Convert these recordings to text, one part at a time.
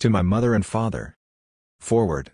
To my mother and father. Forward.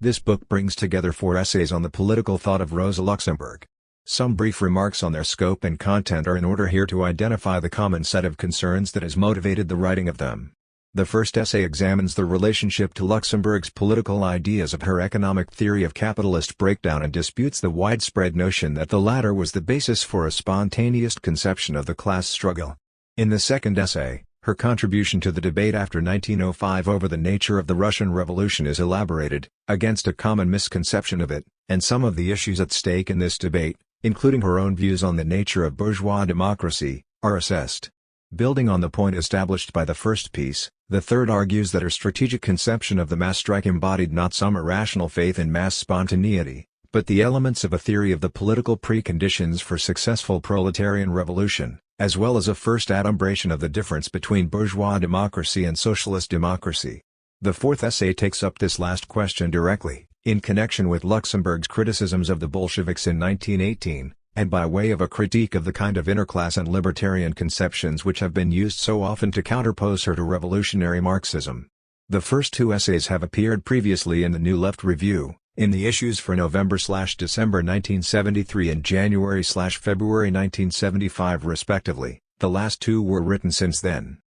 This book brings together 4 essays on the political thought of Rosa Luxemburg. Some brief remarks on their scope and content are in order here to identify the common set of concerns that has motivated the writing of them. The first essay examines the relationship to Luxemburg's political ideas of her economic theory of capitalist breakdown and disputes the widespread notion that the latter was the basis for a spontaneous conception of the class struggle. In the second essay, her contribution to the debate after 1905 over the nature of the Russian Revolution is elaborated, against a common misconception of it, and some of the issues at stake in this debate, including her own views on the nature of bourgeois democracy, are assessed. Building on the point established by the first piece, the third argues that her strategic conception of the mass strike embodied not some irrational faith in mass spontaneity, but the elements of a theory of the political preconditions for successful proletarian revolution, as well as a first adumbration of the difference between bourgeois democracy and socialist democracy. The fourth essay takes up this last question directly, in connection with Luxemburg's criticisms of the Bolsheviks in 1918, and by way of a critique of the kind of interclass and libertarian conceptions which have been used so often to counterpose her to revolutionary Marxism. The first 2 essays have appeared previously in the New Left Review, in the issues for November/December 1973 and January/February 1975 respectively. The last 2 were written since then.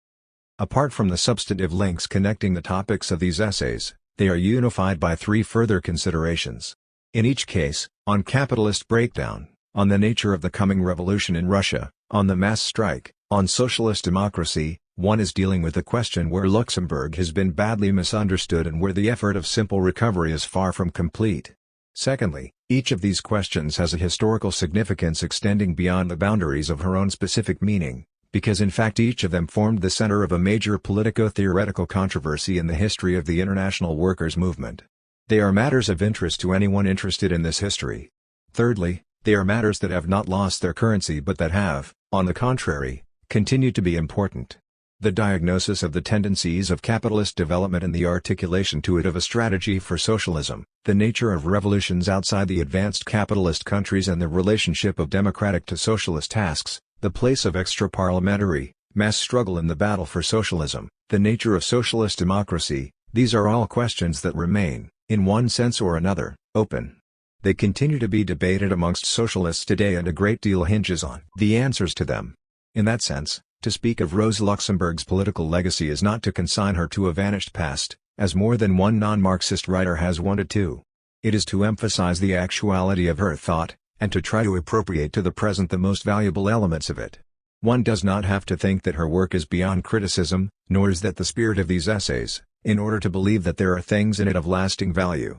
Apart from the substantive links connecting the topics of these essays, they are unified by 3 further considerations. In each case, on capitalist breakdown, on the nature of the coming revolution in Russia, on the mass strike, on socialist democracy, one is dealing with a question where Luxemburg has been badly misunderstood and where the effort of simple recovery is far from complete. Secondly, each of these questions has a historical significance extending beyond the boundaries of her own specific meaning, because in fact each of them formed the center of a major politico-theoretical controversy in the history of the international workers' movement. They are matters of interest to anyone interested in this history. Thirdly, they are matters that have not lost their currency but that have, on the contrary, continued to be important. The diagnosis of the tendencies of capitalist development and the articulation to it of a strategy for socialism, the nature of revolutions outside the advanced capitalist countries and the relationship of democratic to socialist tasks, the place of extra-parliamentary, mass struggle in the battle for socialism, the nature of socialist democracy, these are all questions that remain, in one sense or another, open. They continue to be debated amongst socialists today and a great deal hinges on the answers to them. In that sense, to speak of Rosa Luxemburg's political legacy is not to consign her to a vanished past, as more than one non-Marxist writer has wanted to. It is to emphasize the actuality of her thought, and to try to appropriate to the present the most valuable elements of it. One does not have to think that her work is beyond criticism, nor is that the spirit of these essays, in order to believe that there are things in it of lasting value.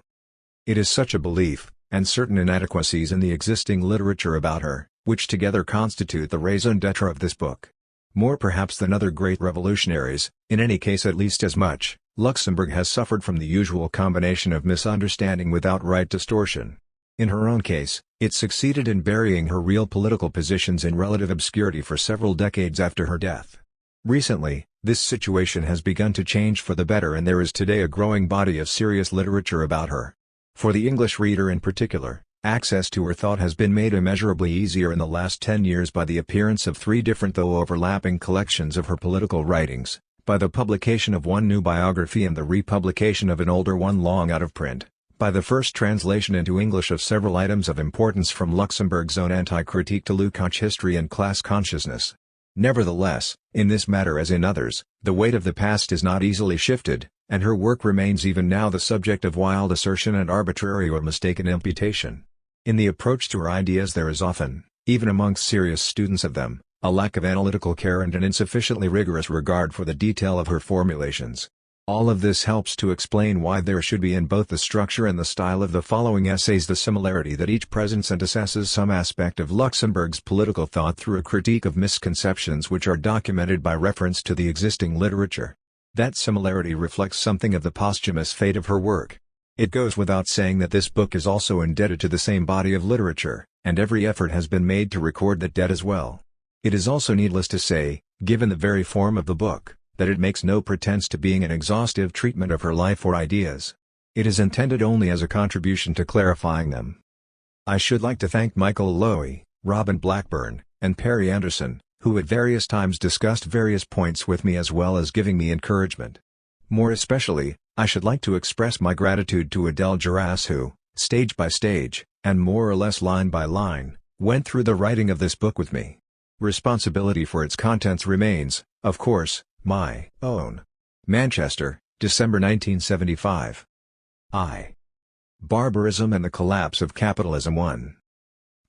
It is such a belief, and certain inadequacies in the existing literature about her, which together constitute the raison d'être of this book. More perhaps than other great revolutionaries, in any case at least as much, Luxemburg has suffered from the usual combination of misunderstanding with outright distortion. In her own case, it succeeded in burying her real political positions in relative obscurity for several decades after her death. Recently, this situation has begun to change for the better and there is today a growing body of serious literature about her. For the English reader in particular, access to her thought has been made immeasurably easier in the last 10 years by the appearance of 3 different though overlapping collections of her political writings, by the publication of one new biography and the republication of an older one long out of print, by the first translation into English of several items of importance from Luxemburg's own anti-critique to Lukács history and class consciousness. Nevertheless, in this matter as in others, the weight of the past is not easily shifted, and her work remains even now the subject of wild assertion and arbitrary or mistaken imputation. In the approach to her ideas there is often, even amongst serious students of them, a lack of analytical care and an insufficiently rigorous regard for the detail of her formulations. All of this helps to explain why there should be in both the structure and the style of the following essays the similarity that each presents and assesses some aspect of Luxemburg's political thought through a critique of misconceptions which are documented by reference to the existing literature. That similarity reflects something of the posthumous fate of her work. It goes without saying that this book is also indebted to the same body of literature, and every effort has been made to record that debt as well. It is also needless to say, given the very form of the book, that it makes no pretense to being an exhaustive treatment of her life or ideas. It is intended only as a contribution to clarifying them. I should like to thank Michael Lowy, Robin Blackburn, and Perry Anderson, who at various times discussed various points with me as well as giving me encouragement. More especially, I should like to express my gratitude to Adele Geras who, stage by stage, and more or less line by line, went through the writing of this book with me. Responsibility for its contents remains, of course, my own. Manchester, December 1975. Barbarism and the Collapse of Capitalism 1.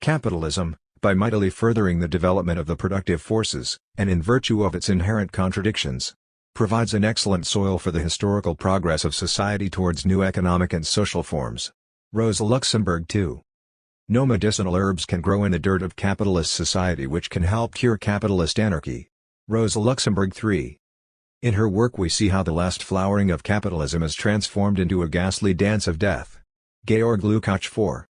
Capitalism, by mightily furthering the development of the productive forces, and in virtue of its inherent contradictions, provides an excellent soil for the historical progress of society towards new economic and social forms. Rosa Luxemburg 2. No medicinal herbs can grow in the dirt of capitalist society which can help cure capitalist anarchy. Rosa Luxemburg 3. In her work we see how the last flowering of capitalism is transformed into a ghastly dance of death. Georg Lukács 4.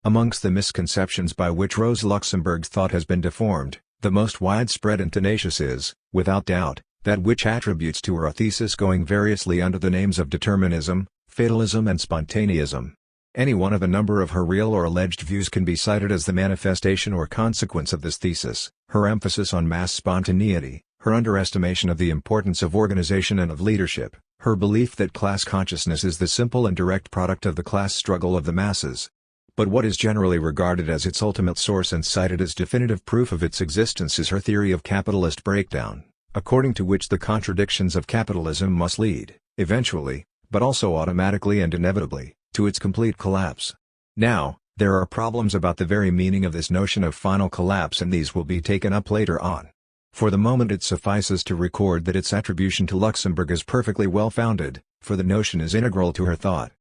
Amongst the misconceptions by which Rosa Luxemburg's thought has been deformed, the most widespread and tenacious is, without doubt, that which attributes to her a thesis going variously under the names of determinism, fatalism and spontaneism. Any one of a number of her real or alleged views can be cited as the manifestation or consequence of this thesis: her emphasis on mass spontaneity, her underestimation of the importance of organization and of leadership, her belief that class consciousness is the simple and direct product of the class struggle of the masses. But what is generally regarded as its ultimate source and cited as definitive proof of its existence is her theory of capitalist breakdown, according to which the contradictions of capitalism must lead, eventually, but also automatically and inevitably, to its complete collapse. Now, there are problems about the very meaning of this notion of final collapse, and these will be taken up later on. For the moment it suffices to record that its attribution to Luxemburg is perfectly well-founded, for the notion is integral to her thought.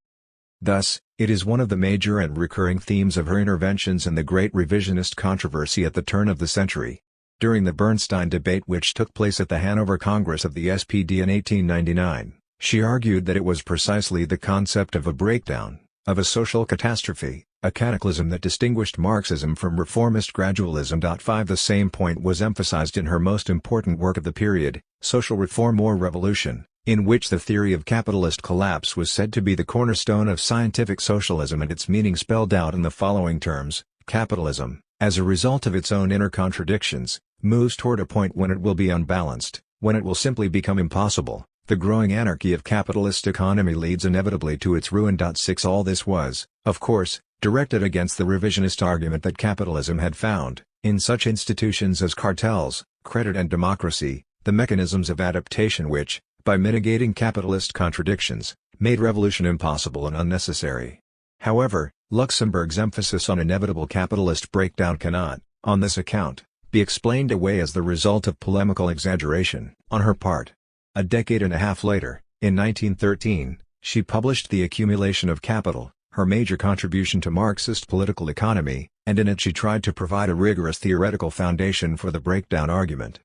Thus, it is one of the major and recurring themes of her interventions in the great revisionist controversy at the turn of the century. During the Bernstein debate which took place at the Hanover Congress of the SPD in 1899, she argued that it was precisely the concept of a breakdown, of a social catastrophe, a cataclysm that distinguished Marxism from reformist gradualism. 5 The same point was emphasized in her most important work of the period, Social Reform or Revolution, in which the theory of capitalist collapse was said to be the cornerstone of scientific socialism, and its meaning spelled out in the following terms: capitalism, as a result of its own inner contradictions, moves toward a point when it will be unbalanced, when it will simply become impossible. The growing anarchy of capitalist economy leads inevitably to its ruin. 6 All this was, of course, directed against the revisionist argument that capitalism had found, in such institutions as cartels, credit and democracy, the mechanisms of adaptation which, by mitigating capitalist contradictions, made revolution impossible and unnecessary. However, Luxemburg's emphasis on inevitable capitalist breakdown cannot, on this account, be explained away as the result of polemical exaggeration on her part. A decade and a half later, in 1913, she published The Accumulation of Capital, her major contribution to Marxist political economy, and in it she tried to provide a rigorous theoretical foundation for the breakdown argument.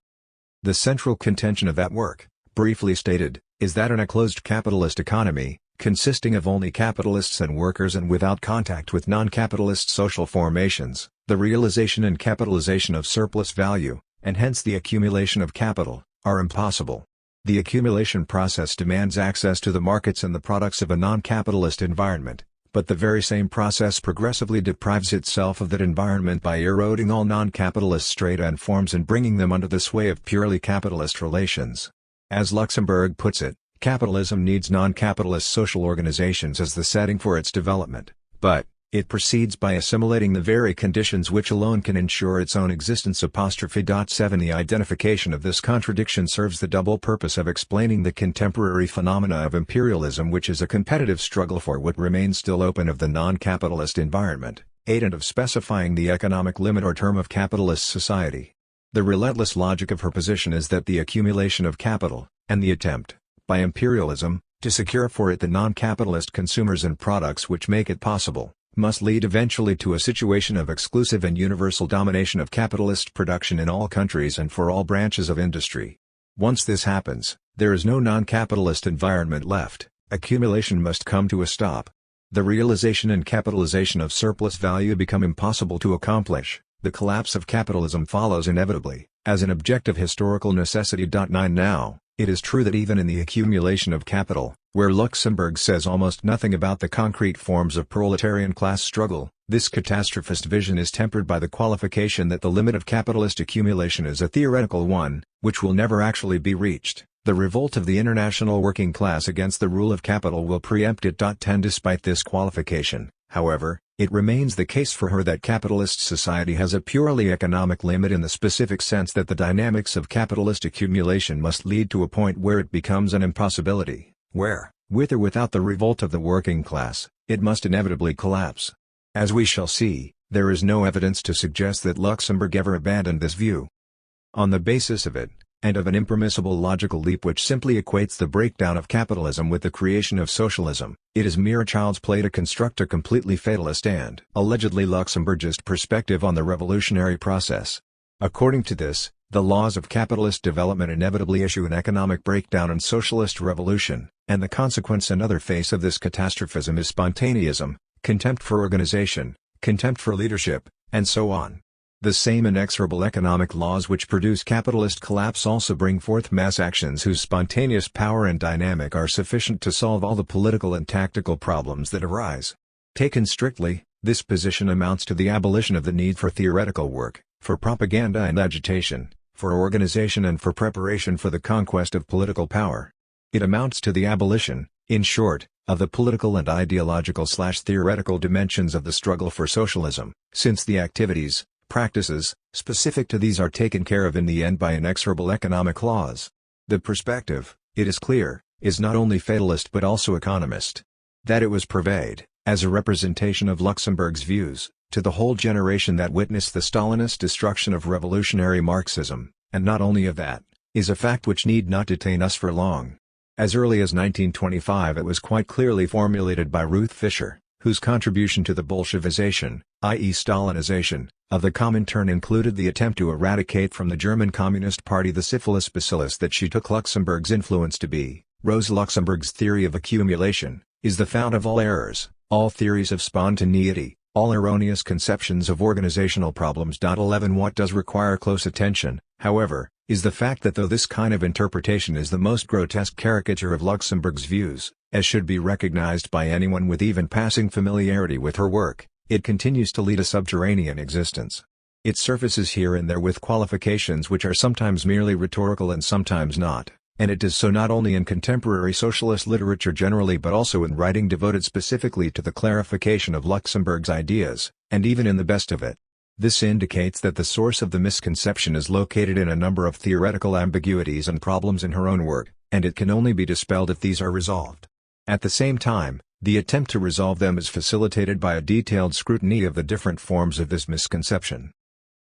The central contention of that work, briefly stated, is that in a closed capitalist economy, consisting of only capitalists and workers and without contact with non-capitalist social formations, the realization and capitalization of surplus value, and hence the accumulation of capital, are impossible. The accumulation process demands access to the markets and the products of a non-capitalist environment, but the very same process progressively deprives itself of that environment by eroding all non-capitalist strata and forms and bringing them under the sway of purely capitalist relations. As Luxemburg puts it, capitalism needs non-capitalist social organizations as the setting for its development, but it proceeds by assimilating the very conditions which alone can ensure its own existence. 7 The identification of this contradiction serves the double purpose of explaining the contemporary phenomena of imperialism, which is a competitive struggle for what remains still open of the non-capitalist environment, 8 and of specifying the economic limit or term of capitalist society. The relentless logic of her position is that the accumulation of capital, and the attempt, by imperialism, to secure for it the non-capitalist consumers and products which make it possible, must lead eventually to a situation of exclusive and universal domination of capitalist production in all countries and for all branches of industry. Once this happens, there is no non-capitalist environment left, accumulation must come to a stop. The realization and capitalization of surplus value become impossible to accomplish, the collapse of capitalism follows inevitably, as an objective historical necessity. 9 Now, it is true that even in the accumulation of capital, where Luxemburg says almost nothing about the concrete forms of proletarian class struggle, this catastrophist vision is tempered by the qualification that the limit of capitalist accumulation is a theoretical one, which will never actually be reached. The revolt of the international working class against the rule of capital will preempt it. 10 Despite this qualification, however, it remains the case for her that capitalist society has a purely economic limit in the specific sense that the dynamics of capitalist accumulation must lead to a point where it becomes an impossibility, where, with or without the revolt of the working class, it must inevitably collapse. As we shall see, there is no evidence to suggest that Luxemburg ever abandoned this view. On the basis of it, and of an impermissible logical leap which simply equates the breakdown of capitalism with the creation of socialism, it is mere child's play to construct a completely fatalist and allegedly Luxemburgist perspective on the revolutionary process. According to this, the laws of capitalist development inevitably issue an economic breakdown and socialist revolution, and the consequence and other face of this catastrophism is spontaneism, contempt for organization, contempt for leadership, and so on. The same inexorable economic laws which produce capitalist collapse also bring forth mass actions whose spontaneous power and dynamic are sufficient to solve all the political and tactical problems that arise. Taken strictly, this position amounts to the abolition of the need for theoretical work, for propaganda and agitation, for organization and for preparation for the conquest of political power. It amounts to the abolition, in short, of the political and ideological/theoretical dimensions of the struggle for socialism, since the activities, practices, specific to these are taken care of in the end by inexorable economic laws. The perspective, it is clear, is not only fatalist but also economist. That it was purveyed, as a representation of Luxemburg's views, to the whole generation that witnessed the Stalinist destruction of revolutionary Marxism, and not only of that, is a fact which need not detain us for long. As early as 1925 it was quite clearly formulated by Ruth Fischer, whose contribution to the Bolshevization, i.e. Stalinization, of the Comintern included the attempt to eradicate from the German Communist Party the syphilis bacillus that she took Luxemburg's influence to be. Rosa Luxemburg's theory of accumulation is the fount of all errors, all theories of spontaneity, all erroneous conceptions of organizational problems. 11 What does require close attention, however, is the fact that though this kind of interpretation is the most grotesque caricature of Luxemburg's views, as should be recognized by anyone with even passing familiarity with her work, it continues to lead a subterranean existence. It surfaces here and there with qualifications which are sometimes merely rhetorical and sometimes not, and it does so not only in contemporary socialist literature generally but also in writing devoted specifically to the clarification of Luxemburg's ideas, and even in the best of it. This indicates that the source of the misconception is located in a number of theoretical ambiguities and problems in her own work, and it can only be dispelled if these are resolved. At the same time, the attempt to resolve them is facilitated by a detailed scrutiny of the different forms of this misconception.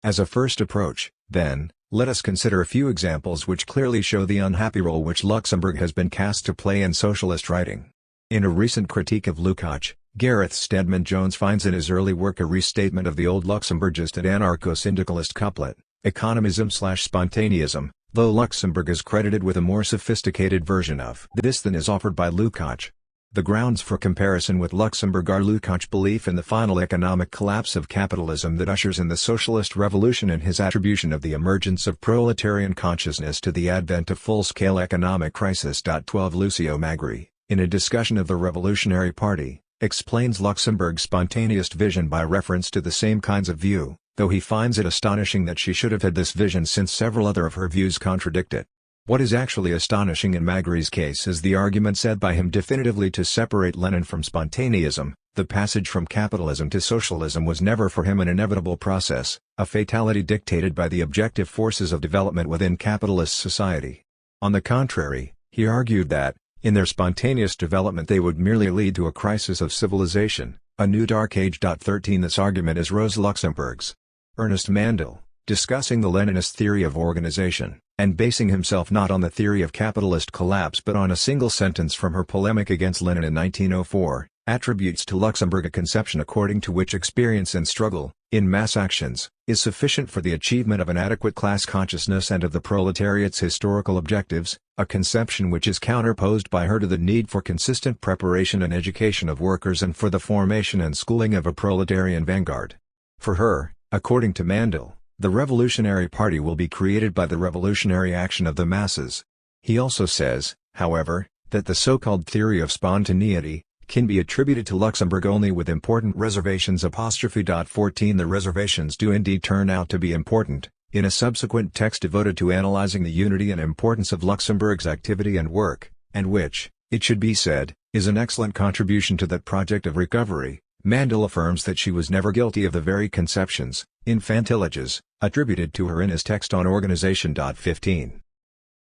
As a first approach, then, let us consider a few examples which clearly show the unhappy role which Luxemburg has been cast to play in socialist writing. In a recent critique of Lukács, Gareth Stedman Jones finds in his early work a restatement of the old Luxemburgist and anarcho-syndicalist couplet, economism/spontaneism, though Luxemburg is credited with a more sophisticated version of this than is offered by Lukács. The grounds for comparison with Luxemburg are Lukács' belief in the final economic collapse of capitalism that ushers in the socialist revolution and his attribution of the emergence of proletarian consciousness to the advent of full-scale economic crisis. 12 Lucio Magri, in a discussion of the Revolutionary Party, explains Luxemburg's spontaneist vision by reference to the same kinds of view, though he finds it astonishing that she should have had this vision since several other of her views contradict it. What is actually astonishing in Magri's case is the argument said by him definitively to separate Lenin from spontaneism. The passage from capitalism to socialism was never for him an inevitable process, a fatality dictated by the objective forces of development within capitalist society. On the contrary, he argued that, in their spontaneous development they would merely lead to a crisis of civilization, a new dark age. 13 This argument is Rosa Luxemburg's. Ernest Mandel, discussing the Leninist theory of organization, and basing himself not on the theory of capitalist collapse but on a single sentence from her polemic against Lenin in 1904, attributes to Luxemburg a conception according to which experience and struggle, in mass actions, is sufficient for the achievement of an adequate class consciousness and of the proletariat's historical objectives, a conception which is counterposed by her to the need for consistent preparation and education of workers and for the formation and schooling of a proletarian vanguard. For her, according to Mandel, the Revolutionary Party will be created by the revolutionary action of the masses. He also says, however, that the so-called theory of spontaneity can be attributed to Luxemburg only with important reservations. 14 The reservations do indeed turn out to be important, in a subsequent text devoted to analyzing the unity and importance of Luxemburg's activity and work, and which, it should be said, is an excellent contribution to that project of recovery, Mandel affirms that she was never guilty of the very conceptions, infantillages, attributed to her in his text on Organization. 15.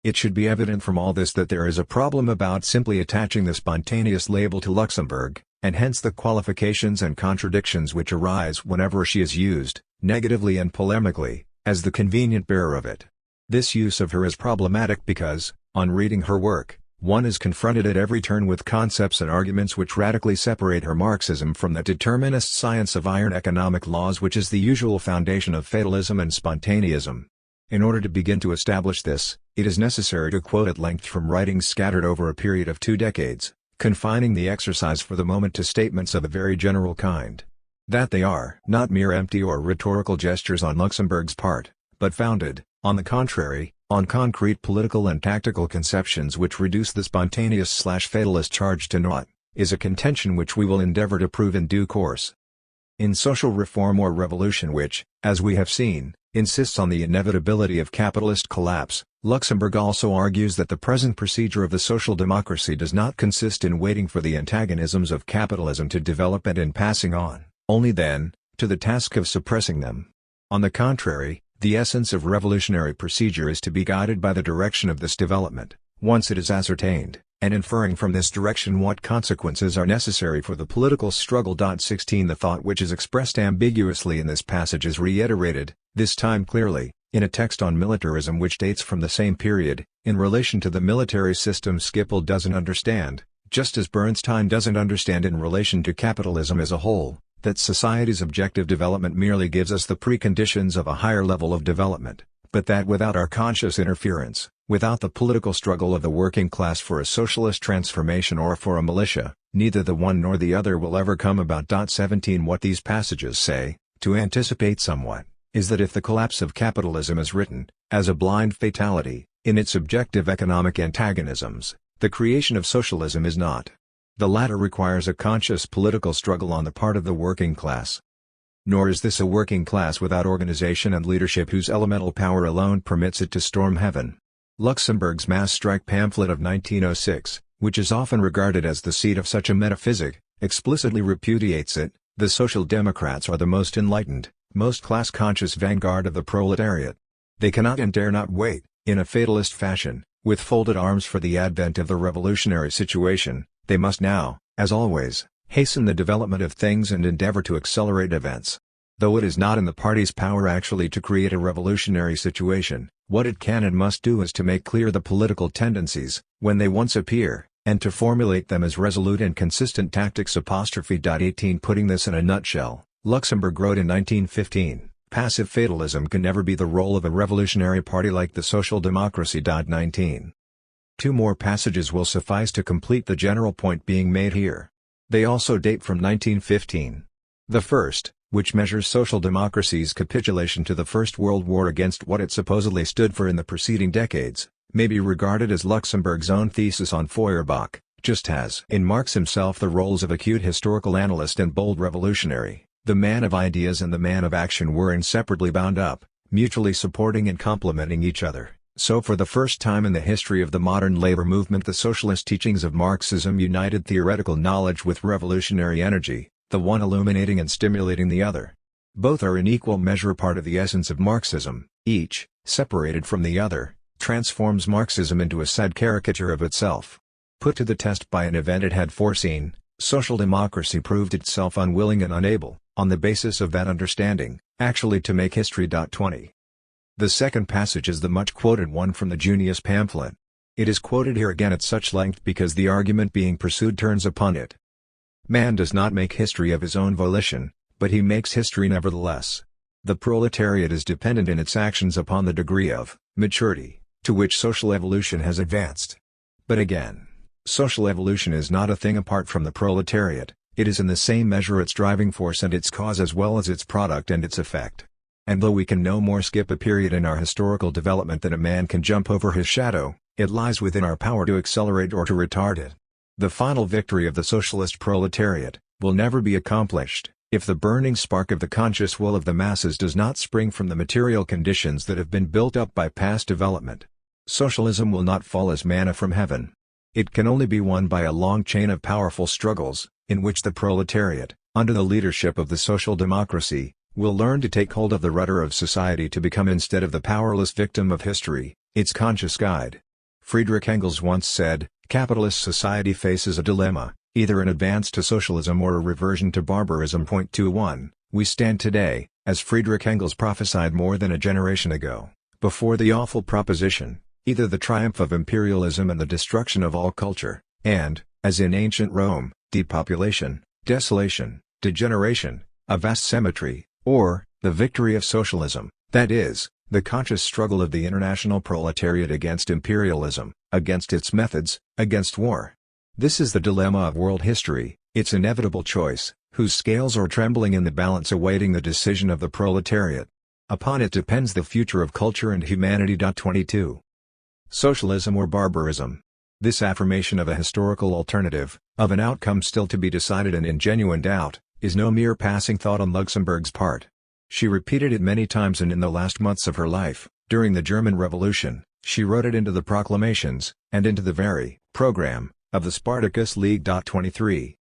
It should be evident from all this that there is a problem about simply attaching the spontaneous label to Luxemburg, and hence the qualifications and contradictions which arise whenever she is used, negatively and polemically, as the convenient bearer of it. This use of her is problematic because, on reading her work, one is confronted at every turn with concepts and arguments which radically separate her Marxism from that determinist science of iron economic laws which is the usual foundation of fatalism and spontaneism. In order to begin to establish this, it is necessary to quote at length from writings scattered over a period of 2 decades, confining the exercise for the moment to statements of a very general kind. That they are not mere empty or rhetorical gestures on Luxemburg's part, but founded, on the contrary, on concrete political and tactical conceptions which reduce the spontaneous/fatalist charge to naught, is a contention which we will endeavor to prove in due course. In social reform or revolution which, as we have seen, insists on the inevitability of capitalist collapse, Luxemburg also argues that the present procedure of the social democracy does not consist in waiting for the antagonisms of capitalism to develop and in passing on, only then, to the task of suppressing them. On the contrary, the essence of revolutionary procedure is to be guided by the direction of this development, once it is ascertained, and inferring from this direction what consequences are necessary for the political struggle. 16 The thought which is expressed ambiguously in this passage is reiterated, this time clearly, in a text on militarism which dates from the same period, in relation to the military system Schiphol doesn't understand, just as Bernstein doesn't understand in relation to capitalism as a whole, that society's objective development merely gives us the preconditions of a higher level of development, but that without our conscious interference, without the political struggle of the working class for a socialist transformation or for a militia, neither the one nor the other will ever come about. 17 What these passages say, to anticipate somewhat, is that if the collapse of capitalism is written, as a blind fatality, in its objective economic antagonisms, the creation of socialism is not. The latter requires a conscious political struggle on the part of the working class. Nor is this a working class without organization and leadership whose elemental power alone permits it to storm heaven. Luxemburg's mass strike pamphlet of 1906, which is often regarded as the seat of such a metaphysic, explicitly repudiates it. The Social Democrats are the most enlightened, most class-conscious vanguard of the proletariat. They cannot and dare not wait, in a fatalist fashion, with folded arms for the advent of the revolutionary situation. They must now, as always, hasten the development of things and endeavor to accelerate events. Though it is not in the party's power actually to create a revolutionary situation, what it can and must do is to make clear the political tendencies, when they once appear, and to formulate them as resolute and consistent tactics. 18 Putting this in a nutshell, Luxemburg wrote in 1915, passive fatalism can never be the role of a revolutionary party like the Social Democracy. 19. 2 more passages will suffice to complete the general point being made here. They also date from 1915. The first, which measures social democracy's capitulation to the First World War against what it supposedly stood for in the preceding decades, may be regarded as Luxemburg's own thesis on Feuerbach, just as in Marx himself the roles of acute historical analyst and bold revolutionary, the man of ideas and the man of action were inseparably bound up, mutually supporting and complementing each other. So for the first time in the history of the modern labor movement the socialist teachings of Marxism united theoretical knowledge with revolutionary energy, the one illuminating and stimulating the other. Both are in equal measure part of the essence of Marxism, each, separated from the other, transforms Marxism into a sad caricature of itself. Put to the test by an event it had foreseen, social democracy proved itself unwilling and unable, on the basis of that understanding, actually to make history. 20. The second passage is the much-quoted one from the Junius pamphlet. It is quoted here again at such length because the argument being pursued turns upon it. Man does not make history of his own volition, but he makes history nevertheless. The proletariat is dependent in its actions upon the degree of maturity to which social evolution has advanced. But again, social evolution is not a thing apart from the proletariat, it is in the same measure its driving force and its cause as well as its product and its effect. And though we can no more skip a period in our historical development than a man can jump over his shadow, it lies within our power to accelerate or to retard it. The final victory of the socialist proletariat will never be accomplished, If the burning spark of the conscious will of the masses does not spring from the material conditions that have been built up by past development, socialism will not fall as manna from heaven. It can only be won by a long chain of powerful struggles, in which the proletariat, under the leadership of the social democracy, will learn to take hold of the rudder of society to become, instead of the powerless victim of history, its conscious guide. Friedrich Engels once said, "Capitalist society faces a dilemma, either an advance to socialism or a reversion to barbarism." 21. We stand today, as Friedrich Engels prophesied more than a generation ago, before the awful proposition, either the triumph of imperialism and the destruction of all culture, and, as in ancient Rome, depopulation, desolation, degeneration, a vast cemetery, or, the victory of socialism, that is, the conscious struggle of the international proletariat against imperialism, against its methods, against war. This is the dilemma of world history, its inevitable choice, whose scales are trembling in the balance awaiting the decision of the proletariat. Upon it depends the future of culture and humanity. 22. Socialism or barbarism. This affirmation of a historical alternative, of an outcome still to be decided and in genuine doubt, is no mere passing thought on Luxemburg's part. She repeated it many times, and in the last months of her life, during the German Revolution, she wrote it into the proclamations, and into the very program, of the Spartacus League. 23.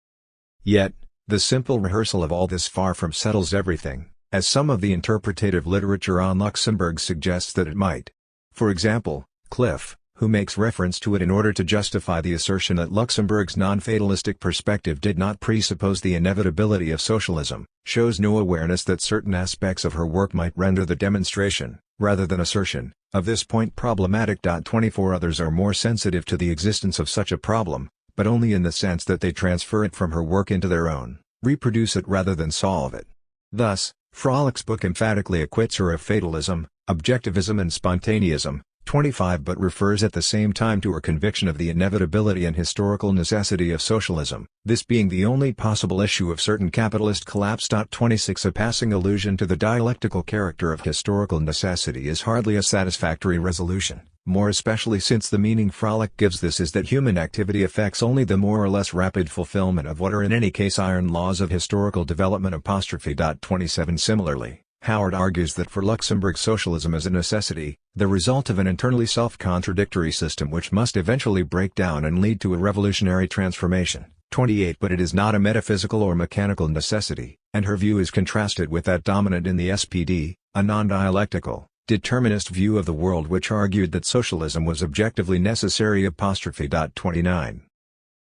Yet, the simple rehearsal of all this far from settles everything, as some of the interpretative literature on Luxemburg suggests that it might. For example, Cliff, who makes reference to it in order to justify the assertion that Luxemburg's non-fatalistic perspective did not presuppose the inevitability of socialism, shows no awareness that certain aspects of her work might render the demonstration, rather than assertion, of this point problematic. 24. Others are more sensitive to the existence of such a problem, but only in the sense that they transfer it from her work into their own, reproduce it rather than solve it. Thus, Frolick's book emphatically acquits her of fatalism, objectivism and spontaneism. 25. But refers at the same time to her conviction of the inevitability and historical necessity of socialism, this being the only possible issue of certain capitalist collapse. 26. A passing allusion to the dialectical character of historical necessity is hardly a satisfactory resolution, more especially since the meaning Frolick gives this is that human activity affects only the more or less rapid fulfillment of what are in any case iron laws of historical development. 27. Similarly, Howard argues that for Luxemburg socialism is a necessity, the result of an internally self-contradictory system which must eventually break down and lead to a revolutionary transformation. 28. But it is not a metaphysical or mechanical necessity, and her view is contrasted with that dominant in the SPD, a non-dialectical, determinist view of the world which argued that socialism was objectively necessary. 29.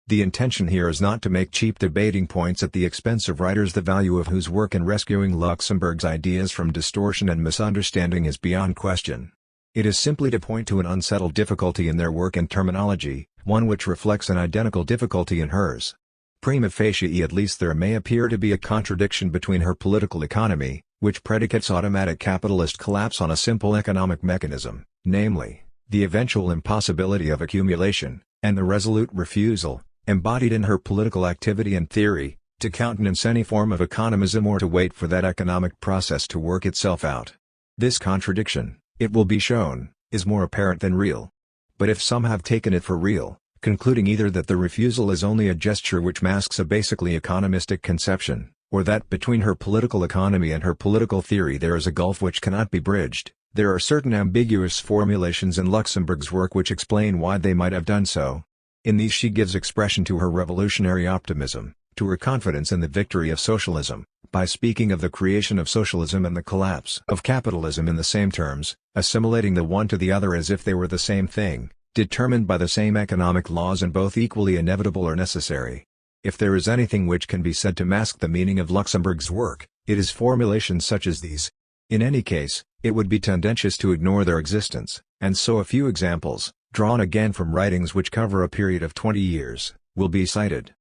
The intention here is not to make cheap debating points at the expense of writers the value of whose work in rescuing Luxemburg's ideas from distortion and misunderstanding is beyond question. It is simply to point to an unsettled difficulty in their work and terminology, one which reflects an identical difficulty in hers. Prima facie at least there may appear to be a contradiction between her political economy, which predicates automatic capitalist collapse on a simple economic mechanism, namely, the eventual impossibility of accumulation, and the resolute refusal, embodied in her political activity and theory, to countenance any form of economism or to wait for that economic process to work itself out. This contradiction, it will be shown, is more apparent than real. But if some have taken it for real, concluding either that the refusal is only a gesture which masks a basically economistic conception, or that between her political economy and her political theory there is a gulf which cannot be bridged, there are certain ambiguous formulations in Luxemburg's work which explain why they might have done so. In these she gives expression to her revolutionary optimism, to her confidence in the victory of socialism, by speaking of the creation of socialism and the collapse of capitalism in the same terms, assimilating the one to the other as if they were the same thing, determined by the same economic laws and both equally inevitable or necessary. If there is anything which can be said to mask the meaning of Luxemburg's work, it is formulations such as these. In any case, it would be tendentious to ignore their existence, and so a few examples, drawn again from writings which cover a period of 20 years, will be cited.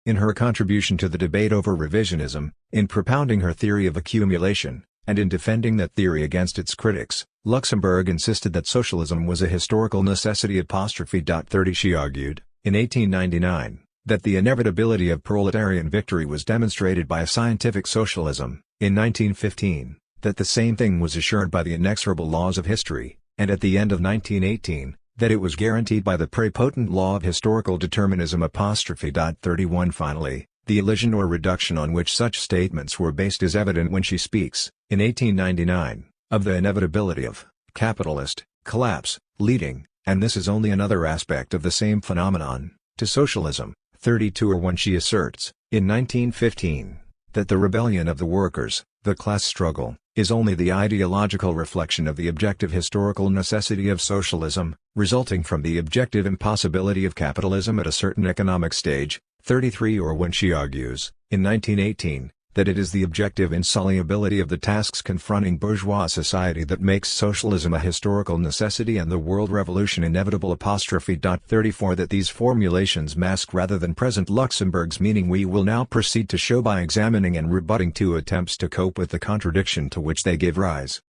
In her contribution to the debate over revisionism, in propounding her theory of accumulation, and in defending that theory against its critics, Luxemburg insisted that socialism was a historical necessity. 30 She argued, in 1899, that the inevitability of proletarian victory was demonstrated by a scientific socialism, in 1915, that the same thing was assured by the inexorable laws of history, and at the end of 1918, that it was guaranteed by the prepotent law of historical determinism. 31 Finally, The elision or reduction on which such statements were based is evident when she speaks, in 1899, of the inevitability of capitalist collapse, leading, and this is only another aspect of the same phenomenon, to socialism. 32 or when she asserts, in 1915, that the rebellion of the workers, the class struggle, is only the ideological reflection of the objective historical necessity of socialism, resulting from the objective impossibility of capitalism at a certain economic stage. 33 or when she argues, in 1918, that it is the objective insolubility of the tasks confronting bourgeois society that makes socialism a historical necessity and the world revolution inevitable. 34 that these formulations mask rather than present Luxemburg's meaning we will now proceed to show by examining and rebutting two attempts to cope with the contradiction to which they gave rise.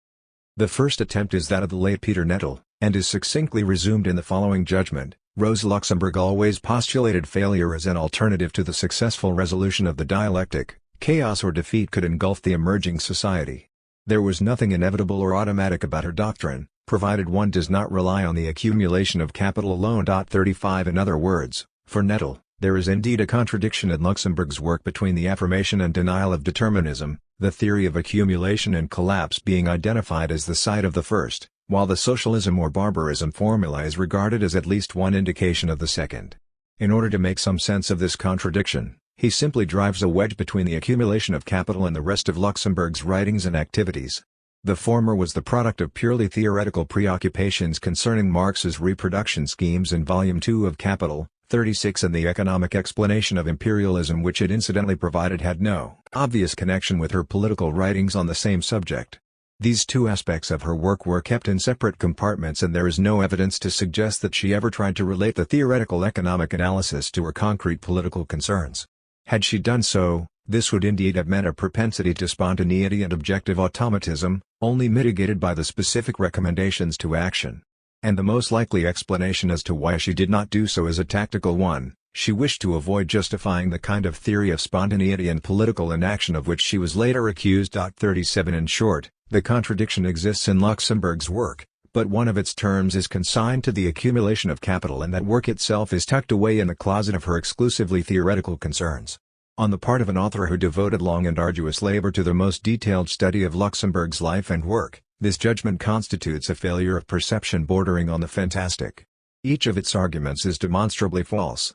The first attempt is that of the late Peter Nettel, and is succinctly resumed in the following judgment. Rosa Luxemburg always postulated failure as an alternative to the successful resolution of the dialectic. Chaos or defeat could engulf the emerging society. There was nothing inevitable or automatic about her doctrine, provided one does not rely on the accumulation of capital alone. 35 In other words, for Nettel, there is indeed a contradiction in Luxemburg's work between the affirmation and denial of determinism, the theory of accumulation and collapse being identified as the side of the first, while the socialism or barbarism formula is regarded as at least one indication of the second. In order to make some sense of this contradiction, he simply drives a wedge between the accumulation of capital and the rest of Luxemburg's writings and activities. The former was the product of purely theoretical preoccupations concerning Marx's reproduction schemes in Volume 2 of Capital, 36 and the economic explanation of imperialism which it incidentally provided had no obvious connection with her political writings on the same subject. These two aspects of her work were kept in separate compartments and there is no evidence to suggest that she ever tried to relate the theoretical economic analysis to her concrete political concerns. Had she done so, this would indeed have meant a propensity to spontaneity and objective automatism, only mitigated by the specific recommendations to action. And the most likely explanation as to why she did not do so is a tactical one: she wished to avoid justifying the kind of theory of spontaneity and political inaction of which she was later accused. 37 In short, the contradiction exists in Luxemburg's work, but one of its terms is consigned to the accumulation of capital and that work itself is tucked away in the closet of her exclusively theoretical concerns. On the part of an author who devoted long and arduous labor to the most detailed study of Luxemburg's life and work, this judgment constitutes a failure of perception bordering on the fantastic. Each of its arguments is demonstrably false.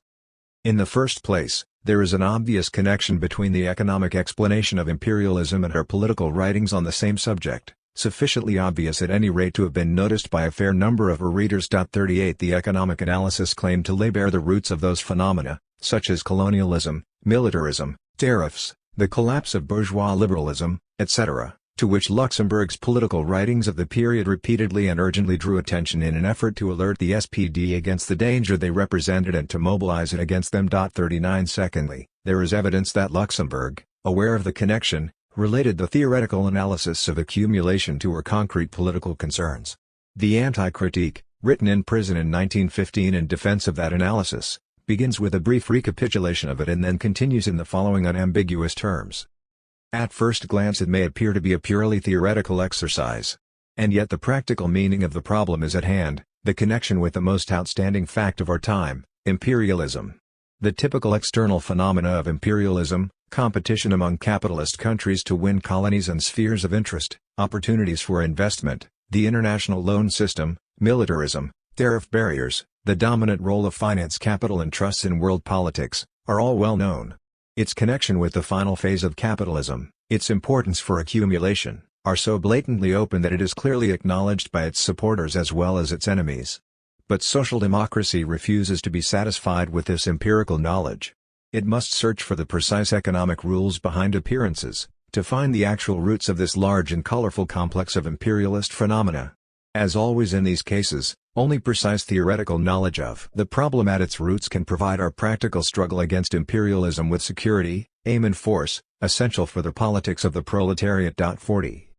In the first place, there is an obvious connection between the economic explanation of imperialism and her political writings on the same subject, sufficiently obvious at any rate to have been noticed by a fair number of her readers. 38 The economic analysis claimed to lay bare the roots of those phenomena, such as colonialism, militarism, tariffs, the collapse of bourgeois liberalism, etc., to which Luxemburg's political writings of the period repeatedly and urgently drew attention in an effort to alert the SPD against the danger they represented and to mobilize it against them. 39 Secondly, there is evidence that Luxemburg, aware of the connection, related the theoretical analysis of accumulation to her concrete political concerns. The anti-critique, written in prison in 1915 in defense of that analysis, begins with a brief recapitulation of it and then continues in the following unambiguous terms. At first glance it may appear to be a purely theoretical exercise. And yet the practical meaning of the problem is at hand, the connection with the most outstanding fact of our time, imperialism. The typical external phenomena of imperialism, competition among capitalist countries to win colonies and spheres of interest, opportunities for investment, the international loan system, militarism, tariff barriers, the dominant role of finance capital and trusts in world politics, are all well known. Its connection with the final phase of capitalism, its importance for accumulation, are so blatantly open that it is clearly acknowledged by its supporters as well as its enemies. But social democracy refuses to be satisfied with this empirical knowledge. It must search for the precise economic rules behind appearances, to find the actual roots of this large and colorful complex of imperialist phenomena. As always in these cases, only precise theoretical knowledge of the problem at its roots can provide our practical struggle against imperialism with security, aim and force, essential for the politics of the proletariat. 40.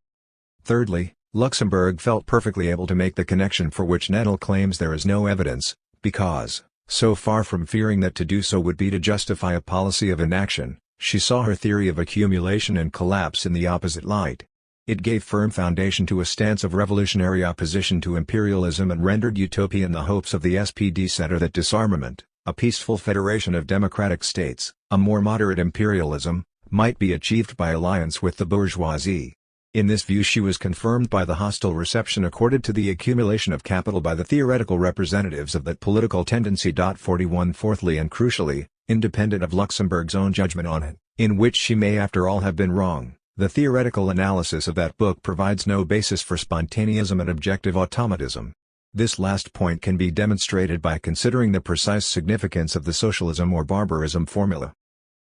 Thirdly, Luxemburg felt perfectly able to make the connection for which Nettel claims there is no evidence, because, so far from fearing that to do so would be to justify a policy of inaction, she saw her theory of accumulation and collapse in the opposite light. It gave firm foundation to a stance of revolutionary opposition to imperialism and rendered utopian the hopes of the SPD center that disarmament, A peaceful federation of democratic states, a more moderate imperialism, might be achieved by alliance with the bourgeoisie. In this view she was confirmed by the hostile reception accorded to the accumulation of capital by the theoretical representatives of that political tendency. 41 Fourthly and crucially, independent of Luxemburg's own judgment on it, in which she may after all have been wrong, the theoretical analysis of that book provides no basis for spontaneism and objective automatism. This last point can be demonstrated by considering the precise significance of the socialism or barbarism formula.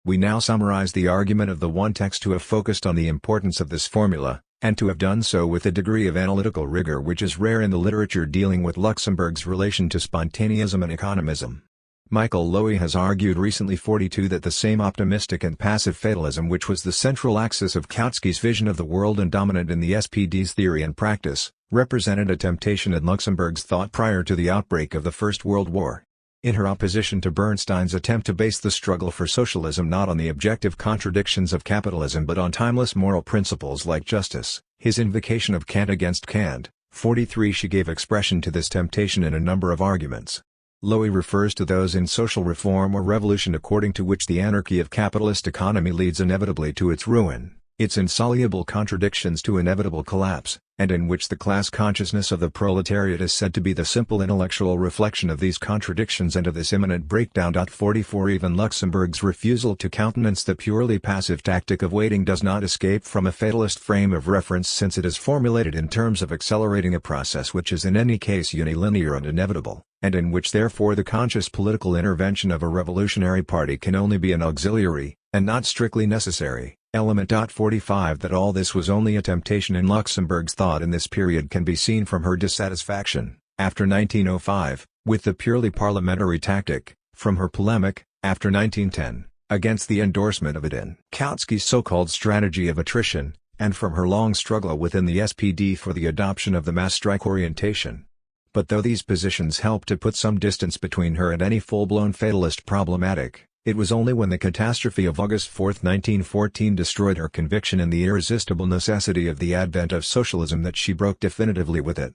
We now summarize the argument of the one text to have focused on the importance of this formula, and to have done so with a degree of analytical rigor which is rare in the literature dealing with Luxemburg's relation to spontaneism and economism. Michael Lowy has argued recently 42 that the same optimistic and passive fatalism which was the central axis of Kautsky's vision of the world and dominant in the SPD's theory and practice, represented a temptation in Luxemburg's thought prior to the outbreak of the First World War. In her opposition to Bernstein's attempt to base the struggle for socialism not on the objective contradictions of capitalism but on timeless moral principles like justice, his invocation of Kant against Kant, 43 she gave expression to this temptation in a number of arguments. Lowy refers to those in social reform or revolution according to which the anarchy of capitalist economy leads inevitably to its ruin, its insoluble contradictions to inevitable collapse, and in which the class consciousness of the proletariat is said to be the simple intellectual reflection of these contradictions and of this imminent breakdown. 44 Even Luxemburg's refusal to countenance the purely passive tactic of waiting does not escape from a fatalist frame of reference since it is formulated in terms of accelerating a process which is in any case unilinear and inevitable, and in which therefore the conscious political intervention of a revolutionary party can only be an auxiliary, and not strictly necessary, element. 45 That all this was only a temptation in Luxemburg's thought in this period can be seen from her dissatisfaction, after 1905, with the purely parliamentary tactic, from her polemic, after 1910, against the endorsement of it in Kautsky's so-called strategy of attrition, and from her long struggle within the SPD for the adoption of the mass strike orientation. But though these positions helped to put some distance between her and any full-blown fatalist problematic, it was only when the catastrophe of August 4, 1914 destroyed her conviction in the irresistible necessity of the advent of socialism that she broke definitively with it.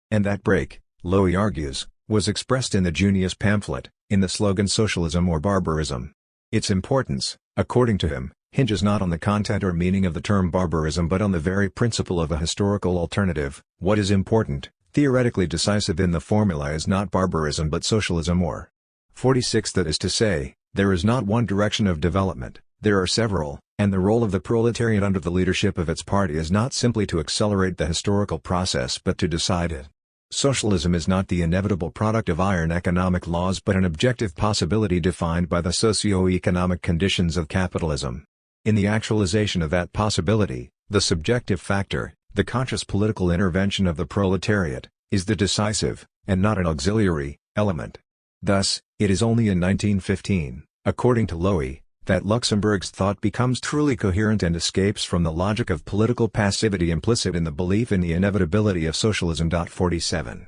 And that break, Lowy argues, was expressed in the Junius pamphlet, in the slogan Socialism or Barbarism. Its importance, according to him, hinges not on the content or meaning of the term barbarism but on the very principle of a historical alternative. What is important, theoretically decisive in the formula is not barbarism but socialism or 46. That is to say, there is not one direction of development, there are several, and the role of the proletariat under the leadership of its party is not simply to accelerate the historical process but to decide it. Socialism is not the inevitable product of iron economic laws but an objective possibility defined by the socio-economic conditions of capitalism. In the actualization of that possibility, the subjective factor, the conscious political intervention of the proletariat, is the decisive, and not an auxiliary, element. Thus, it is only in 1915, according to Lowy, that Luxemburg's thought becomes truly coherent and escapes from the logic of political passivity implicit in the belief in the inevitability of socialism. 47.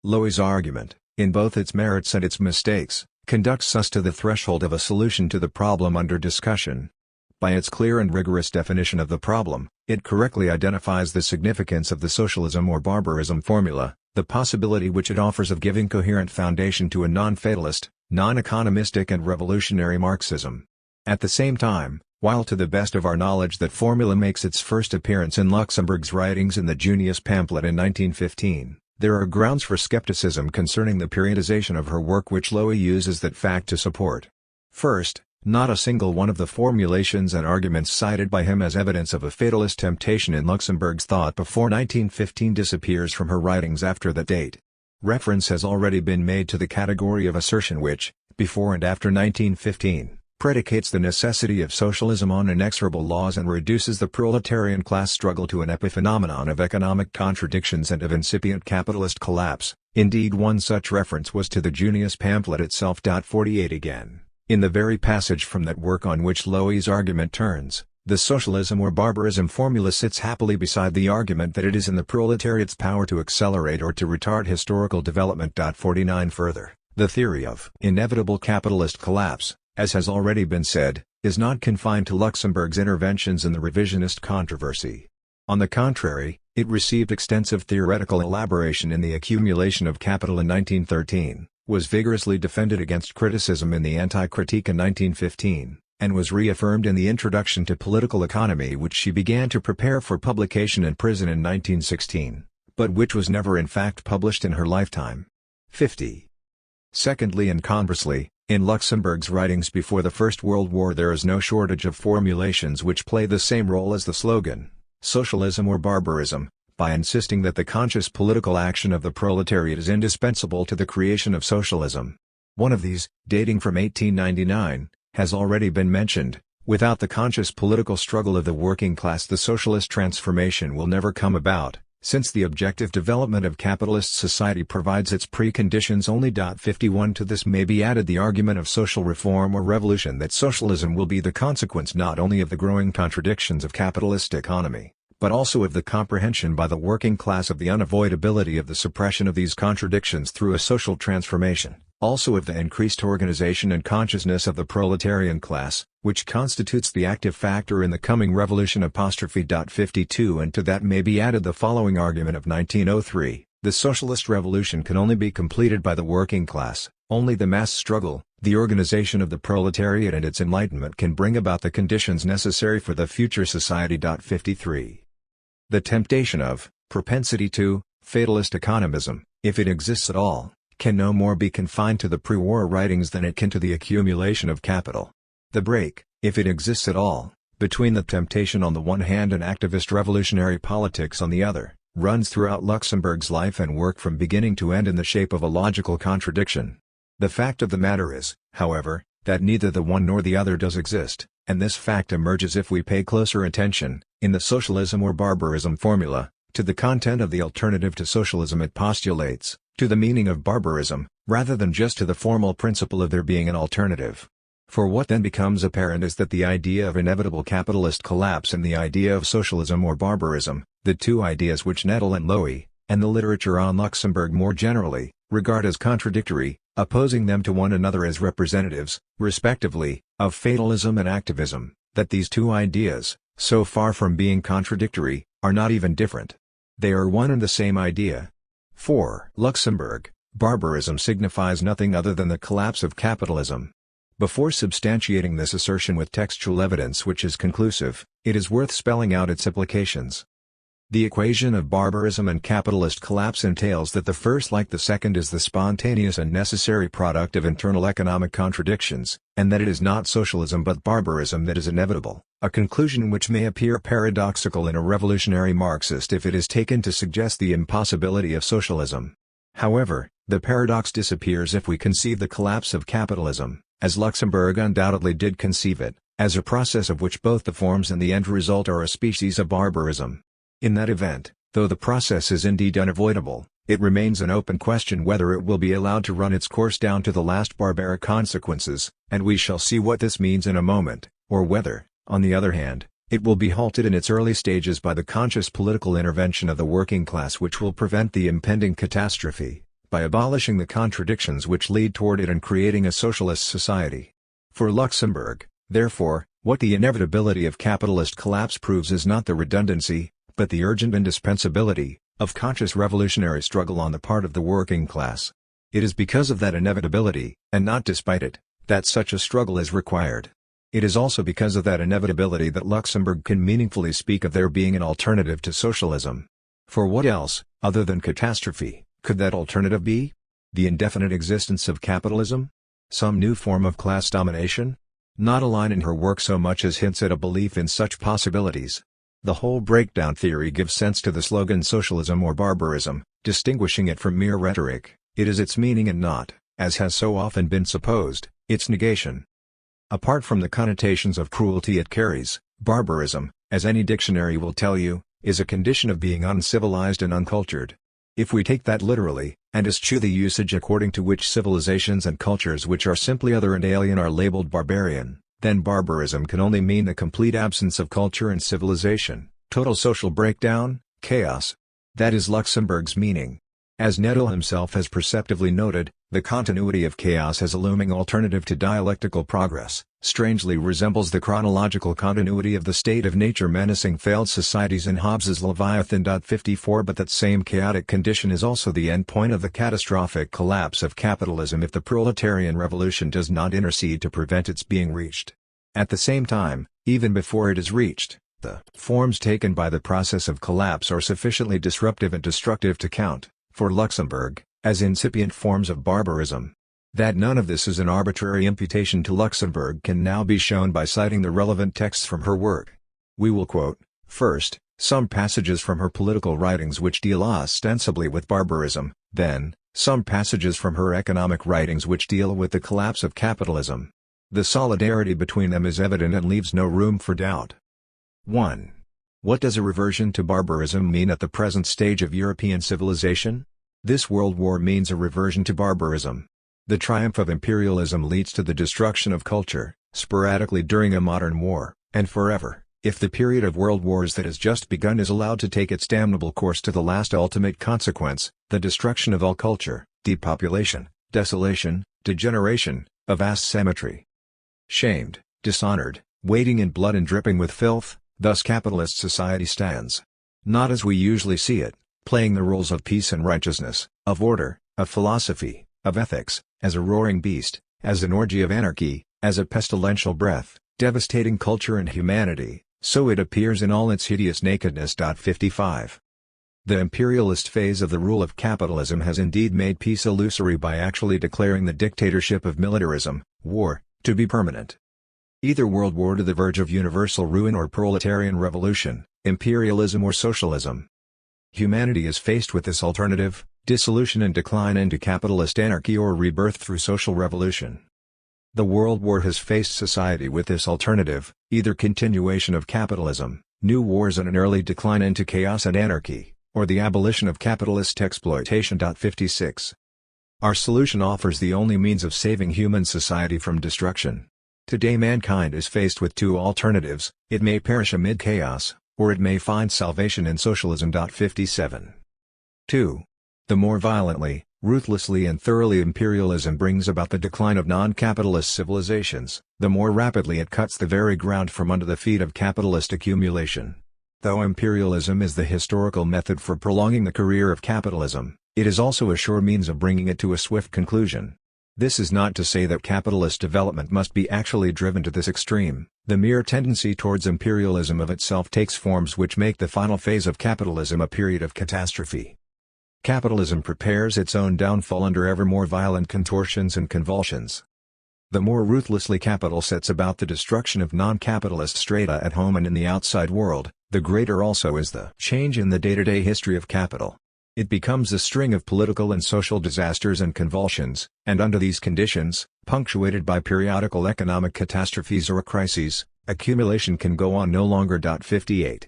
Lowy's argument, in both its merits and its mistakes, conducts us to the threshold of a solution to the problem under discussion. By its clear and rigorous definition of the problem, it correctly identifies the significance of the socialism or barbarism formula, the possibility which it offers of giving coherent foundation to a non-fatalist, non-economistic and revolutionary Marxism. At the same time, while to the best of our knowledge that formula makes its first appearance in Luxemburg's writings in the Junius pamphlet in 1915, there are grounds for skepticism concerning the periodization of her work which Lowy uses that fact to support. First, not a single one of the formulations and arguments cited by him as evidence of a fatalist temptation in Luxemburg's thought before 1915 disappears from her writings after that date. Reference has already been made to the category of assertion which, before and after 1915, predicates the necessity of socialism on inexorable laws and reduces the proletarian class struggle to an epiphenomenon of economic contradictions and of incipient capitalist collapse. Indeed, one such reference was to the Junius pamphlet itself. 48 Again, in the very passage from that work on which Lowy's argument turns, the socialism or barbarism formula sits happily beside the argument that it is in the proletariat's power to accelerate or to retard historical development. 49 Further, the theory of inevitable capitalist collapse, as has already been said, is not confined to Luxemburg's interventions in the revisionist controversy. On the contrary, it received extensive theoretical elaboration in the accumulation of capital in 1913, was vigorously defended against criticism in the Anti-Critique in 1915, and was reaffirmed in the Introduction to Political Economy, which she began to prepare for publication in prison in 1916, but which was never in fact published in her lifetime. 50. Secondly, and conversely, in Luxemburg's writings before the First World War there is no shortage of formulations which play the same role as the slogan, socialism or barbarism, by insisting that the conscious political action of the proletariat is indispensable to the creation of socialism. One of these, dating from 1899, has already been mentioned: without the conscious political struggle of the working class the socialist transformation will never come about, since the objective development of capitalist society provides its preconditions only. 51 To this may be added the argument of social reform or revolution that socialism will be the consequence not only of the growing contradictions of capitalist economy, but also of the comprehension by the working class of the unavoidability of the suppression of these contradictions through a social transformation, also of the increased organization and consciousness of the proletarian class, which constitutes the active factor in the coming revolution. 52 And to that may be added the following argument of 1903, the socialist revolution can only be completed by the working class, only the mass struggle, the organization of the proletariat and its enlightenment can bring about the conditions necessary for the future society. 53. The temptation of, propensity to, fatalist economism, if it exists at all, can no more be confined to the pre-war writings than it can to the accumulation of capital. The break, if it exists at all, between the temptation on the one hand and activist revolutionary politics on the other, runs throughout Luxemburg's life and work from beginning to end in the shape of a logical contradiction. The fact of the matter is, however, that neither the one nor the other does exist, and this fact emerges if we pay closer attention, in the socialism or barbarism formula, to the content of the alternative to socialism it postulates, to the meaning of barbarism, rather than just to the formal principle of there being an alternative. For what then becomes apparent is that the idea of inevitable capitalist collapse and the idea of socialism or barbarism, the two ideas which Nettle and Lowy, and the literature on Luxemburg more generally, regard as contradictory, opposing them to one another as representatives, respectively, of fatalism and activism, that these two ideas, so far from being contradictory, are not even different. They are one and the same idea. 4. Luxemburg, barbarism signifies nothing other than the collapse of capitalism. Before substantiating this assertion with textual evidence which is conclusive, it is worth spelling out its implications. The equation of barbarism and capitalist collapse entails that the first, like the second, is the spontaneous and necessary product of internal economic contradictions, and that it is not socialism but barbarism that is inevitable, a conclusion which may appear paradoxical in a revolutionary Marxist if it is taken to suggest the impossibility of socialism. However, the paradox disappears if we conceive the collapse of capitalism, as Luxemburg undoubtedly did conceive it, as a process of which both the forms and the end result are a species of barbarism. In that event, though the process is indeed unavoidable, it remains an open question whether it will be allowed to run its course down to the last barbaric consequences, and we shall see what this means in a moment, or whether, on the other hand, it will be halted in its early stages by the conscious political intervention of the working class which will prevent the impending catastrophe, by abolishing the contradictions which lead toward it and creating a socialist society. For Luxemburg, therefore, what the inevitability of capitalist collapse proves is not the redundancy, but the urgent indispensability, of conscious revolutionary struggle on the part of the working class. It is because of that inevitability, and not despite it, that such a struggle is required. It is also because of that inevitability that Luxemburg can meaningfully speak of there being an alternative to socialism. For what else, other than catastrophe, could that alternative be? The indefinite existence of capitalism? Some new form of class domination? Not a line in her work so much as hints at a belief in such possibilities. The whole breakdown theory gives sense to the slogan socialism or barbarism, distinguishing it from mere rhetoric. It is its meaning and not, as has so often been supposed, its negation. Apart from the connotations of cruelty it carries, barbarism, as any dictionary will tell you, is a condition of being uncivilized and uncultured. If we take that literally, and eschew the usage according to which civilizations and cultures which are simply other and alien are labeled barbarian, then barbarism can only mean the complete absence of culture and civilization, total social breakdown, chaos. That is Luxemburg's meaning. As Nettle himself has perceptively noted, The continuity of chaos as a looming alternative to dialectical progress, strangely resembles the chronological continuity of the state of nature menacing failed societies in Hobbes's Leviathan. 54 But that same chaotic condition is also the endpoint of the catastrophic collapse of capitalism if the proletarian revolution does not intercede to prevent its being reached. At the same time, even before it is reached, the forms taken by the process of collapse are sufficiently disruptive and destructive to count, for Luxemburg, as incipient forms of barbarism. That none of this is an arbitrary imputation to Luxemburg can now be shown by citing the relevant texts from her work. We will quote, first, some passages from her political writings which deal ostensibly with barbarism, then, some passages from her economic writings which deal with the collapse of capitalism. The solidarity between them is evident and leaves no room for doubt. 1. What does a reversion to barbarism mean at the present stage of European civilization? This world war means a reversion to barbarism. The triumph of imperialism leads to the destruction of culture, sporadically during a modern war, and forever, if the period of world wars that has just begun is allowed to take its damnable course to the last ultimate consequence, the destruction of all culture, depopulation, desolation, degeneration, a vast cemetery. Shamed, dishonored, wading in blood and dripping with filth, thus capitalist society stands. Not as we usually see it, playing the roles of peace and righteousness, of order, of philosophy, of ethics, as a roaring beast, as an orgy of anarchy, as a pestilential breath, devastating culture and humanity, so it appears in all its hideous nakedness. 55. The imperialist phase of the rule of capitalism has indeed made peace illusory by actually declaring the dictatorship of militarism, war, to be permanent. Either world war to the verge of universal ruin or proletarian revolution, imperialism or socialism. Humanity is faced with this alternative, dissolution and decline into capitalist anarchy or rebirth through social revolution. The World War has faced society with this alternative, either continuation of capitalism, new wars and an early decline into chaos and anarchy, or the abolition of capitalist exploitation. 56. Our solution offers the only means of saving human society from destruction. Today mankind is faced with two alternatives: it may perish amid chaos, or it may find salvation in socialism. 57. 2. The more violently, ruthlessly and thoroughly imperialism brings about the decline of non-capitalist civilizations, the more rapidly it cuts the very ground from under the feet of capitalist accumulation. Though imperialism is the historical method for prolonging the career of capitalism, it is also a sure means of bringing it to a swift conclusion. This is not to say that capitalist development must be actually driven to this extreme. The mere tendency towards imperialism of itself takes forms which make the final phase of capitalism a period of catastrophe. Capitalism prepares its own downfall under ever more violent contortions and convulsions. The more ruthlessly capital sets about the destruction of non-capitalist strata at home and in the outside world, the greater also is the change in the day-to-day history of capital. It becomes a string of political and social disasters and convulsions, and under these conditions, punctuated by periodical economic catastrophes or crises, accumulation can go on no longer. 58.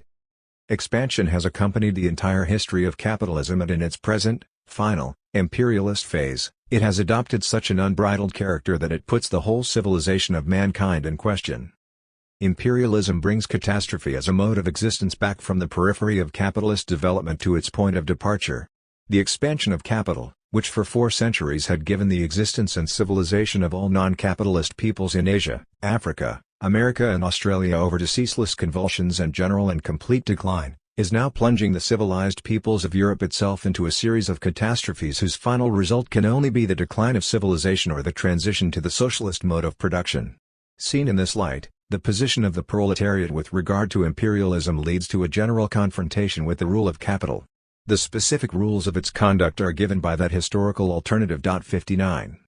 Expansion has accompanied the entire history of capitalism, and in its present, final, imperialist phase, it has adopted such an unbridled character that it puts the whole civilization of mankind in question. Imperialism brings catastrophe as a mode of existence back from the periphery of capitalist development to its point of departure. The expansion of capital, which for 4 centuries had given the existence and civilization of all non-capitalist peoples in Asia, Africa, America and Australia over to ceaseless convulsions and general and complete decline, is now plunging the civilized peoples of Europe itself into a series of catastrophes whose final result can only be the decline of civilization or the transition to the socialist mode of production. Seen in this light, the position of the proletariat with regard to imperialism leads to a general confrontation with the rule of capital. The specific rules of its conduct are given by that historical alternative. 59.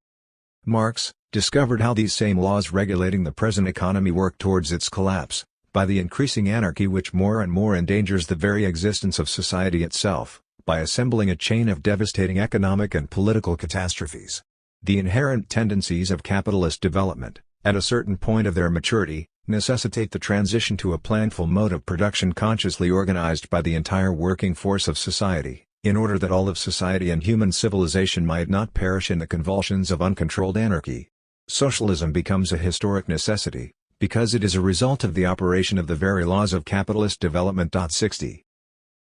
Marx discovered how these same laws regulating the present economy work towards its collapse, by the increasing anarchy which more and more endangers the very existence of society itself, by assembling a chain of devastating economic and political catastrophes. The inherent tendencies of capitalist development, at a certain point of their maturity, necessitate the transition to a planful mode of production consciously organized by the entire working force of society, in order that all of society and human civilization might not perish in the convulsions of uncontrolled anarchy. Socialism becomes a historic necessity, because it is a result of the operation of the very laws of capitalist development. 60.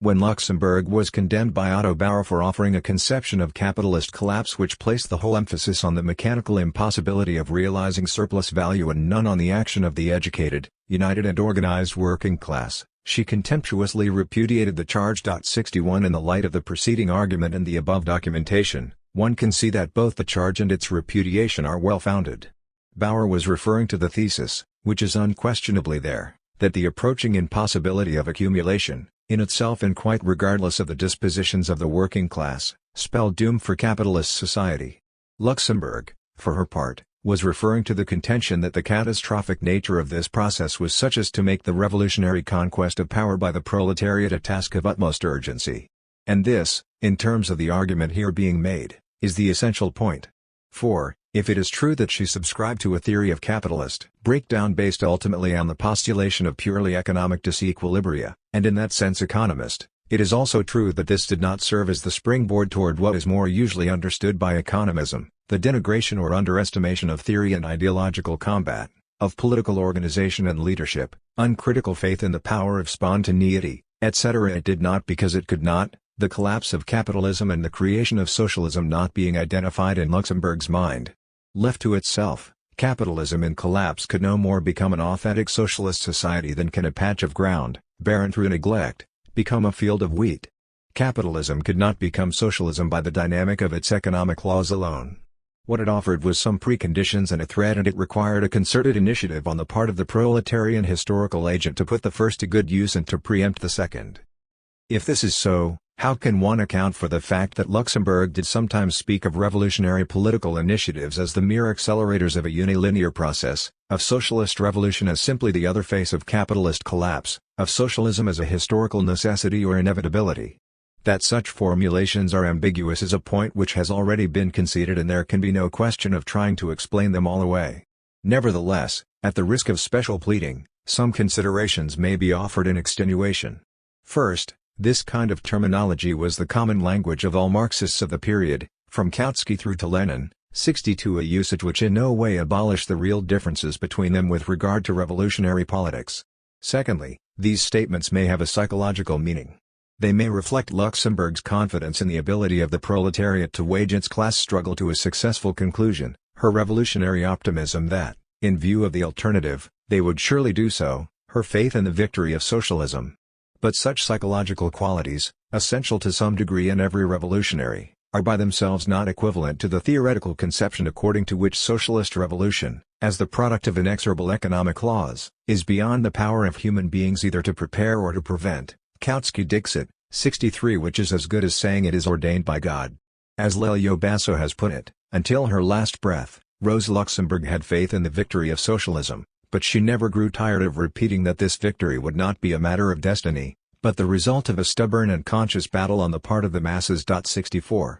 When Luxemburg was condemned by Otto Bauer for offering a conception of capitalist collapse which placed the whole emphasis on the mechanical impossibility of realizing surplus value and none on the action of the educated, united and organized working class, she contemptuously repudiated the charge. 61 In the light of the preceding argument and the above documentation, one can see that both the charge and its repudiation are well-founded. Bauer was referring to the thesis, which is unquestionably there, that the approaching impossibility of accumulation, in itself and quite regardless of the dispositions of the working class, spelled doom for capitalist society. Luxemburg, for her part, was referring to the contention that the catastrophic nature of this process was such as to make the revolutionary conquest of power by the proletariat a task of utmost urgency. And this, in terms of the argument here being made, is the essential point. For, if it is true that she subscribed to a theory of capitalist breakdown based ultimately on the postulation of purely economic disequilibria, and in that sense economist, it is also true that this did not serve as the springboard toward what is more usually understood by economism, the denigration or underestimation of theory and ideological combat, of political organization and leadership, uncritical faith in the power of spontaneity, etc. It did not because it could not, the collapse of capitalism and the creation of socialism not being identified in Luxemburg's mind. Left to itself, capitalism in collapse could no more become an authentic socialist society than can a patch of ground, barren through neglect, become a field of wheat. Capitalism could not become socialism by the dynamic of its economic laws alone. What it offered was some preconditions and a threat, and it required a concerted initiative on the part of the proletarian historical agent to put the first to good use and to preempt the second. If this is so, how can one account for the fact that Luxemburg did sometimes speak of revolutionary political initiatives as the mere accelerators of a unilinear process, of socialist revolution as simply the other face of capitalist collapse, of socialism as a historical necessity or inevitability? That such formulations are ambiguous is a point which has already been conceded, and there can be no question of trying to explain them all away. Nevertheless, at the risk of special pleading, some considerations may be offered in extenuation. First, this kind of terminology was the common language of all Marxists of the period, from Kautsky through to Lenin, 62, a usage which in no way abolished the real differences between them with regard to revolutionary politics. Secondly, these statements may have a psychological meaning. They may reflect Luxemburg's confidence in the ability of the proletariat to wage its class struggle to a successful conclusion, her revolutionary optimism that, in view of the alternative, they would surely do so, her faith in the victory of socialism. But such psychological qualities, essential to some degree in every revolutionary, are by themselves not equivalent to the theoretical conception according to which socialist revolution, as the product of inexorable economic laws, is beyond the power of human beings either to prepare or to prevent. Kautsky Dixit, 63, which is as good as saying it is ordained by God. As Lelio Basso has put it, until her last breath, Rosa Luxemburg had faith in the victory of socialism, but she never grew tired of repeating that this victory would not be a matter of destiny, but the result of a stubborn and conscious battle on the part of the masses. 64.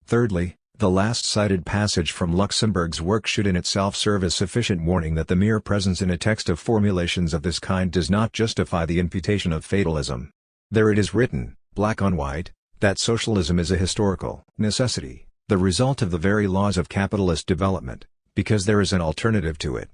Thirdly, the last cited passage from Luxemburg's work should in itself serve as sufficient warning that the mere presence in a text of formulations of this kind does not justify the imputation of fatalism. There it is written, black on white, that socialism is a historical necessity, the result of the very laws of capitalist development, because there is an alternative to it.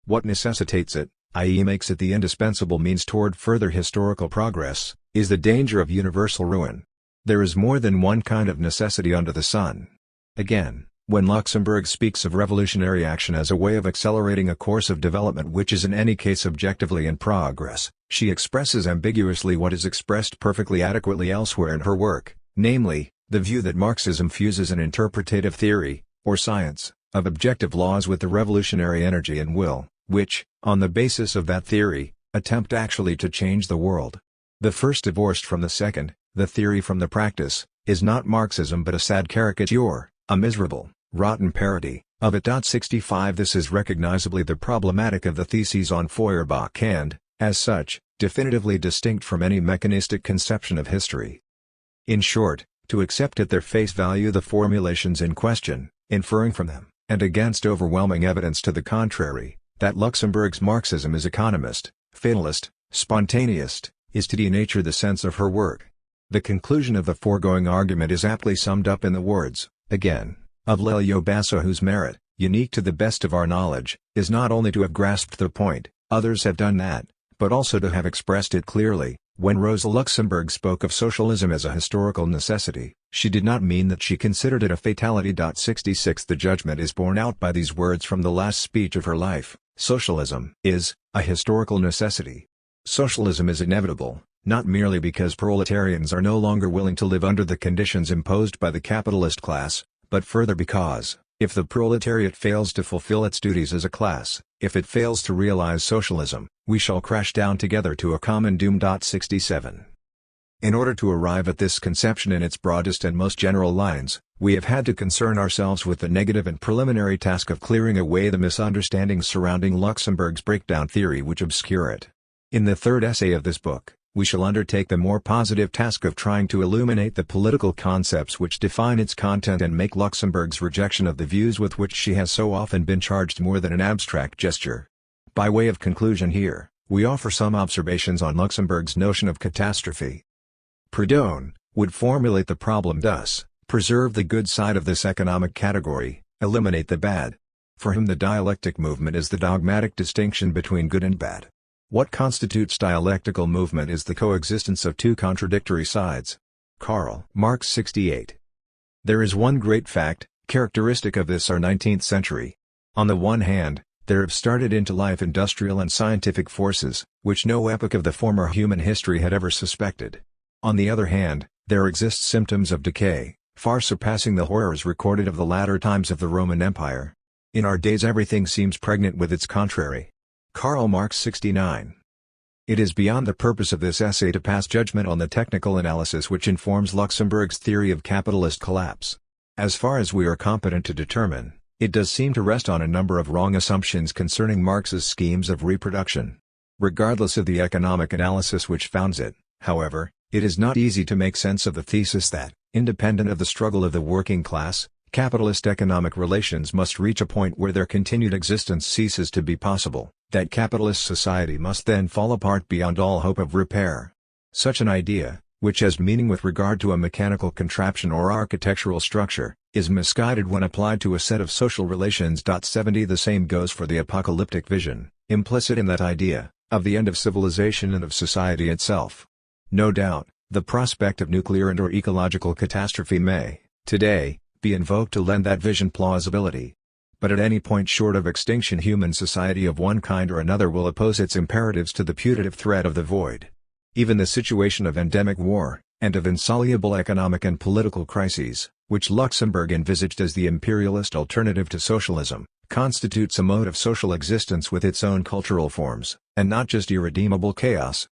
What necessitates it, i.e. makes it the indispensable means toward further historical progress, is the danger of universal ruin. There is more than one kind of necessity under the sun. Again, when Luxemburg speaks of revolutionary action as a way of accelerating a course of development which is in any case objectively in progress, she expresses ambiguously what is expressed perfectly adequately elsewhere in her work, namely, the view that Marxism fuses an interpretative theory, or science, of objective laws with the revolutionary energy and will, which, on the basis of that theory, attempt actually to change the world. The first divorced from the second, the theory from the practice, is not Marxism but a sad caricature, a miserable, rotten parody, of it. 65 This is recognizably the problematic of the theses on Feuerbach and, as such, definitively distinct from any mechanistic conception of history. In short, to accept at their face value the formulations in question, inferring from them, and against overwhelming evidence to the contrary, that Luxemburg's Marxism is economist, fatalist, spontaneist, is to denature the sense of her work. The conclusion of the foregoing argument is aptly summed up in the words, again, of Lelio Basso, whose merit, unique to the best of our knowledge, is not only to have grasped the point, others have done that, but also to have expressed it clearly, When Rosa Luxemburg spoke of socialism as a historical necessity, she did not mean that she considered it a fatality. 66 The judgment is borne out by these words from the last speech of her life: socialism is a historical necessity. Socialism is inevitable, not merely because proletarians are no longer willing to live under the conditions imposed by the capitalist class, but further because, if the proletariat fails to fulfill its duties as a class, if it fails to realize socialism, we shall crash down together to a common doom. 67 In order to arrive at this conception in its broadest and most general lines, we have had to concern ourselves with the negative and preliminary task of clearing away the misunderstandings surrounding Luxemburg's breakdown theory which obscure it. In the third essay of this book, we shall undertake the more positive task of trying to illuminate the political concepts which define its content and make Luxemburg's rejection of the views with which she has so often been charged more than an abstract gesture. By way of conclusion here, we offer some observations on Luxemburg's notion of catastrophe. Proudhon would formulate the problem thus: preserve the good side of this economic category, eliminate the bad. For him the dialectic movement is the dogmatic distinction between good and bad. What constitutes dialectical movement is the coexistence of two contradictory sides. Karl Marx 68. There is one great fact, characteristic of this our 19th century. On the one hand, there have started into life industrial and scientific forces, which no epoch of the former human history had ever suspected. On the other hand, there exist symptoms of decay, far surpassing the horrors recorded of the latter times of the Roman Empire. In our days everything seems pregnant with its contrary. Karl Marx 69. It is beyond the purpose of this essay to pass judgment on the technical analysis which informs Luxemburg's theory of capitalist collapse. As far as we are competent to determine, it does seem to rest on a number of wrong assumptions concerning Marx's schemes of reproduction. Regardless of the economic analysis which founds it, however, it is not easy to make sense of the thesis that, independent of the struggle of the working class, capitalist economic relations must reach a point where their continued existence ceases to be possible, that capitalist society must then fall apart beyond all hope of repair. Such an idea, which has meaning with regard to a mechanical contraption or architectural structure, is misguided when applied to a set of social relations. 70 The same goes for the apocalyptic vision, implicit in that idea, of the end of civilization and of society itself. No doubt, the prospect of nuclear and/or ecological catastrophe may, today, be invoked to lend that vision plausibility. But at any point short of extinction human society of one kind or another will oppose its imperatives to the putative threat of the void. Even the situation of endemic war, and of insoluble economic and political crises, which Luxemburg envisaged as the imperialist alternative to socialism, constitutes a mode of social existence with its own cultural forms, and not just irredeemable chaos.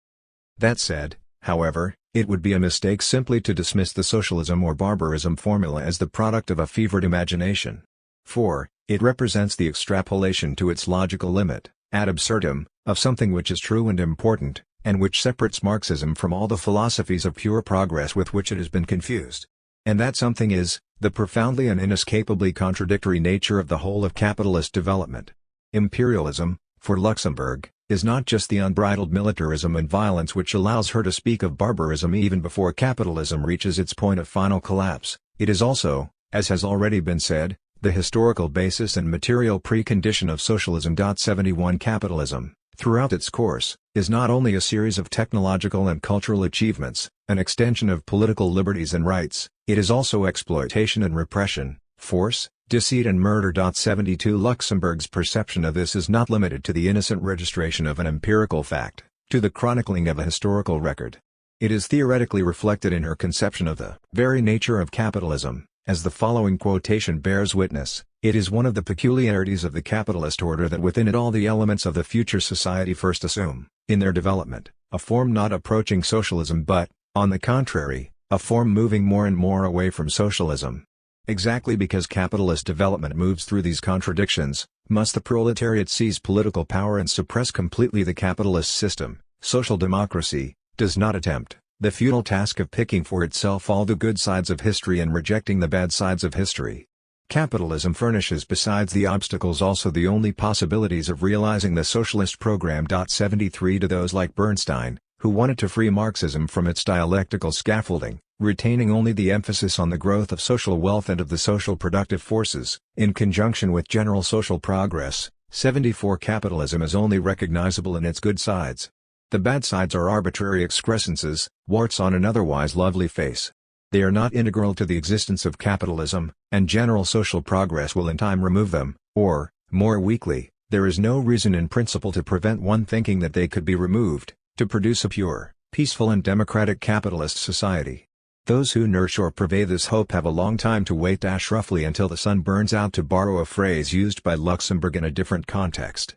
That said, however, it would be a mistake simply to dismiss the socialism or barbarism formula as the product of a fevered imagination. For, it represents the extrapolation to its logical limit, ad absurdum, of something which is true and important, and which separates Marxism from all the philosophies of pure progress with which it has been confused. And that something is, the profoundly and inescapably contradictory nature of the whole of capitalist development. Imperialism, for Luxemburg, is not just the unbridled militarism and violence which allows her to speak of barbarism even before capitalism reaches its point of final collapse, it is also, as has already been said, the historical basis and material precondition of socialism. 71 Capitalism, throughout its course, is not only a series of technological and cultural achievements, an extension of political liberties and rights, it is also exploitation and repression, force, deceit and murder. 72 Luxemburg's perception of this is not limited to the innocent registration of an empirical fact, to the chronicling of a historical record. It is theoretically reflected in her conception of the very nature of capitalism. As the following quotation bears witness, it is one of the peculiarities of the capitalist order that within it all the elements of the future society first assume, in their development, a form not approaching socialism but, on the contrary, a form moving more and more away from socialism. Exactly because capitalist development moves through these contradictions, must the proletariat seize political power and suppress completely the capitalist system. Social democracy does not attempt the futile task of picking for itself all the good sides of history and rejecting the bad sides of history. Capitalism furnishes besides the obstacles also the only possibilities of realizing the socialist program. 73 To those like Bernstein, who wanted to free Marxism from its dialectical scaffolding, retaining only the emphasis on the growth of social wealth and of the social productive forces, in conjunction with general social progress, 74 Capitalism is only recognizable in its good sides. The bad sides are arbitrary excrescences, warts on an otherwise lovely face. They are not integral to the existence of capitalism, and general social progress will in time remove them, or, more weakly, there is no reason in principle to prevent one thinking that they could be removed, to produce a pure, peaceful and democratic capitalist society. Those who nurture or purvey this hope have a long time to wait. Roughly until the sun burns out, to borrow a phrase used by Luxemburg in a different context.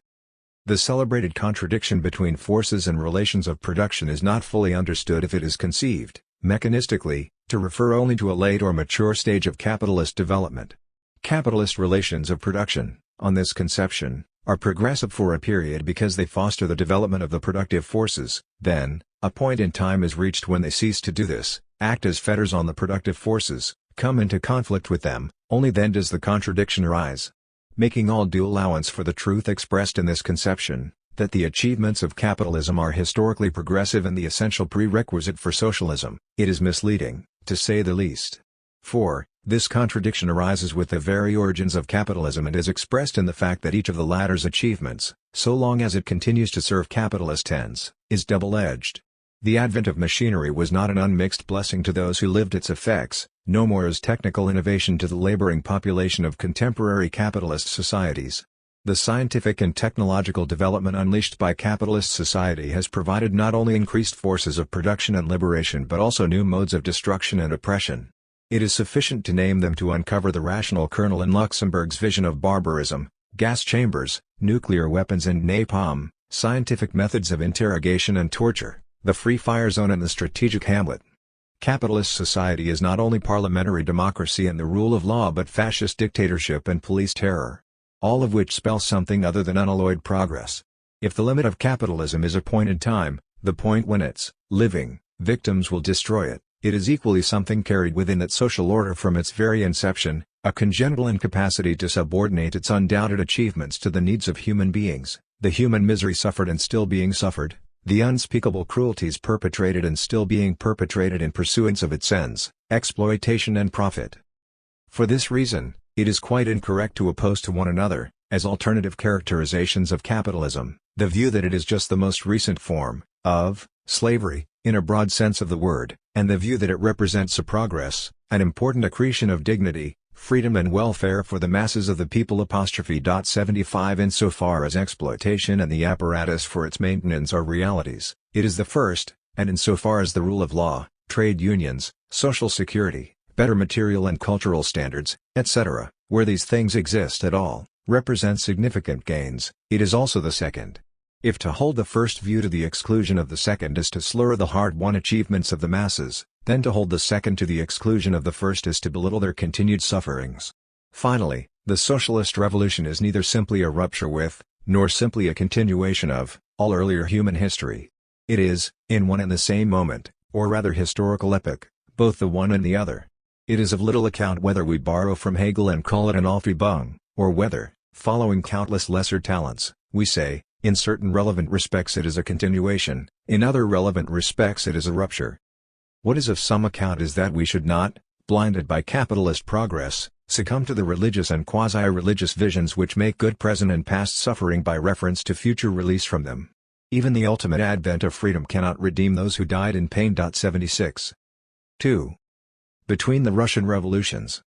The celebrated contradiction between forces and relations of production is not fully understood if it is conceived, mechanistically, to refer only to a late or mature stage of capitalist development. Capitalist relations of production, on this conception, are progressive for a period because they foster the development of the productive forces. Then, a point in time is reached when they cease to do this, act as fetters on the productive forces, come into conflict with them. Only then does the contradiction arise. Making all due allowance for the truth expressed in this conception, that the achievements of capitalism are historically progressive and the essential prerequisite for socialism, it is misleading, to say the least. For, this contradiction arises with the very origins of capitalism and is expressed in the fact that each of the latter's achievements, so long as it continues to serve capitalist ends, is double-edged. The advent of machinery was not an unmixed blessing to those who lived its effects, no more is technical innovation to the laboring population of contemporary capitalist societies. The scientific and technological development unleashed by capitalist society has provided not only increased forces of production and liberation but also new modes of destruction and oppression. It is sufficient to name them to uncover the rational kernel in Luxemburg's vision of barbarism: gas chambers, nuclear weapons and napalm, scientific methods of interrogation and torture, the free fire zone and the strategic hamlet. Capitalist society is not only parliamentary democracy and the rule of law but fascist dictatorship and police terror. All of which spell something other than unalloyed progress. If the limit of capitalism is a point in time, the point when its living victims will destroy it, it is equally something carried within that social order from its very inception, a congenital incapacity to subordinate its undoubted achievements to the needs of human beings, the human misery suffered and still being suffered, the unspeakable cruelties perpetrated and still being perpetrated in pursuance of its ends, exploitation and profit. For this reason, it is quite incorrect to oppose to one another, as alternative characterizations of capitalism, the view that it is just the most recent form of slavery, in a broad sense of the word, and the view that it represents a progress, an important accretion of dignity, freedom and welfare for the masses of the people. 75 Insofar as exploitation and the apparatus for its maintenance are realities, it is the first, and insofar as the rule of law, trade unions, social security, better material and cultural standards, etc., where these things exist at all, represent significant gains, it is also the second. If to hold the first view to the exclusion of the second is to slur the hard-won achievements of the masses, then to hold the second to the exclusion of the first is to belittle their continued sufferings. Finally, the socialist revolution is neither simply a rupture with, nor simply a continuation of, all earlier human history. It is, in one and the same moment, or rather historical epoch, both the one and the other. It is of little account whether we borrow from Hegel and call it an Aufhebung, or whether, following countless lesser talents, we say, in certain relevant respects it is a continuation, in other relevant respects it is a rupture. What is of some account is that we should not, blinded by capitalist progress, succumb to the religious and quasi-religious visions which make good present and past suffering by reference to future release from them. Even the ultimate advent of freedom cannot redeem those who died in pain. 76. 2. Between the Russian revolutions.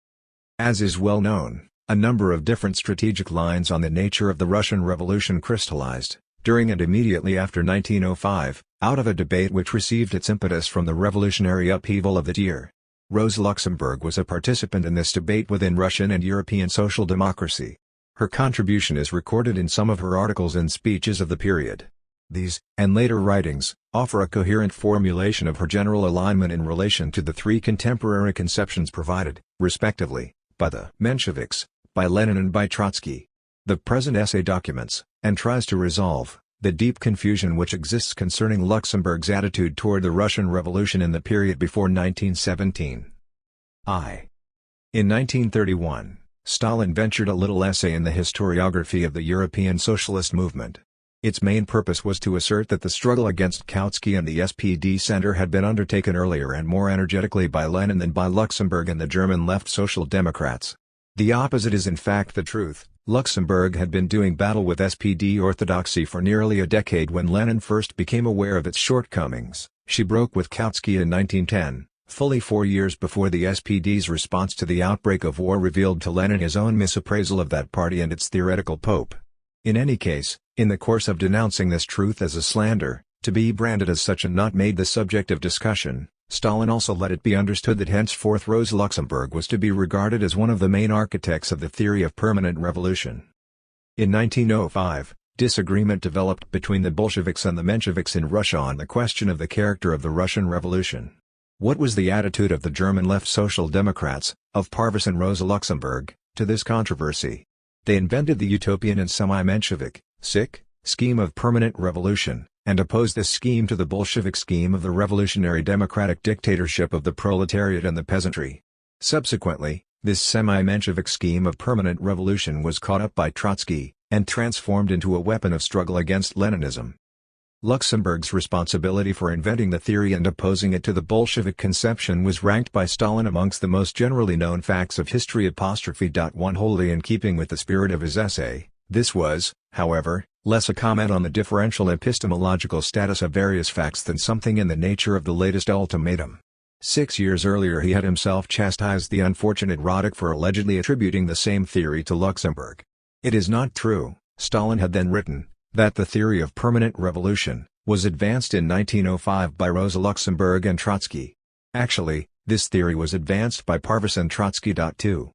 As is well known, a number of different strategic lines on the nature of the Russian Revolution crystallized, during and immediately after 1905, out of a debate which received its impetus from the revolutionary upheaval of that year. Rosa Luxemburg was a participant in this debate within Russian and European social democracy. Her contribution is recorded in some of her articles and speeches of the period. These, and later writings, offer a coherent formulation of her general alignment in relation to the three contemporary conceptions provided, respectively, by the Mensheviks, by Lenin and by Trotsky. The present essay documents, and tries to resolve, the deep confusion which exists concerning Luxemburg's attitude toward the Russian Revolution in the period before 1917. In 1931, Stalin ventured a little essay in the historiography of the European socialist movement. Its main purpose was to assert that the struggle against Kautsky and the SPD Center had been undertaken earlier and more energetically by Lenin than by Luxemburg and the German left Social Democrats. The opposite is in fact the truth, Luxemburg had been doing battle with SPD orthodoxy for nearly a decade when Lenin first became aware of its shortcomings. She broke with Kautsky in 1910, fully 4 years before the SPD's response to the outbreak of war revealed to Lenin his own misappraisal of that party and its theoretical pope. In any case, in the course of denouncing this truth as a slander, to be branded as such and not made the subject of discussion, Stalin also let it be understood that henceforth Rosa Luxemburg was to be regarded as one of the main architects of the theory of permanent revolution. In 1905, disagreement developed between the Bolsheviks and the Mensheviks in Russia on the question of the character of the Russian Revolution. What was the attitude of the German left Social Democrats, of Parvus and Rosa Luxemburg, to this controversy? They invented the utopian and semi-Menshevik scheme of permanent revolution, and opposed this scheme to the Bolshevik scheme of the revolutionary democratic dictatorship of the proletariat and the peasantry. Subsequently, this semi-Menshevik scheme of permanent revolution was caught up by Trotsky, and transformed into a weapon of struggle against Leninism. Luxemburg's responsibility for inventing the theory and opposing it to the Bolshevik conception was ranked by Stalin amongst the most generally known facts of history. One wholly in keeping with the spirit of his essay, this was, however, less a comment on the differential epistemological status of various facts than something in the nature of the latest ultimatum. 6 years earlier he had himself chastised the unfortunate Roddick for allegedly attributing the same theory to Luxemburg. It is not true, Stalin had then written, that the theory of permanent revolution was advanced in 1905 by Rosa Luxemburg and Trotsky. Actually, this theory was advanced by Parvus and Trotsky. 2.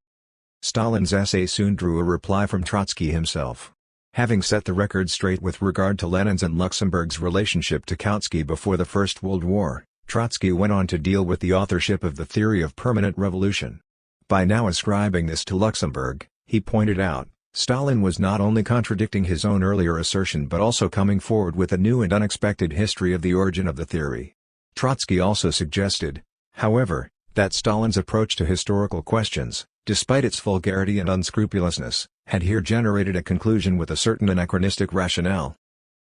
Stalin's essay soon drew a reply from Trotsky himself. Having set the record straight with regard to Lenin's and Luxemburg's relationship to Kautsky before the First World War, Trotsky went on to deal with the authorship of the theory of permanent revolution. By now ascribing this to Luxemburg, he pointed out, Stalin was not only contradicting his own earlier assertion but also coming forward with a new and unexpected history of the origin of the theory. Trotsky also suggested, however, that Stalin's approach to historical questions, despite its vulgarity and unscrupulousness, had here generated a conclusion with a certain anachronistic rationale.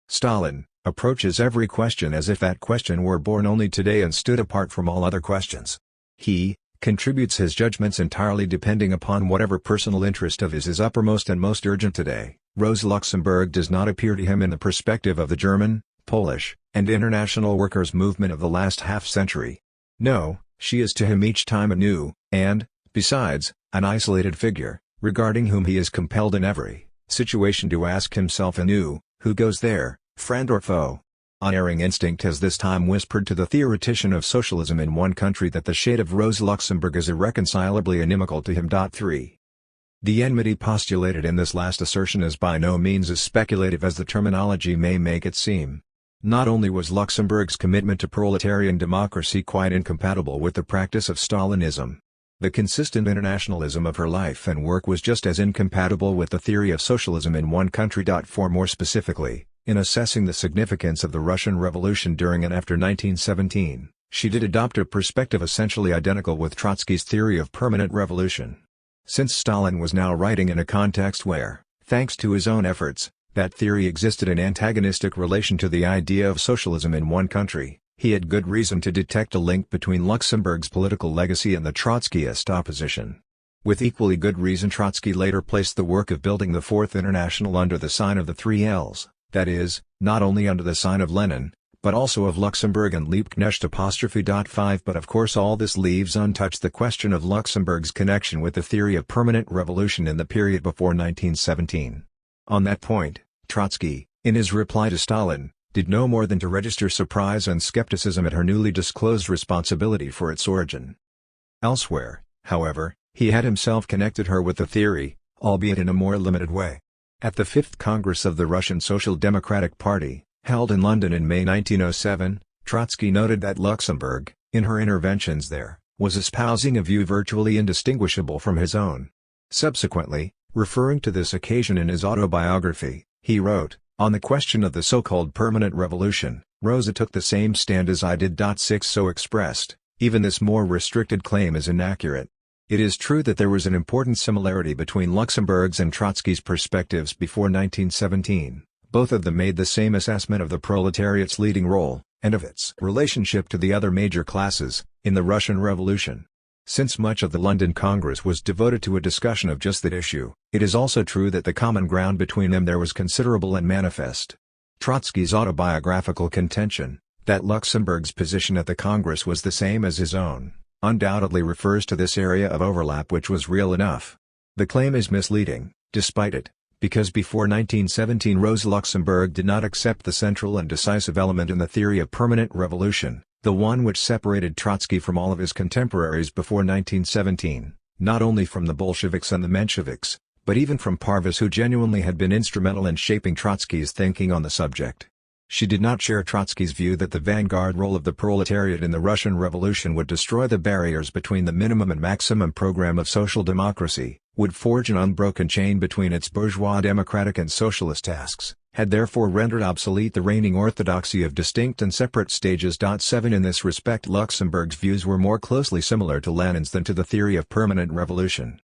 Stalin approaches every question as if that question were born only today and stood apart from all other questions. He contributes his judgments entirely depending upon whatever personal interest of his is uppermost and most urgent today. Rosa Luxemburg does not appear to him in the perspective of the German, Polish, and international workers' movement of the last half-century. No, she is to him each time a new, and, besides, an isolated figure, regarding whom he is compelled in every situation to ask himself anew, who goes there, friend or foe? Unerring instinct has this time whispered to the theoretician of socialism in one country that the shade of Rosa Luxemburg is irreconcilably inimical to him. 3. The enmity postulated in this last assertion is by no means as speculative as the terminology may make it seem. Not only was Luxemburg's commitment to proletarian democracy quite incompatible with the practice of Stalinism, the consistent internationalism of her life and work was just as incompatible with the theory of socialism in one country. 4. More specifically, in assessing the significance of the Russian Revolution during and after 1917, she did adopt a perspective essentially identical with Trotsky's theory of permanent revolution. Since Stalin was now writing in a context where, thanks to his own efforts, that theory existed in antagonistic relation to the idea of socialism in one country, he had good reason to detect a link between Luxemburg's political legacy and the Trotskyist opposition. With equally good reason Trotsky later placed the work of building the Fourth International under the sign of the three L's, that is, not only under the sign of Lenin, but also of Luxemburg and Liebknecht. 5. But of course all this leaves untouched the question of Luxemburg's connection with the theory of permanent revolution in the period before 1917. On that point, Trotsky, in his reply to Stalin, did no more than to register surprise and skepticism at her newly disclosed responsibility for its origin. Elsewhere, however, he had himself connected her with the theory, albeit in a more limited way. At the 5th Congress of the Russian Social Democratic Party, held in London in May 1907, Trotsky noted that Luxemburg, in her interventions there, was espousing a view virtually indistinguishable from his own. Subsequently, referring to this occasion in his autobiography, he wrote, "On the question of the so-called permanent revolution, Rosa took the same stand as I did. 6 So expressed, even this more restricted claim is inaccurate. It is true that there was an important similarity between Luxemburg's and Trotsky's perspectives before 1917. Both of them made the same assessment of the proletariat's leading role, and of its relationship to the other major classes, in the Russian Revolution. Since much of the London Congress was devoted to a discussion of just that issue, it is also true that the common ground between them there was considerable and manifest. Trotsky's autobiographical contention, that Luxemburg's position at the Congress was the same as his own, undoubtedly refers to this area of overlap which was real enough. The claim is misleading, despite it, because before 1917 Rosa Luxemburg did not accept the central and decisive element in the theory of permanent revolution, the one which separated Trotsky from all of his contemporaries before 1917, not only from the Bolsheviks and the Mensheviks, but even from Parvus who genuinely had been instrumental in shaping Trotsky's thinking on the subject. She did not share Trotsky's view that the vanguard role of the proletariat in the Russian Revolution would destroy the barriers between the minimum and maximum program of social democracy, would forge an unbroken chain between its bourgeois democratic and socialist tasks, had therefore rendered obsolete the reigning orthodoxy of distinct and separate stages. 7 In this respect Luxemburg's views were more closely similar to Lenin's than to the theory of permanent revolution.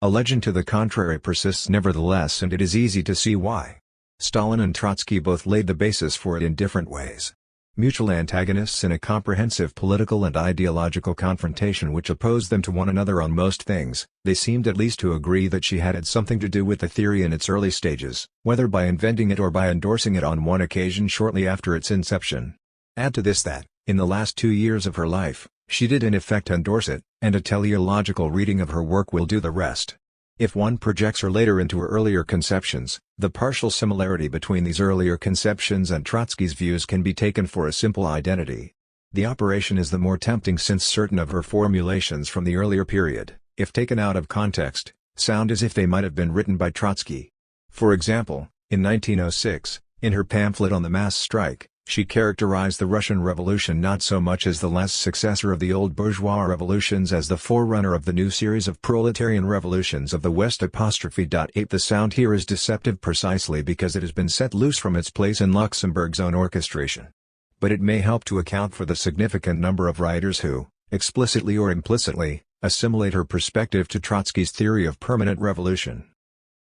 A legend to the contrary persists nevertheless, and it is easy to see why. Stalin and Trotsky both laid the basis for it in different ways. Mutual antagonists in a comprehensive political and ideological confrontation which opposed them to one another on most things, they seemed at least to agree that she had something to do with the theory in its early stages, whether by inventing it or by endorsing it on one occasion shortly after its inception. Add to this that, in the last 2 years of her life, she did in effect endorse it, and a teleological reading of her work will do the rest. If one projects her later into her earlier conceptions, the partial similarity between these earlier conceptions and Trotsky's views can be taken for a simple identity. The operation is the more tempting since certain of her formulations from the earlier period, if taken out of context, sound as if they might have been written by Trotsky. For example, in 1906, in her pamphlet on the mass strike, she characterized the Russian Revolution not so much as the last successor of the old bourgeois revolutions as the forerunner of the new series of proletarian revolutions of the West. 8 The sound here is deceptive precisely because it has been set loose from its place in Luxemburg's own orchestration. But it may help to account for the significant number of writers who, explicitly or implicitly, assimilate her perspective to Trotsky's theory of permanent revolution.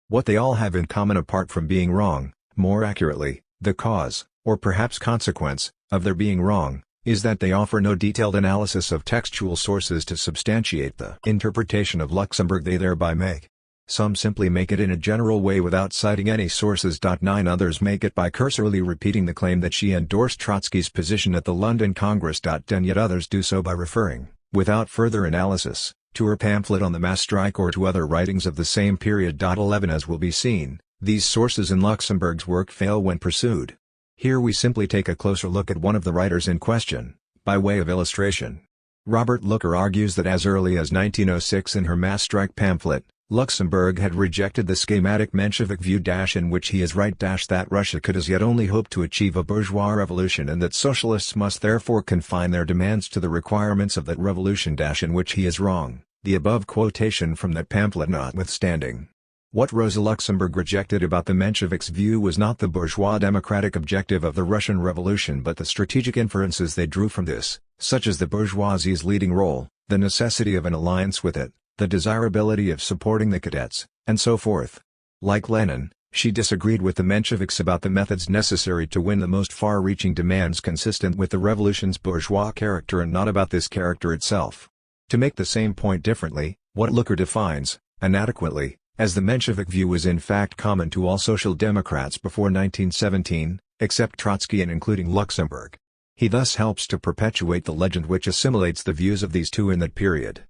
What they all have in common apart from being wrong, more accurately, the cause, or perhaps consequence, of their being wrong, is that they offer no detailed analysis of textual sources to substantiate the interpretation of Luxemburg they thereby make. Some simply make it in a general way without citing any sources. 9 Others make it by cursorily repeating the claim that she endorsed Trotsky's position at the London Congress. 10 Yet others do so by referring, without further analysis, to her pamphlet on the mass strike or to other writings of the same period. 11 As will be seen, these sources in Luxemburg's work fail when pursued. Here we simply take a closer look at one of the writers in question, by way of illustration. Robert Looker argues that as early as 1906 in her mass strike pamphlet, Luxemburg had rejected the schematic Menshevik view in which he is right that Russia could as yet only hope to achieve a bourgeois revolution and that socialists must therefore confine their demands to the requirements of that revolution in which he is wrong, the above quotation from that pamphlet notwithstanding. What Rosa Luxemburg rejected about the Mensheviks' view was not the bourgeois democratic objective of the Russian Revolution but the strategic inferences they drew from this, such as the bourgeoisie's leading role, the necessity of an alliance with it, the desirability of supporting the cadets, and so forth. Like Lenin, she disagreed with the Mensheviks about the methods necessary to win the most far-reaching demands consistent with the revolution's bourgeois character and not about this character itself. To make the same point differently, what Looker defines, inadequately, as the Menshevik view was in fact common to all social democrats before 1917, except Trotsky and including Luxemburg. He thus helps to perpetuate the legend which assimilates the views of these two in that period.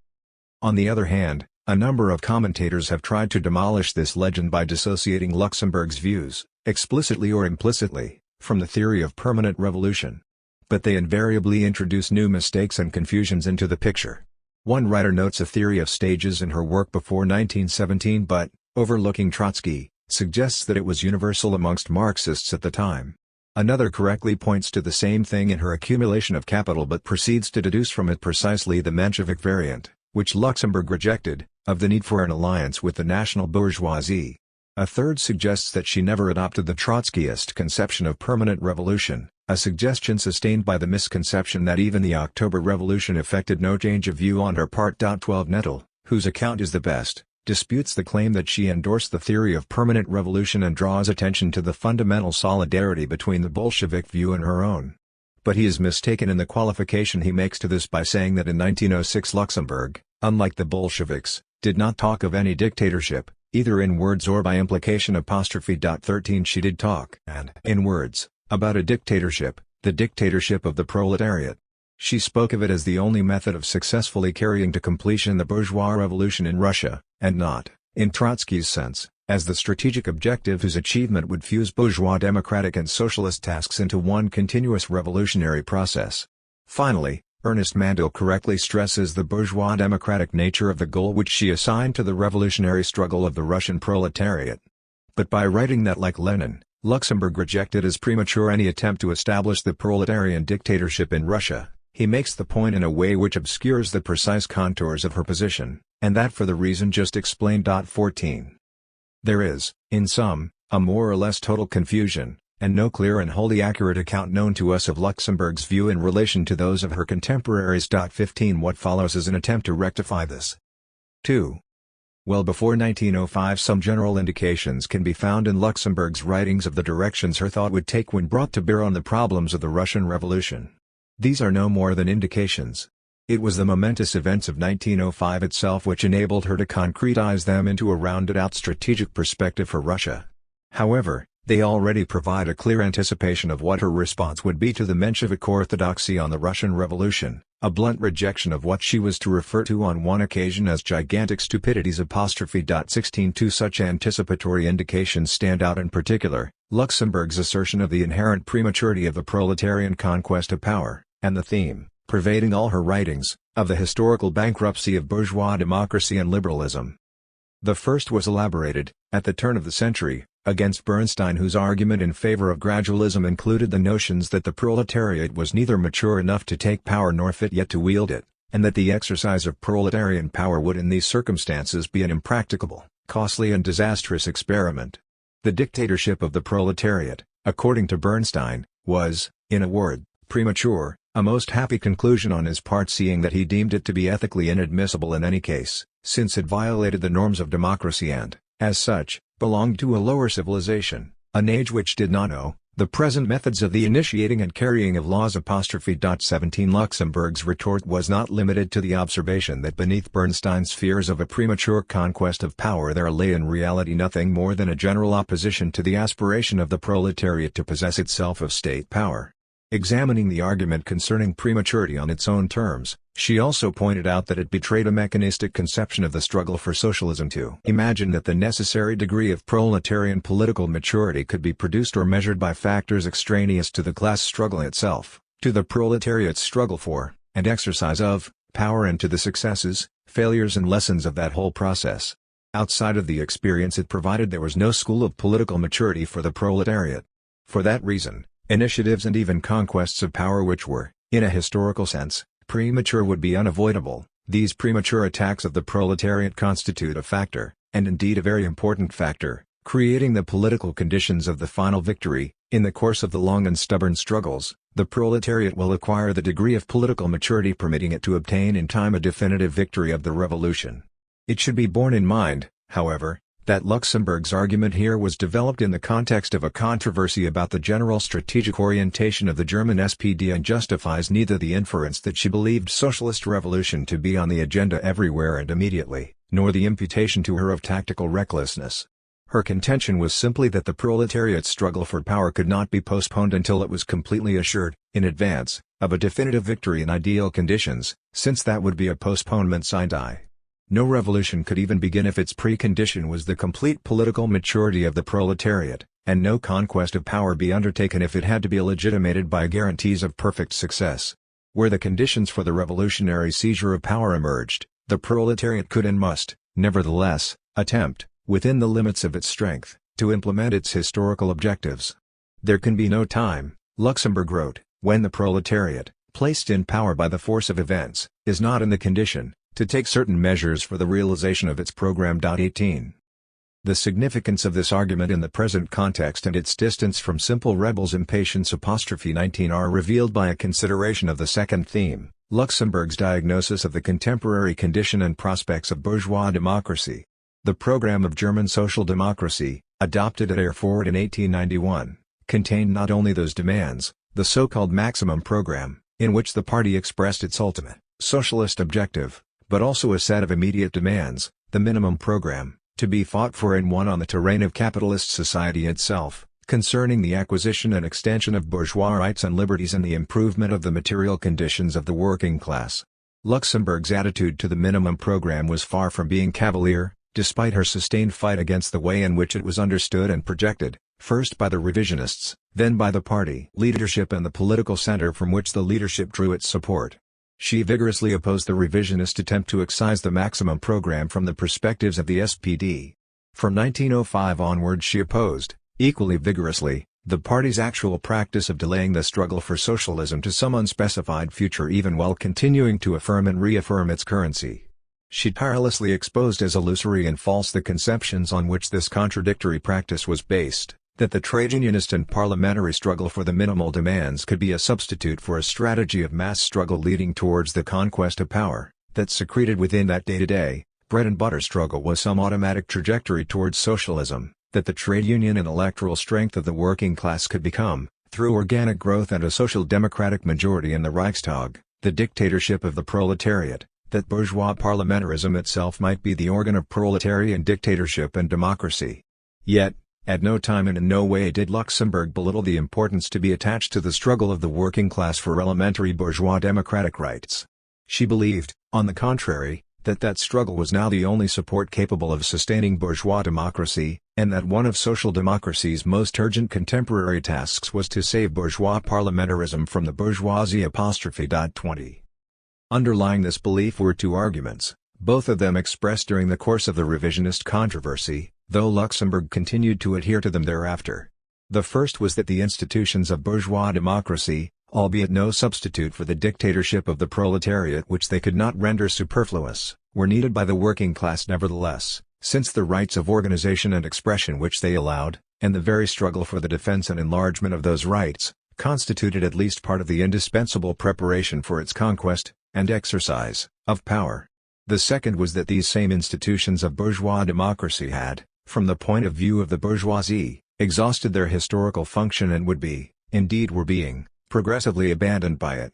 On the other hand, a number of commentators have tried to demolish this legend by dissociating Luxemburg's views, explicitly or implicitly, from the theory of permanent revolution. But they invariably introduce new mistakes and confusions into the picture. One writer notes a theory of stages in her work before 1917 but, overlooking Trotsky, suggests that it was universal amongst Marxists at the time. Another correctly points to the same thing in her accumulation of capital but proceeds to deduce from it precisely the Menshevik variant, which Luxemburg rejected, of the need for an alliance with the national bourgeoisie. A third suggests that she never adopted the Trotskyist conception of permanent revolution, a suggestion sustained by the misconception that even the October Revolution effected no change of view on her part. 12 Nettle, whose account is the best, disputes the claim that she endorsed the theory of permanent revolution and draws attention to the fundamental solidarity between the Bolshevik view and her own. But he is mistaken in the qualification he makes to this by saying that in 1906 Luxemburg, unlike the Bolsheviks, did not talk of any dictatorship, either in words or by implication. 13 She did talk, and in words, about a dictatorship, the dictatorship of the proletariat. She spoke of it as the only method of successfully carrying to completion the bourgeois revolution in Russia, and not, in Trotsky's sense, as the strategic objective whose achievement would fuse bourgeois democratic and socialist tasks into one continuous revolutionary process. Finally, Ernest Mandel correctly stresses the bourgeois democratic nature of the goal which she assigned to the revolutionary struggle of the Russian proletariat. But by writing that, like Lenin, Luxemburg rejected as premature any attempt to establish the proletarian dictatorship in Russia, he makes the point in a way which obscures the precise contours of her position, and that for the reason just explained. 14. There is, in sum, a more or less total confusion, and no clear and wholly accurate account known to us of Luxemburg's view in relation to those of her contemporaries. 15 What follows is an attempt to rectify this. 2. Well before 1905 some general indications can be found in Luxemburg's writings of the directions her thought would take when brought to bear on the problems of the Russian Revolution. These are no more than indications. It was the momentous events of 1905 itself which enabled her to concretize them into a rounded-out strategic perspective for Russia. However, they already provide a clear anticipation of what her response would be to the Menshevik orthodoxy on the Russian Revolution, a blunt rejection of what she was to refer to on one occasion as gigantic stupidities. 16 Two such anticipatory indications stand out in particular, Luxemburg's assertion of the inherent prematurity of the proletarian conquest of power, and the theme, pervading all her writings, of the historical bankruptcy of bourgeois democracy and liberalism. The first was elaborated, at the turn of the century, against Bernstein, whose argument in favor of gradualism included the notions that the proletariat was neither mature enough to take power nor fit yet to wield it, and that the exercise of proletarian power would in these circumstances be an impracticable, costly and disastrous experiment. The dictatorship of the proletariat, according to Bernstein, was, in a word, premature, a most happy conclusion on his part, seeing that he deemed it to be ethically inadmissible in any case, since it violated the norms of democracy and, as such, belonged to a lower civilization, an age which did not know the present methods of the initiating and carrying of laws. 17 Luxemburg's retort was not limited to the observation that beneath Bernstein's fears of a premature conquest of power there lay in reality nothing more than a general opposition to the aspiration of the proletariat to possess itself of state power. Examining the argument concerning prematurity on its own terms, she also pointed out that it betrayed a mechanistic conception of the struggle for socialism to imagine that the necessary degree of proletarian political maturity could be produced or measured by factors extraneous to the class struggle itself, to the proletariat's struggle for, and exercise of, power, and to the successes, failures and lessons of that whole process. Outside of the experience it provided there was no school of political maturity for the proletariat. For that reason, initiatives and even conquests of power which were, in a historical sense, premature would be unavoidable. These premature attacks of the proletariat constitute a factor, and indeed a very important factor, creating the political conditions of the final victory. In the course of the long and stubborn struggles, the proletariat will acquire the degree of political maturity permitting it to obtain in time a definitive victory of the revolution. It should be borne in mind, however, that Luxemburg's argument here was developed in the context of a controversy about the general strategic orientation of the German SPD and justifies neither the inference that she believed socialist revolution to be on the agenda everywhere and immediately, nor the imputation to her of tactical recklessness. Her contention was simply that the proletariat's struggle for power could not be postponed until it was completely assured, in advance, of a definitive victory in ideal conditions, since that would be a postponement sine die. No revolution could even begin if its precondition was the complete political maturity of the proletariat, and no conquest of power be undertaken if it had to be legitimated by guarantees of perfect success. Where the conditions for the revolutionary seizure of power emerged, the proletariat could and must, nevertheless, attempt, within the limits of its strength, to implement its historical objectives. There can be no time, Luxemburg wrote, when the proletariat, placed in power by the force of events, is not in the condition to take certain measures for the realization of its program. 18. The significance of this argument in the present context and its distance from simple rebels' impatience. 19 are revealed by a consideration of the second theme, Luxemburg's diagnosis of the contemporary condition and prospects of bourgeois democracy. The program of German social democracy, adopted at Erfurt in 1891, contained not only those demands, The so-called maximum program, in which the party expressed its ultimate, socialist objective, but also a set of immediate demands, the minimum program, to be fought for and won on the terrain of capitalist society itself, concerning the acquisition and extension of bourgeois rights and liberties and the improvement of the material conditions of the working class. Luxemburg's attitude to the minimum program was far from being cavalier, despite her sustained fight against the way in which it was understood and projected, first by the revisionists, then by the party leadership and the political center from which the leadership drew its support. She vigorously opposed the revisionist attempt to excise the maximum program from the perspectives of the SPD. From 1905 onward she opposed, equally vigorously, the party's actual practice of delaying the struggle for socialism to some unspecified future even while continuing to affirm and reaffirm its currency. She tirelessly exposed as illusory and false the conceptions on which this contradictory practice was based, that the trade unionist and parliamentary struggle for the minimal demands could be a substitute for a strategy of mass struggle leading towards the conquest of power, that secreted within that day-to-day, bread-and-butter struggle was some automatic trajectory towards socialism, that the trade union and electoral strength of the working class could become, through organic growth and a social democratic majority in the Reichstag, the dictatorship of the proletariat, that bourgeois parliamentarism itself might be the organ of proletarian dictatorship and democracy. Yet, at no time and in no way did Luxemburg belittle the importance to be attached to the struggle of the working class for elementary bourgeois democratic rights. She believed, on the contrary, that that struggle was now the only support capable of sustaining bourgeois democracy, and that one of social democracy's most urgent contemporary tasks was to save bourgeois parliamentarism from the bourgeoisie. 20. Underlying this belief were two arguments, both of them expressed during the course of the revisionist controversy, though Luxemburg continued to adhere to them thereafter. The first was that the institutions of bourgeois democracy, albeit no substitute for the dictatorship of the proletariat which they could not render superfluous, were needed by the working class nevertheless, since the rights of organization and expression which they allowed, and the very struggle for the defense and enlargement of those rights, constituted at least part of the indispensable preparation for its conquest, and exercise, of power. The second was that these same institutions of bourgeois democracy had, from the point of view of the bourgeoisie, exhausted their historical function and would be, indeed were being, progressively abandoned by it.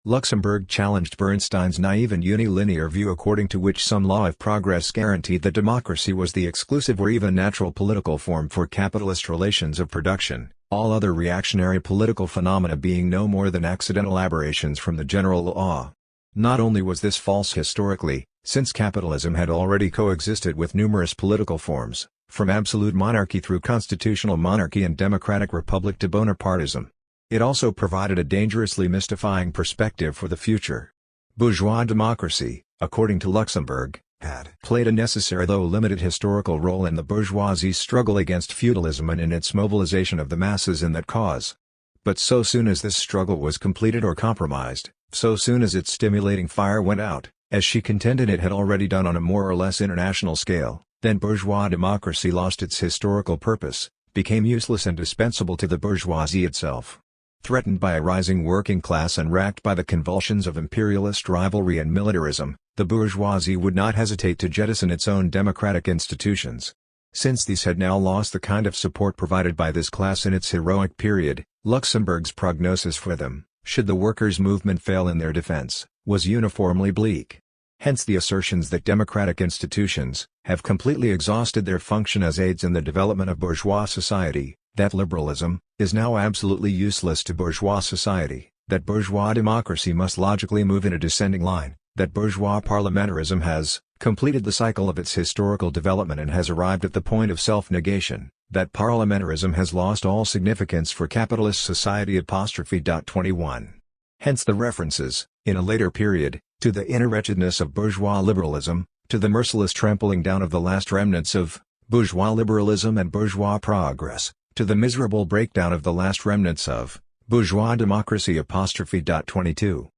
Luxemburg challenged Bernstein's naive and unilinear view according to which some law of progress guaranteed that democracy was the exclusive or even natural political form for capitalist relations of production, all other reactionary political phenomena being no more than accidental aberrations from the general law. Not only was this false historically, since capitalism had already coexisted with numerous political forms, from absolute monarchy through constitutional monarchy and democratic republic to Bonapartism. It also provided a dangerously mystifying perspective for the future. Bourgeois democracy, according to Luxemburg, had played a necessary though limited historical role in the bourgeoisie's struggle against feudalism and in its mobilization of the masses in that cause. But so soon as this struggle was completed or compromised, so soon as its stimulating fire went out, as she contended it had already done on a more or less international scale, then bourgeois democracy lost its historical purpose, became useless and dispensable to the bourgeoisie itself. Threatened by a rising working class and racked by the convulsions of imperialist rivalry and militarism, the bourgeoisie would not hesitate to jettison its own democratic institutions. Since these had now lost the kind of support provided by this class in its heroic period, Luxemburg's prognosis for them, should the workers' movement fail in their defense, was uniformly bleak. Hence the assertions that democratic institutions have completely exhausted their function as aids in the development of bourgeois society, that liberalism is now absolutely useless to bourgeois society, that bourgeois democracy must logically move in a descending line, that bourgeois parliamentarism has completed the cycle of its historical development and has arrived at the point of self-negation, that parliamentarism has lost all significance for capitalist society. 21. Hence the references, in a later period, to the inner wretchedness of bourgeois liberalism, to the merciless trampling down of the last remnants of bourgeois liberalism and bourgeois progress, to the miserable breakdown of the last remnants of bourgeois democracy. 22.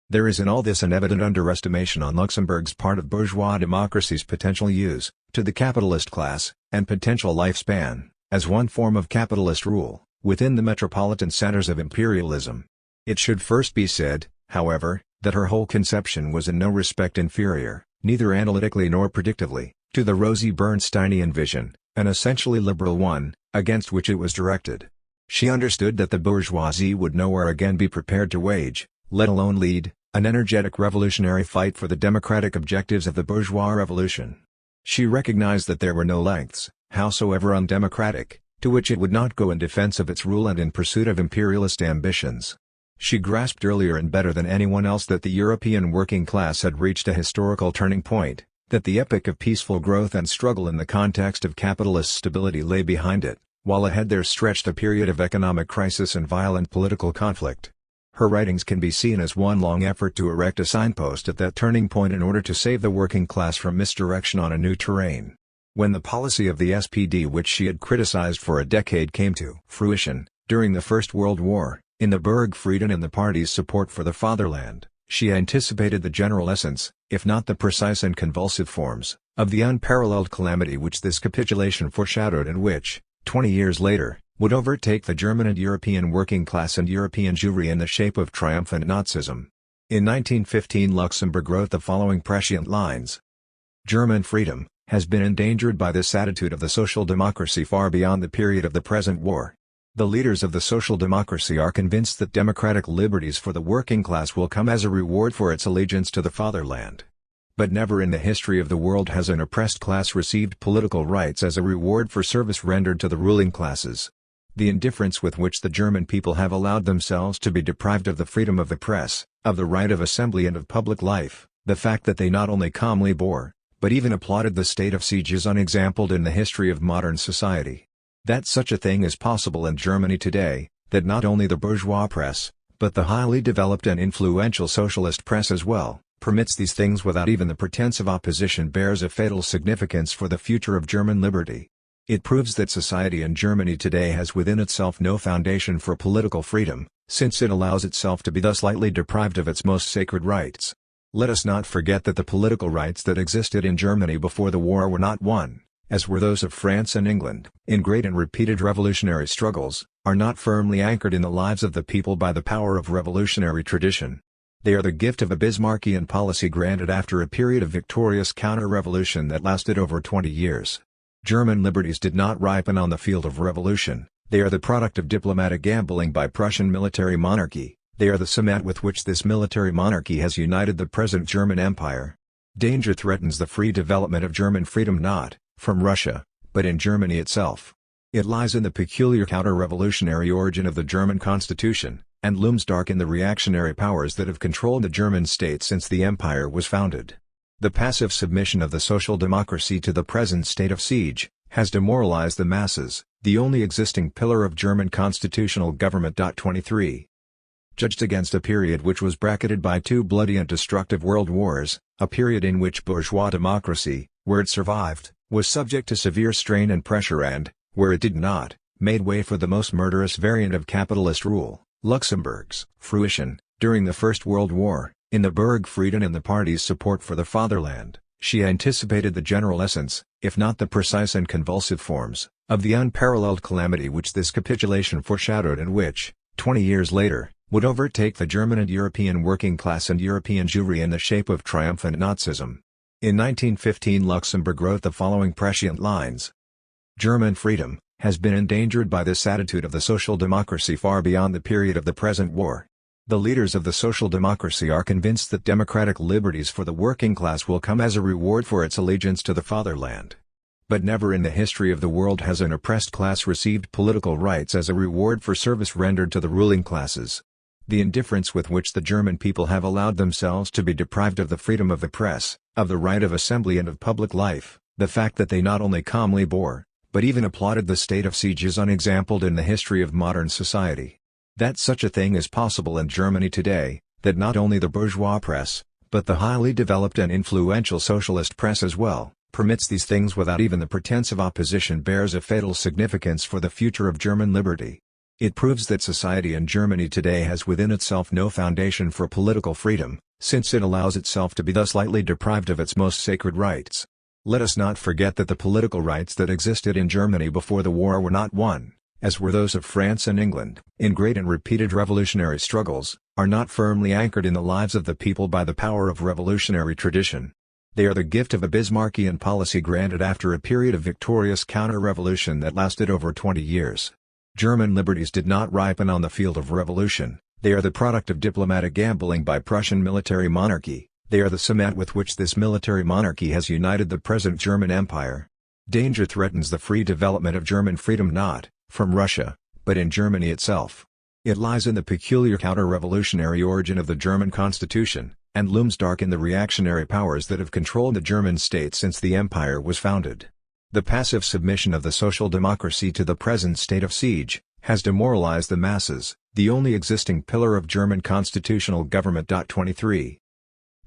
There is in all this an evident underestimation on Luxemburg's part of bourgeois democracy's potential use, to the capitalist class, and potential lifespan, as one form of capitalist rule, within the metropolitan centers of imperialism. It should first be said, however, that her whole conception was in no respect inferior, neither analytically nor predictively, to the rosy Bernsteinian vision, an essentially liberal one, against which it was directed. She understood that the bourgeoisie would nowhere again be prepared to wage, let alone lead, an energetic revolutionary fight for the democratic objectives of the bourgeois revolution. She recognized that there were no lengths, howsoever undemocratic, to which it would not go in defense of its rule and in pursuit of imperialist ambitions. She grasped earlier and better than anyone else that the European working class had reached a historical turning point, that the epoch of peaceful growth and struggle in the context of capitalist stability lay behind it, while ahead there stretched a period of economic crisis and violent political conflict. Her writings can be seen as one long effort to erect a signpost at that turning point in order to save the working class from misdirection on a new terrain. When the policy of the SPD which she had criticized for a decade came to fruition, during the First World War, in the Burgfrieden and the party's support for the fatherland, she anticipated the general essence, if not the precise and convulsive forms, of the unparalleled calamity which this capitulation foreshadowed and which, 20 years later, would overtake the German and European working class and European Jewry in the shape of triumphant Nazism. In 1915 Luxemburg wrote the following prescient lines. German freedom has been endangered by this attitude of the social democracy far beyond the period of the present war. The leaders of the social democracy are convinced that democratic liberties for the working class will come as a reward for its allegiance to the fatherland. But never in the history of the world has an oppressed class received political rights as a reward for service rendered to the ruling classes. The indifference with which the German people have allowed themselves to be deprived of the freedom of the press, of the right of assembly and of public life, the fact that they not only calmly bore, but even applauded the state of siege is unexampled in the history of modern society. That such a thing is possible in Germany today, that not only the bourgeois press, but the highly developed and influential socialist press as well, permits these things without even the pretense of opposition bears a fatal significance for the future of German liberty. It proves that society in Germany today has within itself no foundation for political freedom, since it allows itself to be thus lightly deprived of its most sacred rights. Let us not forget that the political rights that existed in Germany before the war were not won, as were those of France and England, in great and repeated revolutionary struggles, are not firmly anchored in the lives of the people by the power of revolutionary tradition. They are the gift of a Bismarckian policy granted after a period of victorious counter-revolution that lasted over 20 years. German liberties did not ripen on the field of revolution, they are the product of diplomatic gambling by Prussian military monarchy. They are the cement with which this military monarchy has united the present German Empire. Danger threatens the free development of German freedom not from Russia, but in Germany itself. It lies in the peculiar counter-revolutionary origin of the German constitution, and looms dark in the reactionary powers that have controlled the German state since the empire was founded. The passive submission of the social democracy to the present state of siege has demoralized the masses, the only existing pillar of German constitutional government. 23. Judged against a period which was bracketed by two bloody and destructive world wars, a period in which bourgeois democracy, where it survived, was subject to severe strain and pressure and, where it did not, made way for the most murderous variant of capitalist rule, Luxemburg's fruition, during the First World War, in the Burgfrieden and the party's support for the fatherland, she anticipated the general essence, if not the precise and convulsive forms, of the unparalleled calamity which this capitulation foreshadowed and which, 20 years later, would overtake the German and European working class and European Jewry in the shape of triumphant Nazism. In 1915 Luxemburg wrote the following prescient lines. German freedom has been endangered by this attitude of the social democracy far beyond the period of the present war. The leaders of the social democracy are convinced that democratic liberties for the working class will come as a reward for its allegiance to the fatherland. But never in the history of the world has an oppressed class received political rights as a reward for service rendered to the ruling classes. The indifference with which the German people have allowed themselves to be deprived of the freedom of the press, of the right of assembly and of public life, the fact that they not only calmly bore, but even applauded the state of siege is unexampled in the history of modern society. That such a thing is possible in Germany today, that not only the bourgeois press, but the highly developed and influential socialist press as well, permits these things without even the pretense of opposition bears a fatal significance for the future of German liberty. It proves that society in Germany today has within itself no foundation for political freedom, since it allows itself to be thus lightly deprived of its most sacred rights. Let us not forget that the political rights that existed in Germany before the war were not won, as were those of France and England, in great and repeated revolutionary struggles, are not firmly anchored in the lives of the people by the power of revolutionary tradition. They are the gift of a Bismarckian policy granted after a period of victorious counter-revolution that lasted over 20 years. German liberties did not ripen on the field of revolution, they are the product of diplomatic gambling by Prussian military monarchy, they are the cement with which this military monarchy has united the present German Empire. Danger threatens the free development of German freedom not from Russia, but in Germany itself. It lies in the peculiar counter-revolutionary origin of the German constitution, and looms dark in the reactionary powers that have controlled the German state since the empire was founded. The passive submission of the social democracy to the present state of siege, has demoralized the masses, the only existing pillar of German constitutional government. 23.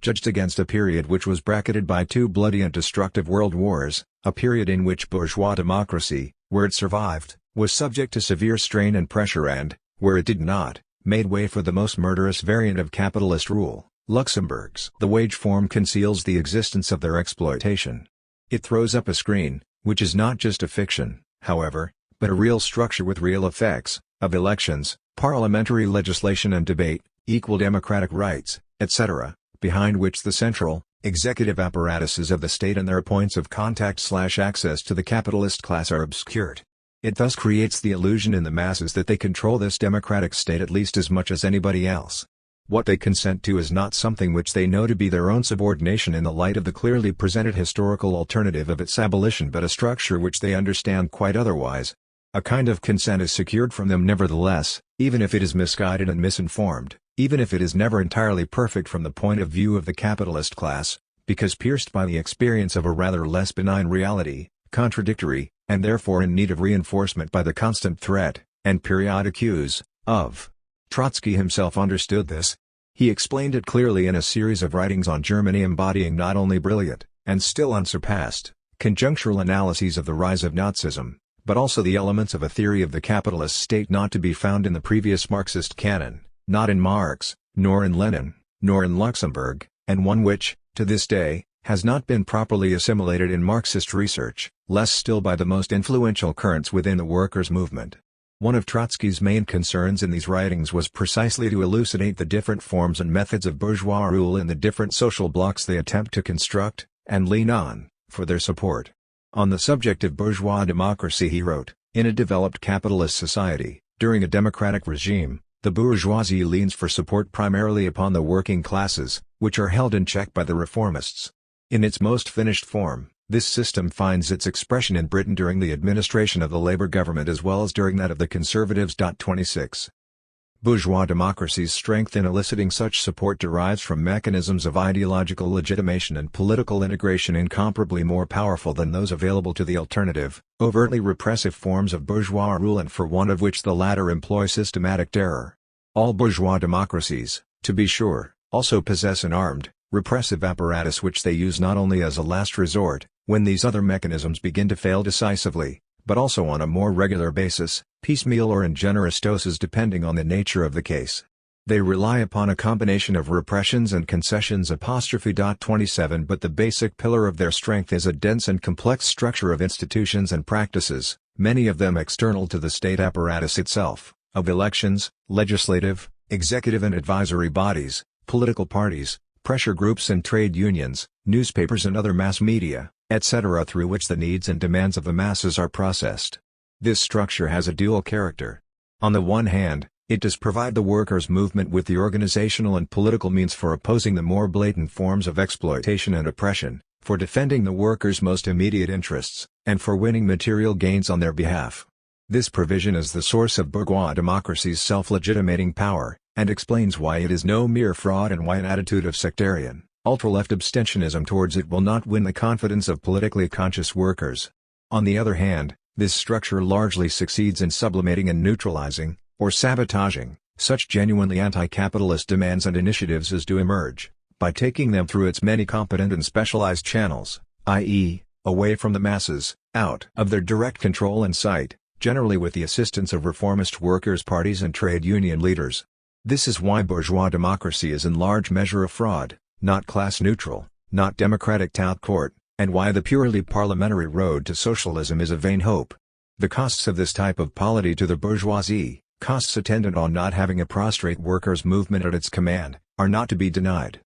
Judged against a period which was bracketed by two bloody and destructive world wars, a period in which bourgeois democracy, where it survived, was subject to severe strain and pressure and, where it did not, made way for the most murderous variant of capitalist rule, Luxemburg's. The wage form conceals the existence of their exploitation. It throws up a screen, which is not just a fiction, however, but a real structure with real effects, of elections, parliamentary legislation and debate, equal democratic rights, etc., behind which the central, executive apparatuses of the state and their points of contact/access to the capitalist class are obscured. It thus creates the illusion in the masses that they control this democratic state at least as much as anybody else. What they consent to is not something which they know to be their own subordination in the light of the clearly presented historical alternative of its abolition, but a structure which they understand quite otherwise. A kind of consent is secured from them nevertheless, even if it is misguided and misinformed, even if it is never entirely perfect from the point of view of the capitalist class, because pierced by the experience of a rather less benign reality, contradictory, and therefore in need of reinforcement by the constant threat, and periodic use, of. Trotsky himself understood this. He explained it clearly in a series of writings on Germany embodying not only brilliant, and still unsurpassed, conjunctural analyses of the rise of Nazism, but also the elements of a theory of the capitalist state not to be found in the previous Marxist canon, not in Marx, nor in Lenin, nor in Luxemburg, and one which, to this day, has not been properly assimilated in Marxist research, less still by the most influential currents within the workers' movement. One of Trotsky's main concerns in these writings was precisely to elucidate the different forms and methods of bourgeois rule in the different social blocks they attempt to construct, and lean on, for their support. On the subject of bourgeois democracy he wrote, "In a developed capitalist society, during a democratic regime, the bourgeoisie leans for support primarily upon the working classes, which are held in check by the reformists. In its most finished form, this system finds its expression in Britain during the administration of the Labour government as well as during that of the Conservatives." 26. Bourgeois democracy's strength in eliciting such support derives from mechanisms of ideological legitimation and political integration incomparably more powerful than those available to the alternative, overtly repressive forms of bourgeois rule, and for want of which the latter employ systematic terror. All bourgeois democracies, to be sure, also possess an armed, repressive apparatus which they use not only as a last resort, when these other mechanisms begin to fail decisively, but also on a more regular basis, piecemeal or in generous doses depending on the nature of the case. They rely upon a combination of repressions and concessions. 27. But the basic pillar of their strength is a dense and complex structure of institutions and practices, many of them external to the state apparatus itself, of elections, legislative, executive and advisory bodies, political parties, pressure groups and trade unions, newspapers and other mass media, etc., through which the needs and demands of the masses are processed. This structure has a dual character. On the one hand, it does provide the workers' movement with the organizational and political means for opposing the more blatant forms of exploitation and oppression, for defending the workers' most immediate interests, and for winning material gains on their behalf. This provision is the source of bourgeois democracy's self-legitimating power, and explains why it is no mere fraud and why an attitude of sectarian, ultra-left abstentionism towards it will not win the confidence of politically conscious workers. On the other hand, this structure largely succeeds in sublimating and neutralizing, or sabotaging, such genuinely anti-capitalist demands and initiatives as do emerge, by taking them through its many competent and specialized channels, i.e., away from the masses, out of their direct control and sight, generally with the assistance of reformist workers' parties and trade union leaders. This is why bourgeois democracy is in large measure a fraud, not class-neutral, not democratic tout court, and why the purely parliamentary road to socialism is a vain hope. The costs of this type of polity to the bourgeoisie, costs attendant on not having a prostrate workers' movement at its command, are not to be denied.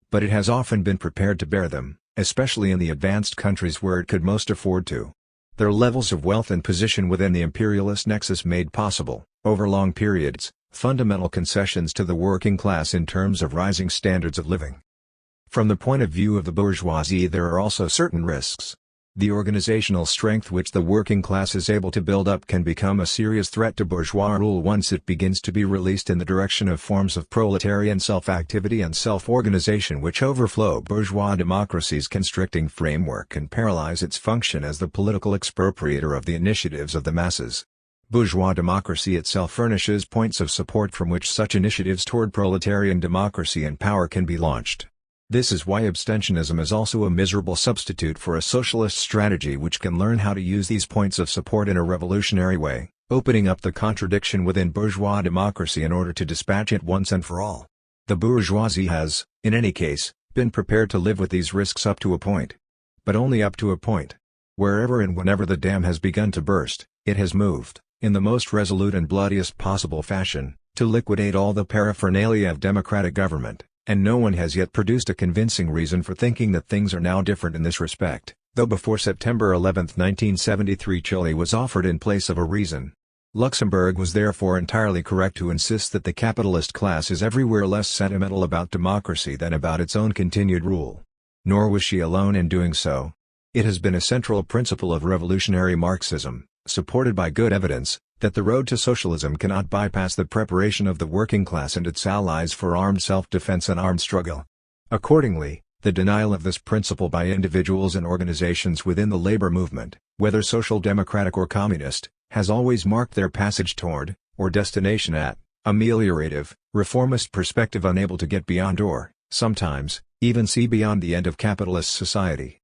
But it has often been prepared to bear them, especially in the advanced countries where it could most afford to. their levels of wealth and position within the imperialist nexus made possible, over long periods, fundamental concessions to the working class in terms of rising standards of living. From the point of view of the bourgeoisie, there are also certain risks. The organizational strength which the working class is able to build up can become a serious threat to bourgeois rule once it begins to be released in the direction of forms of proletarian self-activity and self-organization which overflow bourgeois democracy's constricting framework and paralyze its function as the political expropriator of the initiatives of the masses. Bourgeois democracy itself furnishes points of support from which such initiatives toward proletarian democracy and power can be launched. This is why abstentionism is also a miserable substitute for a socialist strategy which can learn how to use these points of support in a revolutionary way, opening up the contradiction within bourgeois democracy in order to dispatch it once and for all. The bourgeoisie has, in any case, been prepared to live with these risks up to a point. But only up to a point. Wherever and whenever the dam has begun to burst, it has moved, in the most resolute and bloodiest possible fashion, to liquidate all the paraphernalia of democratic government. And no one has yet produced a convincing reason for thinking that things are now different in this respect, though before September 11, 1973 Chile was offered in place of a reason. Luxemburg was therefore entirely correct to insist that the capitalist class is everywhere less sentimental about democracy than about its own continued rule. Nor was she alone in doing so. It has been a central principle of revolutionary Marxism, supported by good evidence, that the road to socialism cannot bypass the preparation of the working class and its allies for armed self-defense and armed struggle. Accordingly, the denial of this principle by individuals and organizations within the labor movement, whether social democratic or communist, has always marked their passage toward, or destination at, ameliorative, reformist perspective unable to get beyond or, sometimes, even see beyond the end of capitalist society.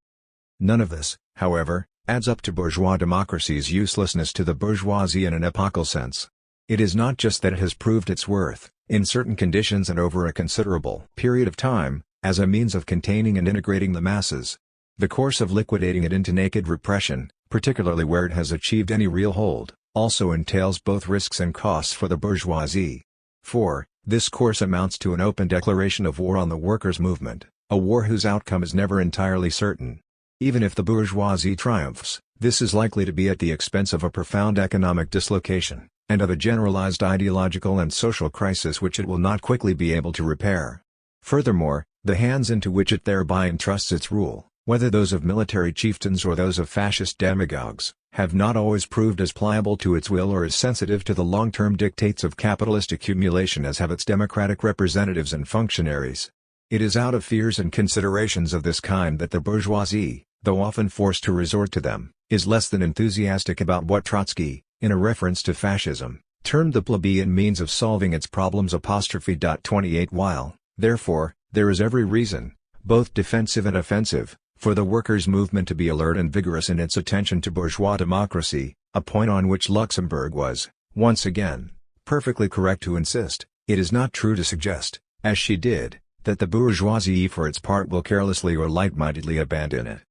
None of this, however, adds up to bourgeois democracy's uselessness to the bourgeoisie in an epochal sense. It is not just that it has proved its worth, in certain conditions and over a considerable period of time, as a means of containing and integrating the masses. The course of liquidating it into naked repression, particularly where it has achieved any real hold, also entails both risks and costs for the bourgeoisie. For, this course amounts to an open declaration of war on the workers' movement, a war whose outcome is never entirely certain. Even if the bourgeoisie triumphs, this is likely to be at the expense of a profound economic dislocation, and of a generalized ideological and social crisis which it will not quickly be able to repair. Furthermore, the hands into which it thereby entrusts its rule, whether those of military chieftains or those of fascist demagogues, have not always proved as pliable to its will or as sensitive to the long-term dictates of capitalist accumulation as have its democratic representatives and functionaries. It is out of fears and considerations of this kind that the bourgeoisie, though often forced to resort to them, is less than enthusiastic about what Trotsky, in a reference to fascism, termed the plebeian means of solving its problems. 28 While, therefore, there is every reason, both defensive and offensive, for the workers' movement to be alert and vigorous in its attention to bourgeois democracy, a point on which Luxemburg was, once again, perfectly correct to insist. It is not true to suggest, as she did, that the bourgeoisie for its part will carelessly or light-mindedly abandon it.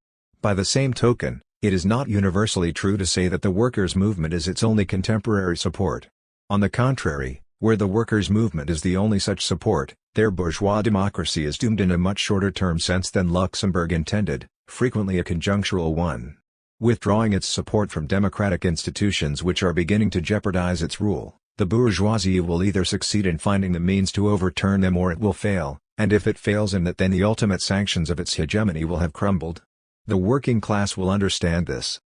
By the same token, it is not universally true to say that the workers' movement is its only contemporary support. On the contrary, where the workers' movement is the only such support, their bourgeois democracy is doomed in a much shorter-term sense than Luxemburg intended, frequently a conjunctural one. Withdrawing its support from democratic institutions which are beginning to jeopardize its rule, the bourgeoisie will either succeed in finding the means to overturn them or it will fail, and if it fails in that then the ultimate sanctions of its hegemony will have crumbled. The working class will understand this.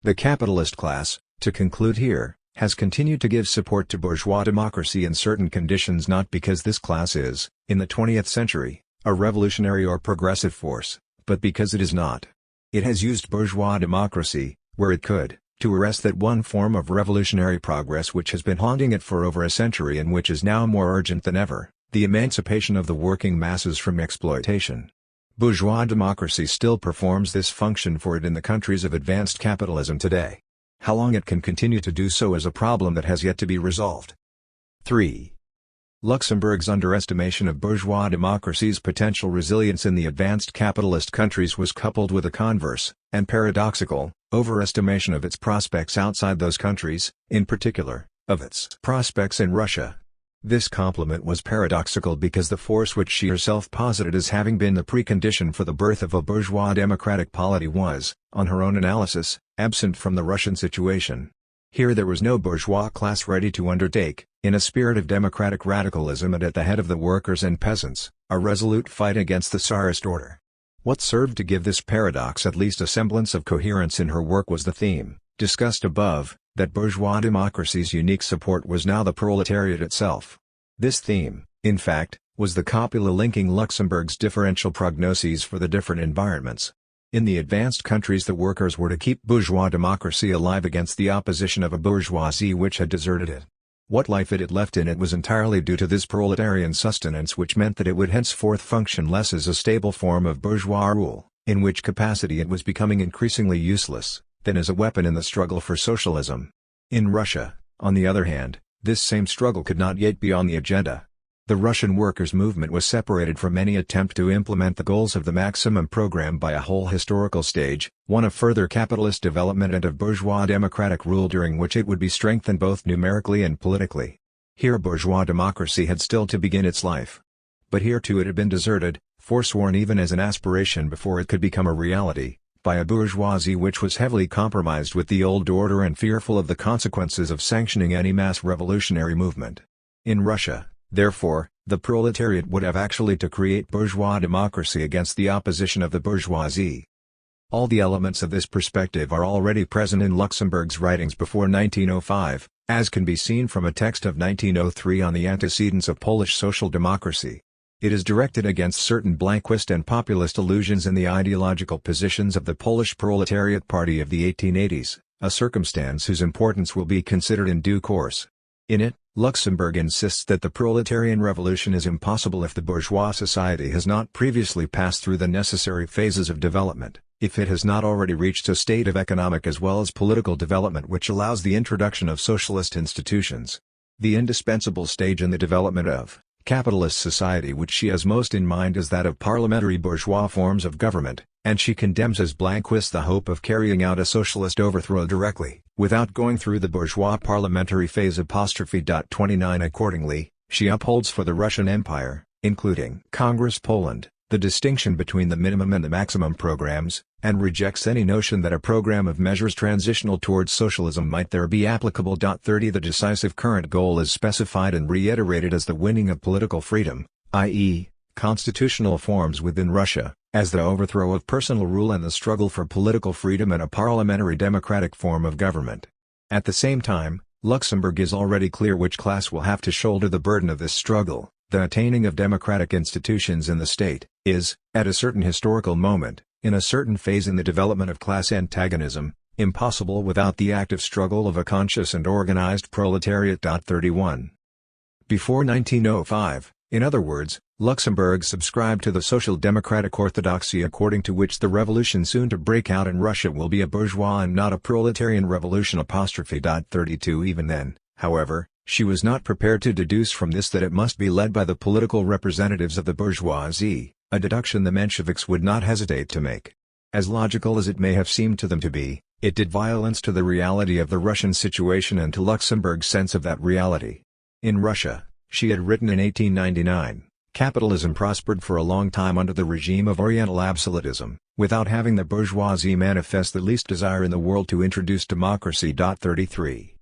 The capitalist class, to conclude here, has continued to give support to bourgeois democracy in certain conditions not because this class is, in the 20th century, a revolutionary or progressive force, but because it is not. It has used bourgeois democracy, where it could, to arrest that one form of revolutionary progress which has been haunting it for over a century and which is now more urgent than ever, the emancipation of the working masses from exploitation. Bourgeois democracy still performs this function for it in the countries of advanced capitalism today. How long it can continue to do so is a problem that has yet to be resolved. 3. Luxemburg's underestimation of bourgeois democracy's potential resilience in the advanced capitalist countries was coupled with a converse, and paradoxical, overestimation of its prospects outside those countries, in particular, of its prospects in Russia. This compliment was paradoxical because the force which she herself posited as having been the precondition for the birth of a bourgeois democratic polity was, on her own analysis, absent from the Russian situation. Here there was no bourgeois class ready to undertake, in a spirit of democratic radicalism and at the head of the workers and peasants, a resolute fight against the Tsarist order. What served to give this paradox at least a semblance of coherence in her work was the theme, discussed above, that bourgeois democracy's unique support was now the proletariat itself. This theme, in fact, was the copula linking Luxemburg's differential prognoses for the different environments. In the advanced countries the workers were to keep bourgeois democracy alive against the opposition of a bourgeoisie which had deserted it. What life it had left in it was entirely due to this proletarian sustenance, which meant that it would henceforth function less as a stable form of bourgeois rule, in which capacity it was becoming increasingly useless, than as a weapon in the struggle for socialism. In Russia, on the other hand, this same struggle could not yet be on the agenda. The Russian workers' movement was separated from any attempt to implement the goals of the Maximum Program by a whole historical stage, one of further capitalist development and of bourgeois democratic rule during which it would be strengthened both numerically and politically. Here bourgeois democracy had still to begin its life. But here too it had been deserted, forsworn even as an aspiration before it could become a reality, by a bourgeoisie which was heavily compromised with the old order and fearful of the consequences of sanctioning any mass revolutionary movement. In Russia, therefore, the proletariat would have actually to create bourgeois democracy against the opposition of the bourgeoisie. All the elements of this perspective are already present in Luxemburg's writings before 1905, as can be seen from a text of 1903 on the antecedents of Polish social democracy. It is directed against certain Blanquist and populist allusions in the ideological positions of the Polish Proletariat Party of the 1880s, a circumstance whose importance will be considered in due course. In it, Luxemburg insists that the proletarian revolution is impossible if the bourgeois society has not previously passed through the necessary phases of development, if it has not already reached a state of economic as well as political development which allows the introduction of socialist institutions. The indispensable stage in the development of capitalist society which she has most in mind is that of parliamentary bourgeois forms of government, and she condemns as Blanquist the hope of carrying out a socialist overthrow directly, without going through the bourgeois parliamentary phase. 29 Accordingly, she upholds for the Russian Empire, including Congress Poland, the distinction between the minimum and the maximum programs, and rejects any notion that a program of measures transitional towards socialism might there be applicable. 30 The decisive current goal is specified and reiterated as the winning of political freedom, i.e., constitutional forms within Russia, as the overthrow of personal rule and the struggle for political freedom and a parliamentary democratic form of government. At the same time, Luxemburg is already clear which class will have to shoulder the burden of this struggle. The attaining of democratic institutions in the state is, at a certain historical moment, in a certain phase in the development of class antagonism, impossible without the active struggle of a conscious and organized proletariat. 31 Before 1905, in other words, Luxemburg subscribed to the social democratic orthodoxy according to which the revolution soon to break out in Russia will be a bourgeois and not a proletarian revolution. 32 Even then, however, she was not prepared to deduce from this that it must be led by the political representatives of the bourgeoisie, a deduction the Mensheviks would not hesitate to make. As logical as it may have seemed to them to be, it did violence to the reality of the Russian situation and to Luxemburg's sense of that reality. In Russia, she had written in 1899, capitalism prospered for a long time under the regime of Oriental absolutism, without having the bourgeoisie manifest the least desire in the world to introduce democracy. 33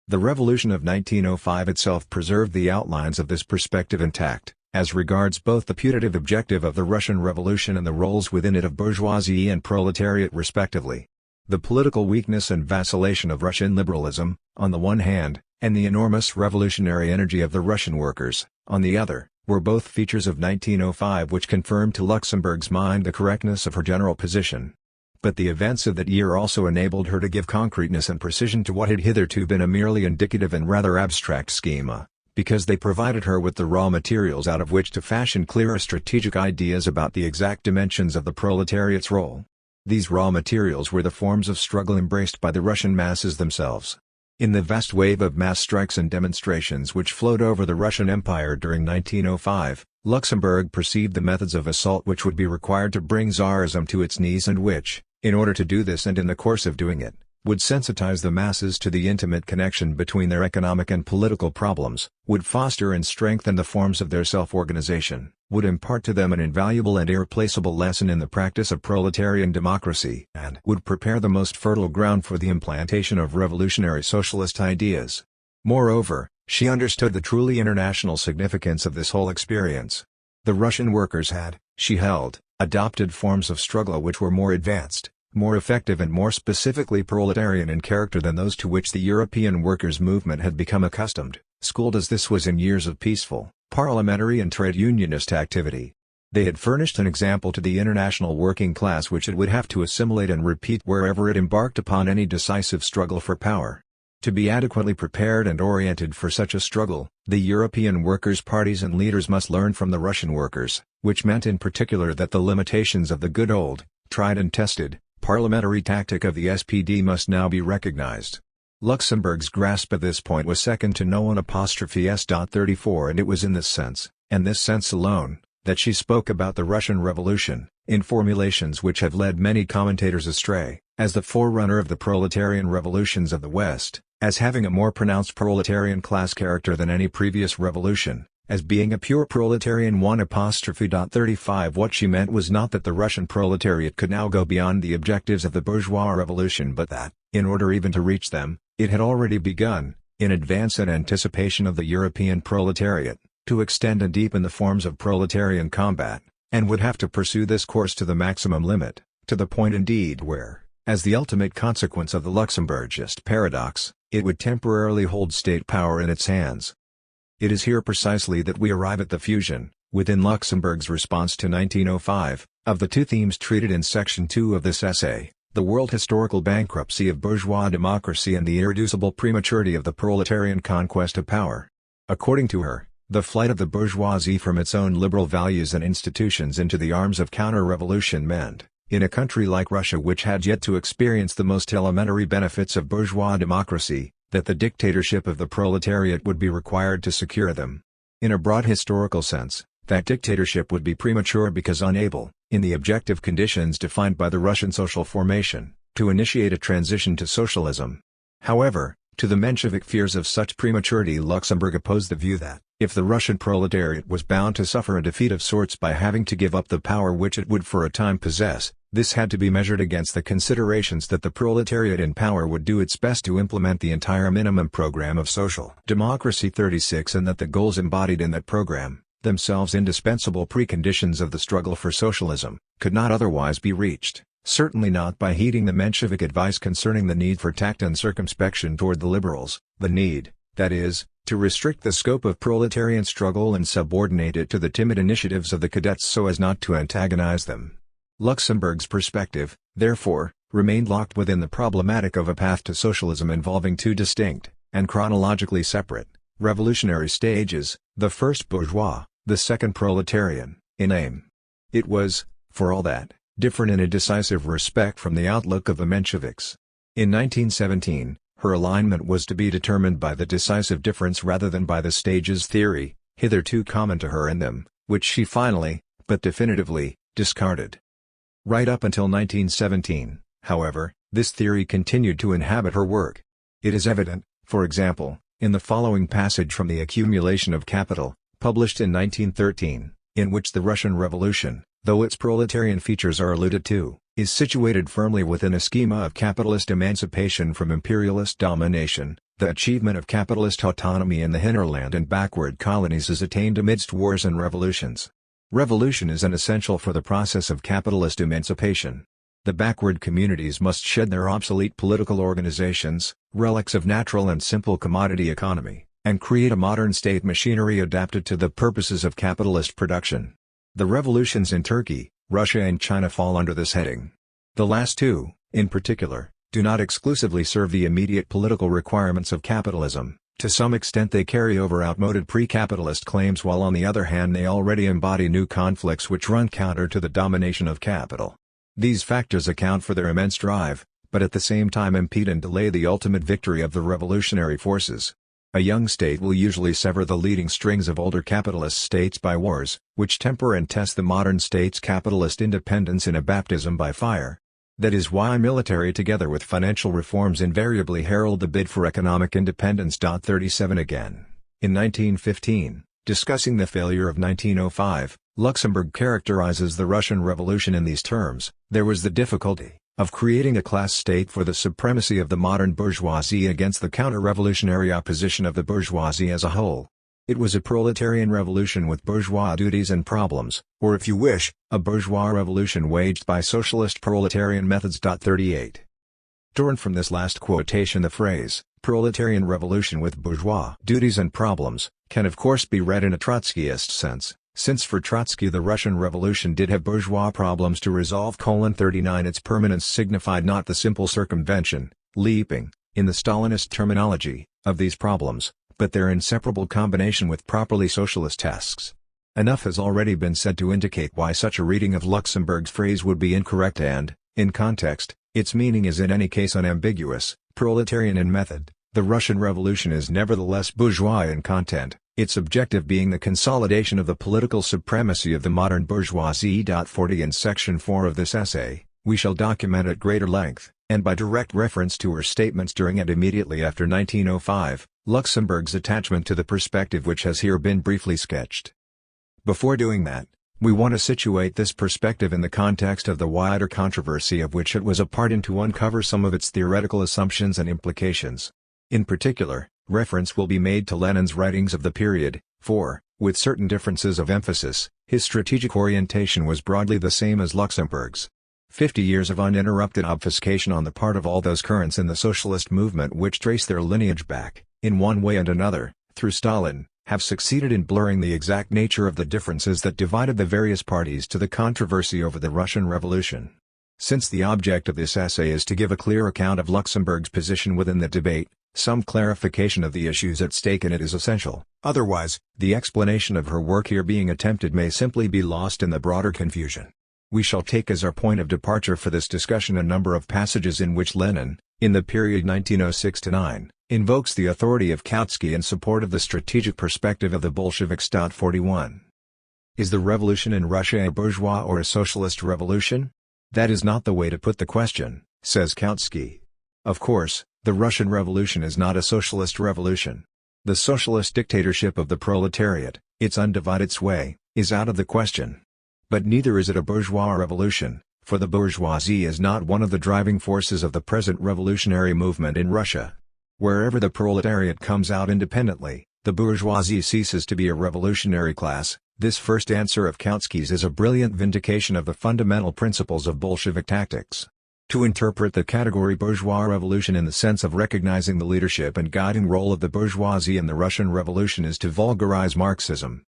The revolution of 1905 itself preserved the outlines of this perspective intact, as regards both the putative objective of the Russian Revolution and the roles within it of bourgeoisie and proletariat respectively. The political weakness and vacillation of Russian liberalism, on the one hand, and the enormous revolutionary energy of the Russian workers, on the other, were both features of 1905 which confirmed to Luxemburg's mind the correctness of her general position. But the events of that year also enabled her to give concreteness and precision to what had hitherto been a merely indicative and rather abstract schema, because they provided her with the raw materials out of which to fashion clearer strategic ideas about the exact dimensions of the proletariat's role. These raw materials were the forms of struggle embraced by the Russian masses themselves. In the vast wave of mass strikes and demonstrations which flowed over the Russian Empire during 1905, Luxemburg perceived the methods of assault which would be required to bring Tsarism to its knees and which, in order to do this and in the course of doing it, would sensitize the masses to the intimate connection between their economic and political problems, would foster and strengthen the forms of their self-organization, would impart to them an invaluable and irreplaceable lesson in the practice of proletarian democracy, and would prepare the most fertile ground for the implantation of revolutionary socialist ideas. Moreover, she understood the truly international significance of this whole experience. The Russian workers had, she held, adopted forms of struggle which were more advanced, more effective and more specifically proletarian in character than those to which the European workers' movement had become accustomed, schooled as this was in years of peaceful, parliamentary and trade unionist activity. They had furnished an example to the international working class which it would have to assimilate and repeat wherever it embarked upon any decisive struggle for power. To be adequately prepared and oriented for such a struggle, the European workers' parties and leaders must learn from the Russian workers, which meant in particular that the limitations of the good old, tried and tested, parliamentary tactic of the SPD must now be recognized. Luxemburg's grasp at this point was second to no one. S.34 And it was in this sense, and this sense alone, that she spoke about the Russian Revolution, in formulations which have led many commentators astray, as the forerunner of the proletarian revolutions of the West, as having a more pronounced proletarian class character than any previous revolution, as being a pure proletarian one. 35 What she meant was not that the Russian proletariat could now go beyond the objectives of the bourgeois revolution but that, in order even to reach them, it had already begun, in advance and anticipation of the European proletariat, to extend and deepen the forms of proletarian combat, and would have to pursue this course to the maximum limit, to the point indeed where, as the ultimate consequence of the Luxemburgist paradox, it would temporarily hold state power in its hands. It is here precisely that we arrive at the fusion, within Luxemburg's response to 1905, of the two themes treated in Section 2 of this essay, the world historical bankruptcy of bourgeois democracy and the irreducible prematurity of the proletarian conquest of power. According to her, the flight of the bourgeoisie from its own liberal values and institutions into the arms of counter-revolution meant, in a country like Russia which had yet to experience the most elementary benefits of bourgeois democracy, that the dictatorship of the proletariat would be required to secure them. In a broad historical sense, that dictatorship would be premature because unable, in the objective conditions defined by the Russian social formation, to initiate a transition to socialism. However, to the Menshevik fears of such prematurity Luxemburg opposed the view that, if the Russian proletariat was bound to suffer a defeat of sorts by having to give up the power which it would for a time possess, this had to be measured against the considerations that the proletariat in power would do its best to implement the entire minimum program of social democracy 36 and that the goals embodied in that program, themselves indispensable preconditions of the struggle for socialism, could not otherwise be reached, certainly not by heeding the Menshevik advice concerning the need for tact and circumspection toward the liberals, the need, that is, to restrict the scope of proletarian struggle and subordinate it to the timid initiatives of the cadets so as not to antagonize them. Luxemburg's perspective, therefore, remained locked within the problematic of a path to socialism involving two distinct, and chronologically separate, revolutionary stages, the first bourgeois, the second proletarian, in aim. It was, for all that, different in a decisive respect from the outlook of the Mensheviks. In 1917, her alignment was to be determined by the decisive difference rather than by the stages theory, hitherto common to her and them, which she finally, but definitively, discarded. Right up until 1917, however, this theory continued to inhabit her work. It is evident, for example, in the following passage from The Accumulation of Capital, published in 1913, in which the Russian Revolution, though its proletarian features are alluded to, is situated firmly within a schema of capitalist emancipation from imperialist domination. The achievement of capitalist autonomy in the hinterland and backward colonies is attained amidst wars and revolutions. Revolution is an essential for the process of capitalist emancipation. The backward communities must shed their obsolete political organizations, relics of natural and simple commodity economy, and create a modern state machinery adapted to the purposes of capitalist production. The revolutions in Turkey, Russia and China fall under this heading. The last two, in particular, do not exclusively serve the immediate political requirements of capitalism. To some extent they carry over outmoded pre-capitalist claims while on the other hand they already embody new conflicts which run counter to the domination of capital. These factors account for their immense drive, but at the same time impede and delay the ultimate victory of the revolutionary forces. A young state will usually sever the leading strings of older capitalist states by wars, which temper and test the modern state's capitalist independence in a baptism by fire. That is why military together with financial reforms invariably herald the bid for economic independence. 37 Again, in 1915, discussing the failure of 1905, Luxemburg characterizes the Russian Revolution in these terms: there was the difficulty of creating a class state for the supremacy of the modern bourgeoisie against the counter-revolutionary opposition of the bourgeoisie as a whole. It was a proletarian revolution with bourgeois duties and problems, or if you wish, a bourgeois revolution waged by socialist proletarian methods. 38. Torn from this last quotation, the phrase, proletarian revolution with bourgeois duties and problems, can of course be read in a Trotskyist sense, since for Trotsky the Russian Revolution did have bourgeois problems to resolve. 39 Its permanence signified not the simple circumvention, leaping, in the Stalinist terminology, of these problems, but their inseparable combination with properly socialist tasks. Enough has already been said to indicate why such a reading of Luxemburg's phrase would be incorrect and, in context, its meaning is in any case unambiguous. Proletarian in method, the Russian Revolution is nevertheless bourgeois in content, its objective being the consolidation of the political supremacy of the modern bourgeoisie. 40 In Section 4 of this essay, we shall document at greater length, and by direct reference to her statements during and immediately after 1905, Luxemburg's attachment to the perspective which has here been briefly sketched. Before doing that, we want to situate this perspective in the context of the wider controversy of which it was a part and to uncover some of its theoretical assumptions and implications. In particular, reference will be made to Lenin's writings of the period, for, with certain differences of emphasis, his strategic orientation was broadly the same as Luxemburg's. 50 years of uninterrupted obfuscation on the part of all those currents in the socialist movement which trace their lineage back, in one way and another, through Stalin, have succeeded in blurring the exact nature of the differences that divided the various parties to the controversy over the Russian Revolution. Since the object of this essay is to give a clear account of Luxemburg's position within the debate, some clarification of the issues at stake in it is essential. Otherwise, the explanation of her work here being attempted may simply be lost in the broader confusion. We shall take as our point of departure for this discussion a number of passages in which Lenin, in the period 1906-9, invokes the authority of Kautsky in support of the strategic perspective of the Bolsheviks. 41. Is the revolution in Russia a bourgeois or a socialist revolution? That is not the way to put the question, says Kautsky. Of course, the Russian Revolution is not a socialist revolution. The socialist dictatorship of the proletariat, its undivided sway, is out of the question. But neither is it a bourgeois revolution, for the bourgeoisie is not one of the driving forces of the present revolutionary movement in Russia. Wherever the proletariat comes out independently, the bourgeoisie ceases to be a revolutionary class. This first answer of Kautsky's is a brilliant vindication of the fundamental principles of Bolshevik tactics. To interpret the category bourgeois revolution in the sense of recognizing the leadership and guiding role of the bourgeoisie in the Russian Revolution is to vulgarize Marxism.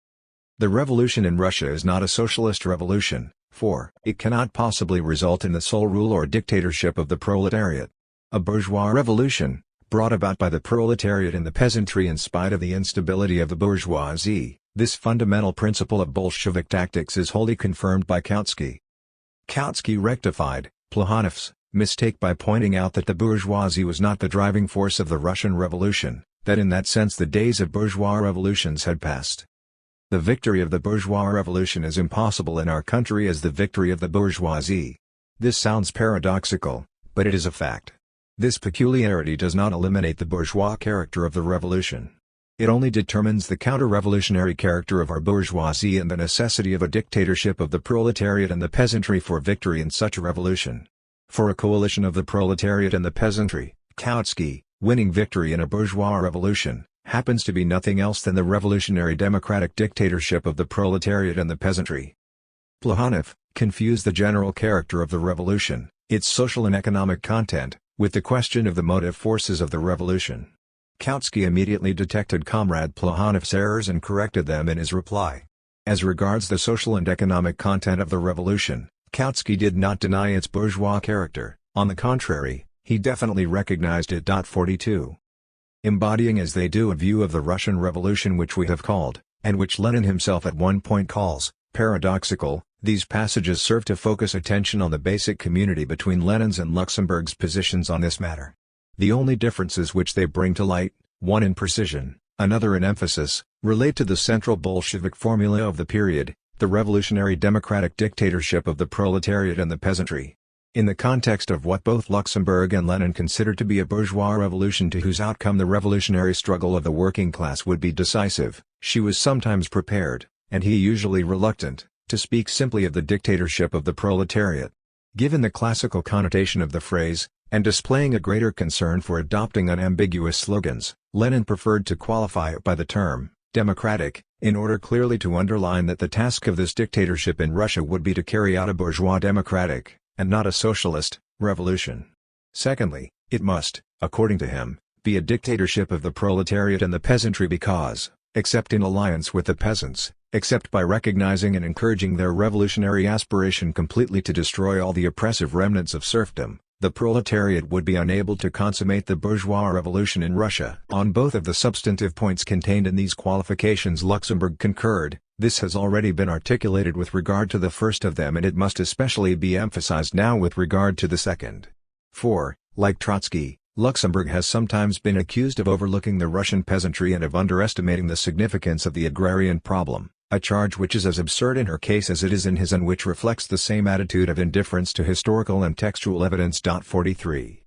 The revolution in Russia is not a socialist revolution, for it cannot possibly result in the sole rule or dictatorship of the proletariat. A bourgeois revolution, brought about by the proletariat and the peasantry in spite of the instability of the bourgeoisie, this fundamental principle of Bolshevik tactics is wholly confirmed by Kautsky. Kautsky rectified Plekhanov's mistake by pointing out that the bourgeoisie was not the driving force of the Russian Revolution, that in that sense the days of bourgeois revolutions had passed. The victory of the bourgeois revolution is impossible in our country as the victory of the bourgeoisie. This sounds paradoxical, but it is a fact. This peculiarity does not eliminate the bourgeois character of the revolution. It only determines the counter-revolutionary character of our bourgeoisie and the necessity of a dictatorship of the proletariat and the peasantry for victory in such a revolution. For a coalition of the proletariat and the peasantry, Kautsky, winning victory in a bourgeois revolution, happens to be nothing else than the revolutionary democratic dictatorship of the proletariat and the peasantry. Plekhanov confused the general character of the revolution, its social and economic content, with the question of the motive forces of the revolution. Kautsky immediately detected Comrade Plekhanov's errors and corrected them in his reply. As regards the social and economic content of the revolution, Kautsky did not deny its bourgeois character, on the contrary, he definitely recognized it. 42. Embodying as they do a view of the Russian Revolution which we have called, and which Lenin himself at one point calls, paradoxical, these passages serve to focus attention on the basic community between Lenin's and Luxemburg's positions on this matter. The only differences which they bring to light, one in precision, another in emphasis, relate to the central Bolshevik formula of the period, the revolutionary democratic dictatorship of the proletariat and the peasantry. In the context of what both Luxemburg and Lenin considered to be a bourgeois revolution to whose outcome the revolutionary struggle of the working class would be decisive, she was sometimes prepared, and he usually reluctant, to speak simply of the dictatorship of the proletariat. Given the classical connotation of the phrase, and displaying a greater concern for adopting unambiguous slogans, Lenin preferred to qualify it by the term, democratic, in order clearly to underline that the task of this dictatorship in Russia would be to carry out a bourgeois democratic, and not a socialist, revolution. Secondly, it must, according to him, be a dictatorship of the proletariat and the peasantry because, except in alliance with the peasants, except by recognizing and encouraging their revolutionary aspiration completely to destroy all the oppressive remnants of serfdom, the proletariat would be unable to consummate the bourgeois revolution in Russia. On both of the substantive points contained in these qualifications Luxemburg concurred. This has already been articulated with regard to the first of them and it must especially be emphasized now with regard to the second. For, like Trotsky, Luxemburg has sometimes been accused of overlooking the Russian peasantry and of underestimating the significance of the agrarian problem, a charge which is as absurd in her case as it is in his and which reflects the same attitude of indifference to historical and textual evidence. 43.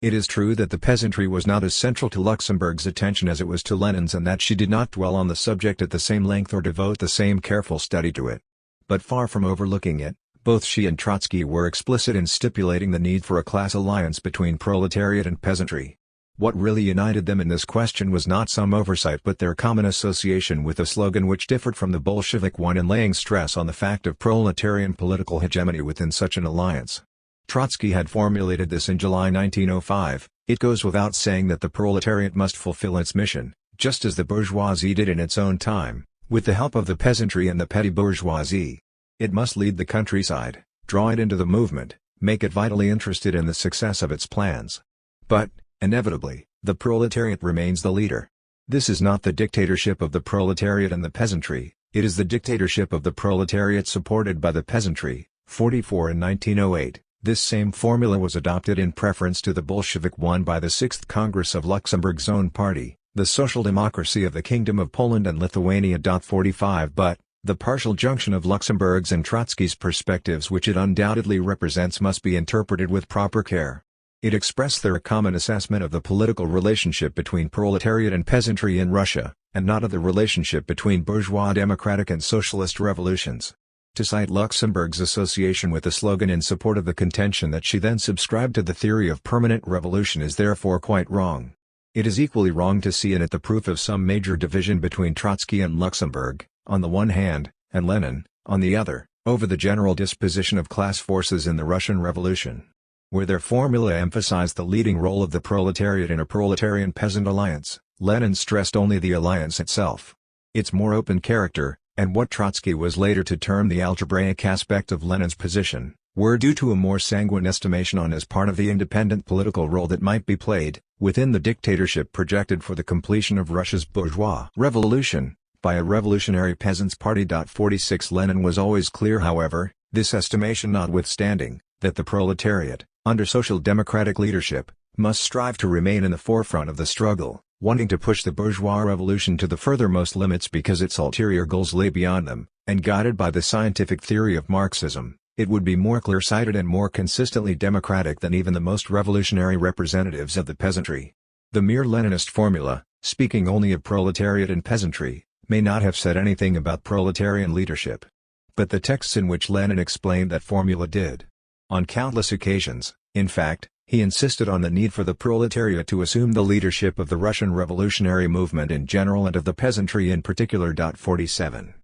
It is true that the peasantry was not as central to Luxemburg's attention as it was to Lenin's and that she did not dwell on the subject at the same length or devote the same careful study to it. But far from overlooking it, both she and Trotsky were explicit in stipulating the need for a class alliance between proletariat and peasantry. What really united them in this question was not some oversight but their common association with a slogan which differed from the Bolshevik one in laying stress on the fact of proletarian political hegemony within such an alliance. Trotsky had formulated this in July 1905, "It goes without saying that the proletariat must fulfill its mission, just as the bourgeoisie did in its own time, with the help of the peasantry and the petty bourgeoisie. It must lead the countryside, draw it into the movement, make it vitally interested in the success of its plans. But, inevitably, the proletariat remains the leader. This is not the dictatorship of the proletariat and the peasantry, it is the dictatorship of the proletariat supported by the peasantry." 44 in 1908. This same formula was adopted in preference to the Bolshevik one by the 6th Congress of Luxemburg's own party, the Social Democracy of the Kingdom of Poland and Lithuania. 45 But, the partial junction of Luxemburg's and Trotsky's perspectives which it undoubtedly represents must be interpreted with proper care. It expressed their common assessment of the political relationship between proletariat and peasantry in Russia, and not of the relationship between bourgeois democratic and socialist revolutions. To cite Luxemburg's association with the slogan in support of the contention that she then subscribed to the theory of permanent revolution is therefore quite wrong. It is equally wrong to see in it the proof of some major division between Trotsky and Luxemburg, on the one hand, and Lenin, on the other, over the general disposition of class forces in the Russian Revolution. Where their formula emphasized the leading role of the proletariat in a proletarian-peasant alliance, Lenin stressed only the alliance itself. Its more open character, and what Trotsky was later to term the algebraic aspect of Lenin's position, were due to a more sanguine estimation on as part of the independent political role that might be played, within the dictatorship projected for the completion of Russia's bourgeois revolution, by a revolutionary peasants' party. 46 Lenin was always clear however, this estimation notwithstanding, that the proletariat, under social democratic leadership, must strive to remain in the forefront of the struggle, wanting to push the bourgeois revolution to the furthermost limits because its ulterior goals lay beyond them, and guided by the scientific theory of Marxism, it would be more clear-sighted and more consistently democratic than even the most revolutionary representatives of the peasantry. The mere Leninist formula, speaking only of proletariat and peasantry, may not have said anything about proletarian leadership. But the texts in which Lenin explained that formula did. On countless occasions, in fact, he insisted on the need for the proletariat to assume the leadership of the Russian revolutionary movement in general and of the peasantry in particular. 47.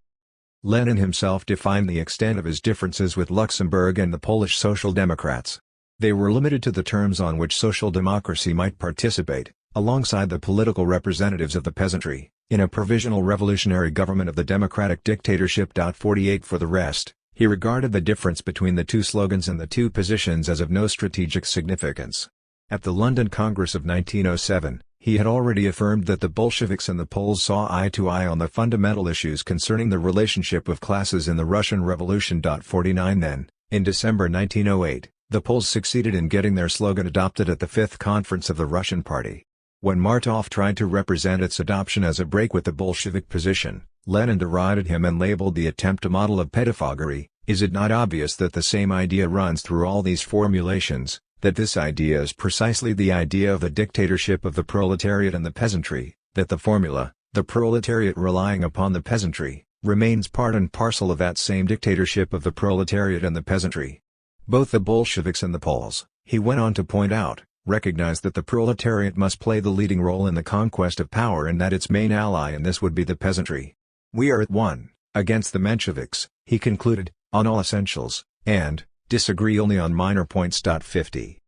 Lenin himself defined the extent of his differences with Luxemburg and the Polish Social Democrats. They were limited to the terms on which social democracy might participate, alongside the political representatives of the peasantry, in a provisional revolutionary government of the democratic dictatorship. 48 For the rest, he regarded the difference between the two slogans and the two positions as of no strategic significance. At the London Congress of 1907, he had already affirmed that the Bolsheviks and the Poles saw eye to eye on the fundamental issues concerning the relationship of classes in the Russian Revolution. 49 Then, in December 1908, the Poles succeeded in getting their slogan adopted at the Fifth Conference of the Russian Party. When Martov tried to represent its adoption as a break with the Bolshevik position, Lenin derided him and labeled the attempt a model of pettifoggery, Is it not obvious that the same idea runs through all these formulations, that this idea is precisely the idea of a dictatorship of the proletariat and the peasantry, that the formula, the proletariat relying upon the peasantry, remains part and parcel of that same dictatorship of the proletariat and the peasantry? Both the Bolsheviks and the Poles, he went on to point out, recognized that the proletariat must play the leading role in the conquest of power and that its main ally in this would be the peasantry. We are at one, against the Mensheviks, he concluded, on all essentials, and disagree only on minor points. 50.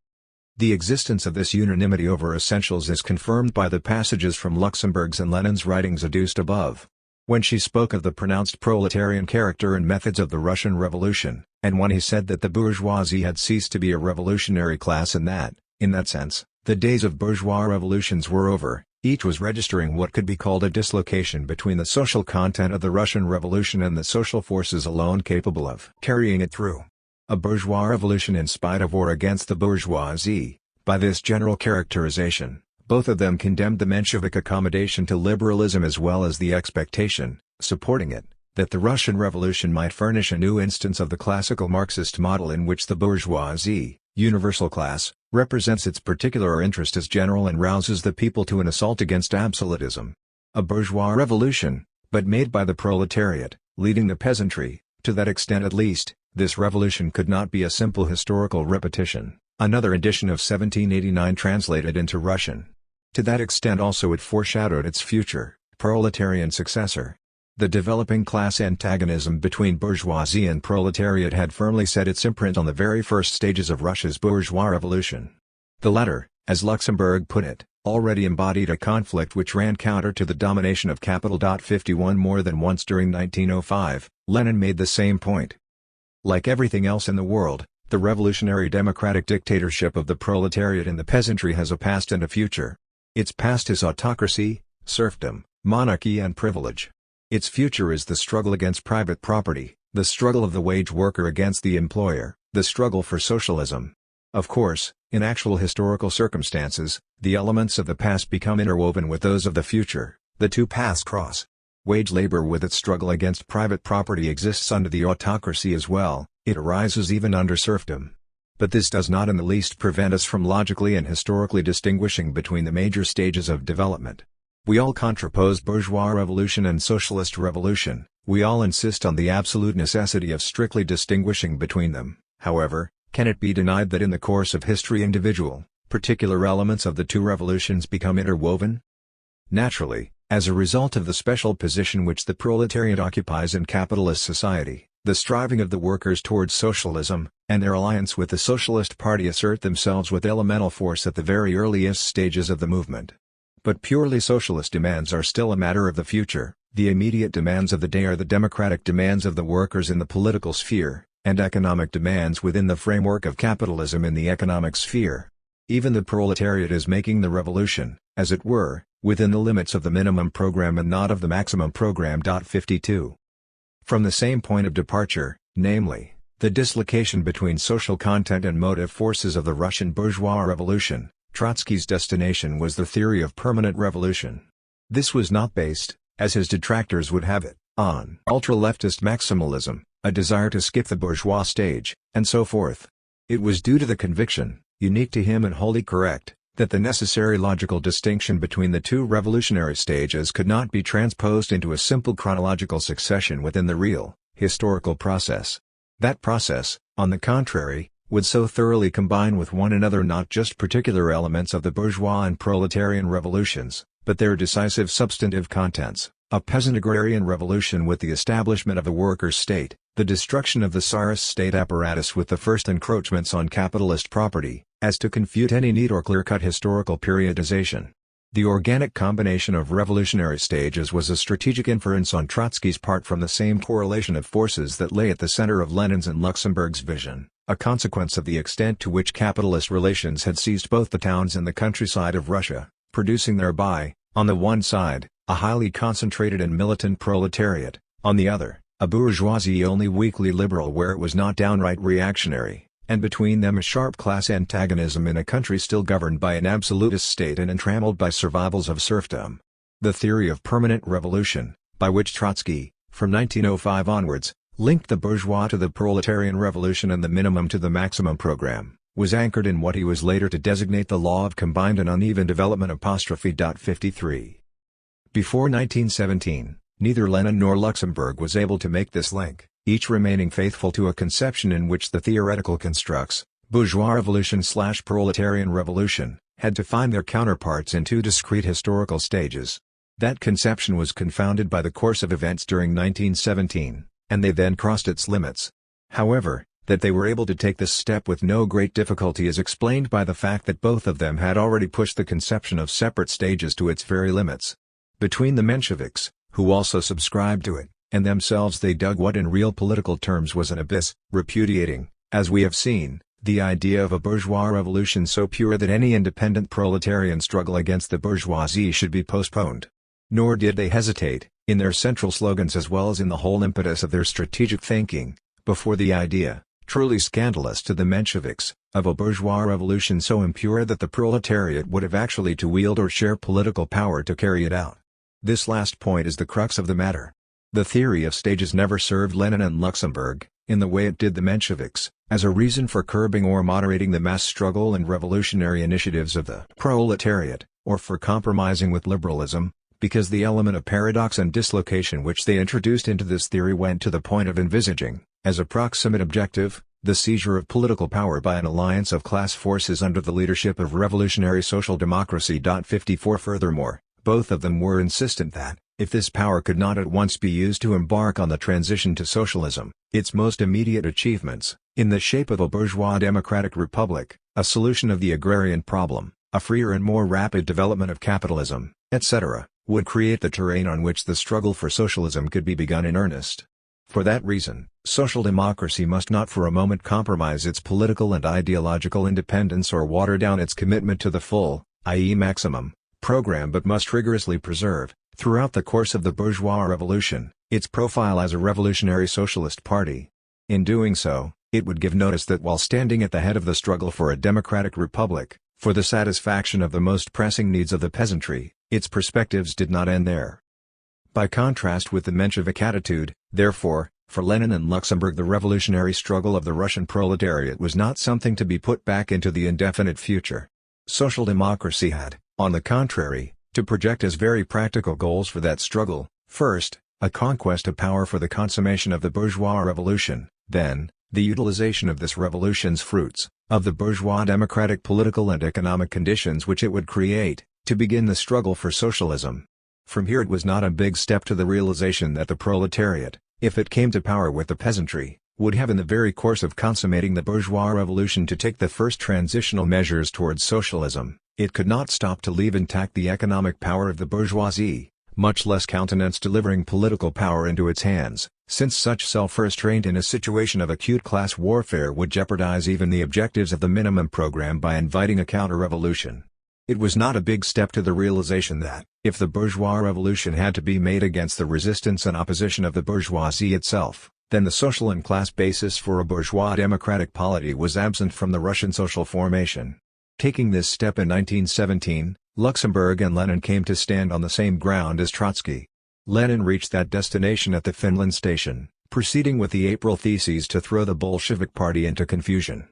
The existence of this unanimity over essentials is confirmed by the passages from Luxemburg's and Lenin's writings adduced above. When she spoke of the pronounced proletarian character and methods of the Russian Revolution, and when he said that the bourgeoisie had ceased to be a revolutionary class and that, in that sense, the days of bourgeois revolutions were over, each was registering what could be called a dislocation between the social content of the Russian Revolution and the social forces alone capable of carrying it through. A bourgeois revolution in spite of or against the bourgeoisie. By this general characterization, both of them condemned the Menshevik accommodation to liberalism as well as the expectation, supporting it, that the Russian Revolution might furnish a new instance of the classical Marxist model in which the bourgeoisie, universal class, represents its particular interest as general and rouses the people to an assault against absolutism. A bourgeois revolution, but made by the proletariat, leading the peasantry, to that extent at least, this revolution could not be a simple historical repetition, another edition of 1789 translated into Russian. To that extent also it foreshadowed its future, proletarian successor. The developing class antagonism between bourgeoisie and proletariat had firmly set its imprint on the very first stages of Russia's bourgeois revolution. The latter, as Luxemburg put it, already embodied a conflict which ran counter to the domination of capital. 51 More than once during 1905, Lenin made the same point. Like everything else in the world, the revolutionary democratic dictatorship of the proletariat and the peasantry has a past and a future. Its past is autocracy, serfdom, monarchy and privilege. Its future is the struggle against private property, the struggle of the wage worker against the employer, the struggle for socialism. Of course, in actual historical circumstances, the elements of the past become interwoven with those of the future, the two paths cross. Wage labor with its struggle against private property exists under the autocracy as well, it arises even under serfdom. But this does not in the least prevent us from logically and historically distinguishing between the major stages of development. We all contrapose bourgeois revolution and socialist revolution, we all insist on the absolute necessity of strictly distinguishing between them. However, can it be denied that in the course of history individual, particular elements of the two revolutions become interwoven? Naturally, as a result of the special position which the proletariat occupies in capitalist society, the striving of the workers towards socialism, and their alliance with the Socialist Party assert themselves with elemental force at the very earliest stages of the movement. But purely socialist demands are still a matter of the future, the immediate demands of the day are the democratic demands of the workers in the political sphere, and economic demands within the framework of capitalism in the economic sphere. Even the proletariat is making the revolution, as it were, within the limits of the minimum program and not of the maximum program. 52. From the same point of departure, namely, the dislocation between social content and motive forces of the Russian bourgeois revolution, Trotsky's destination was the theory of permanent revolution. This was not based, as his detractors would have it, on ultra-leftist maximalism, a desire to skip the bourgeois stage, and so forth. It was due to the conviction, unique to him and wholly correct, that the necessary logical distinction between the two revolutionary stages could not be transposed into a simple chronological succession within the real, historical process. That process, on the contrary, would so thoroughly combine with one another not just particular elements of the bourgeois and proletarian revolutions, but their decisive substantive contents, a peasant agrarian revolution with the establishment of a workers' state, the destruction of the Tsarist state apparatus with the first encroachments on capitalist property, as to confute any neat or clear-cut historical periodization. The organic combination of revolutionary stages was a strategic inference on Trotsky's part from the same correlation of forces that lay at the center of Lenin's and Luxemburg's vision, a consequence of the extent to which capitalist relations had seized both the towns and the countryside of Russia, producing thereby, on the one side, a highly concentrated and militant proletariat, on the other, a bourgeoisie only weakly liberal where it was not downright reactionary, and between them a sharp class antagonism in a country still governed by an absolutist state and untrammeled by survivals of serfdom. The theory of permanent revolution, by which Trotsky, from 1905 onwards, linked the bourgeois to the proletarian revolution and the minimum to the maximum program, was anchored in what he was later to designate the law of combined and uneven development '53. Before 1917, neither Lenin nor Luxemburg was able to make this link, each remaining faithful to a conception in which the theoretical constructs, bourgeois revolution/proletarian revolution, had to find their counterparts in two discrete historical stages. That conception was confounded by the course of events during 1917, and they then crossed its limits. However, that they were able to take this step with no great difficulty is explained by the fact that both of them had already pushed the conception of separate stages to its very limits. Between the Mensheviks, who also subscribed to it, and themselves they dug what in real political terms was an abyss, repudiating, as we have seen, the idea of a bourgeois revolution so pure that any independent proletarian struggle against the bourgeoisie should be postponed. Nor did they hesitate, in their central slogans as well as in the whole impetus of their strategic thinking, before the idea, truly scandalous to the Mensheviks, of a bourgeois revolution so impure that the proletariat would have actually to wield or share political power to carry it out. This last point is the crux of the matter. The theory of stages never served Lenin and Luxemburg, in the way it did the Mensheviks, as a reason for curbing or moderating the mass struggle and revolutionary initiatives of the proletariat, or for compromising with liberalism, because the element of paradox and dislocation which they introduced into this theory went to the point of envisaging, as a proximate objective, the seizure of political power by an alliance of class forces under the leadership of revolutionary social democracy. 54 Furthermore, both of them were insistent that, if this power could not at once be used to embark on the transition to socialism, its most immediate achievements, in the shape of a bourgeois democratic republic, a solution of the agrarian problem, a freer and more rapid development of capitalism, etc., would create the terrain on which the struggle for socialism could be begun in earnest. For that reason, social democracy must not for a moment compromise its political and ideological independence or water down its commitment to the full, i.e. maximum, program, but must rigorously preserve, throughout the course of the bourgeois revolution, its profile as a revolutionary socialist party. In doing so, it would give notice that while standing at the head of the struggle for a democratic republic, for the satisfaction of the most pressing needs of the peasantry, its perspectives did not end there. By contrast with the Menshevik attitude, therefore, for Lenin and Luxemburg the revolutionary struggle of the Russian proletariat was not something to be put back into the indefinite future. Social democracy had, on the contrary, to project as very practical goals for that struggle, first, a conquest of power for the consummation of the bourgeois revolution, then, the utilization of this revolution's fruits, of the bourgeois democratic political and economic conditions which it would create, to begin the struggle for socialism. From here it was not a big step to the realization that the proletariat, if it came to power with the peasantry, would have in the very course of consummating the bourgeois revolution to take the first transitional measures towards socialism. It could not stop to leave intact the economic power of the bourgeoisie, much less countenance delivering political power into its hands, since such self-restraint in a situation of acute class warfare would jeopardize even the objectives of the minimum program by inviting a counter-revolution. It was not a big step to the realization that, if the bourgeois revolution had to be made against the resistance and opposition of the bourgeoisie itself, then the social and class basis for a bourgeois democratic polity was absent from the Russian social formation. Taking this step in 1917, Luxemburg and Lenin came to stand on the same ground as Trotsky. Lenin reached that destination at the Finland station, proceeding with the April theses to throw the Bolshevik Party into confusion.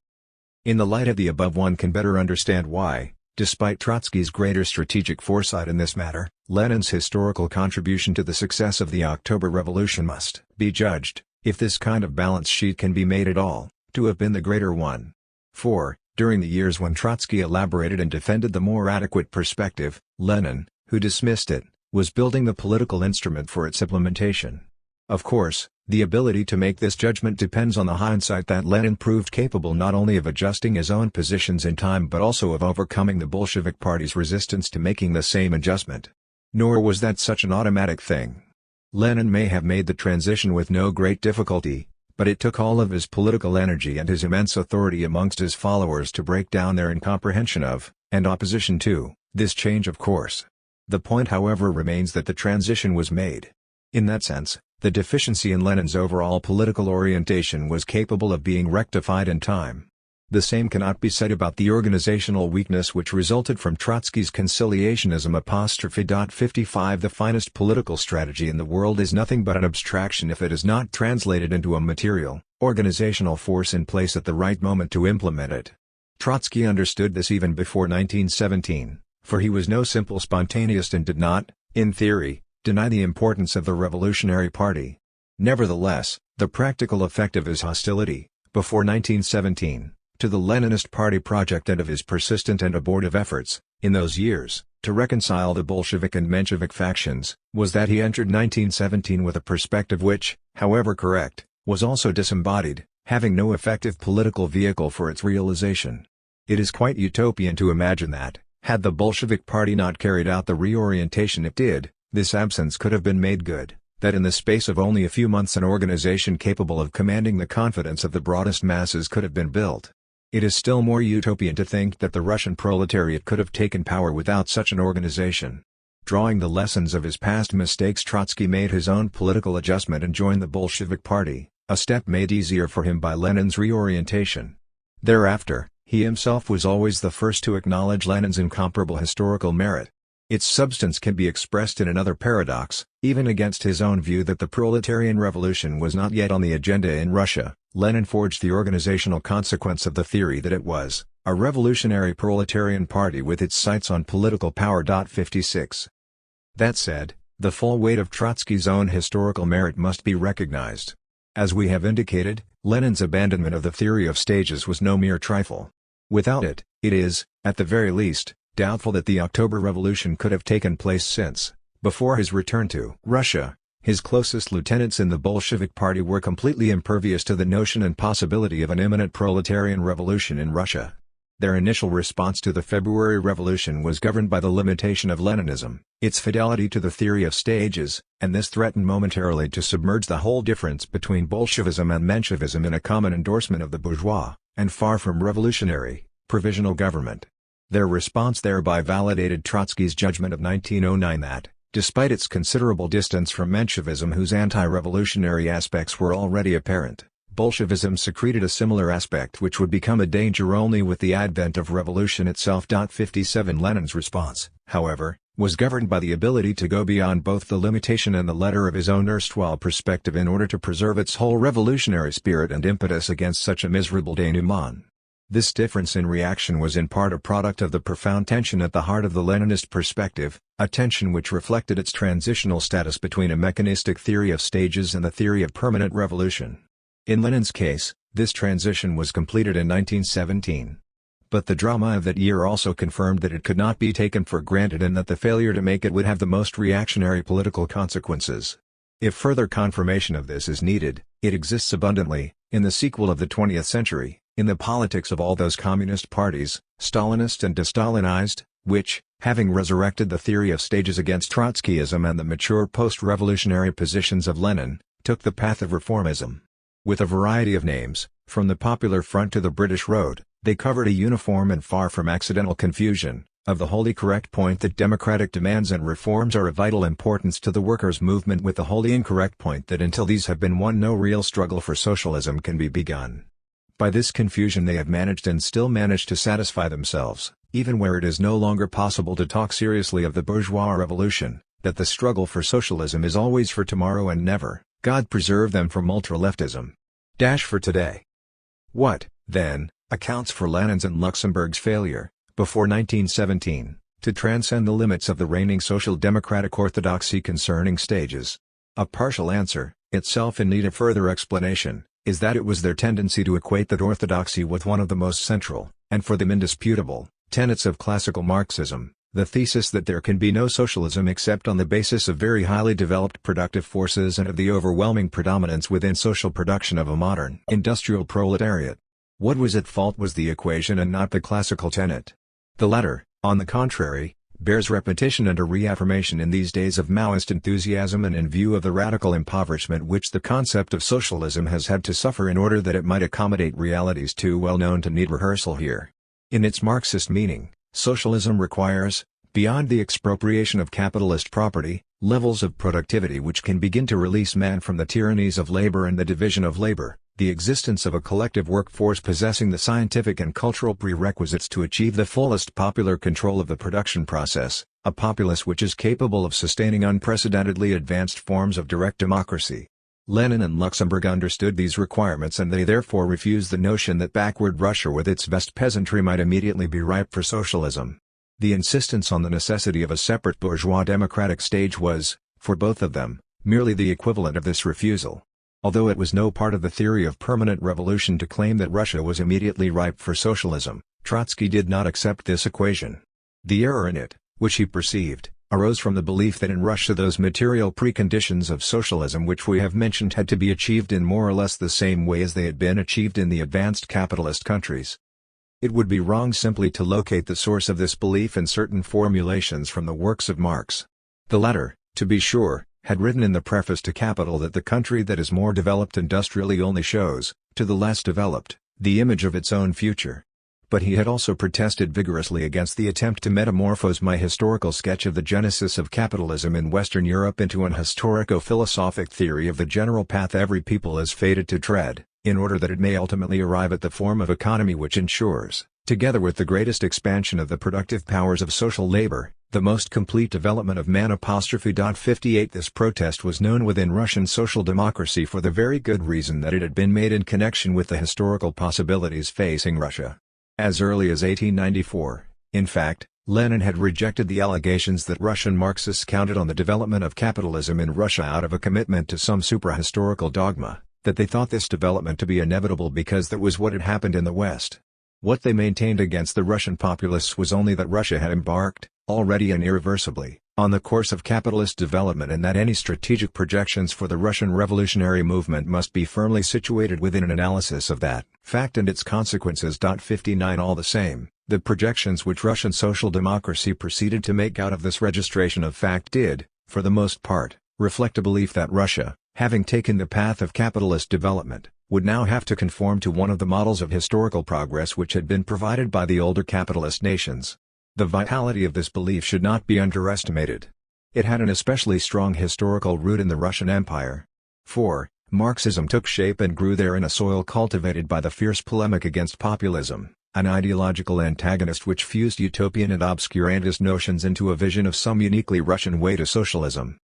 In the light of the above one can better understand why, despite Trotsky's greater strategic foresight in this matter, Lenin's historical contribution to the success of the October Revolution must be judged, if this kind of balance sheet can be made at all, to have been the greater one. For, during the years when Trotsky elaborated and defended the more adequate perspective, Lenin, who dismissed it, was building the political instrument for its implementation. Of course, the ability to make this judgment depends on the hindsight that Lenin proved capable not only of adjusting his own positions in time but also of overcoming the Bolshevik Party's resistance to making the same adjustment. Nor was that such an automatic thing. Lenin may have made the transition with no great difficulty, but it took all of his political energy and his immense authority amongst his followers to break down their incomprehension of, and opposition to, this change of course. The point however remains that the transition was made. In that sense, the deficiency in Lenin's overall political orientation was capable of being rectified in time. The same cannot be said about the organizational weakness which resulted from Trotsky's conciliationism. 55 The finest political strategy in the world is nothing but an abstraction if it is not translated into a material, organizational force in place at the right moment to implement it. Trotsky understood this even before 1917, for he was no simple spontaneist and did not, in theory, deny the importance of the Revolutionary Party. Nevertheless, the practical effect of his hostility, before 1917, to the Leninist party project and of his persistent and abortive efforts, in those years, to reconcile the Bolshevik and Menshevik factions, was that he entered 1917 with a perspective which, however correct, was also disembodied, having no effective political vehicle for its realization. It is quite utopian to imagine that, had the Bolshevik party not carried out the reorientation it did, this absence could have been made good, that in the space of only a few months an organization capable of commanding the confidence of the broadest masses could have been built. It is still more utopian to think that the Russian proletariat could have taken power without such an organization. Drawing the lessons of his past mistakes, Trotsky made his own political adjustment and joined the Bolshevik Party, a step made easier for him by Lenin's reorientation. Thereafter, he himself was always the first to acknowledge Lenin's incomparable historical merit. Its substance can be expressed in another paradox: even against his own view that the proletarian revolution was not yet on the agenda in Russia, Lenin forged the organizational consequence of the theory that it was a revolutionary proletarian party with its sights on political power. 56. That said, the full weight of Trotsky's own historical merit must be recognized. As we have indicated, Lenin's abandonment of the theory of stages was no mere trifle. Without it, it is, at the very least, doubtful that the October Revolution could have taken place since, before his return to Russia, his closest lieutenants in the Bolshevik Party were completely impervious to the notion and possibility of an imminent proletarian revolution in Russia. Their initial response to the February Revolution was governed by the limitation of Leninism, its fidelity to the theory of stages, and this threatened momentarily to submerge the whole difference between Bolshevism and Menshevism in a common endorsement of the bourgeois, and far from revolutionary, provisional government. Their response thereby validated Trotsky's judgment of 1909 that, despite its considerable distance from Menshevism, whose anti-revolutionary aspects were already apparent, Bolshevism secreted a similar aspect which would become a danger only with the advent of revolution itself. 57 Lenin's response, however, was governed by the ability to go beyond both the limitation and the letter of his own erstwhile perspective in order to preserve its whole revolutionary spirit and impetus against such a miserable denouement. This difference in reaction was in part a product of the profound tension at the heart of the Leninist perspective, a tension which reflected its transitional status between a mechanistic theory of stages and the theory of permanent revolution. In Lenin's case, this transition was completed in 1917. But the drama of that year also confirmed that it could not be taken for granted and that the failure to make it would have the most reactionary political consequences. If further confirmation of this is needed, it exists abundantly, in the sequel of the 20th century. In the politics of all those communist parties, Stalinist and de-Stalinized, which, having resurrected the theory of stages against Trotskyism and the mature post-revolutionary positions of Lenin, took the path of reformism. With a variety of names, from the Popular Front to the British Road, they covered a uniform and far from accidental confusion, of the wholly correct point that democratic demands and reforms are of vital importance to the workers' movement, with the wholly incorrect point that until these have been won no real struggle for socialism can be begun. By this confusion they have managed and still manage to satisfy themselves, even where it is no longer possible to talk seriously of the bourgeois revolution, that the struggle for socialism is always for tomorrow and never, God preserve them, from ultra-leftism. For today. What, then, accounts for Lenin's and Luxemburg's failure, before 1917, to transcend the limits of the reigning social democratic orthodoxy concerning stages? A partial answer, itself in need of further explanation, is that it was their tendency to equate that orthodoxy with one of the most central, and for them indisputable, tenets of classical Marxism, the thesis that there can be no socialism except on the basis of very highly developed productive forces and of the overwhelming predominance within social production of a modern industrial proletariat. What was at fault was the equation and not the classical tenet. The latter, on the contrary, bears repetition and a reaffirmation in these days of Maoist enthusiasm and in view of the radical impoverishment which the concept of socialism has had to suffer in order that it might accommodate realities too well known to need rehearsal here. In its Marxist meaning, socialism requires, beyond the expropriation of capitalist property, levels of productivity which can begin to release man from the tyrannies of labor and the division of labor, the existence of a collective workforce possessing the scientific and cultural prerequisites to achieve the fullest popular control of the production process, a populace which is capable of sustaining unprecedentedly advanced forms of direct democracy. Lenin and Luxemburg understood these requirements, and they therefore refused the notion that backward Russia with its vast peasantry might immediately be ripe for socialism. The insistence on the necessity of a separate bourgeois democratic stage was, for both of them, merely the equivalent of this refusal. Although it was no part of the theory of permanent revolution to claim that Russia was immediately ripe for socialism, Trotsky did not accept this equation. The error in it, which he perceived, arose from the belief that in Russia those material preconditions of socialism which we have mentioned had to be achieved in more or less the same way as they had been achieved in the advanced capitalist countries. It would be wrong simply to locate the source of this belief in certain formulations from the works of Marx. The latter, to be sure, had written in the preface to Capital that the country that is more developed industrially only shows, to the less developed, the image of its own future. But he had also protested vigorously against the attempt to metamorphose my historical sketch of the genesis of capitalism in Western Europe into an historico-philosophic theory of the general path every people is fated to tread, in order that it may ultimately arrive at the form of economy which ensures, together with the greatest expansion of the productive powers of social labor, the most complete development of man. 58 This protest was known within Russian social democracy for the very good reason that it had been made in connection with the historical possibilities facing Russia. As early as 1894, in fact, Lenin had rejected the allegations that Russian Marxists counted on the development of capitalism in Russia out of a commitment to some supra-historical dogma, that they thought this development to be inevitable because that was what had happened in the West. What they maintained against the Russian populists was only that Russia had embarked, already and irreversibly, on the course of capitalist development, and that any strategic projections for the Russian revolutionary movement must be firmly situated within an analysis of that fact and its consequences. 59 All the same, the projections which Russian social democracy proceeded to make out of this registration of fact did, for the most part, reflect a belief that Russia, having taken the path of capitalist development, would now have to conform to one of the models of historical progress which had been provided by the older capitalist nations. The vitality of this belief should not be underestimated. It had an especially strong historical root in the Russian Empire. For, Marxism took shape and grew there in a soil cultivated by the fierce polemic against populism, an ideological antagonist which fused utopian and obscurantist notions into a vision of some uniquely Russian way to socialism.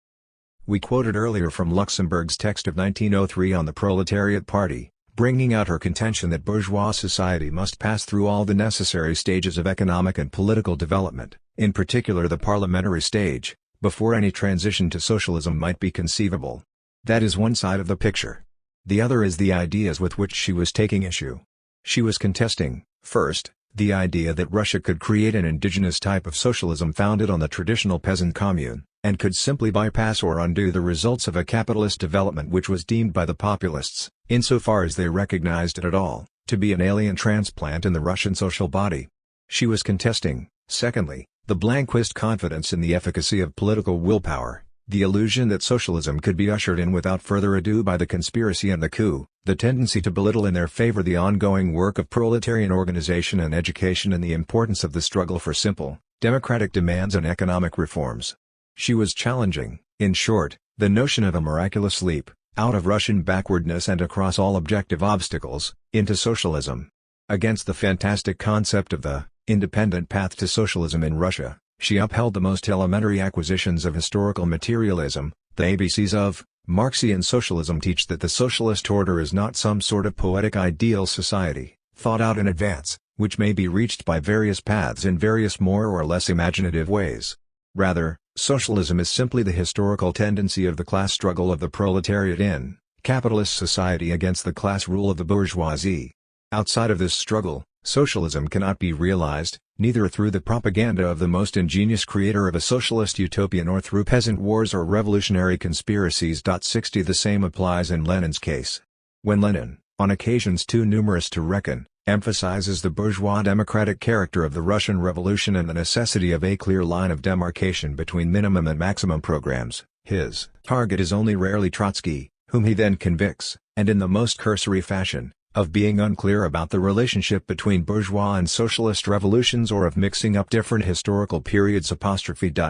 We quoted earlier from Luxemburg's text of 1903 on the Proletariat Party, bringing out her contention that bourgeois society must pass through all the necessary stages of economic and political development, in particular the parliamentary stage, before any transition to socialism might be conceivable. That is one side of the picture. The other is the ideas with which she was taking issue. She was contesting, first, the idea that Russia could create an indigenous type of socialism founded on the traditional peasant commune, and could simply bypass or undo the results of a capitalist development which was deemed by the populists, insofar as they recognized it at all, to be an alien transplant in the Russian social body. She was contesting, secondly, the Blanquist confidence in the efficacy of political willpower, the illusion that socialism could be ushered in without further ado by the conspiracy and the coup, the tendency to belittle in their favor the ongoing work of proletarian organization and education, and the importance of the struggle for simple, democratic demands and economic reforms. She was challenging, in short, the notion of a miraculous leap, out of Russian backwardness and across all objective obstacles, into socialism. Against the fantastic concept of the independent path to socialism in Russia, she upheld the most elementary acquisitions of historical materialism. The ABCs of Marxian socialism teach that the socialist order is not some sort of poetic ideal society, thought out in advance, which may be reached by various paths in various more or less imaginative ways. Rather, socialism is simply the historical tendency of the class struggle of the proletariat in capitalist society against the class rule of the bourgeoisie. Outside of this struggle, socialism cannot be realized, neither through the propaganda of the most ingenious creator of a socialist utopia nor through peasant wars or revolutionary conspiracies. 60 The same applies in Lenin's case. When Lenin, on occasions too numerous to reckon, emphasizes the bourgeois democratic character of the Russian Revolution and the necessity of a clear line of demarcation between minimum and maximum programs, his target is only rarely Trotsky, whom he then convicts, and in the most cursory fashion, of being unclear about the relationship between bourgeois and socialist revolutions, or of mixing up different historical periods.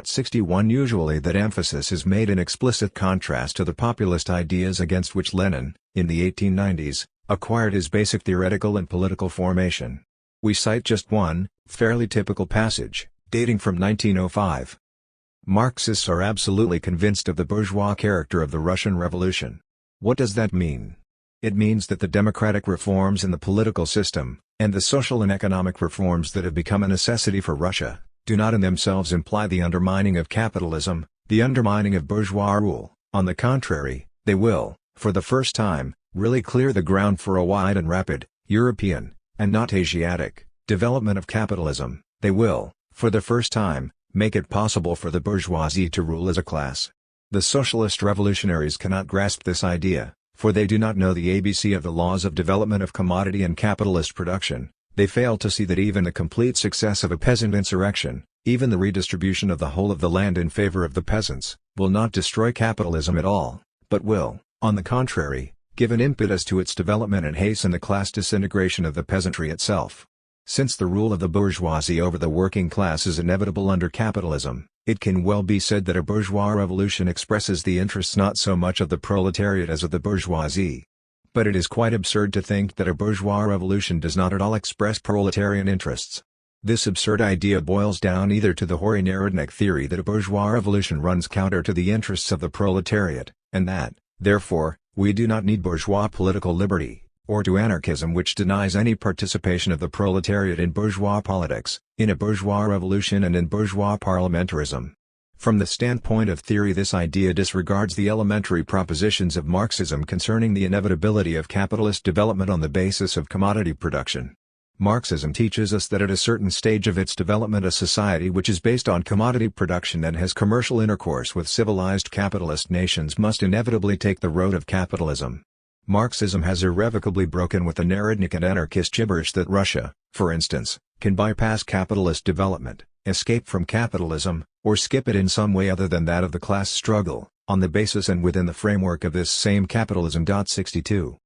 61 Usually that emphasis is made in explicit contrast to the populist ideas against which Lenin, in the 1890s, acquired his basic theoretical and political formation. We cite just one, fairly typical passage, dating from 1905. Marxists are absolutely convinced of the bourgeois character of the Russian Revolution. What does that mean? It means that the democratic reforms in the political system, and the social and economic reforms that have become a necessity for Russia, do not in themselves imply the undermining of capitalism, the undermining of bourgeois rule. On the contrary, they will, for the first time, really clear the ground for a wide and rapid, European, and not Asiatic, development of capitalism. They will, for the first time, make it possible for the bourgeoisie to rule as a class. The socialist revolutionaries cannot grasp this idea, for they do not know the ABC of the laws of development of commodity and capitalist production. They fail to see that even the complete success of a peasant insurrection, even the redistribution of the whole of the land in favor of the peasants, will not destroy capitalism at all, but will, on the contrary, give an impetus to its development and hasten the class disintegration of the peasantry itself. Since the rule of the bourgeoisie over the working class is inevitable under capitalism, it can well be said that a bourgeois revolution expresses the interests not so much of the proletariat as of the bourgeoisie. But it is quite absurd to think that a bourgeois revolution does not at all express proletarian interests. This absurd idea boils down either to the hoary Narodnik theory that a bourgeois revolution runs counter to the interests of the proletariat, and that, therefore, we do not need bourgeois political liberty, or to anarchism which denies any participation of the proletariat in bourgeois politics, in a bourgeois revolution and in bourgeois parliamentarism. From the standpoint of theory, this idea disregards the elementary propositions of Marxism concerning the inevitability of capitalist development on the basis of commodity production. Marxism teaches us that at a certain stage of its development a society which is based on commodity production and has commercial intercourse with civilized capitalist nations must inevitably take the road of capitalism. Marxism has irrevocably broken with the Narodnik and anarchist gibberish that Russia, for instance, can bypass capitalist development, escape from capitalism, or skip it in some way other than that of the class struggle, on the basis and within the framework of this same capitalism. 62.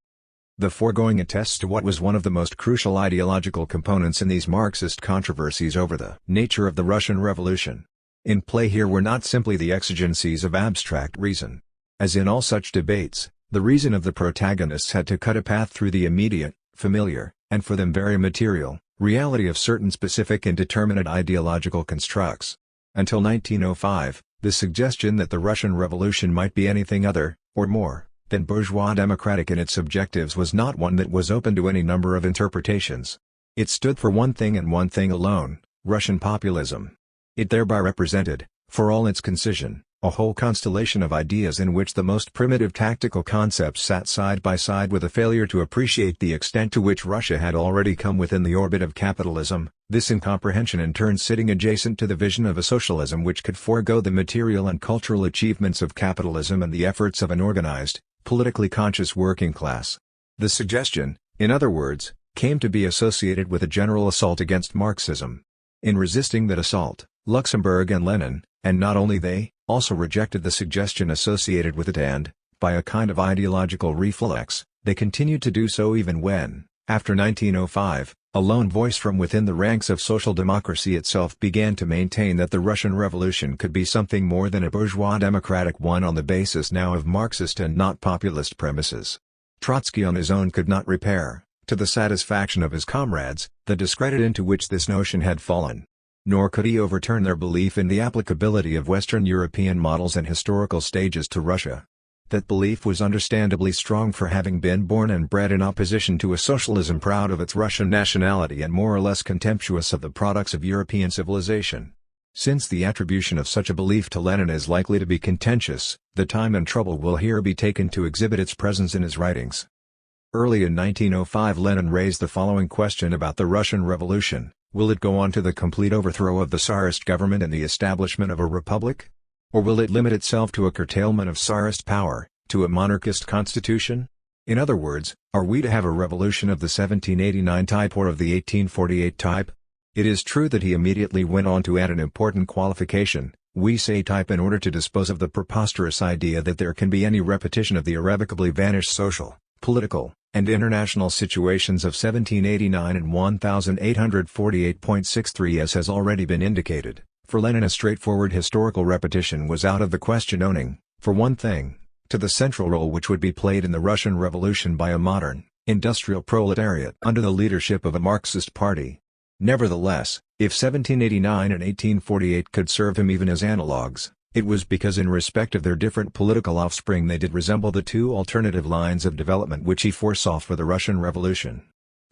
The foregoing attests to what was one of the most crucial ideological components in these Marxist controversies over the nature of the Russian Revolution. In play here were not simply the exigencies of abstract reason. As in all such debates, the reason of the protagonists had to cut a path through the immediate, familiar, and for them very material, reality of certain specific and determinate ideological constructs. Until 1905, the suggestion that the Russian Revolution might be anything other, or more, than bourgeois democratic in its objectives was not one that was open to any number of interpretations. It stood for one thing and one thing alone, Russian populism. It thereby represented, for all its concision, a whole constellation of ideas in which the most primitive tactical concepts sat side by side with a failure to appreciate the extent to which Russia had already come within the orbit of capitalism, this incomprehension in turn sitting adjacent to the vision of a socialism which could forego the material and cultural achievements of capitalism and the efforts of an organized, politically conscious working class. The suggestion, in other words, came to be associated with a general assault against Marxism. In resisting that assault, Luxemburg and Lenin, and not only they, also rejected the suggestion associated with it and, by a kind of ideological reflex, they continued to do so even when, after 1905, a lone voice from within the ranks of social democracy itself began to maintain that the Russian Revolution could be something more than a bourgeois democratic one on the basis now of Marxist and not populist premises. Trotsky on his own could not repair, to the satisfaction of his comrades, the discredit into which this notion had fallen. Nor could he overturn their belief in the applicability of Western European models and historical stages to Russia. That belief was understandably strong for having been born and bred in opposition to a socialism proud of its Russian nationality and more or less contemptuous of the products of European civilization. Since the attribution of such a belief to Lenin is likely to be contentious, the time and trouble will here be taken to exhibit its presence in his writings. Early in 1905 Lenin raised the following question about the Russian Revolution: will it go on to the complete overthrow of the Tsarist government and the establishment of a republic? Or will it limit itself to a curtailment of Tsarist power, to a monarchist constitution? In other words, are we to have a revolution of the 1789 type or of the 1848 type? It is true that he immediately went on to add an important qualification, we say type, in order to dispose of the preposterous idea that there can be any repetition of the irrevocably vanished social, political, and international situations of 1789 and 1848.63. As has already been indicated, for Lenin a straightforward historical repetition was out of the question, owing, for one thing, to the central role which would be played in the Russian Revolution by a modern, industrial proletariat under the leadership of a Marxist party. Nevertheless, if 1789 and 1848 could serve him even as analogues, it was because in respect of their different political offspring they did resemble the two alternative lines of development which he foresaw for the Russian Revolution.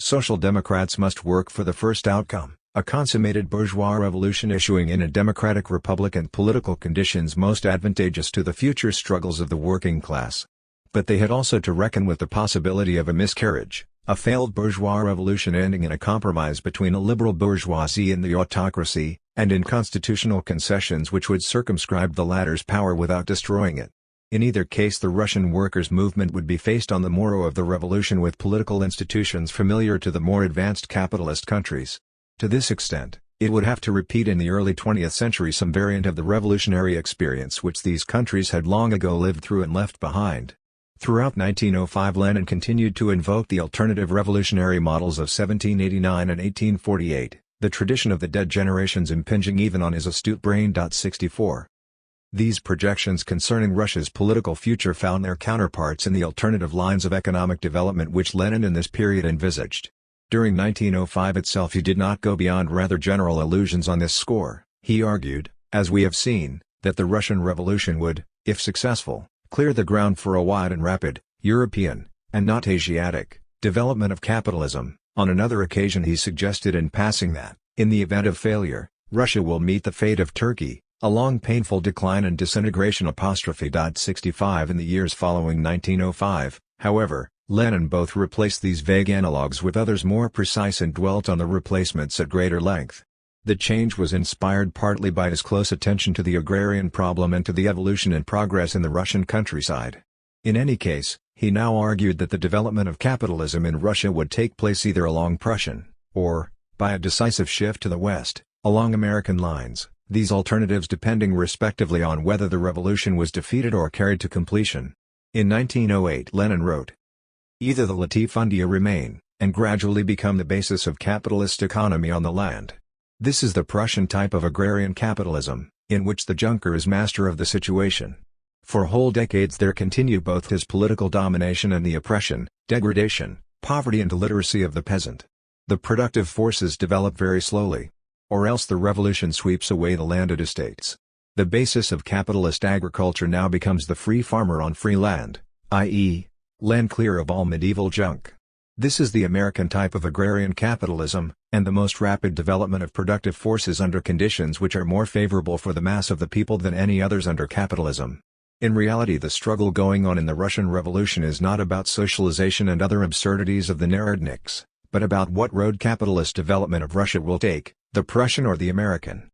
Social Democrats must work for the first outcome, a consummated bourgeois revolution issuing in a democratic republic and political conditions most advantageous to the future struggles of the working class. But they had also to reckon with the possibility of a miscarriage, a failed bourgeois revolution ending in a compromise between a liberal bourgeoisie and the autocracy, and in constitutional concessions which would circumscribe the latter's power without destroying it. In either case the Russian workers' movement would be faced on the morrow of the revolution with political institutions familiar to the more advanced capitalist countries. To this extent, it would have to repeat in the early 20th century some variant of the revolutionary experience which these countries had long ago lived through and left behind. Throughout 1905 Lenin continued to invoke the alternative revolutionary models of 1789 and 1848, the tradition of the dead generations impinging even on his astute brain. 64. These projections concerning Russia's political future found their counterparts in the alternative lines of economic development which Lenin in this period envisaged. During 1905 itself he did not go beyond rather general illusions on this score. He argued, as we have seen, that the Russian Revolution would, if successful, clear the ground for a wide and rapid, European, and not Asiatic, development of capitalism. On another occasion he suggested in passing that, in the event of failure, Russia will meet the fate of Turkey, a long painful decline and disintegration. 65 In the years following 1905, however, Lenin both replaced these vague analogues with others more precise and dwelt on the replacements at greater length. The change was inspired partly by his close attention to the agrarian problem and to the evolution and progress in the Russian countryside. In any case, he now argued that the development of capitalism in Russia would take place either along Prussian, or, by a decisive shift to the west, along American lines, these alternatives depending respectively on whether the revolution was defeated or carried to completion. In 1908 Lenin wrote, "Either the latifundia remain, and gradually become the basis of capitalist economy on the land. This is the Prussian type of agrarian capitalism, in which the junker is master of the situation. For whole decades there continue both his political domination and the oppression, degradation, poverty and illiteracy of the peasant. The productive forces develop very slowly. Or else the revolution sweeps away the landed estates. The basis of capitalist agriculture now becomes the free farmer on free land, i.e., land clear of all medieval junk. This is the American type of agrarian capitalism, and the most rapid development of productive forces under conditions which are more favorable for the mass of the people than any others under capitalism. In reality the struggle going on in the Russian Revolution is not about socialization and other absurdities of the Narodniks, but about what road capitalist development of Russia will take, the Prussian or the American.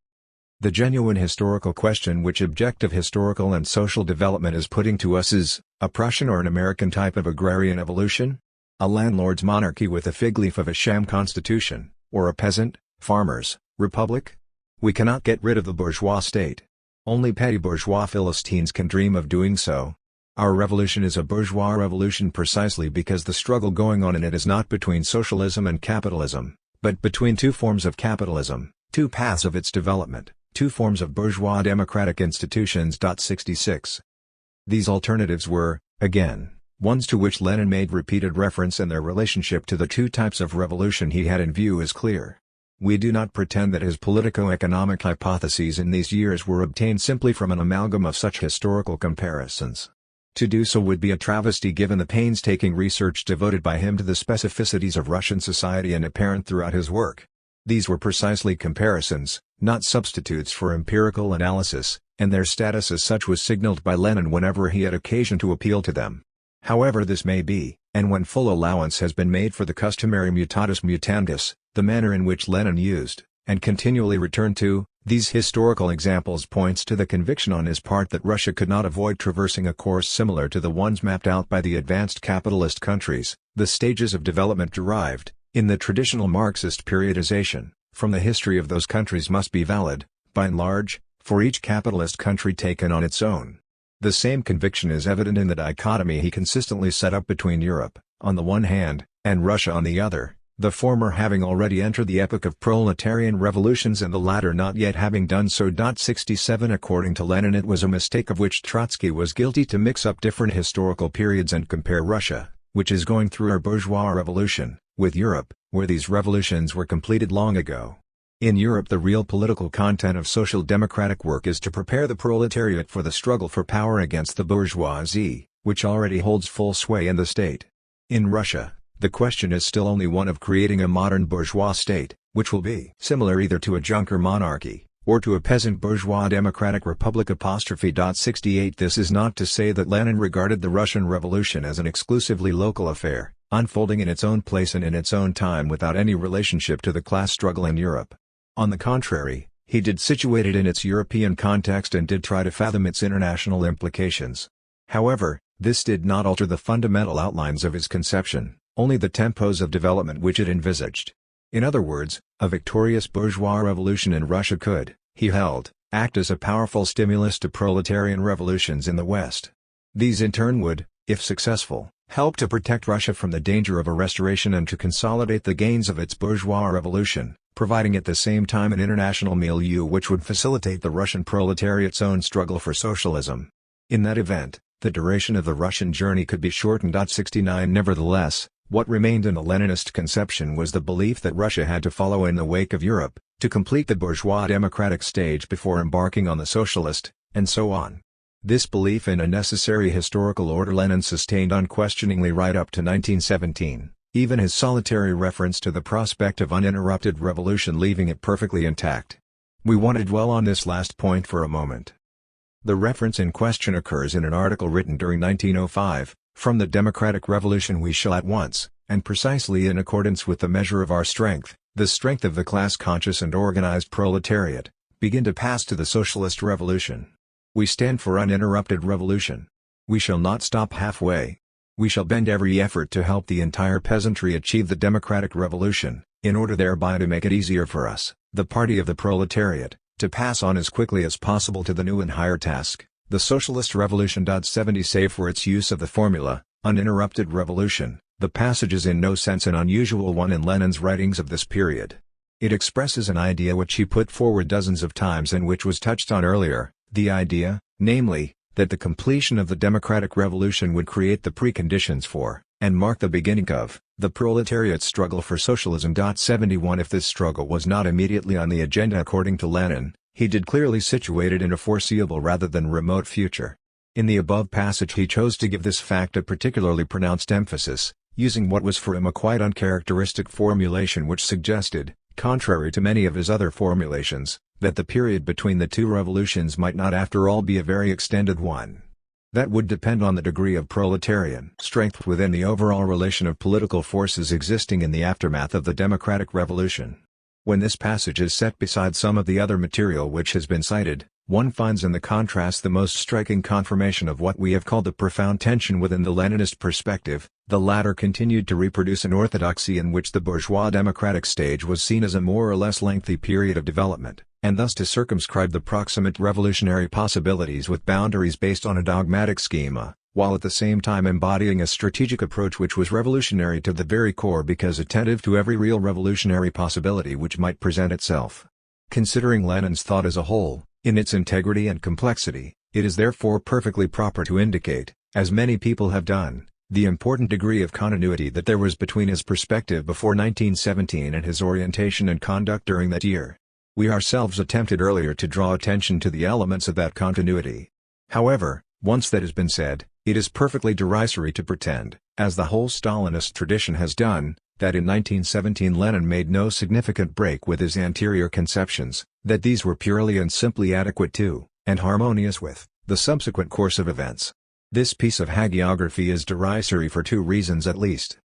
The genuine historical question which objective historical and social development is putting to us is, a Prussian or an American type of agrarian evolution? A landlord's monarchy with a fig leaf of a sham constitution, or a peasant, farmers, republic? We cannot get rid of the bourgeois state. Only petty bourgeois Philistines can dream of doing so. Our revolution is a bourgeois revolution precisely because the struggle going on in it is not between socialism and capitalism, but between two forms of capitalism, two paths of its development, two forms of bourgeois democratic institutions. 66. These alternatives were, again, ones to which Lenin made repeated reference, and their relationship to the two types of revolution he had in view is clear. We do not pretend that his politico-economic hypotheses in these years were obtained simply from an amalgam of such historical comparisons. To do so would be a travesty given the painstaking research devoted by him to the specificities of Russian society and apparent throughout his work. These were precisely comparisons, not substitutes for empirical analysis, and their status as such was signaled by Lenin whenever he had occasion to appeal to them. However this may be, and when full allowance has been made for the customary mutatis mutandis, the manner in which Lenin used, and continually returned to, these historical examples points to the conviction on his part that Russia could not avoid traversing a course similar to the ones mapped out by the advanced capitalist countries. The stages of development derived, in the traditional Marxist periodization, from the history of those countries must be valid, by and large, for each capitalist country taken on its own. The same conviction is evident in the dichotomy he consistently set up between Europe, on the one hand, and Russia on the other, the former having already entered the epoch of proletarian revolutions and the latter not yet having done so. 67 According to Lenin it was a mistake of which Trotsky was guilty to mix up different historical periods and compare Russia, which is going through our bourgeois revolution, with Europe, where these revolutions were completed long ago. In Europe, the real political content of social democratic work is to prepare the proletariat for the struggle for power against the bourgeoisie, which already holds full sway in the state. In Russia, the question is still only one of creating a modern bourgeois state, which will be similar either to a Junker monarchy, or to a peasant bourgeois democratic republic. 68 This is not to say that Lenin regarded the Russian Revolution as an exclusively local affair, unfolding in its own place and in its own time without any relationship to the class struggle in Europe. On the contrary, he did situate it in its European context and did try to fathom its international implications. However, this did not alter the fundamental outlines of his conception, only the tempos of development which it envisaged. In other words, a victorious bourgeois revolution in Russia could, he held, act as a powerful stimulus to proletarian revolutions in the West. These in turn would, if successful, help to protect Russia from the danger of a restoration and to consolidate the gains of its bourgeois revolution, providing at the same time an international milieu which would facilitate the Russian proletariat's own struggle for socialism. In that event, the duration of the Russian journey could be shortened. 69 Nevertheless, what remained in the Leninist conception was the belief that Russia had to follow in the wake of Europe, to complete the bourgeois democratic stage before embarking on the socialist, and so on. This belief in a necessary historical order Lenin sustained unquestioningly right up to 1917, even his solitary reference to the prospect of uninterrupted revolution leaving it perfectly intact. We want to dwell on this last point for a moment. The reference in question occurs in an article written during 1905, "From the democratic revolution we shall at once, and precisely in accordance with the measure of our strength, the strength of the class-conscious and organized proletariat, begin to pass to the socialist revolution. We stand for uninterrupted revolution. We shall not stop halfway. We shall bend every effort to help the entire peasantry achieve the democratic revolution, in order thereby to make it easier for us, the party of the proletariat, to pass on as quickly as possible to the new and higher task, the socialist revolution." 70 Save for its use of the formula, uninterrupted revolution, the passage is in no sense an unusual one in Lenin's writings of this period. It expresses an idea which he put forward dozens of times and which was touched on earlier, the idea, namely, that the completion of the democratic revolution would create the preconditions for, and mark the beginning of, the proletariat's struggle for socialism. 71 If this struggle was not immediately on the agenda according to Lenin, he did clearly situate it in a foreseeable rather than remote future. In the above passage he chose to give this fact a particularly pronounced emphasis, using what was for him a quite uncharacteristic formulation which suggested, contrary to many of his other formulations, that the period between the two revolutions might not after all be a very extended one. That would depend on the degree of proletarian strength within the overall relation of political forces existing in the aftermath of the democratic revolution. When this passage is set beside some of the other material which has been cited, one finds in the contrast the most striking confirmation of what we have called the profound tension within the Leninist perspective. The latter continued to reproduce an orthodoxy in which the bourgeois democratic stage was seen as a more or less lengthy period of development, and thus to circumscribe the proximate revolutionary possibilities with boundaries based on a dogmatic schema, while at the same time embodying a strategic approach which was revolutionary to the very core because attentive to every real revolutionary possibility which might present itself. Considering Lenin's thought as a whole, in its integrity and complexity, it is therefore perfectly proper to indicate, as many people have done, the important degree of continuity that there was between his perspective before 1917 and his orientation and conduct during that year. We ourselves attempted earlier to draw attention to the elements of that continuity. However, once that has been said, it is perfectly derisory to pretend, as the whole Stalinist tradition has done, that in 1917 Lenin made no significant break with his anterior conceptions, that these were purely and simply adequate to, and harmonious with, the subsequent course of events. This piece of hagiography is derisory for two reasons at least.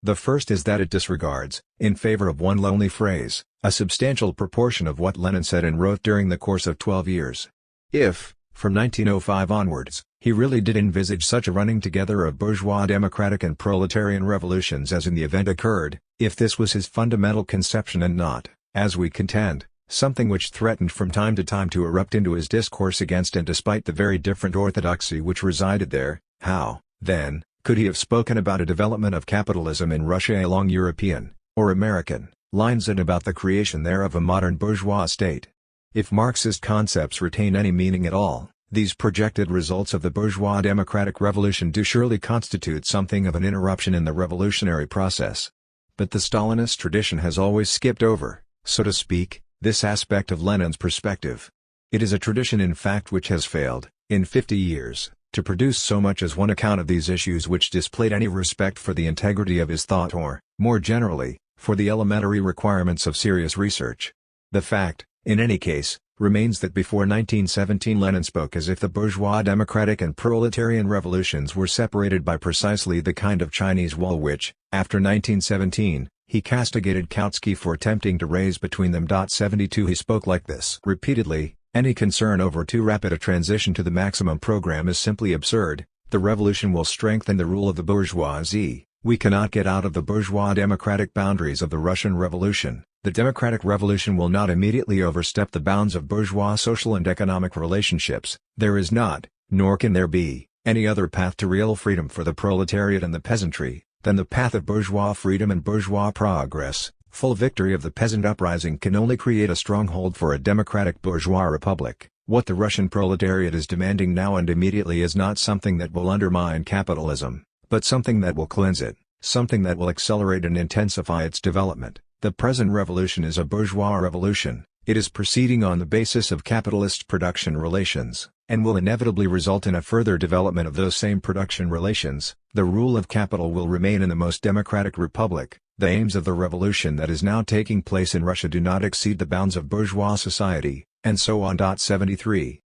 The first is that it disregards, in favor of one lonely phrase, a substantial proportion of what Lenin said and wrote during the course of 12 years. If, from 1905 onwards, he really did envisage such a running together of bourgeois democratic and proletarian revolutions as in the event occurred, if this was his fundamental conception and not, as we contend, something which threatened from time to time to erupt into his discourse against and despite the very different orthodoxy which resided there, how, then, could he have spoken about a development of capitalism in Russia along European, or American, lines and about the creation there of a modern bourgeois state? If Marxist concepts retain any meaning at all, These projected results of the bourgeois democratic revolution do surely constitute something of an interruption in the revolutionary process. But the Stalinist tradition has always skipped over, so to speak, this aspect of Lenin's perspective. It is a tradition in fact which has failed, in 50 years, to produce so much as one account of these issues which displayed any respect for the integrity of his thought or, more generally, for the elementary requirements of serious research. The fact, in any case, remains that before 1917 Lenin spoke as if the bourgeois democratic and proletarian revolutions were separated by precisely the kind of Chinese wall which, after 1917, he castigated Kautsky for attempting to raise between them. 72 He spoke like this repeatedly: any concern over too rapid a transition to the maximum program is simply absurd. The revolution will strengthen the rule of the bourgeoisie. We cannot get out of the bourgeois democratic boundaries of the Russian Revolution. The democratic revolution will not immediately overstep the bounds of bourgeois social and economic relationships. There is not, nor can there be, any other path to real freedom for the proletariat and the peasantry, than the path of bourgeois freedom and bourgeois progress. Full victory of the peasant uprising can only create a stronghold for a democratic bourgeois republic. What the Russian proletariat is demanding now and immediately is not something that will undermine capitalism, but something that will cleanse it, something that will accelerate and intensify its development. The present revolution is a bourgeois revolution. It is proceeding on the basis of capitalist production relations, and will inevitably result in a further development of those same production relations. The rule of capital will remain in the most democratic republic. The aims of the revolution that is now taking place in Russia do not exceed the bounds of bourgeois society, and so on. 73.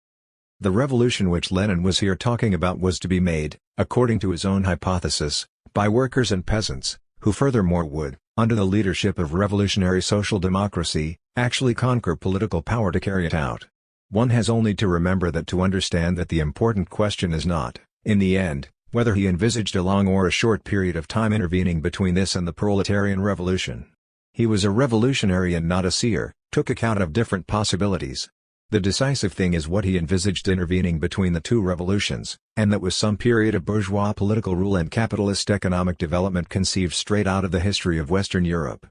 The revolution which Lenin was here talking about was to be made, according to his own hypothesis, by workers and peasants, who furthermore would, under the leadership of revolutionary social democracy, actually conquer political power to carry it out. One has only to remember that to understand that the important question is not, in the end, whether he envisaged a long or a short period of time intervening between this and the proletarian revolution. He was a revolutionary and not a seer, took account of different possibilities. The decisive thing is what he envisaged intervening between the two revolutions, and that was some period of bourgeois political rule and capitalist economic development conceived straight out of the history of Western Europe.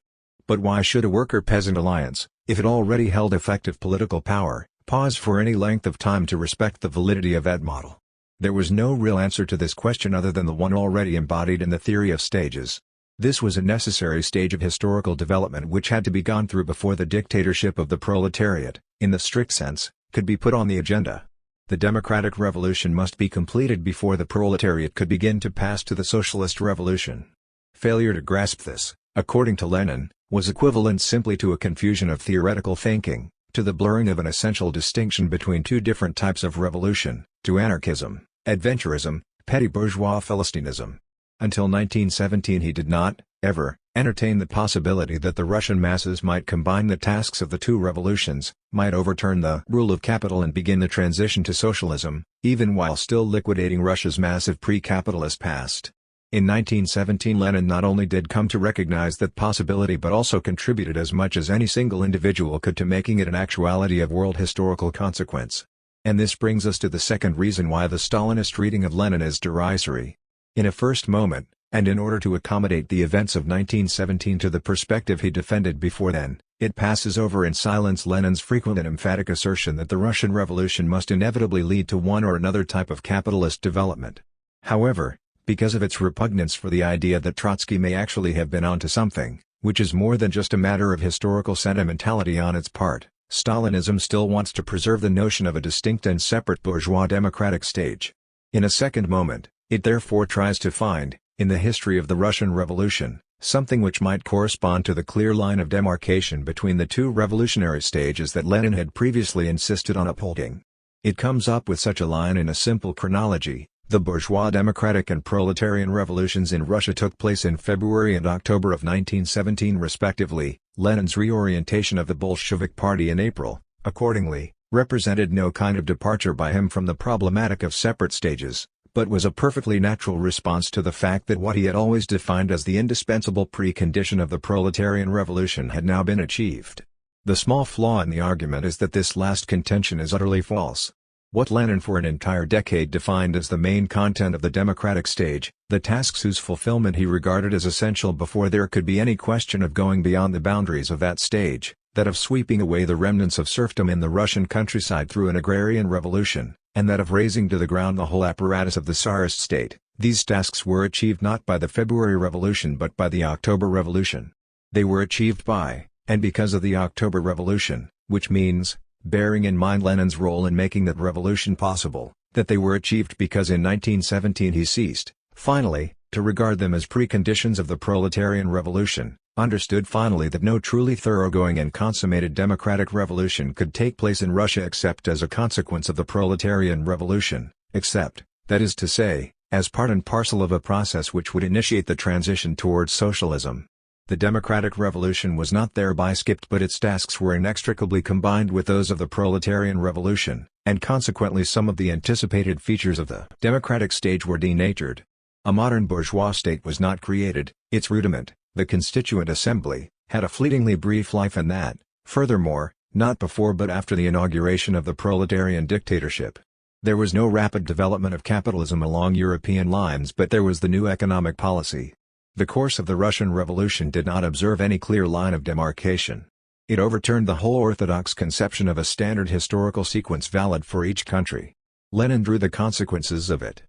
But why should a worker-peasant alliance, if it already held effective political power, pause for any length of time to respect the validity of that model? There was no real answer to this question other than the one already embodied in the theory of stages. This was a necessary stage of historical development which had to be gone through before the dictatorship of the proletariat, in the strict sense, could be put on the agenda. The democratic revolution must be completed before the proletariat could begin to pass to the socialist revolution. Failure to grasp this, according to Lenin, was equivalent simply to a confusion of theoretical thinking, to the blurring of an essential distinction between two different types of revolution, to anarchism, adventurism, petty bourgeois philistinism. Until 1917 he did not, ever, entertain the possibility that the Russian masses might combine the tasks of the two revolutions, might overturn the rule of capital and begin the transition to socialism, even while still liquidating Russia's massive pre-capitalist past. In 1917 Lenin not only did come to recognize that possibility but also contributed as much as any single individual could to making it an actuality of world historical consequence. And this brings us to the second reason why the Stalinist reading of Lenin is derisory. In a first moment, and in order to accommodate the events of 1917 to the perspective he defended before then, it passes over in silence Lenin's frequent and emphatic assertion that the Russian Revolution must inevitably lead to one or another type of capitalist development. However, because of its repugnance for the idea that Trotsky may actually have been onto something, which is more than just a matter of historical sentimentality on its part, Stalinism still wants to preserve the notion of a distinct and separate bourgeois democratic stage. In a second moment, it therefore tries to find, in the history of the Russian Revolution, something which might correspond to the clear line of demarcation between the two revolutionary stages that Lenin had previously insisted on upholding. It comes up with such a line in a simple chronology. The bourgeois democratic and proletarian revolutions in Russia took place in February and October of 1917 respectively. Lenin's reorientation of the Bolshevik Party in April, accordingly, represented no kind of departure by him from the problematic of separate stages, but was a perfectly natural response to the fact that what he had always defined as the indispensable precondition of the proletarian revolution had now been achieved. The small flaw in the argument is that this last contention is utterly false. What Lenin for an entire decade defined as the main content of the democratic stage, the tasks whose fulfillment he regarded as essential before there could be any question of going beyond the boundaries of that stage, that of sweeping away the remnants of serfdom in the Russian countryside through an agrarian revolution, and that of razing to the ground the whole apparatus of the Tsarist state. These tasks were achieved not by the February Revolution but by the October Revolution. They were achieved by, and because of the October Revolution, which means, bearing in mind Lenin's role in making that revolution possible, that they were achieved because in 1917 he ceased, finally, to regard them as preconditions of the proletarian revolution, understood finally that no truly thoroughgoing and consummated democratic revolution could take place in Russia except as a consequence of the proletarian revolution, except, that is to say, as part and parcel of a process which would initiate the transition towards socialism. The democratic revolution was not thereby skipped but its tasks were inextricably combined with those of the proletarian revolution, and consequently some of the anticipated features of the democratic stage were denatured. A modern bourgeois state was not created, its rudiment, the Constituent Assembly, had a fleetingly brief life and that, furthermore, not before but after the inauguration of the proletarian dictatorship. There was no rapid development of capitalism along European lines but there was the new economic policy. The course of the Russian Revolution did not observe any clear line of demarcation. It overturned the whole orthodox conception of a standard historical sequence valid for each country. Lenin drew the consequences of it.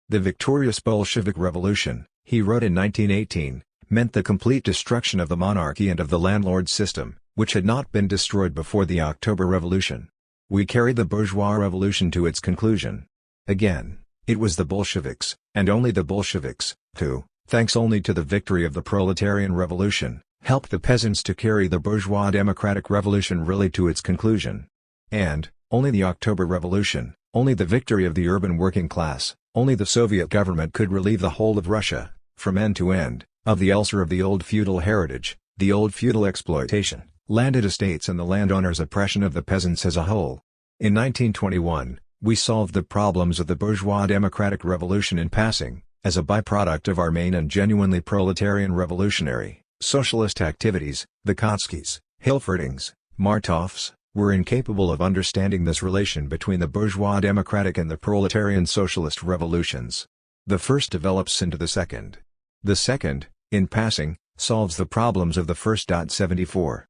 The victorious Bolshevik Revolution, he wrote in 1918, meant the complete destruction of the monarchy and of the landlord system, which had not been destroyed before the October Revolution. We carried the bourgeois revolution to its conclusion. Again, it was the Bolsheviks, and only the Bolsheviks, who, thanks only to the victory of the proletarian revolution, helped the peasants to carry the bourgeois democratic revolution really to its conclusion. And, only the October Revolution, only the victory of the urban working class, only the Soviet government could relieve the whole of Russia, from end to end, of the ulcer of the old feudal heritage, the old feudal exploitation, landed estates and the landowners' oppression of the peasants as a whole. In 1921, we solved the problems of the bourgeois democratic revolution in passing, as a byproduct of our main and genuinely proletarian revolutionary, socialist activities. The Kotskys, Hilferdings, Martovs, were incapable of understanding this relation between the bourgeois democratic and the proletarian socialist revolutions. The first develops into the second. The second, in passing, solves the problems of the first. 74.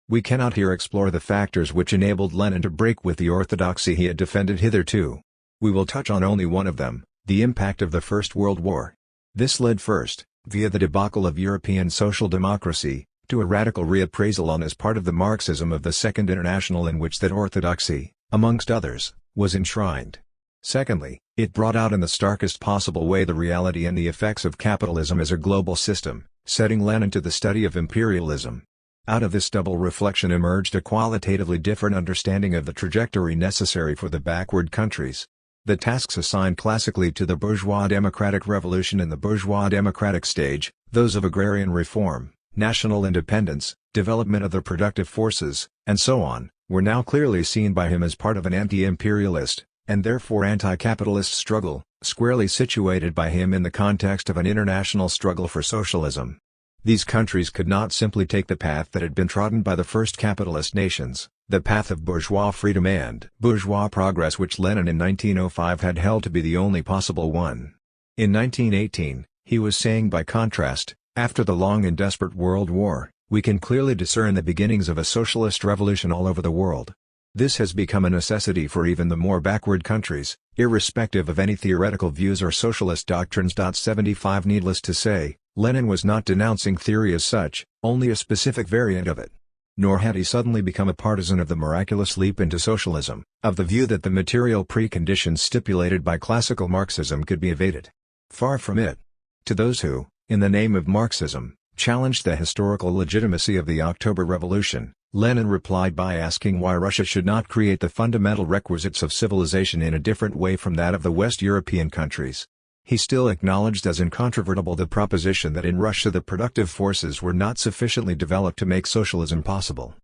We cannot here explore the factors which enabled Lenin to break with the orthodoxy he had defended hitherto. We will touch on only one of them, the impact of the First World War. This led first, via the debacle of European social democracy, to a radical reappraisal on as part of the Marxism of the Second International in which that orthodoxy, amongst others, was enshrined. Secondly, it brought out in the starkest possible way the reality and the effects of capitalism as a global system, setting Lenin to the study of imperialism. Out of this double reflection emerged a qualitatively different understanding of the trajectory necessary for the backward countries. The tasks assigned classically to the bourgeois democratic revolution in the bourgeois democratic stage, those of agrarian reform, national independence, development of the productive forces, and so on, were now clearly seen by him as part of an anti-imperialist, and therefore anti-capitalist struggle, squarely situated by him in the context of an international struggle for socialism. These countries could not simply take the path that had been trodden by the first capitalist nations, the path of bourgeois freedom and bourgeois progress which Lenin in 1905 had held to be the only possible one. In 1918, he was saying by contrast, after the long and desperate World War, we can clearly discern the beginnings of a socialist revolution all over the world. This has become a necessity for even the more backward countries, irrespective of any theoretical views or socialist doctrines. 75 Needless to say, Lenin was not denouncing theory as such, only a specific variant of it. Nor had he suddenly become a partisan of the miraculous leap into socialism, of the view that the material preconditions stipulated by classical Marxism could be evaded. Far from it. To those who, in the name of Marxism, challenged the historical legitimacy of the October Revolution, Lenin replied by asking why Russia should not create the fundamental requisites of civilization in a different way from that of the West European countries. He still acknowledged as incontrovertible the proposition that in Russia the productive forces were not sufficiently developed to make socialism possible.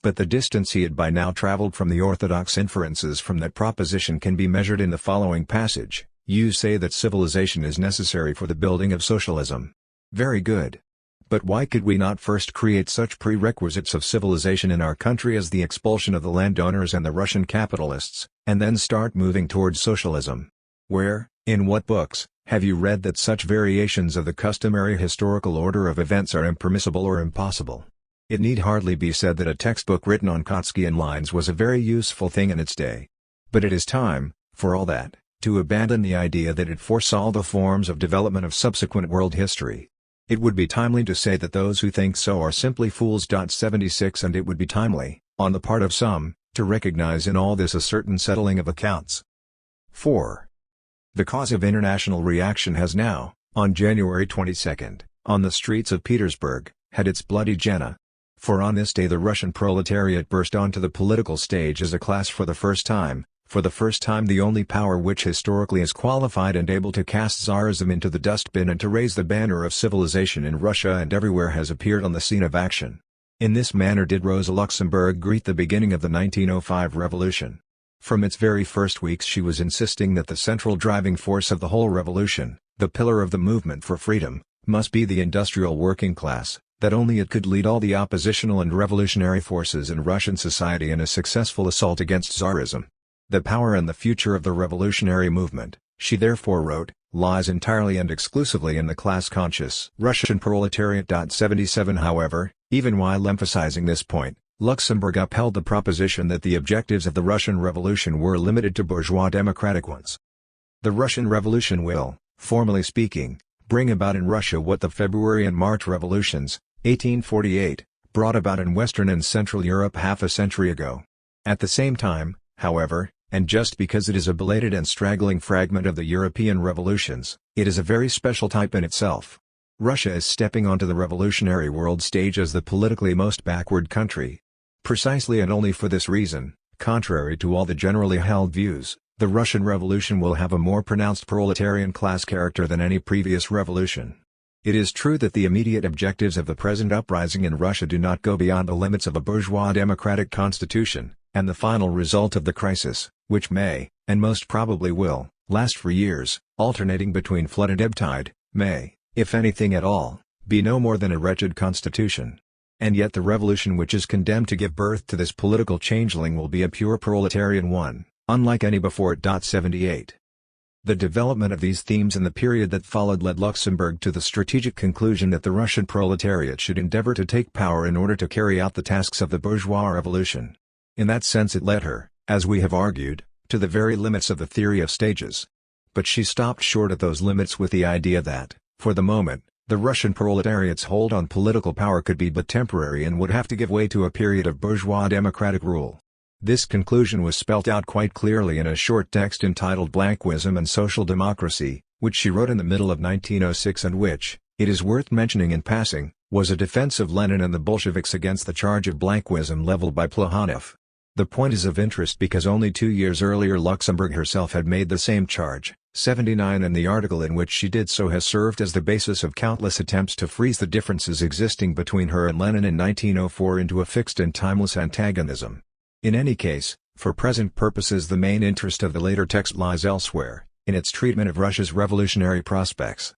But the distance he had by now traveled from the orthodox inferences from that proposition can be measured in the following passage. You say that civilization is necessary for the building of socialism. Very good. But why could we not first create such prerequisites of civilization in our country as the expulsion of the landowners and the Russian capitalists, and then start moving towards socialism? Where, in what books, have you read that such variations of the customary historical order of events are impermissible or impossible? It need hardly be said that a textbook written on Kotskian lines was a very useful thing in its day. But it is time, For all that, to abandon the idea that it foresaw the forms of development of subsequent world history. It would be timely to say that those who think so are simply fools. 76 And it would be timely, on the part of some, to recognize in all this a certain settling of accounts. 4. The cause of international reaction has now, on January 22, on the streets of Petersburg, had its bloody Jena. For on this day the Russian proletariat burst onto the political stage as a class for the first time the only power which historically is qualified and able to cast Tsarism into the dustbin and to raise the banner of civilization in Russia and everywhere has appeared on the scene of action. In this manner did Rosa Luxemburg greet the beginning of the 1905 revolution. From its very first weeks she was insisting that the central driving force of the whole revolution, the pillar of the movement for freedom, must be the industrial working class, that only it could lead all the oppositional and revolutionary forces in Russian society in a successful assault against Tsarism. The power and the future of the revolutionary movement, she therefore wrote, lies entirely and exclusively in the class-conscious Russian proletariat. 77 However, even while emphasizing this point, Luxemburg upheld the proposition that the objectives of the Russian Revolution were limited to bourgeois democratic ones. The Russian Revolution will, formally speaking, bring about in Russia what the February and March revolutions, 1848, brought about in Western and Central Europe half a century ago. At the same time, however, and just because it is a belated and straggling fragment of the European revolutions, it is a very special type in itself. Russia is stepping onto the revolutionary world stage as the politically most backward country. Precisely and only for this reason, contrary to all the generally held views, the Russian Revolution will have a more pronounced proletarian class character than any previous revolution. It is true that the immediate objectives of the present uprising in Russia do not go beyond the limits of a bourgeois democratic constitution, and the final result of the crisis, which may, and most probably will, last for years, alternating between flood and ebb tide, may, if anything at all, be no more than a wretched constitution. And yet the revolution which is condemned to give birth to this political changeling will be a pure proletarian one, unlike any before it. 78. The development of these themes in the period that followed led Luxemburg to the strategic conclusion that the Russian proletariat should endeavor to take power in order to carry out the tasks of the bourgeois revolution. In that sense it led her, as we have argued, to the very limits of the theory of stages. But she stopped short at those limits with the idea that, for the moment, the Russian proletariat's hold on political power could be but temporary and would have to give way to a period of bourgeois democratic rule. This conclusion was spelt out quite clearly in a short text entitled Blanquism and Social Democracy, which she wrote in the middle of 1906 and which, it is worth mentioning in passing, was a defense of Lenin and the Bolsheviks against the charge of Blanquism leveled by Plekhanov. The point is of interest because only 2 years earlier Luxemburg herself had made the same charge, 79, and the article in which she did so has served as the basis of countless attempts to freeze the differences existing between her and Lenin in 1904 into a fixed and timeless antagonism. In any case, for present purposes the main interest of the later text lies elsewhere, in its treatment of Russia's revolutionary prospects.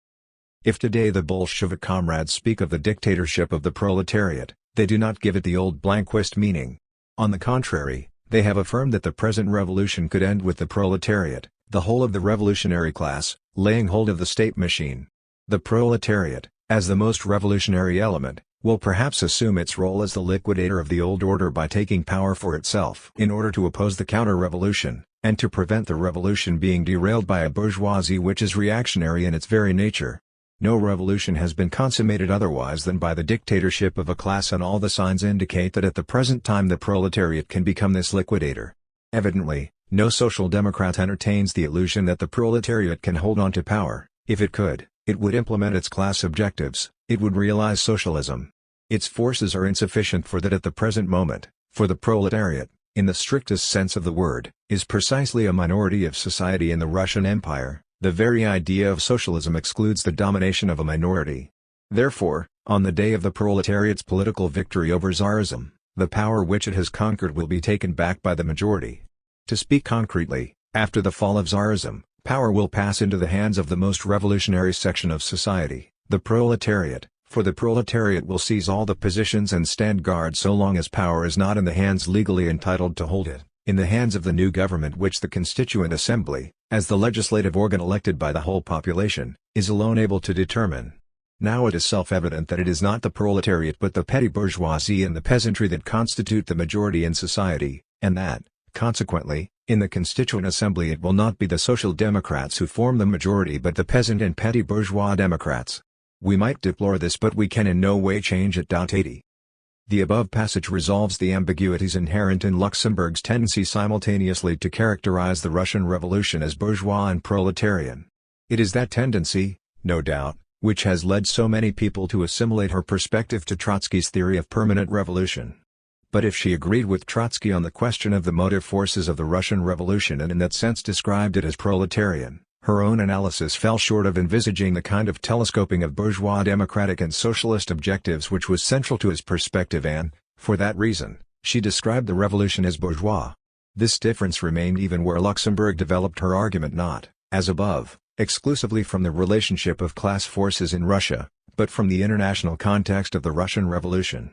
If today the Bolshevik comrades speak of the dictatorship of the proletariat, they do not give it the old Blanquist meaning. On the contrary, they have affirmed that the present revolution could end with the proletariat, the whole of the revolutionary class, laying hold of the state machine. The proletariat, as the most revolutionary element, will perhaps assume its role as the liquidator of the old order by taking power for itself in order to oppose the counter-revolution, and to prevent the revolution being derailed by a bourgeoisie which is reactionary in its very nature. No revolution has been consummated otherwise than by the dictatorship of a class, and all the signs indicate that at the present time the proletariat can become this liquidator. Evidently, no social democrat entertains the illusion that the proletariat can hold on to power. If it could, it would implement its class objectives, it would realize socialism. Its forces are insufficient for that at the present moment, for the proletariat, in the strictest sense of the word, is precisely a minority of society in the Russian Empire. The very idea of socialism excludes the domination of a minority. Therefore, on the day of the proletariat's political victory over Tsarism, the power which it has conquered will be taken back by the majority. To speak concretely, after the fall of Tsarism, power will pass into the hands of the most revolutionary section of society, the proletariat, for the proletariat will seize all the positions and stand guard so long as power is not in the hands legally entitled to hold it, in the hands of the new government which the Constituent Assembly, as the legislative organ elected by the whole population, is alone able to determine. Now it is self-evident that it is not the proletariat but the petty bourgeoisie and the peasantry that constitute the majority in society, and that, consequently, In the Constituent Assembly it will not be the Social Democrats who form the majority but the peasant and petty bourgeois Democrats. We might deplore this but we can in no way change it. 80. The above passage resolves the ambiguities inherent in Luxemburg's tendency simultaneously to characterize the Russian Revolution as bourgeois and proletarian. It is that tendency, no doubt, which has led so many people to assimilate her perspective to Trotsky's theory of permanent revolution. But if she agreed with Trotsky on the question of the motive forces of the Russian Revolution and in that sense described it as proletarian, her own analysis fell short of envisaging the kind of telescoping of bourgeois democratic and socialist objectives which was central to his perspective and, for that reason, she described the revolution as bourgeois. This difference remained even where Luxemburg developed her argument not, as above, exclusively from the relationship of class forces in Russia, but from the international context of the Russian Revolution.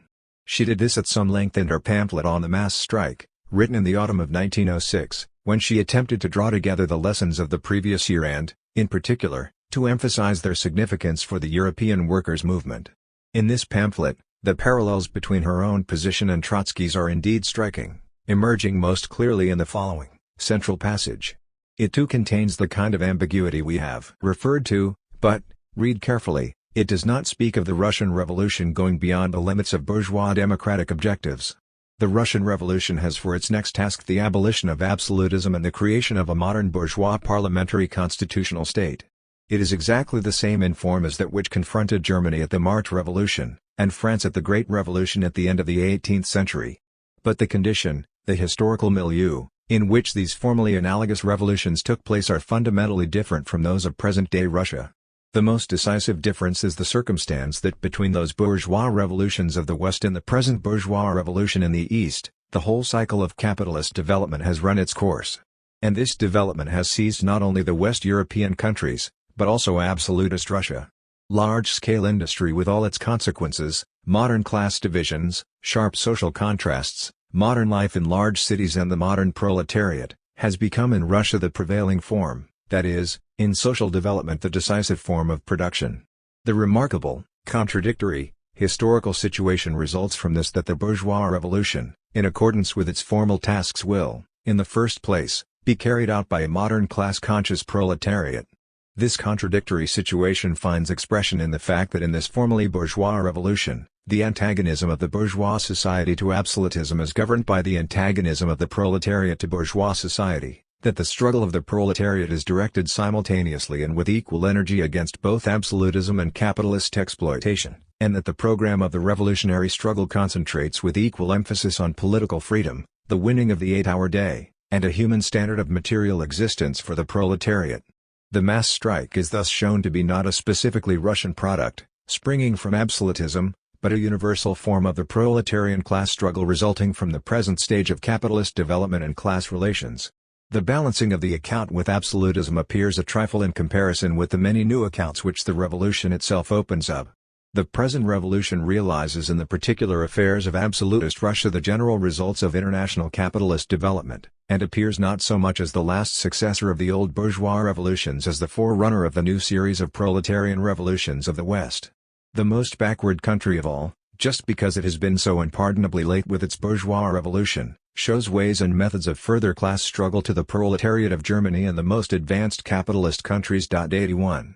She did this at some length in her pamphlet on the mass strike, written in the autumn of 1906, when she attempted to draw together the lessons of the previous year and, in particular, to emphasize their significance for the European workers' movement. In this pamphlet, the parallels between her own position and Trotsky's are indeed striking, emerging most clearly in the following central passage. It too contains the kind of ambiguity we have referred to, but, read carefully, it does not speak of the Russian Revolution going beyond the limits of bourgeois democratic objectives. The Russian Revolution has for its next task the abolition of absolutism and the creation of a modern bourgeois parliamentary constitutional state. It is exactly the same in form as that which confronted Germany at the March Revolution, and France at the Great Revolution at the end of the 18th century. But the condition, the historical milieu, in which these formally analogous revolutions took place are fundamentally different from those of present-day Russia. The most decisive difference is the circumstance that between those bourgeois revolutions of the West and the present bourgeois revolution in the East, the whole cycle of capitalist development has run its course. And this development has seized not only the West European countries, but also absolutist Russia. Large-scale industry with all its consequences, modern class divisions, sharp social contrasts, modern life in large cities and the modern proletariat, has become in Russia the prevailing form, that is, in social development the decisive form of production. The remarkable, contradictory, historical situation results from this that the bourgeois revolution, in accordance with its formal tasks will, in the first place, be carried out by a modern class-conscious proletariat. This contradictory situation finds expression in the fact that in this formally bourgeois revolution, the antagonism of the bourgeois society to absolutism is governed by the antagonism of the proletariat to bourgeois society, that the struggle of the proletariat is directed simultaneously and with equal energy against both absolutism and capitalist exploitation, and that the program of the revolutionary struggle concentrates with equal emphasis on political freedom, the winning of the 8-hour day, and a human standard of material existence for the proletariat. The mass strike is thus shown to be not a specifically Russian product, springing from absolutism, but a universal form of the proletarian class struggle resulting from the present stage of capitalist development and class relations. The balancing of the account with absolutism appears a trifle in comparison with the many new accounts which the revolution itself opens up. The present revolution realizes in the particular affairs of absolutist Russia the general results of international capitalist development, and appears not so much as the last successor of the old bourgeois revolutions as the forerunner of the new series of proletarian revolutions of the West. The most backward country of all, just because it has been so unpardonably late with its bourgeois revolution, shows ways and methods of further class struggle to the proletariat of Germany and the most advanced capitalist countries. 81.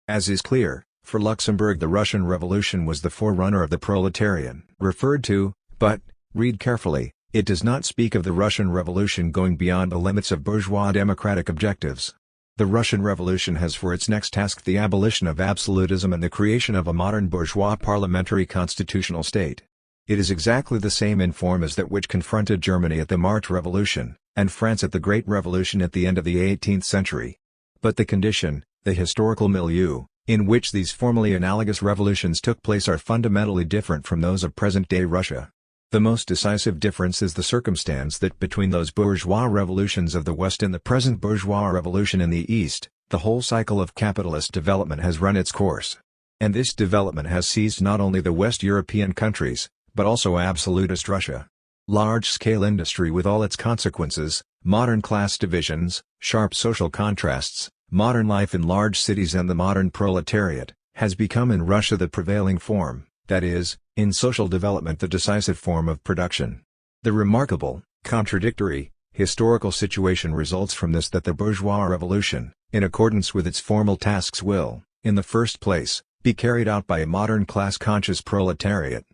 As is clear, for Luxemburg the Russian Revolution was the forerunner of the proletarian referred to, but, read carefully, it does not speak of the Russian Revolution going beyond the limits of bourgeois democratic objectives. The Russian Revolution has for its next task the abolition of absolutism and the creation of a modern bourgeois parliamentary constitutional state. It is exactly the same in form as that which confronted Germany at the March Revolution, and France at the Great Revolution at the end of the 18th century. But the condition, the historical milieu, in which these formally analogous revolutions took place are fundamentally different from those of present-day Russia. The most decisive difference is the circumstance that between those bourgeois revolutions of the West and the present bourgeois revolution in the East, the whole cycle of capitalist development has run its course. And this development has seized not only the West European countries, but also absolutist Russia. Large-scale industry with all its consequences, modern class divisions, sharp social contrasts, modern life in large cities and the modern proletariat, has become in Russia the prevailing form, that is, in social development the decisive form of production. The remarkable, contradictory, Historical situation results from this that the bourgeois revolution, in accordance with its formal tasks will, in the first place, be carried out by a modern class-conscious proletariat.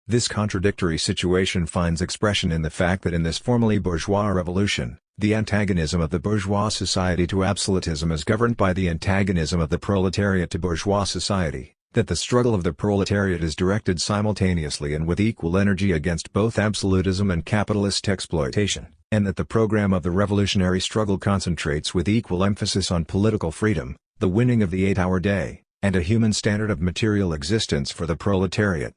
This contradictory situation finds expression in the fact that in this formally bourgeois revolution, the antagonism of the bourgeois society to absolutism is governed by the antagonism of the proletariat to bourgeois society, that the struggle of the proletariat is directed simultaneously and with equal energy against both absolutism and capitalist exploitation, and that the program of the revolutionary struggle concentrates with equal emphasis on political freedom, the winning of the 8-hour day, and a human standard of material existence for the proletariat.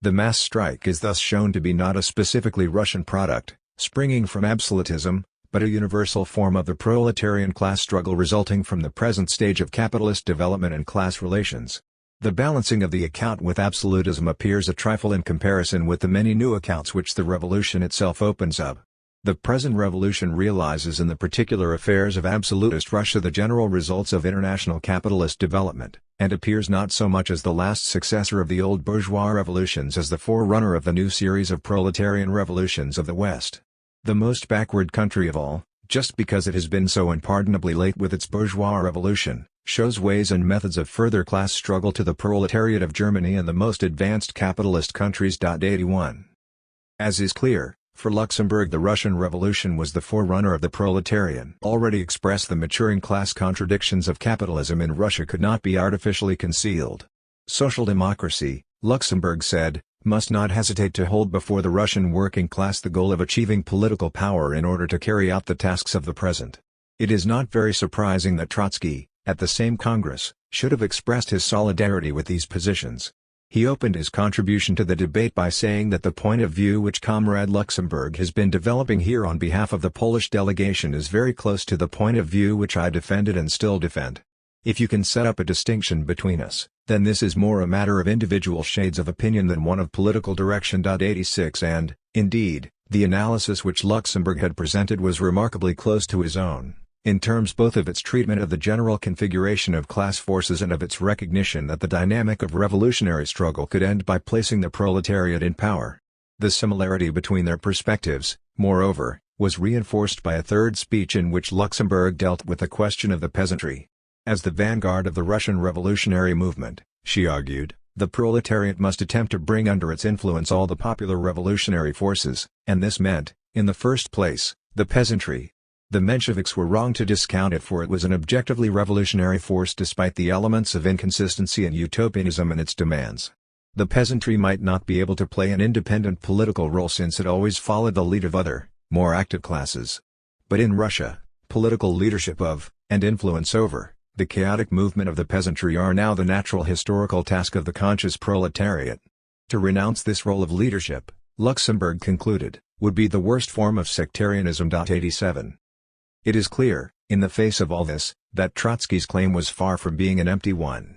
The mass strike is thus shown to be not a specifically Russian product, springing from absolutism, but a universal form of the proletarian class struggle resulting from the present stage of capitalist development and class relations. The balancing of the account with absolutism appears a trifle in comparison with the many new accounts which the revolution itself opens up. The present revolution realizes in the particular affairs of absolutist Russia the general results of international capitalist development, and appears not so much as the last successor of the old bourgeois revolutions as the forerunner of the new series of proletarian revolutions of the West. The most backward country of all, just because it has been so unpardonably late with its bourgeois revolution, shows ways and methods of further class struggle to the proletariat of Germany and the most advanced capitalist countries. 81. As is clear, for Luxemburg the Russian Revolution was the forerunner of the proletarian. Already expressed the maturing class contradictions of capitalism in Russia could not be artificially concealed. Social democracy, Luxemburg said, must not hesitate to hold before the Russian working class the goal of achieving political power in order to carry out the tasks of the present. It is not very surprising that Trotsky, at the same Congress, should have expressed his solidarity with these positions. He opened his contribution to the debate by saying that the point of view which Comrade Luxemburg has been developing here on behalf of the Polish delegation is very close to the point of view which I defended and still defend. If you can set up a distinction between us, then this is more a matter of individual shades of opinion than one of political direction. 86 And, indeed, the analysis which Luxemburg had presented was remarkably close to his own, in terms both of its treatment of the general configuration of class forces and of its recognition that the dynamic of revolutionary struggle could end by placing the proletariat in power. The similarity between their perspectives, moreover, was reinforced by a third speech in which Luxemburg dealt with the question of the peasantry. As the vanguard of the Russian revolutionary movement, she argued, the proletariat must attempt to bring under its influence all the popular revolutionary forces, and this meant, in the first place, the peasantry. The Mensheviks were wrong to discount it, for it was an objectively revolutionary force despite the elements of inconsistency and utopianism in its demands. The peasantry might not be able to play an independent political role since it always followed the lead of other, more active classes. But in Russia, political leadership of, and influence over, the chaotic movement of the peasantry are now the natural historical task of the conscious proletariat. To renounce this role of leadership, Luxemburg concluded, would be the worst form of sectarianism. 87. It is clear, in the face of all this, that Trotsky's claim was far from being an empty one.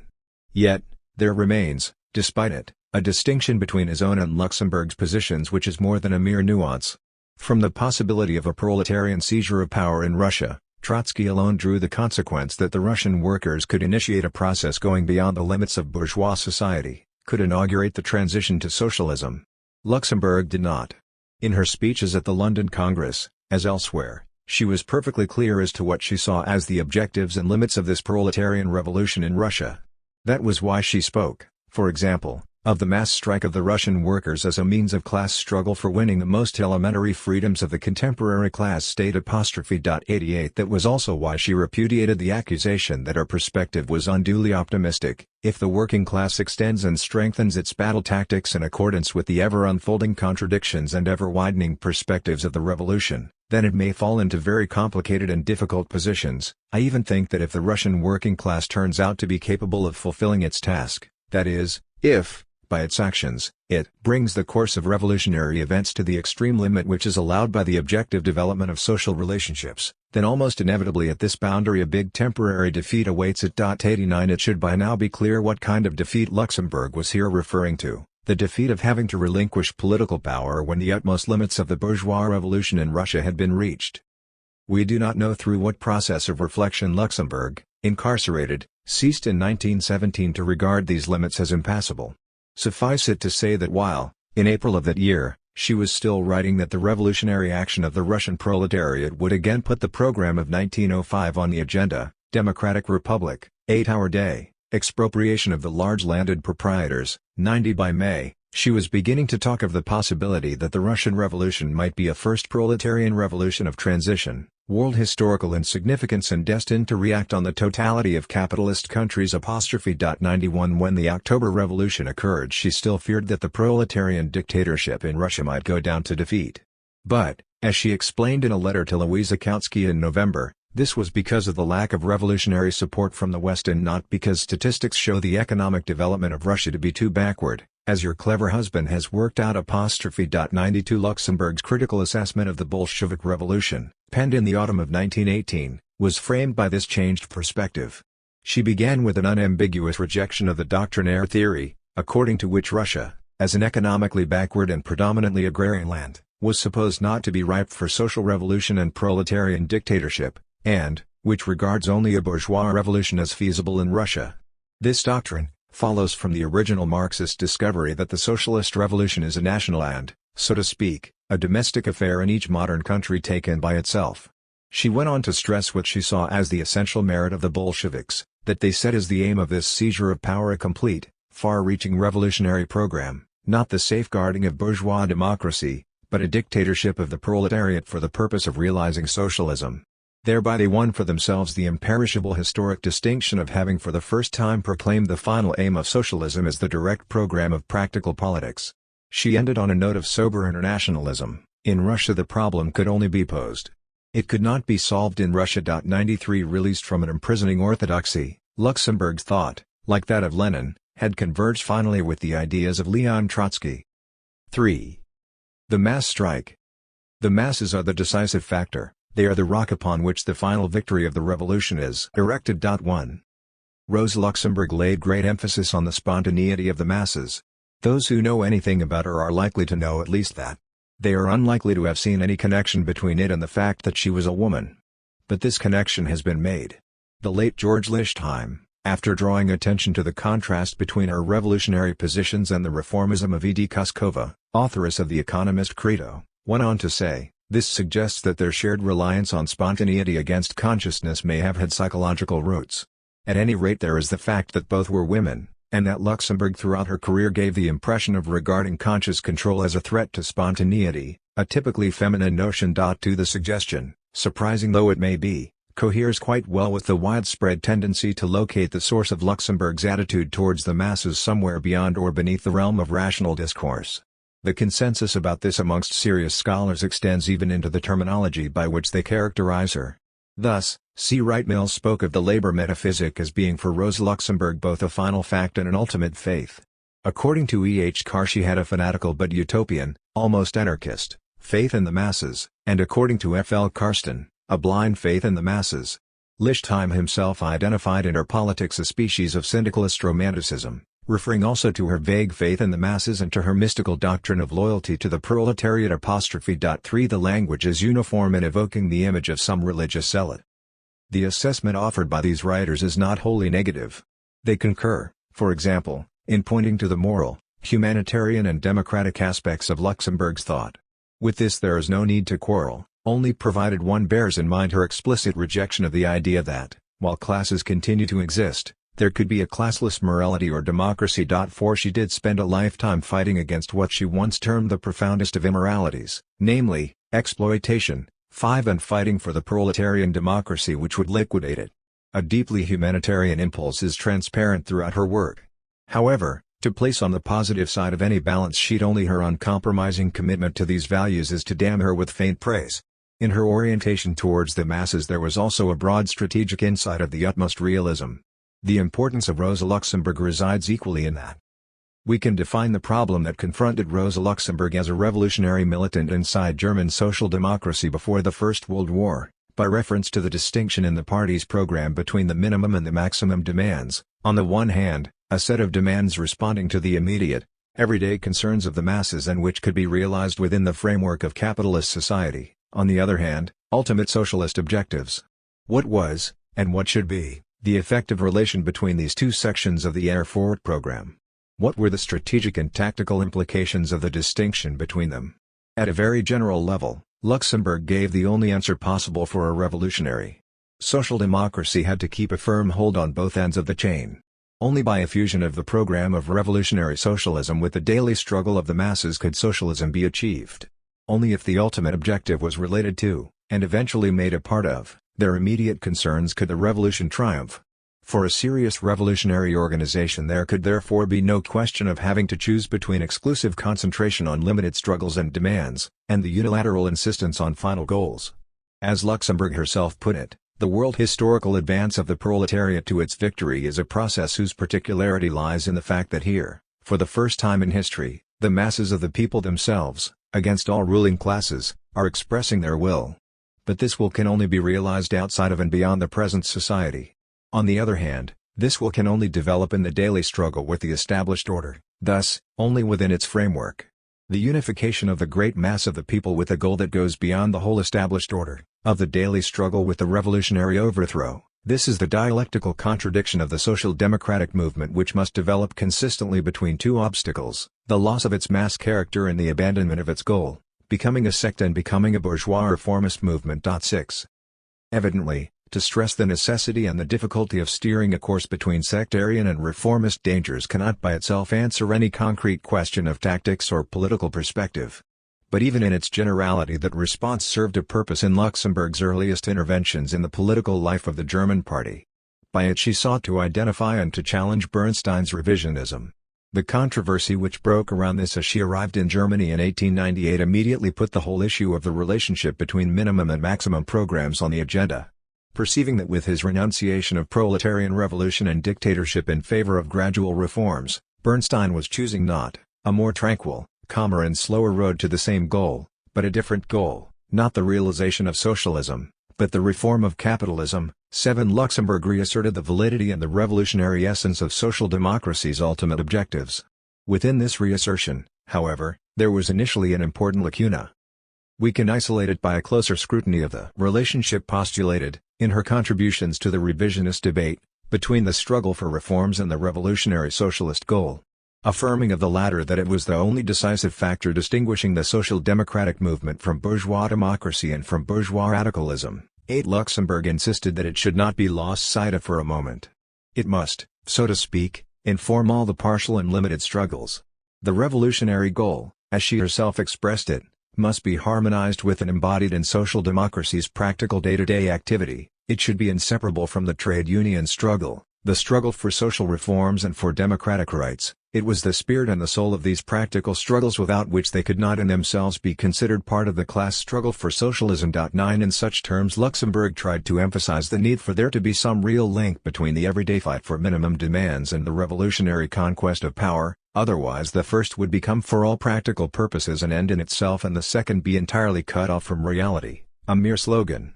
Yet, there remains, despite it, a distinction between his own and Luxemburg's positions which is more than a mere nuance. From the possibility of a proletarian seizure of power in Russia, Trotsky alone drew the consequence that the Russian workers could initiate a process going beyond the limits of bourgeois society, could inaugurate the transition to socialism. Luxemburg did not. In her speeches at the London Congress, as elsewhere, she was perfectly clear as to what she saw as the objectives and limits of this proletarian revolution in Russia. That was why she spoke, for example, of the mass strike of the Russian workers as a means of class struggle for winning the most elementary freedoms of the contemporary class state. 88 That was also why she repudiated the accusation that her perspective was unduly optimistic. If the working class extends and strengthens its battle tactics in accordance with the ever-unfolding contradictions and ever-widening perspectives of the revolution, then it may fall into very complicated and difficult positions. I even think that if the Russian working class turns out to be capable of fulfilling its task, that is, if, by its actions, it brings the course of revolutionary events to the extreme limit which is allowed by the objective development of social relationships, then almost inevitably at this boundary a big temporary defeat awaits it. 89 It should by now be clear what kind of defeat Luxemburg was here referring to, the defeat of having to relinquish political power when the utmost limits of the bourgeois revolution in Russia had been reached. We do not know through what process of reflection Luxemburg, incarcerated, ceased in 1917 to regard these limits as impassable. Suffice it to say that while, in April of that year, She was still writing that the revolutionary action of the Russian proletariat would again put the program of 1905 on the agenda: democratic republic, 8-hour day, expropriation of the large landed proprietors, 90 by May. She was beginning to talk of the possibility that the Russian Revolution might be a first proletarian revolution of transition, world historical in significance and destined to react on the totality of capitalist countries. 91 When the October Revolution occurred, she still feared that the proletarian dictatorship in Russia might go down to defeat. But, as she explained in a letter to Louisa Kautsky in November, this was because of the lack of revolutionary support from the West and not because statistics show the economic development of Russia to be too backward, as your clever husband has worked out. 92 Luxemburg's critical assessment of the Bolshevik Revolution, penned in the autumn of 1918, was framed by this changed perspective. She began with an unambiguous rejection of the doctrinaire theory, according to which Russia, as an economically backward and predominantly agrarian land, was supposed not to be ripe for social revolution and proletarian dictatorship, and which regards only a bourgeois revolution as feasible in Russia. This doctrine follows from the original Marxist discovery that the socialist revolution is a national and, so to speak, a domestic affair in each modern country taken by itself. She went on to stress what she saw as the essential merit of the Bolsheviks, that they set as the aim of this seizure of power a complete, far-reaching revolutionary program, not the safeguarding of bourgeois democracy, but a dictatorship of the proletariat for the purpose of realizing socialism. Thereby they won for themselves the imperishable historic distinction of having for the first time proclaimed the final aim of socialism as the direct program of practical politics. She ended on a note of sober internationalism. In Russia the problem could only be posed. It could not be solved in Russia. 93 Released from an imprisoning orthodoxy, Luxemburg's thought, like that of Lenin, had converged finally with the ideas of Leon Trotsky. 3. The mass strike. The masses are the decisive factor. They are the rock upon which the final victory of the revolution is erected. 1. Rosa Luxemburg laid great emphasis on the spontaneity of the masses. Those who know anything about her are likely to know at least that. They are unlikely to have seen any connection between it and the fact that she was a woman. But this connection has been made. The late George Lichtheim, after drawing attention to the contrast between her revolutionary positions and the reformism of E.D. Kuskova, authoress of The Economist Credo, went on to say, "This suggests that their shared reliance on spontaneity against consciousness may have had psychological roots. At any rate there is the fact that both were women, and that Luxemburg throughout her career gave the impression of regarding conscious control as a threat to spontaneity, a typically feminine notion. 2 The suggestion, surprising though it may be, coheres quite well with the widespread tendency to locate the source of Luxemburg's attitude towards the masses somewhere beyond or beneath the realm of rational discourse. The consensus about this amongst serious scholars extends even into the terminology by which they characterize her. Thus, C. Wright Mills spoke of the labor metaphysic as being for Rosa Luxemburg both a final fact and an ultimate faith. According to E. H. Carr she had a fanatical but utopian, almost anarchist, faith in the masses, and according to F. L. Karsten, a blind faith in the masses. Lichtheim himself identified in her politics a species of syndicalist romanticism, referring also to her vague faith in the masses and to her mystical doctrine of loyalty to the proletariat. 3 The language is uniform in evoking the image of some religious zealot. The assessment offered by these writers is not wholly negative. They concur, for example, in pointing to the moral, humanitarian and democratic aspects of Luxemburg's thought. With this there is no need to quarrel, only provided one bears in mind her explicit rejection of the idea that, while classes continue to exist, there could be a classless morality or democracy. 4 She did spend a lifetime fighting against what she once termed the profoundest of immoralities, namely, exploitation. 5 And fighting for the proletarian democracy which would liquidate it. A deeply humanitarian impulse is transparent throughout her work. However, to place on the positive side of any balance sheet only her uncompromising commitment to these values is to damn her with faint praise. In her orientation towards the masses there was also a broad strategic insight of the utmost realism. The importance of Rosa Luxemburg resides equally in that. We can define the problem that confronted Rosa Luxemburg as a revolutionary militant inside German social democracy before the First World War, by reference to the distinction in the party's program between the minimum and the maximum demands, on the one hand, a set of demands responding to the immediate, everyday concerns of the masses and which could be realized within the framework of capitalist society, on the other hand, ultimate socialist objectives. What was, and what should be, the effective relation between these two sections of the Air Forward program? What were the strategic and tactical implications of the distinction between them? At a very general level, Luxemburg gave the only answer possible for a revolutionary. Social democracy had to keep a firm hold on both ends of the chain. Only by a fusion of the program of revolutionary socialism with the daily struggle of the masses could socialism be achieved. Only if the ultimate objective was related to, and eventually made a part of, their immediate concerns could the revolution triumph. For a serious revolutionary organization there could therefore be no question of having to choose between exclusive concentration on limited struggles and demands, and the unilateral insistence on final goals. As Luxemburg herself put it, the world historical advance of the proletariat to its victory is a process whose particularity lies in the fact that here, for the first time in history, the masses of the people themselves, against all ruling classes, are expressing their will. But this will can only be realized outside of and beyond the present society. On the other hand, this will can only develop in the daily struggle with the established order, thus, only within its framework. The unification of the great mass of the people with a goal that goes beyond the whole established order, of the daily struggle with the revolutionary overthrow, this is the dialectical contradiction of the social democratic movement which must develop consistently between two obstacles, the loss of its mass character and the abandonment of its goal, becoming a sect and becoming a bourgeois reformist movement. 6. Evidently, to stress the necessity and the difficulty of steering a course between sectarian and reformist dangers cannot by itself answer any concrete question of tactics or political perspective. But even in its generality that response served a purpose in Luxemburg's earliest interventions in the political life of the German party. By it she sought to identify and to challenge Bernstein's revisionism. The controversy which broke around this as she arrived in Germany in 1898 immediately put the whole issue of the relationship between minimum and maximum programs on the agenda. Perceiving that with his renunciation of proletarian revolution and dictatorship in favor of gradual reforms, Bernstein was choosing not a more tranquil, calmer and slower road to the same goal, but a different goal, not the realization of socialism, but the reform of capitalism. 7. Luxemburg reasserted the validity and the revolutionary essence of social democracy's ultimate objectives. Within this reassertion, however, there was initially an important lacuna. We can isolate it by a closer scrutiny of the relationship postulated, in her contributions to the revisionist debate, between the struggle for reforms and the revolutionary socialist goal. Affirming of the latter that it was the only decisive factor distinguishing the social democratic movement from bourgeois democracy and from bourgeois radicalism. 8. Luxemburg insisted that it should not be lost sight of for a moment. It must, so to speak, inform all the partial and limited struggles. The revolutionary goal, as she herself expressed it, must be harmonized with and embodied in social democracy's practical day-to-day activity. It should be inseparable from the trade union struggle, the struggle for social reforms and for democratic rights. It was the spirit and the soul of these practical struggles without which they could not in themselves be considered part of the class struggle for socialism. 9. In such terms Luxemburg tried to emphasize the need for there to be some real link between the everyday fight for minimum demands and the revolutionary conquest of power, otherwise the first would become for all practical purposes an end in itself and the second be entirely cut off from reality, a mere slogan.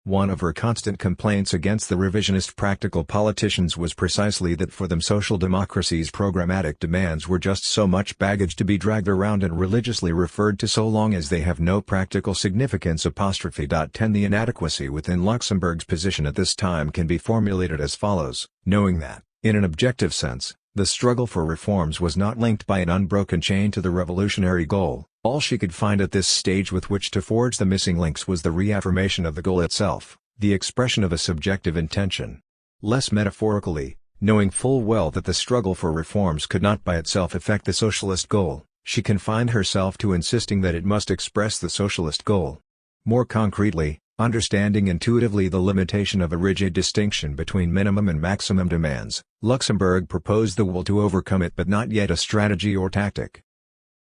One of her constant complaints against the revisionist practical politicians was precisely that for them social democracy's programmatic demands were just so much baggage to be dragged around and religiously referred to so long as they have no practical significance. 10. The inadequacy within Luxemburg's position at this time can be formulated as follows, knowing that, in an objective sense, the struggle for reforms was not linked by an unbroken chain to the revolutionary goal. All she could find at this stage with which to forge the missing links was the reaffirmation of the goal itself, the expression of a subjective intention. Less metaphorically, knowing full well that the struggle for reforms could not by itself effect the socialist goal, she confined herself to insisting that it must express the socialist goal. More concretely, understanding intuitively the limitation of a rigid distinction between minimum and maximum demands, Luxemburg proposed the will to overcome it but not yet a strategy or tactic.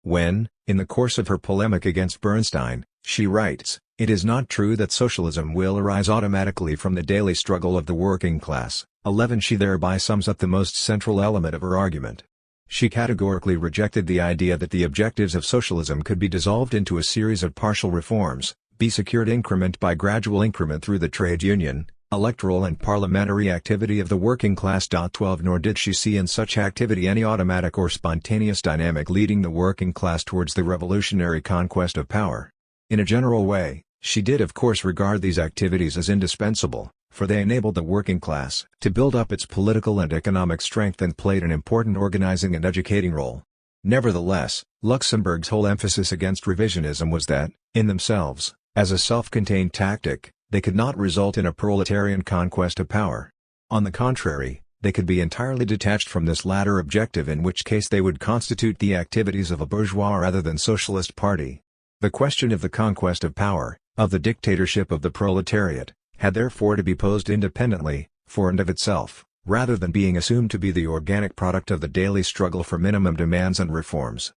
When, in the course of her polemic against Bernstein, she writes, "It is not true that socialism will arise automatically from the daily struggle of the working class." 11. She thereby sums up the most central element of her argument. She categorically rejected the idea that the objectives of socialism could be dissolved into a series of partial reforms, be secured increment by gradual increment through the trade union, electoral and parliamentary activity of the working class. 12. Nor did she see in such activity any automatic or spontaneous dynamic leading the working class towards the revolutionary conquest of power. In a general way, she did of course regard these activities as indispensable, for they enabled the working class to build up its political and economic strength and played an important organizing and educating role. Nevertheless, Luxemburg's whole emphasis against revisionism was that, in themselves, as a self-contained tactic, they could not result in a proletarian conquest of power. On the contrary, they could be entirely detached from this latter objective, in which case they would constitute the activities of a bourgeois rather than socialist party. The question of the conquest of power, of the dictatorship of the proletariat, had therefore to be posed independently, for and of itself, rather than being assumed to be the organic product of the daily struggle for minimum demands and reforms.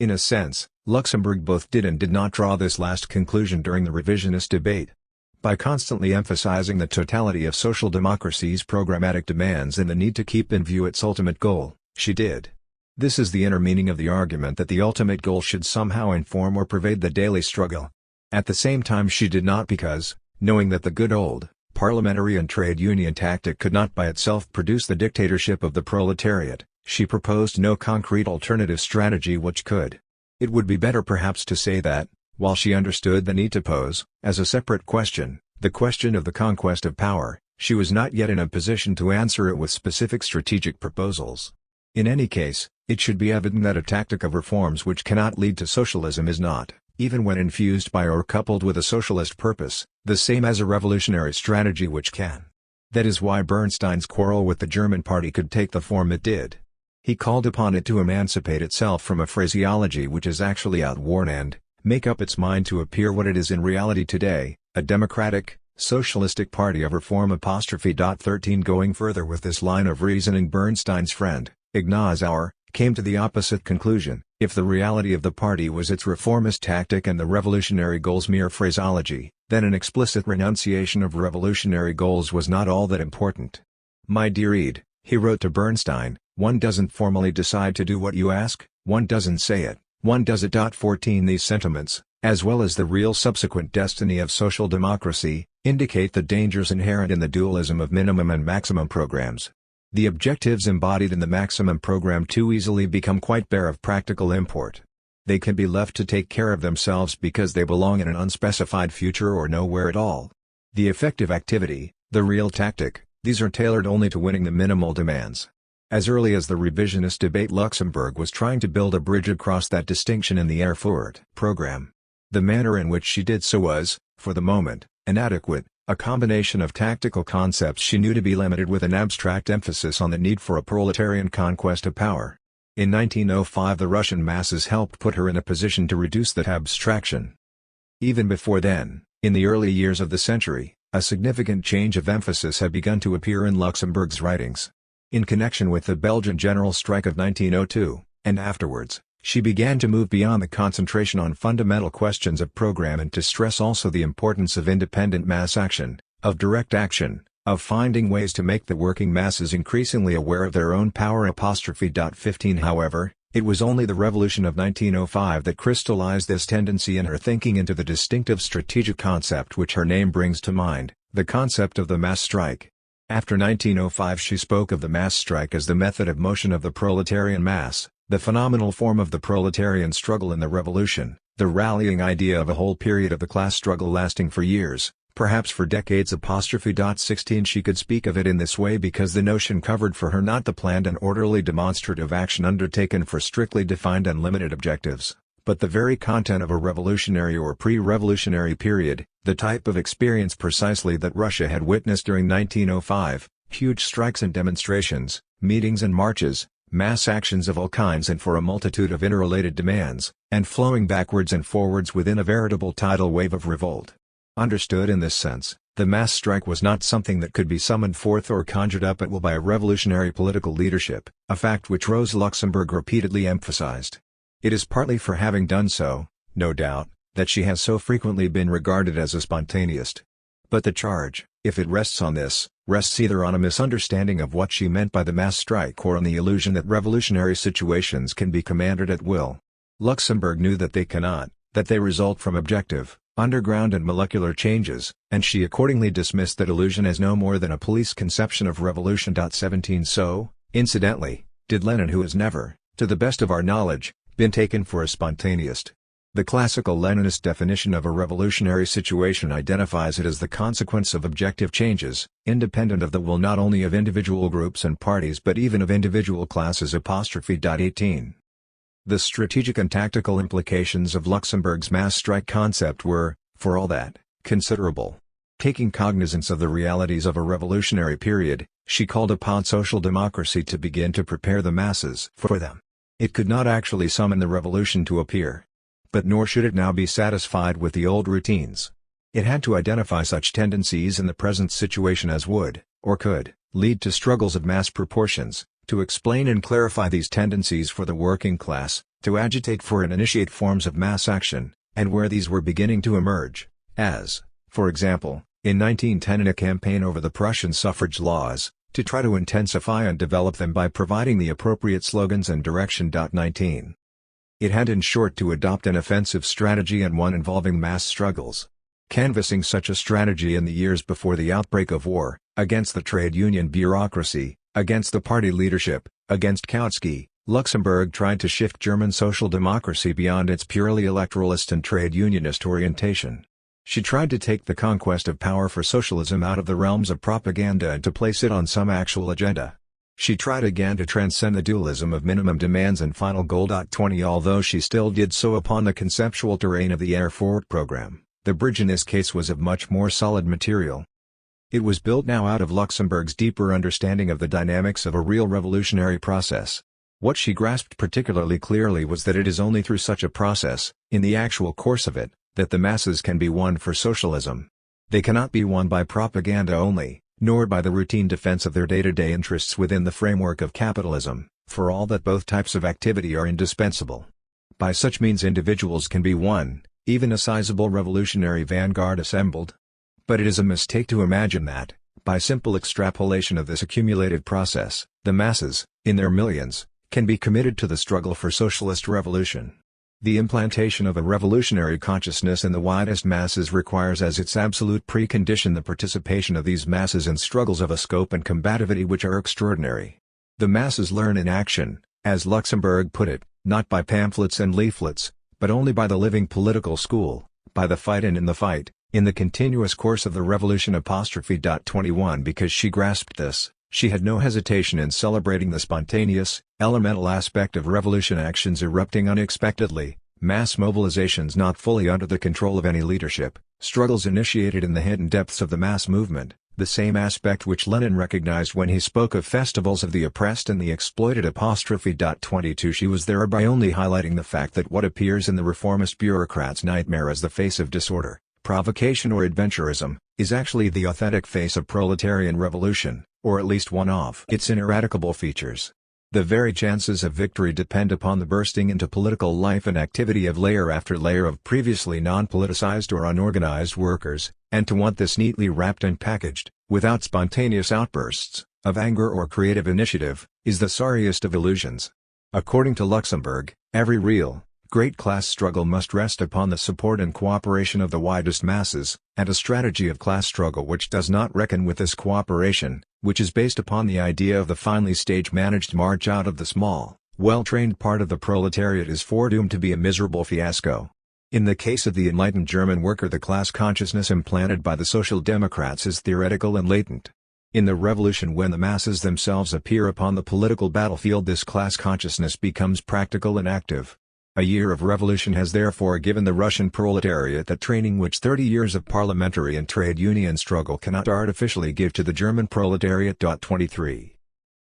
In a sense, Luxemburg both did and did not draw this last conclusion during the revisionist debate. By constantly emphasizing the totality of social democracy's programmatic demands and the need to keep in view its ultimate goal, she did. This is the inner meaning of the argument that the ultimate goal should somehow inform or pervade the daily struggle. At the same time she did not because, knowing that the good old, parliamentary and trade union tactic could not by itself produce the dictatorship of the proletariat, she proposed no concrete alternative strategy which could. It would be better perhaps to say that, while she understood the need to pose, as a separate question, the question of the conquest of power, she was not yet in a position to answer it with specific strategic proposals. In any case, it should be evident that a tactic of reforms which cannot lead to socialism is not, even when infused by or coupled with a socialist purpose, the same as a revolutionary strategy which can. That is why Bernstein's quarrel with the German party could take the form it did. He called upon it to emancipate itself from a phraseology which is actually outworn and make up its mind to appear what it is in reality today, a democratic, socialistic party of reform. 13 Going further with this line of reasoning, Bernstein's friend, Ignaz Auer, came to the opposite conclusion. If the reality of the party was its reformist tactic and the revolutionary goals mere phraseology, then an explicit renunciation of revolutionary goals was not all that important. My dear Ede, he wrote to Bernstein, one doesn't formally decide to do what you ask, one doesn't say it, one does it. 14 These sentiments, as well as the real subsequent destiny of social democracy, indicate the dangers inherent in the dualism of minimum and maximum programs. The objectives embodied in the maximum program too easily become quite bare of practical import. They can be left to take care of themselves because they belong in an unspecified future or nowhere at all. The effective activity, the real tactic, these are tailored only to winning the minimal demands. As early as the revisionist debate, Luxemburg was trying to build a bridge across that distinction in the Erfurt program. The manner in which she did so was, for the moment, inadequate, a combination of tactical concepts she knew to be limited with an abstract emphasis on the need for a proletarian conquest of power. In 1905 the Russian masses helped put her in a position to reduce that abstraction. Even before then, in the early years of the century, a significant change of emphasis had begun to appear in Luxemburg's writings. In connection with the Belgian general strike of 1902, and afterwards, she began to move beyond the concentration on fundamental questions of program and to stress also the importance of independent mass action, of direct action, of finding ways to make the working masses increasingly aware of their own power. 15 However, it was only the revolution of 1905 that crystallized this tendency in her thinking into the distinctive strategic concept which her name brings to mind, the concept of the mass strike. After 1905 she spoke of the mass strike as the method of motion of the proletarian mass, the phenomenal form of the proletarian struggle in the revolution, the rallying idea of a whole period of the class struggle lasting for years, perhaps for decades. 16 She could speak of it in this way because the notion covered for her not the planned and orderly demonstrative action undertaken for strictly defined and limited objectives, but the very content of a revolutionary or pre-revolutionary period, the type of experience precisely that Russia had witnessed during 1905, huge strikes and demonstrations, meetings and marches, mass actions of all kinds and for a multitude of interrelated demands, and flowing backwards and forwards within a veritable tidal wave of revolt. Understood in this sense, the mass strike was not something that could be summoned forth or conjured up at will by a revolutionary political leadership, a fact which Rosa Luxemburg repeatedly emphasized. It is partly for having done so, no doubt, that she has so frequently been regarded as a spontaneist. But the charge, if it rests on this, rests either on a misunderstanding of what she meant by the mass strike or on the illusion that revolutionary situations can be commanded at will. Luxemburg knew that they cannot, that they result from objective, underground and molecular changes, and she accordingly dismissed that illusion as no more than a police conception of revolution. 17 So, incidentally, did Lenin, who has never, to the best of our knowledge, been taken for a spontaneist. The classical Leninist definition of a revolutionary situation identifies it as the consequence of objective changes, independent of the will not only of individual groups and parties but even of individual classes. 18 The strategic and tactical implications of Luxemburg's mass strike concept were, for all that, considerable. Taking cognizance of the realities of a revolutionary period, she called upon social democracy to begin to prepare the masses for them. It could not actually summon the revolution to appear. But nor should it now be satisfied with the old routines. It had to identify such tendencies in the present situation as would, or could, lead to struggles of mass proportions, to explain and clarify these tendencies for the working class, to agitate for and initiate forms of mass action, and where these were beginning to emerge, as, for example, in 1910 in a campaign over the Prussian suffrage laws, to try to intensify and develop them by providing the appropriate slogans and direction. 19. It had in short to adopt an offensive strategy and one involving mass struggles. Canvassing such a strategy in the years before the outbreak of war, against the trade union bureaucracy, against the party leadership, against Kautsky, Luxemburg tried to shift German social democracy beyond its purely electoralist and trade unionist orientation. She tried to take the conquest of power for socialism out of the realms of propaganda and to place it on some actual agenda. She tried again to transcend the dualism of minimum demands and final goal. 20 Although she still did so upon the conceptual terrain of the Air Forward program, the bridge in this case was of much more solid material. It was built now out of Luxemburg's deeper understanding of the dynamics of a real revolutionary process. What she grasped particularly clearly was that it is only through such a process, in the actual course of it, that the masses can be won for socialism. They cannot be won by propaganda only, nor by the routine defense of their day-to-day interests within the framework of capitalism, for all that both types of activity are indispensable. By such means individuals can be won, even a sizable revolutionary vanguard assembled. But it is a mistake to imagine that, by simple extrapolation of this accumulated process, the masses, in their millions, can be committed to the struggle for socialist revolution. The implantation of a revolutionary consciousness in the widest masses requires as its absolute precondition the participation of these masses in struggles of a scope and combativity which are extraordinary. The masses learn in action, as Luxemburg put it, not by pamphlets and leaflets, but only by the living political school, by the fight and in the fight, in the continuous course of the revolution. 21 Because she grasped this, she had no hesitation in celebrating the spontaneous, elemental aspect of revolution actions erupting unexpectedly, mass mobilizations not fully under the control of any leadership, struggles initiated in the hidden depths of the mass movement, the same aspect which Lenin recognized when he spoke of festivals of the oppressed and the exploited. 22 She was thereby only highlighting the fact that what appears in the reformist bureaucrat's nightmare as the face of disorder, provocation or adventurism, is actually the authentic face of proletarian revolution, or at least one of its ineradicable features. The very chances of victory depend upon the bursting into political life and activity of layer after layer of previously non-politicized or unorganized workers, and to want this neatly wrapped and packaged, without spontaneous outbursts, of anger or creative initiative, is the sorriest of illusions. According to Luxemburg, every real, great class struggle must rest upon the support and cooperation of the widest masses, and a strategy of class struggle which does not reckon with this cooperation, which is based upon the idea of the finely stage-managed march out of the small, well-trained part of the proletariat, is foredoomed to be a miserable fiasco. In the case of the enlightened German worker, the class consciousness implanted by the Social Democrats is theoretical and latent. In the revolution, when the masses themselves appear upon the political battlefield, this class consciousness becomes practical and active. A year of revolution has therefore given the Russian proletariat that training which 30 years of parliamentary and trade union struggle cannot artificially give to the German proletariat. 23.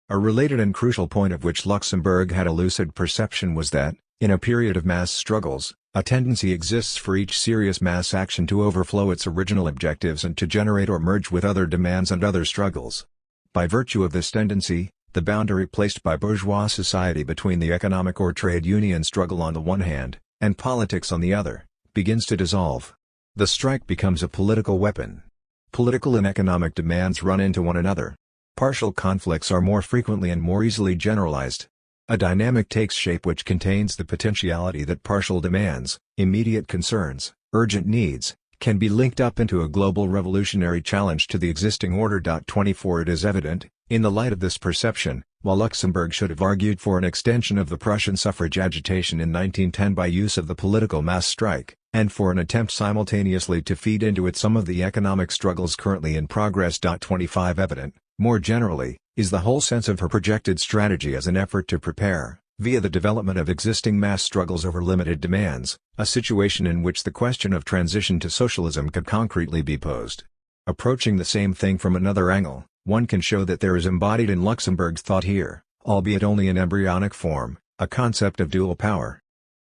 A related and crucial point of which Luxemburg had a lucid perception was that, in a period of mass struggles, a tendency exists for each serious mass action to overflow its original objectives and to generate or merge with other demands and other struggles. By virtue of this tendency, the boundary placed by bourgeois society between the economic or trade union struggle on the one hand, and politics on the other, begins to dissolve. The strike becomes a political weapon. Political and economic demands run into one another. Partial conflicts are more frequently and more easily generalized. A dynamic takes shape which contains the potentiality that partial demands, immediate concerns, urgent needs, can be linked up into a global revolutionary challenge to the existing order. 24 It is evident, in the light of this perception, while Luxemburg should have argued for an extension of the Prussian suffrage agitation in 1910 by use of the political mass strike, and for an attempt simultaneously to feed into it some of the economic struggles currently in progress. 25 Evident, more generally, is the whole sense of her projected strategy as an effort to prepare, via the development of existing mass struggles over limited demands, a situation in which the question of transition to socialism could concretely be posed. Approaching the same thing from another angle, one can show that there is embodied in Luxemburg's thought here, albeit only in embryonic form, a concept of dual power.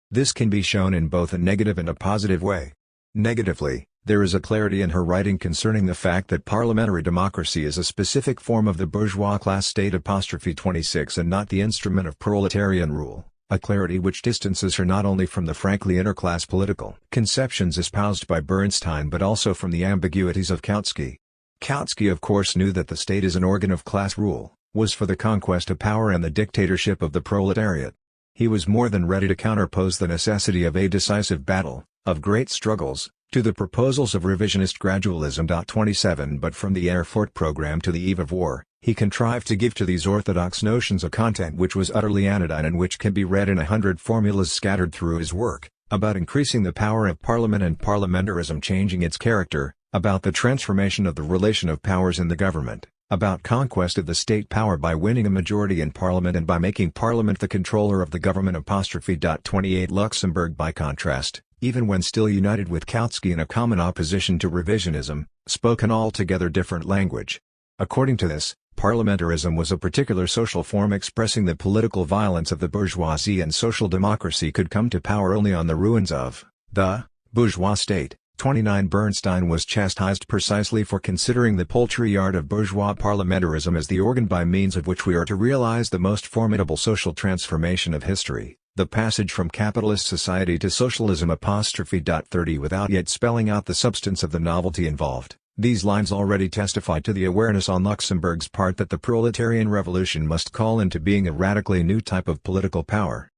This can be shown in both a negative and a positive way. Negatively, there is a clarity in her writing concerning the fact that parliamentary democracy is a specific form of the bourgeois class state '26 and not the instrument of proletarian rule, a clarity which distances her not only from the frankly interclass political conceptions espoused by Bernstein but also from the ambiguities of Kautsky. Kautsky of course knew that the state is an organ of class rule, was for the conquest of power and the dictatorship of the proletariat. He was more than ready to counterpose the necessity of a decisive battle, of great struggles, to the proposals of revisionist gradualism. 27 But from the Erfurt program to the eve of war, he contrived to give to these orthodox notions a content which was utterly anodyne and which can be read in 100 formulas scattered through his work, about increasing the power of parliament and parliamentarism changing its character, about the transformation of the relation of powers in the government, about conquest of the state power by winning a majority in parliament and by making parliament the controller of the government. 28 Luxemburg by contrast, even when still united with Kautsky in a common opposition to revisionism, spoke an altogether different language. According to this, parliamentarism was a particular social form expressing the political violence of the bourgeoisie, and social democracy could come to power only on the ruins of the bourgeois state. 29 Bernstein was chastised precisely for considering the paltry art of bourgeois parliamentarism as the organ by means of which we are to realize the most formidable social transformation of history. The passage from capitalist society to socialism '30 without yet spelling out the substance of the novelty involved. These lines already testify to the awareness on Luxemburg's part that the proletarian revolution must call into being a radically new type of political power.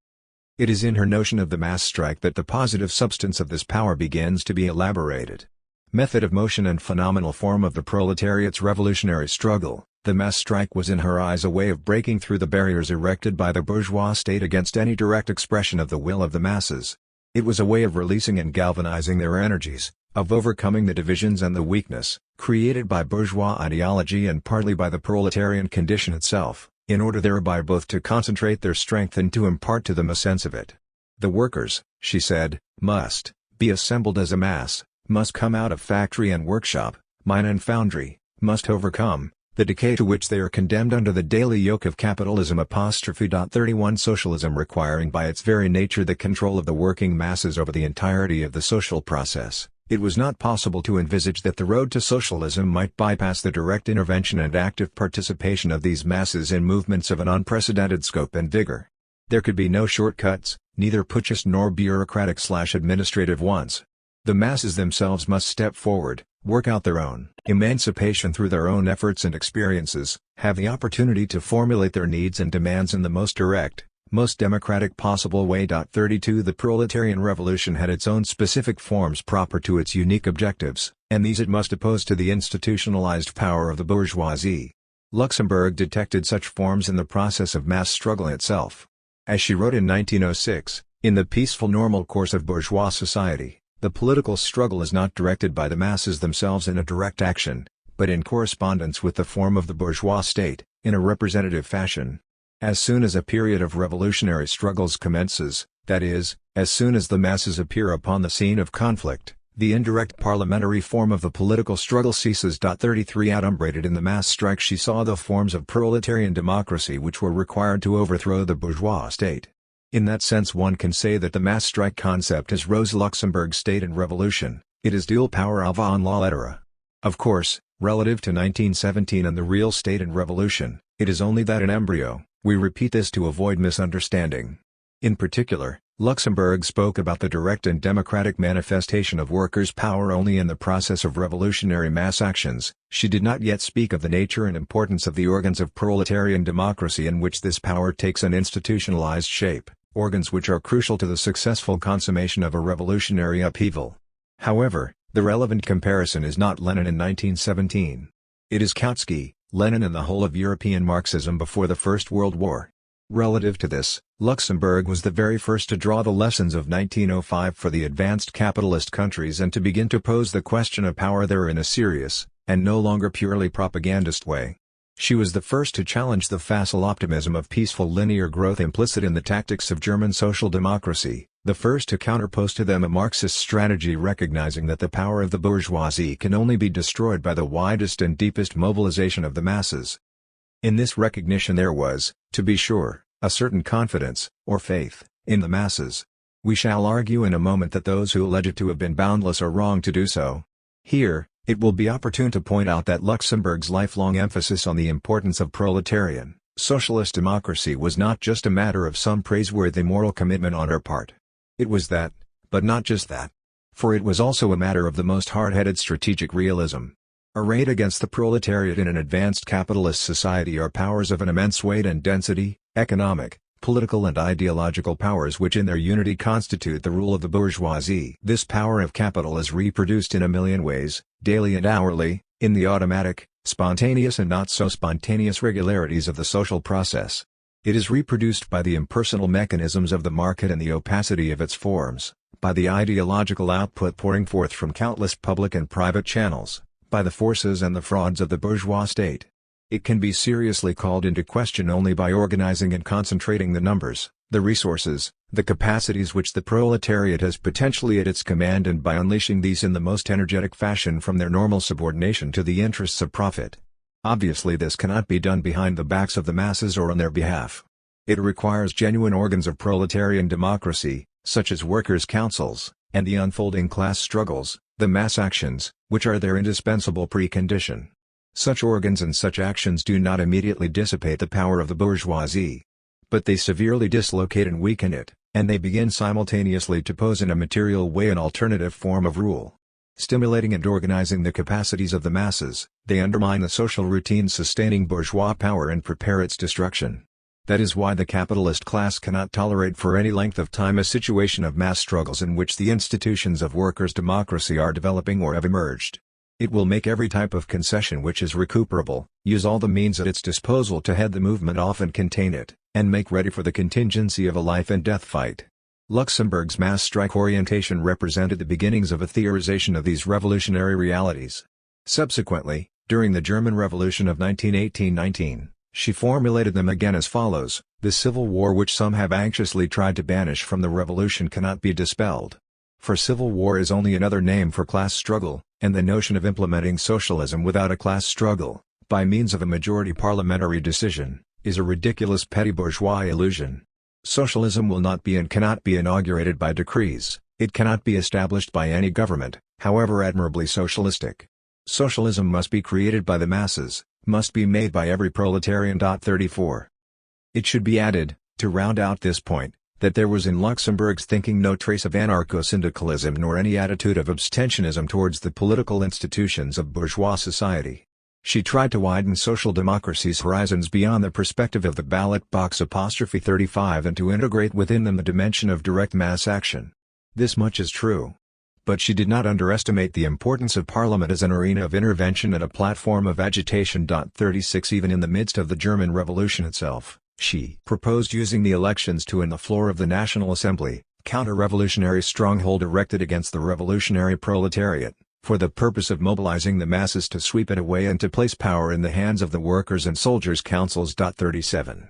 It is in her notion of the mass strike that the positive substance of this power begins to be elaborated. Method of motion and phenomenal form of the proletariat's revolutionary struggle, the mass strike was in her eyes a way of breaking through the barriers erected by the bourgeois state against any direct expression of the will of the masses. It was a way of releasing and galvanizing their energies, of overcoming the divisions and the weakness, created by bourgeois ideology and partly by the proletarian condition itself, in order thereby both to concentrate their strength and to impart to them a sense of it. The workers, she said, must be assembled as a mass, must come out of factory and workshop, mine and foundry, must overcome the decay to which they are condemned under the daily yoke of capitalism '31 Socialism requiring by its very nature the control of the working masses over the entirety of the social process. It was not possible to envisage that the road to socialism might bypass the direct intervention and active participation of these masses in movements of an unprecedented scope and vigor. There could be no shortcuts, neither putschist nor bureaucratic/administrative ones. The masses themselves must step forward, work out their own emancipation through their own efforts and experiences, have the opportunity to formulate their needs and demands in the most direct, most democratic possible way. 32 The proletarian revolution had its own specific forms proper to its unique objectives, and these it must oppose to the institutionalized power of the bourgeoisie. Luxemburg detected such forms in the process of mass struggle itself. As she wrote in 1906, in the peaceful normal course of bourgeois society, the political struggle is not directed by the masses themselves in a direct action, but in correspondence with the form of the bourgeois state, in a representative fashion. As soon as a period of revolutionary struggles commences, that is, as soon as the masses appear upon the scene of conflict, the indirect parliamentary form of the political struggle ceases. 33 Adumbrated in the mass strike she saw the forms of proletarian democracy which were required to overthrow the bourgeois state. In that sense one can say that the mass strike concept is Rosa Luxemburg's state and revolution, it is dual power avant la lettre. Of course, relative to 1917 and the real state and revolution, it is only that in embryo. We repeat this to avoid misunderstanding. In particular, Luxemburg spoke about the direct and democratic manifestation of workers' power only in the process of revolutionary mass actions. She did not yet speak of the nature and importance of the organs of proletarian democracy in which this power takes an institutionalized shape, organs which are crucial to the successful consummation of a revolutionary upheaval. However, the relevant comparison is not Lenin in 1917. It is Kautsky, Lenin and the whole of European Marxism before the First World War. Relative to this, Luxemburg was the very first to draw the lessons of 1905 for the advanced capitalist countries and to begin to pose the question of power there in a serious, and no longer purely propagandist way. She was the first to challenge the facile optimism of peaceful linear growth implicit in the tactics of German social democracy, the first to counterpose to them a Marxist strategy recognizing that the power of the bourgeoisie can only be destroyed by the widest and deepest mobilization of the masses. In this recognition there was, to be sure, a certain confidence, or faith, in the masses. We shall argue in a moment that those who allege it to have been boundless are wrong to do so. Here, it will be opportune to point out that Luxemburg's lifelong emphasis on the importance of proletarian, socialist democracy was not just a matter of some praiseworthy moral commitment on her part. It was that, but not just that. For it was also a matter of the most hard-headed strategic realism. Arrayed against the proletariat in an advanced capitalist society are powers of an immense weight and density, economic, political and ideological powers which in their unity constitute the rule of the bourgeoisie. This power of capital is reproduced in a million ways, daily and hourly, in the automatic, spontaneous and not so spontaneous regularities of the social process. It is reproduced by the impersonal mechanisms of the market and the opacity of its forms, by the ideological output pouring forth from countless public and private channels, by the forces and the frauds of the bourgeois state. It can be seriously called into question only by organizing and concentrating the numbers, the resources, the capacities which the proletariat has potentially at its command and by unleashing these in the most energetic fashion from their normal subordination to the interests of profit. Obviously this cannot be done behind the backs of the masses or on their behalf. It requires genuine organs of proletarian democracy, such as workers' councils, and the unfolding class struggles, the mass actions, which are their indispensable precondition. Such organs and such actions do not immediately dissipate the power of the bourgeoisie. But they severely dislocate and weaken it, and they begin simultaneously to pose in a material way an alternative form of rule. Stimulating and organizing the capacities of the masses, they undermine the social routine sustaining bourgeois power and prepare its destruction. That is why the capitalist class cannot tolerate for any length of time a situation of mass struggles in which the institutions of workers' democracy are developing or have emerged. It will make every type of concession which is recuperable, use all the means at its disposal to head the movement off and contain it, and make ready for the contingency of a life and death fight. Luxemburg's mass strike orientation represented the beginnings of a theorization of these revolutionary realities. Subsequently, during the German Revolution of 1918-19, she formulated them again as follows: the civil war which some have anxiously tried to banish from the revolution cannot be dispelled. For civil war is only another name for class struggle, and the notion of implementing socialism without a class struggle, by means of a majority parliamentary decision, is a ridiculous petty bourgeois illusion. Socialism will not be and cannot be inaugurated by decrees, it cannot be established by any government, however admirably socialistic. Socialism must be created by the masses, must be made by every proletarian. 34. It should be added, to round out this point, that there was in Luxemburg's thinking no trace of anarcho-syndicalism nor any attitude of abstentionism towards the political institutions of bourgeois society. She tried to widen social democracy's horizons beyond the perspective of the ballot box. 35 and to integrate within them the dimension of direct mass action. This much is true. But she did not underestimate the importance of Parliament as an arena of intervention and a platform of agitation. 36 Even in the midst of the German Revolution itself, she proposed using the elections to, in the floor of the National Assembly, counter-revolutionary stronghold erected against the revolutionary proletariat, for the purpose of mobilizing the masses to sweep it away and to place power in the hands of the workers' and soldiers' councils. 37.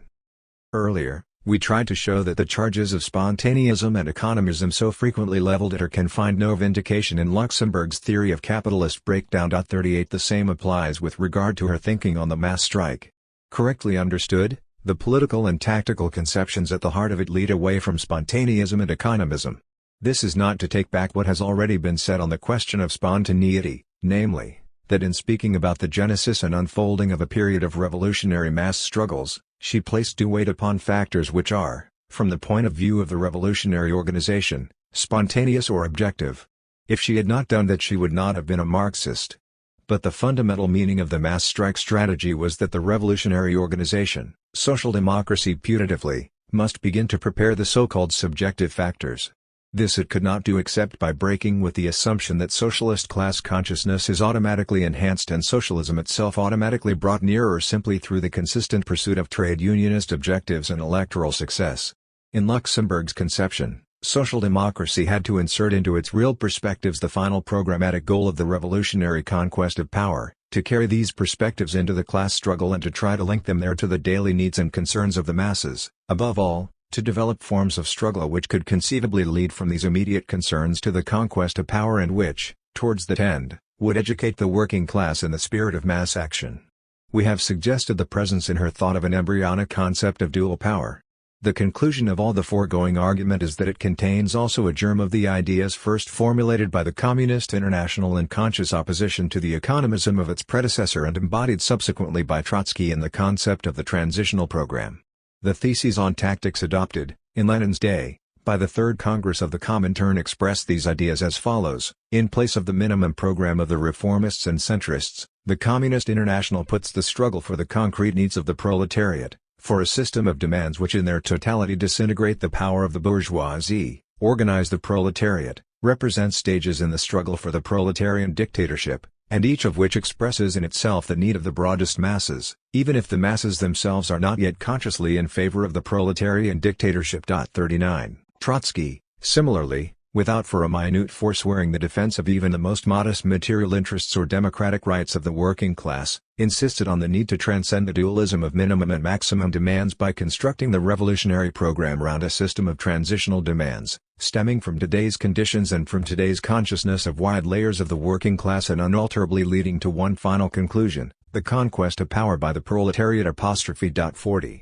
Earlier, we tried to show that the charges of spontaneism and economism so frequently leveled at her can find no vindication in Luxemburg's theory of capitalist breakdown. 38 The same applies with regard to her thinking on the mass strike. Correctly understood, the political and tactical conceptions at the heart of it lead away from spontaneism and economism. This is not to take back what has already been said on the question of spontaneity, namely, that in speaking about the genesis and unfolding of a period of revolutionary mass struggles, she placed due weight upon factors which are, from the point of view of the revolutionary organization, spontaneous or objective. If she had not done that she would not have been a Marxist. But the fundamental meaning of the mass strike strategy was that the revolutionary organization, social democracy putatively, must begin to prepare the so-called subjective factors. This it could not do except by breaking with the assumption that socialist class consciousness is automatically enhanced and socialism itself automatically brought nearer simply through the consistent pursuit of trade unionist objectives and electoral success. In Luxemburg's conception, social democracy had to insert into its real perspectives the final programmatic goal of the revolutionary conquest of power, to carry these perspectives into the class struggle and to try to link them there to the daily needs and concerns of the masses, above all, to develop forms of struggle which could conceivably lead from these immediate concerns to the conquest of power and which, towards that end, would educate the working class in the spirit of mass action. We have suggested the presence in her thought of an embryonic concept of dual power. The conclusion of all the foregoing argument is that it contains also a germ of the ideas first formulated by the Communist International in conscious opposition to the economism of its predecessor and embodied subsequently by Trotsky in the concept of the transitional program. The theses on tactics adopted, in Lenin's day, by the Third Congress of the Comintern expressed these ideas as follows: in place of the minimum program of the reformists and centrists, the Communist International puts the struggle for the concrete needs of the proletariat, for a system of demands which in their totality disintegrate the power of the bourgeoisie, organize the proletariat, represent stages in the struggle for the proletarian dictatorship, and each of which expresses in itself the need of the broadest masses, even if the masses themselves are not yet consciously in favor of the proletarian dictatorship. 39. Trotsky, similarly, without for a minute forswearing the defense of even the most modest material interests or democratic rights of the working class, insisted on the need to transcend the dualism of minimum and maximum demands by constructing the revolutionary program around a system of transitional demands, stemming from today's conditions and from today's consciousness of wide layers of the working class and unalterably leading to one final conclusion: the conquest of power by the proletariat. 40.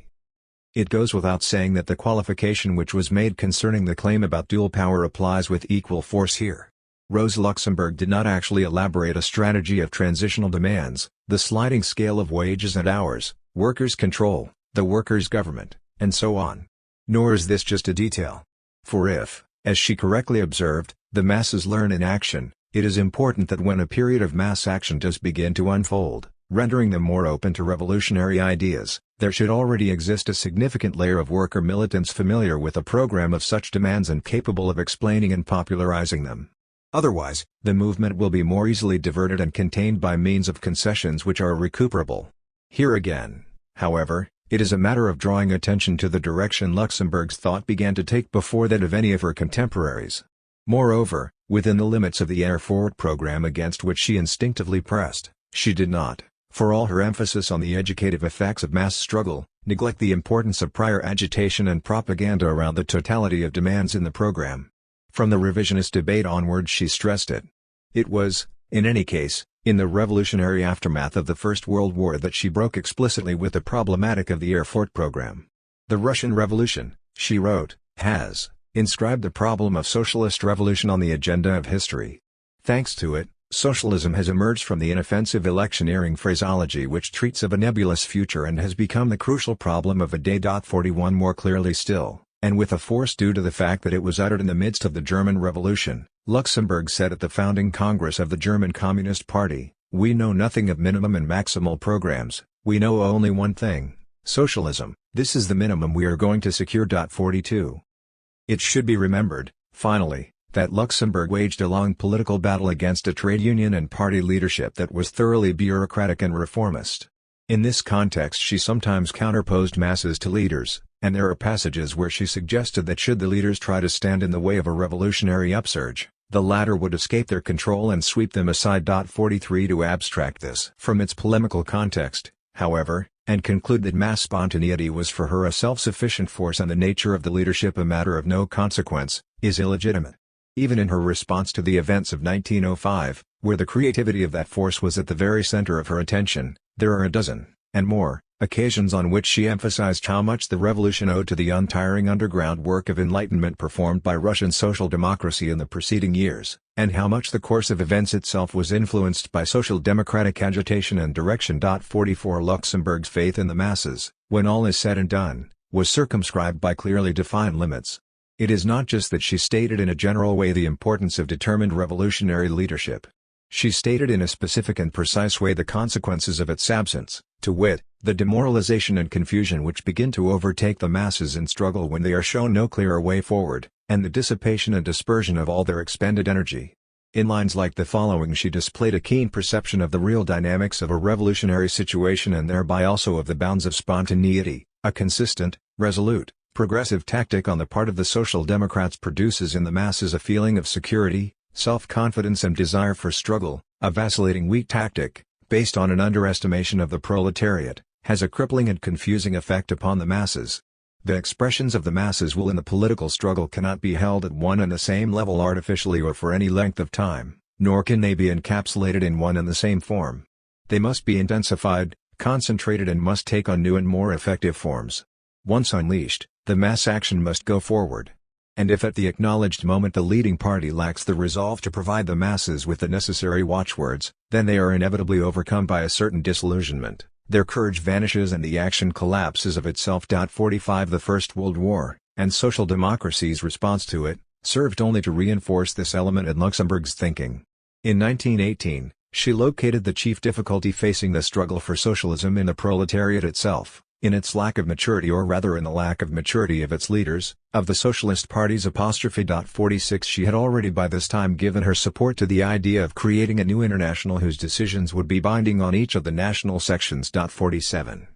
It goes without saying that the qualification which was made concerning the claim about dual power applies with equal force here. Rosa Luxemburg did not actually elaborate a strategy of transitional demands, the sliding scale of wages and hours, workers' control, the workers' government, and so on. Nor is this just a detail. For if, as she correctly observed, the masses learn in action, it is important that when a period of mass action does begin to unfold, rendering them more open to revolutionary ideas, there should already exist a significant layer of worker militants familiar with a program of such demands and capable of explaining and popularizing them. Otherwise, the movement will be more easily diverted and contained by means of concessions which are recuperable. Here again, however, it is a matter of drawing attention to the direction Luxemburg's thought began to take before that of any of her contemporaries. Moreover, within the limits of the Erfurt program against which she instinctively pressed, she did not, for all her emphasis on the educative effects of mass struggle, neglect the importance of prior agitation and propaganda around the totality of demands in the program. From the revisionist debate onward she stressed it. It was, in any case, in the revolutionary aftermath of the First World War that she broke explicitly with the problematic of the Erfurt program. The Russian Revolution, she wrote, has inscribed the problem of socialist revolution on the agenda of history. Thanks to it, socialism has emerged from the inoffensive electioneering phraseology which treats of a nebulous future and has become the crucial problem of a day. 41 More clearly still, and with a force due to the fact that it was uttered in the midst of the German Revolution, Luxemburg said at the founding Congress of the German Communist Party, "We know nothing of minimum and maximal programs, we know only one thing: socialism. This is the minimum we are going to secure." 42. It should be remembered, finally, that Luxemburg waged a long political battle against a trade union and party leadership that was thoroughly bureaucratic and reformist. In this context she sometimes counterposed masses to leaders, and there are passages where she suggested that should the leaders try to stand in the way of a revolutionary upsurge, the latter would escape their control and sweep them aside. 43 To abstract this from its polemical context, however, and conclude that mass spontaneity was for her a self-sufficient force and the nature of the leadership a matter of no consequence, is illegitimate. Even in her response to the events of 1905, where the creativity of that force was at the very center of her attention, there are a dozen, and more, occasions on which she emphasized how much the revolution owed to the untiring underground work of enlightenment performed by Russian social democracy in the preceding years, and how much the course of events itself was influenced by social democratic agitation and direction. 44 Luxemburg's faith in the masses, when all is said and done, was circumscribed by clearly defined limits. It is not just that she stated in a general way the importance of determined revolutionary leadership. She stated in a specific and precise way the consequences of its absence, to wit, the demoralization and confusion which begin to overtake the masses in struggle when they are shown no clearer way forward, and the dissipation and dispersion of all their expended energy. In lines like the following she displayed a keen perception of the real dynamics of a revolutionary situation and thereby also of the bounds of spontaneity. A consistent, resolute, progressive tactic on the part of the Social Democrats produces in the masses a feeling of security, self-confidence and desire for struggle. A vacillating weak tactic, based on an underestimation of the proletariat, has a crippling and confusing effect upon the masses. The expressions of the masses' will in the political struggle cannot be held at one and the same level artificially or for any length of time, nor can they be encapsulated in one and the same form. They must be intensified, concentrated, and must take on new and more effective forms. Once unleashed, the mass action must go forward. And if at the acknowledged moment the leading party lacks the resolve to provide the masses with the necessary watchwords, then they are inevitably overcome by a certain disillusionment, their courage vanishes and the action collapses of itself. 45 The First World War, and social democracy's response to it, served only to reinforce this element in Luxemburg's thinking. In 1918, she located the chief difficulty facing the struggle for socialism in the proletariat itself, in its lack of maturity, or rather in the lack of maturity of its leaders, of the socialist parties. 46 She had already by this time given her support to the idea of creating a new international whose decisions would be binding on each of the national sections. 47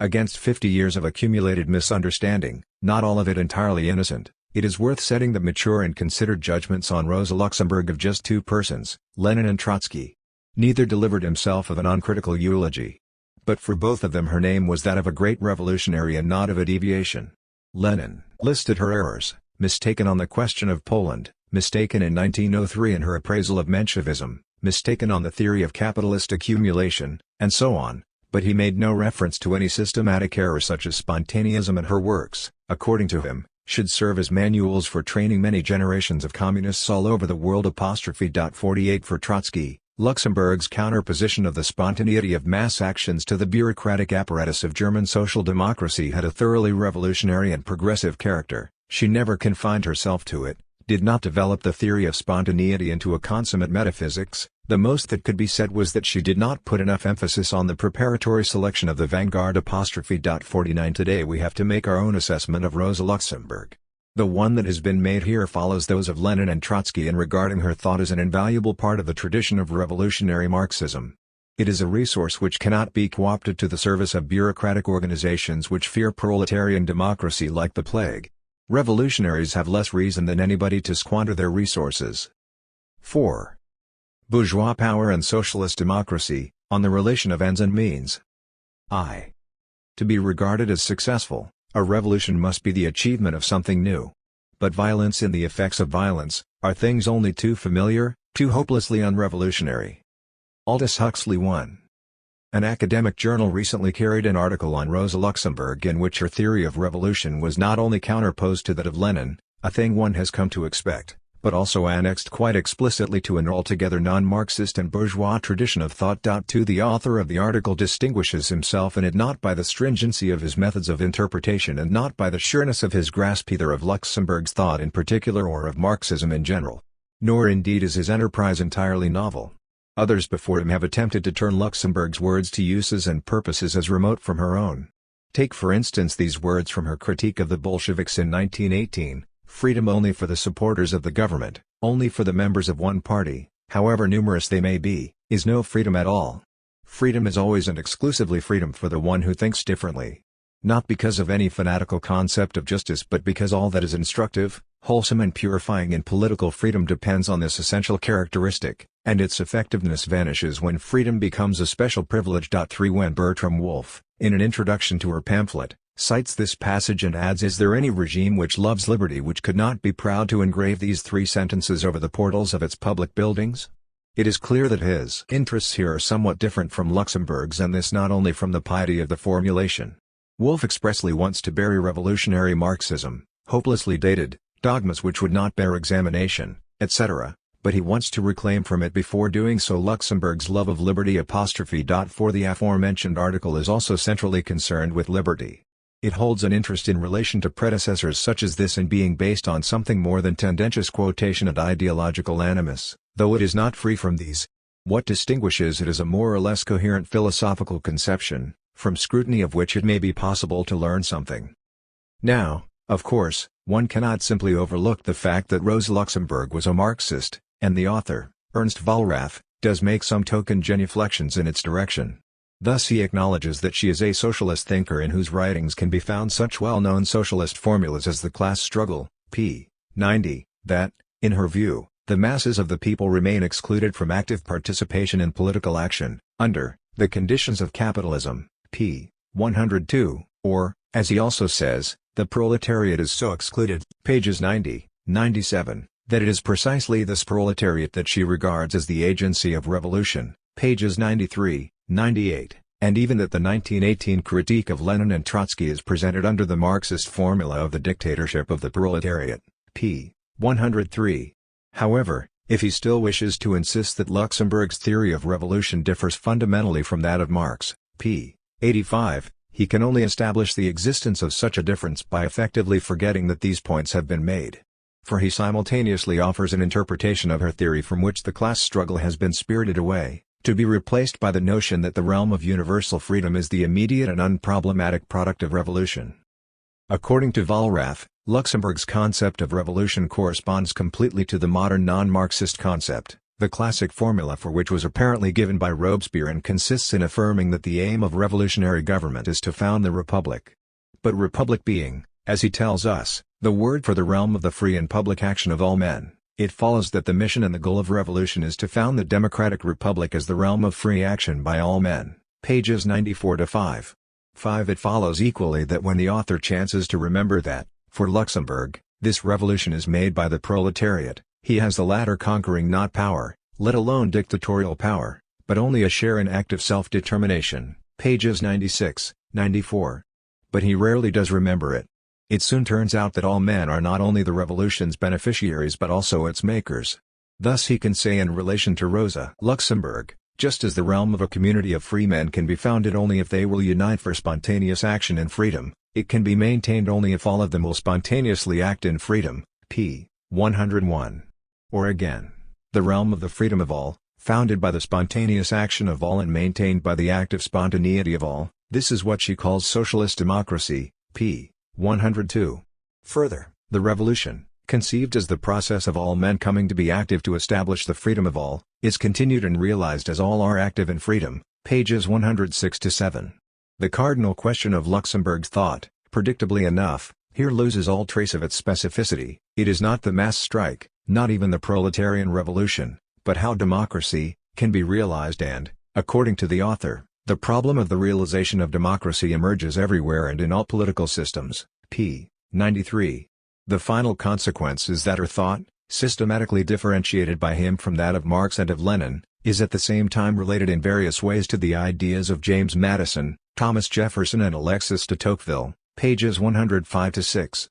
Against 50 years of accumulated misunderstanding, not all of it entirely innocent, it is worth setting the mature and considered judgments on Rosa Luxemburg of just two persons, Lenin and Trotsky. Neither delivered himself of an uncritical eulogy. But for both of them her name was that of a great revolutionary and not of a deviation. Lenin listed her errors, mistaken on the question of Poland, mistaken in 1903 in her appraisal of Menshevism, mistaken on the theory of capitalist accumulation, and so on, but he made no reference to any systematic error such as spontaneism, and her works, according to him, should serve as manuals for training many generations of communists all over the world. 48 For Trotsky, Luxemburg's counterposition of the spontaneity of mass actions to the bureaucratic apparatus of German social democracy had a thoroughly revolutionary and progressive character. She never confined herself to it, did not develop the theory of spontaneity into a consummate metaphysics. The most that could be said was that she did not put enough emphasis on the preparatory selection of the vanguard. 49 Today we have to make our own assessment of Rosa Luxemburg. The one that has been made here follows those of Lenin and Trotsky in regarding her thought as an invaluable part of the tradition of revolutionary Marxism. It is a resource which cannot be co-opted to the service of bureaucratic organizations which fear proletarian democracy like the plague. Revolutionaries have less reason than anybody to squander their resources. 4. Bourgeois power and socialist democracy, on the relation of ends and means. To be regarded as successful, a revolution must be the achievement of something new. But violence and the effects of violence are things only too familiar, too hopelessly unrevolutionary. Aldous Huxley 1. An academic journal recently carried an article on Rosa Luxemburg in which her theory of revolution was not only counterposed to that of Lenin, a thing one has come to expect, but also annexed quite explicitly to an altogether non-Marxist and bourgeois tradition of thought. The author of the article distinguishes himself in it not by the stringency of his methods of interpretation and not by the sureness of his grasp either of Luxemburg's thought in particular or of Marxism in general. Nor indeed is his enterprise entirely novel. Others before him have attempted to turn Luxemburg's words to uses and purposes as remote from her own. Take for instance these words from her critique of the Bolsheviks in 1918. Freedom only for the supporters of the government, only for the members of one party, however numerous they may be, is no freedom at all. Freedom is always and exclusively freedom for the one who thinks differently. Not because of any fanatical concept of justice but because all that is instructive, wholesome and purifying in political freedom depends on this essential characteristic, and its effectiveness vanishes when freedom becomes a special privilege. 3 When Bertram Wolfe, in an introduction to her pamphlet, cites this passage and adds, "Is there any regime which loves liberty which could not be proud to engrave these 3 sentences over the portals of its public buildings?" It is clear that his interests here are somewhat different from Luxemburg's, and this not only from the piety of the formulation. Wolfe expressly wants to bury revolutionary Marxism, hopelessly dated, dogmas which would not bear examination, etc., but he wants to reclaim from it before doing so Luxemburg's love of liberty. 4 The aforementioned article is also centrally concerned with liberty. It holds an interest in relation to predecessors such as this in being based on something more than tendentious quotation and ideological animus, though it is not free from these. What distinguishes it is a more or less coherent philosophical conception, from scrutiny of which it may be possible to learn something. Now, of course, one cannot simply overlook the fact that Rosa Luxemburg was a Marxist, and the author, Ernst Wallraff, does make some token genuflections in its direction. Thus he acknowledges that she is a socialist thinker in whose writings can be found such well-known socialist formulas as the class struggle, p. 90, that, in her view, The masses of the people remain excluded from active participation in political action, under the conditions of capitalism, p. 102, or, as he also says, the proletariat is so excluded, pages 90, 97, that it is precisely this proletariat that she regards as the agency of revolution, pages 93, 98, and even that the 1918 critique of Lenin and Trotsky is presented under the Marxist formula of the dictatorship of the proletariat, p. 103. However, if he still wishes to insist that Luxemburg's theory of revolution differs fundamentally from that of Marx, p. 85, he can only establish the existence of such a difference by effectively forgetting that these points have been made. For he simultaneously offers an interpretation of her theory from which the class struggle has been spirited away, to be replaced by the notion that the realm of universal freedom is the immediate and unproblematic product of revolution. According to Walrath, Luxemburg's concept of revolution corresponds completely to the modern non-Marxist concept, the classic formula for which was apparently given by Robespierre and consists in affirming that the aim of revolutionary government is to found the republic. But republic being, as he tells us, the word for the realm of the free and public action of all men, it follows that the mission and the goal of revolution is to found the democratic republic as the realm of free action by all men, pages 94-5. 5. It follows equally that when the author chances to remember that, for Luxemburg, this revolution is made by the proletariat, he has the latter conquering not power, let alone dictatorial power, but only a share in active self-determination, pages 96, 94. But he rarely does remember it. It soon turns out that all men are not only the revolution's beneficiaries but also its makers. Thus he can say in relation to Rosa Luxemburg, just as the realm of a community of free men can be founded only if they will unite for spontaneous action in freedom, it can be maintained only if all of them will spontaneously act in freedom, p. 101. Or again, the realm of the freedom of all, founded by the spontaneous action of all and maintained by the active spontaneity of all, this is what she calls socialist democracy, p. 102. Further, the revolution, conceived as the process of all men coming to be active to establish the freedom of all, is continued and realized as all are active in freedom, pages 106-7. The cardinal question of Luxemburg's thought, predictably enough, here loses all trace of its specificity. It is not the mass strike, not even the proletarian revolution, but how democracy can be realized and, according to the author, the problem of the realization of democracy emerges everywhere and in all political systems, p. 93. The final consequence is that her thought, systematically differentiated by him from that of Marx and of Lenin, is at the same time related in various ways to the ideas of James Madison, Thomas Jefferson and Alexis de Tocqueville, pages 105-6.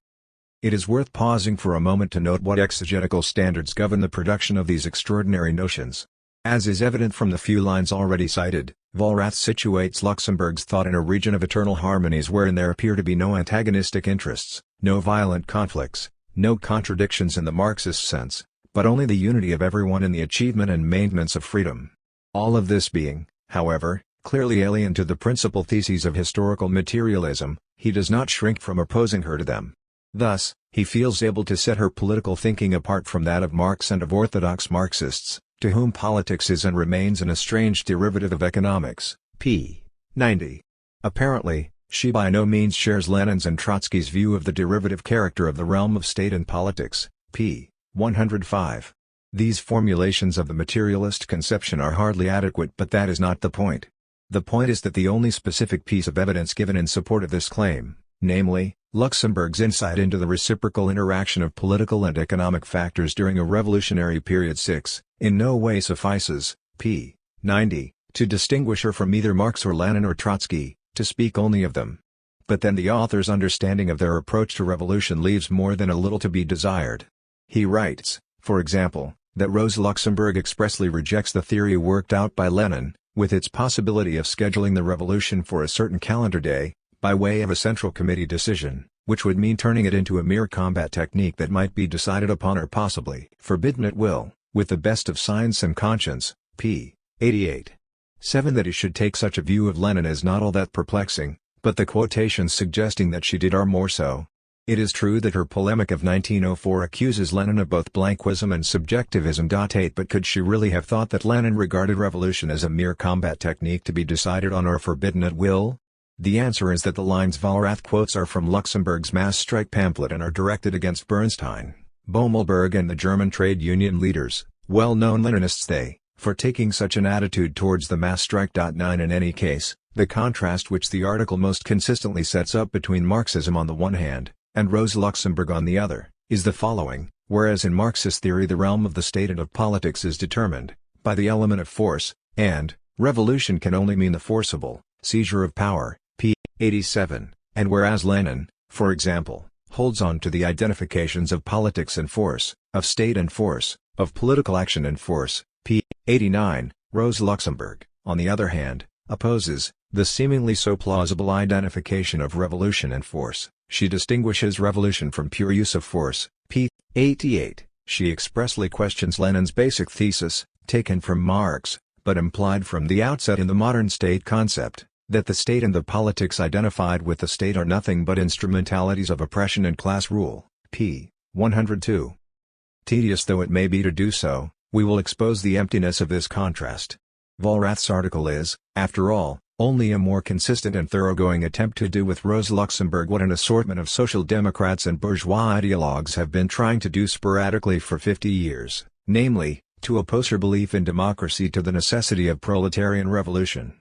It is worth pausing for a moment to note what exegetical standards govern the production of these extraordinary notions. As is evident from the few lines already cited, Walrath situates Luxemburg's thought in a region of eternal harmonies wherein there appear to be no antagonistic interests, no violent conflicts, no contradictions in the Marxist sense, but only the unity of everyone in the achievement and maintenance of freedom. All of this being, however, clearly alien to the principal theses of historical materialism, he does not shrink from opposing her to them. Thus, he feels able to set her political thinking apart from that of Marx and of orthodox Marxists, to whom politics is and remains an estranged derivative of economics, p. 90. Apparently, she by no means shares Lenin's and Trotsky's view of the derivative character of the realm of state and politics, p. 105. These formulations of the materialist conception are hardly adequate, but that is not the point. The point is that the only specific piece of evidence given in support of this claim, namely, Luxemburg's insight into the reciprocal interaction of political and economic factors during a revolutionary period 6, in no way suffices, p. 90, to distinguish her from either Marx or Lenin or Trotsky, to speak only of them. But then the author's understanding of their approach to revolution leaves more than a little to be desired. He writes, for example, that Rosa Luxemburg expressly rejects the theory worked out by Lenin, with its possibility of scheduling the revolution for a certain calendar day, by way of a central committee decision, which would mean turning it into a mere combat technique that might be decided upon or possibly forbidden at will, with the best of science and conscience, p. 88. 7. That he should take such a view of Lenin is not all that perplexing, but the quotations suggesting that she did are more so. It is true that her polemic of 1904 accuses Lenin of both blanquism and subjectivism. 8. But could she really have thought that Lenin regarded revolution as a mere combat technique to be decided on or forbidden at will? The answer is that the lines Walrath quotes are from Luxemburg's mass strike pamphlet and are directed against Bernstein, Bommelberg and the German trade union leaders, well-known Leninists for taking such an attitude towards the mass strike. 9 In any case, the contrast which the article most consistently sets up between Marxism on the one hand, and Rosa Luxemburg on the other, is the following: whereas in Marxist theory the realm of the state and of politics is determined by the element of force, and revolution can only mean the forcible seizure of power, p. 87, and whereas Lenin, for example, holds on to the identifications of politics and force, of state and force, of political action and force, p. 89, Rosa Luxemburg, on the other hand, opposes the seemingly so plausible identification of revolution and force. She distinguishes revolution from pure use of force, p. 88. She expressly questions Lenin's basic thesis, taken from Marx, but implied from the outset in the modern state concept, that the state and the politics identified with the state are nothing but instrumentalities of oppression and class rule, p. 102. Tedious though it may be to do so, we will expose the emptiness of this contrast. Vollrath's article is, after all, only a more consistent and thoroughgoing attempt to do with Rosa Luxemburg what an assortment of social democrats and bourgeois ideologues have been trying to do sporadically for 50 years, namely, to oppose her belief in democracy to the necessity of proletarian revolution.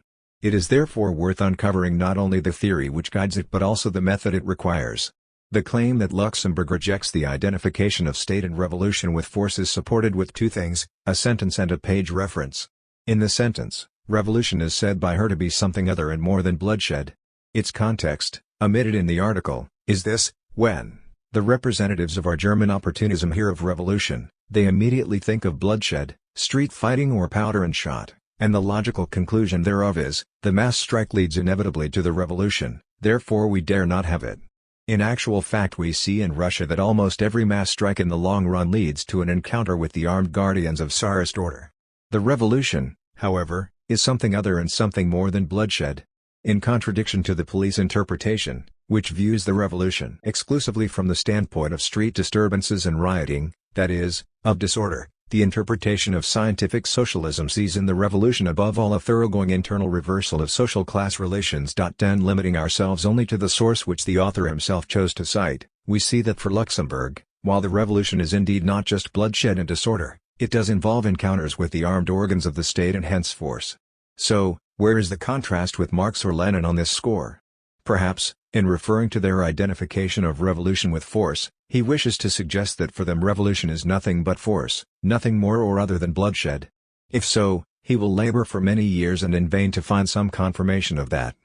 It is therefore worth uncovering not only the theory which guides it but also the method it requires. The claim that Luxemburg rejects the identification of state and revolution with force is supported with two things, a sentence and a page reference. In the sentence, revolution is said by her to be something other and more than bloodshed. Its context, omitted in the article, is this: when the representatives of our German opportunism hear of revolution, they immediately think of bloodshed, street fighting or powder and shot, and the logical conclusion thereof is, the mass strike leads inevitably to the revolution, therefore we dare not have it. In actual fact we see in Russia that almost every mass strike in the long run leads to an encounter with the armed guardians of Tsarist order. The revolution, however, is something other and something more than bloodshed. In contradiction to the police interpretation, which views the revolution exclusively from the standpoint of street disturbances and rioting, that is, of disorder, the interpretation of scientific socialism sees in the revolution above all a thoroughgoing internal reversal of social class relations. 10 Limiting ourselves only to the source which the author himself chose to cite, we see that for Luxemburg, while the revolution is indeed not just bloodshed and disorder, it does involve encounters with the armed organs of the state and hence force. So, where is the contrast with Marx or Lenin on this score? Perhaps, in referring to their identification of revolution with force, he wishes to suggest that for them revolution is nothing but force, nothing more or other than bloodshed. If so, he will labor for many years and in vain to find some confirmation of that.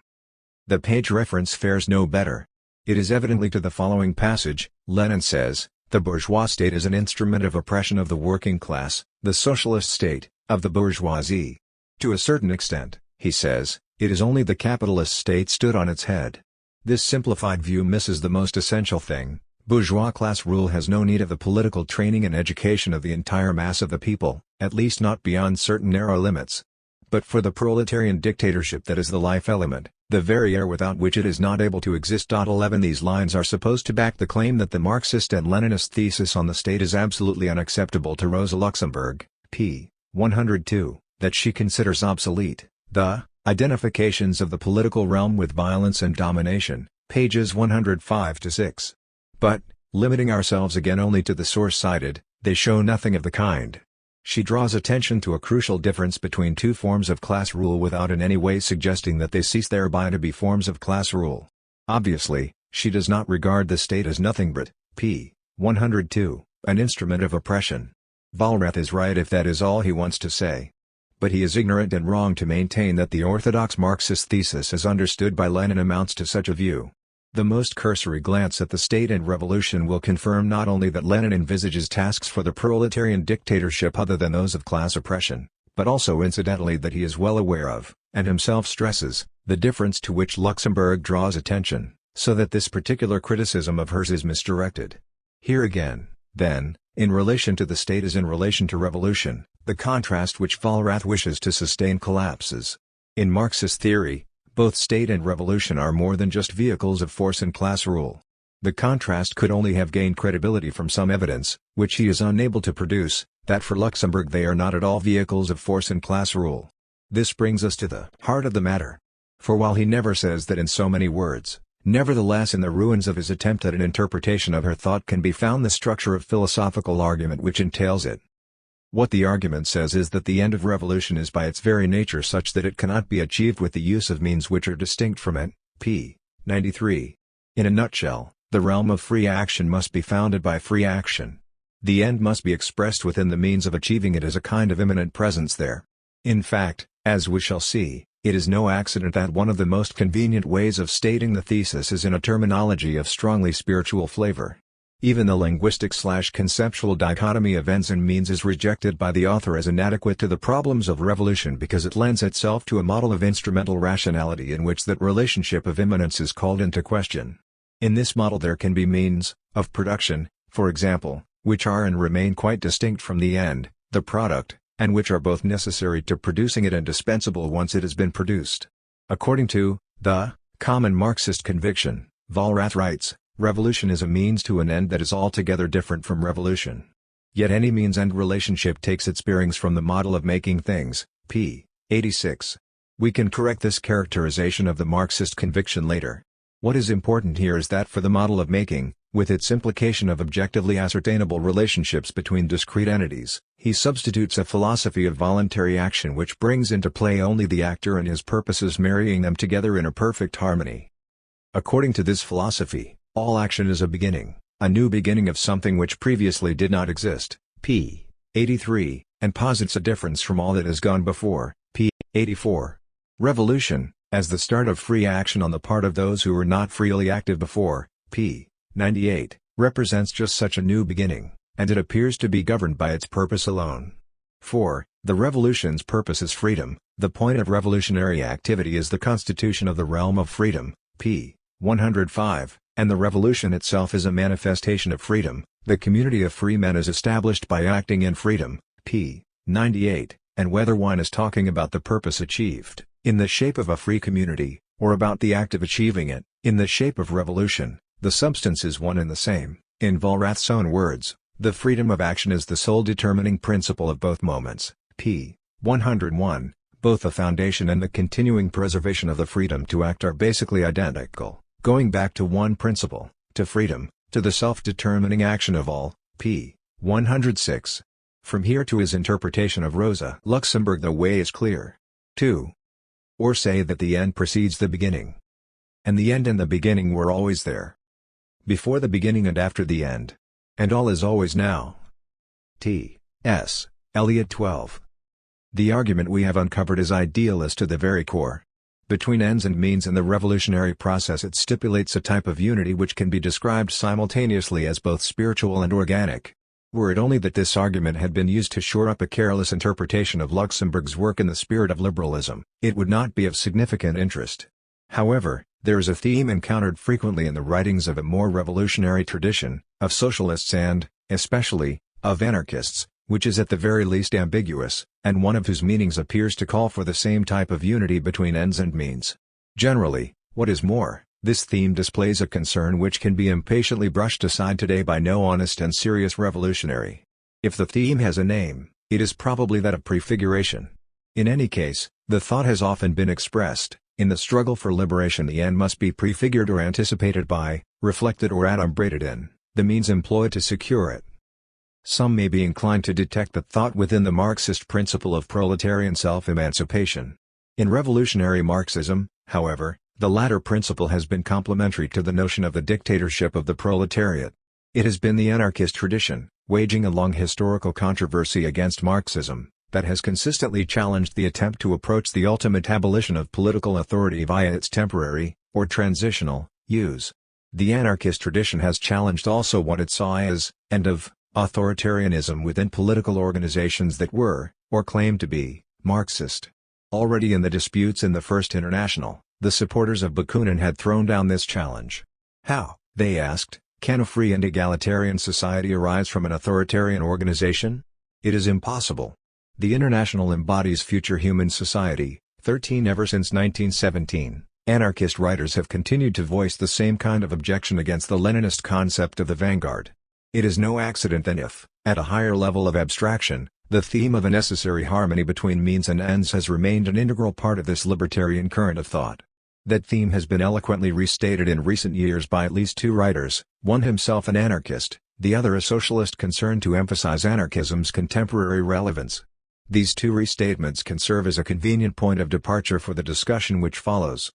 The page reference fares no better. It is evidently to the following passage: Lenin says, the bourgeois state is an instrument of oppression of the working class, the socialist state, of the bourgeoisie. To a certain extent, he says, it is only the capitalist state stood on its head. This simplified view misses the most essential thing. Bourgeois class rule has no need of the political training and education of the entire mass of the people, at least not beyond certain narrow limits. But for the proletarian dictatorship that is the life element, the very air without which it is not able to exist. 11 These lines are supposed to back the claim that the Marxist and Leninist thesis on the state is absolutely unacceptable to Rosa Luxemburg, p. 102, that she considers obsolete, the identifications of the political realm with violence and domination, pages 105-6. But, limiting ourselves again only to the source cited, they show nothing of the kind. She draws attention to a crucial difference between two forms of class rule without in any way suggesting that they cease thereby to be forms of class rule. Obviously, she does not regard the state as nothing but, p. 102, an instrument of oppression. Vollrath is right if that is all he wants to say. But he is ignorant and wrong to maintain that the orthodox Marxist thesis as understood by Lenin amounts to such a view. The most cursory glance at the state and revolution will confirm not only that Lenin envisages tasks for the proletarian dictatorship other than those of class oppression, but also incidentally that he is well aware of, and himself stresses, the difference to which Luxemburg draws attention, so that this particular criticism of hers is misdirected. Here again, then, in relation to the state as in relation to revolution, the contrast which Vollrath wishes to sustain collapses. In Marxist theory, both state and revolution are more than just vehicles of force and class rule. The contrast could only have gained credibility from some evidence, which he is unable to produce, that for Luxemburg they are not at all vehicles of force and class rule. This brings us to the heart of the matter. For while he never says that in so many words, Nevertheless, in the ruins of his attempt at an interpretation of her thought can be found the structure of philosophical argument which entails it. What the argument says is that the end of revolution is by its very nature such that it cannot be achieved with the use of means which are distinct from it. p. 93. In a nutshell, the realm of free action must be founded by free action. The end must be expressed within the means of achieving it as a kind of immanent presence there. In fact, as we shall see, it is no accident that one of the most convenient ways of stating the thesis is in a terminology of strongly spiritual flavor. Even the linguistic/conceptual dichotomy of ends and means is rejected by the author as inadequate to the problems of revolution because it lends itself to a model of instrumental rationality in which that relationship of immanence is called into question. In this model there can be means of production, for example, which are and remain quite distinct from the end, the product, and which are both necessary to producing it and dispensable once it has been produced. According to the common Marxist conviction, Vollrath writes, revolution is a means to an end that is altogether different from revolution. Yet any means-end relationship takes its bearings from the model of making things, p. 86. We can correct this characterization of the Marxist conviction later. What is important here is that for the model of making, with its implication of objectively ascertainable relationships between discrete entities, he substitutes a philosophy of voluntary action which brings into play only the actor and his purposes, marrying them together in a perfect harmony. According to this philosophy, all action is a beginning, a new beginning of something which previously did not exist, p. 83, and posits a difference from all that has gone before, p. 84. Revolution, as the start of free action on the part of those who were not freely active before, p. 98, represents just such a new beginning, and it appears to be governed by its purpose alone. 4. The revolution's purpose is freedom. The point of revolutionary activity is the constitution of the realm of freedom, p. 105, and the revolution itself is a manifestation of freedom. The community of free men is established by acting in freedom, p. 98, and whether one is talking about the purpose achieved, in the shape of a free community, or about the act of achieving it, in the shape of revolution, the substance is one and the same. In Vollrath's own words, the freedom of action is the sole determining principle of both moments, p. 101. Both the foundation and the continuing preservation of the freedom to act are basically identical, going back to one principle, to freedom, to the self-determining action of all, p. 106. From here to his interpretation of Rosa Luxemburg the way is clear. 2. Or say that the end precedes the beginning. And the end and the beginning were always there. Before the beginning and after the end. And all is always now. T. S. Eliot 12. The argument we have uncovered is idealist to the very core. Between ends and means in the revolutionary process it stipulates a type of unity which can be described simultaneously as both spiritual and organic. Were it only that this argument had been used to shore up a careless interpretation of Luxemburg's work in the spirit of liberalism, it would not be of significant interest. However, there is a theme encountered frequently in the writings of a more revolutionary tradition, of socialists and, especially, of anarchists, which is at the very least ambiguous, and one of whose meanings appears to call for the same type of unity between ends and means. Generally, what is more, this theme displays a concern which can be impatiently brushed aside today by no honest and serious revolutionary. If the theme has a name, it is probably that of prefiguration. In any case, the thought has often been expressed, in the struggle for liberation the end must be prefigured or anticipated by, reflected or adumbrated in, the means employed to secure it. Some may be inclined to detect the thought within the Marxist principle of proletarian self-emancipation. In revolutionary Marxism, however, the latter principle has been complementary to the notion of the dictatorship of the proletariat. It has been the anarchist tradition, waging a long historical controversy against Marxism, that has consistently challenged the attempt to approach the ultimate abolition of political authority via its temporary, or transitional, use. The anarchist tradition has challenged also what it saw as, end of, authoritarianism within political organizations that were, or claimed to be, Marxist. Already in the disputes in the First International, the supporters of Bakunin had thrown down this challenge. How, they asked, can a free and egalitarian society arise from an authoritarian organization? It is impossible. The International embodies future human society. 13 Ever since 1917, anarchist writers have continued to voice the same kind of objection against the Leninist concept of the vanguard. It is no accident then if, at a higher level of abstraction, the theme of a necessary harmony between means and ends has remained an integral part of this libertarian current of thought. That theme has been eloquently restated in recent years by at least two writers, one himself an anarchist, the other a socialist concerned to emphasize anarchism's contemporary relevance. These two restatements can serve as a convenient point of departure for the discussion which follows.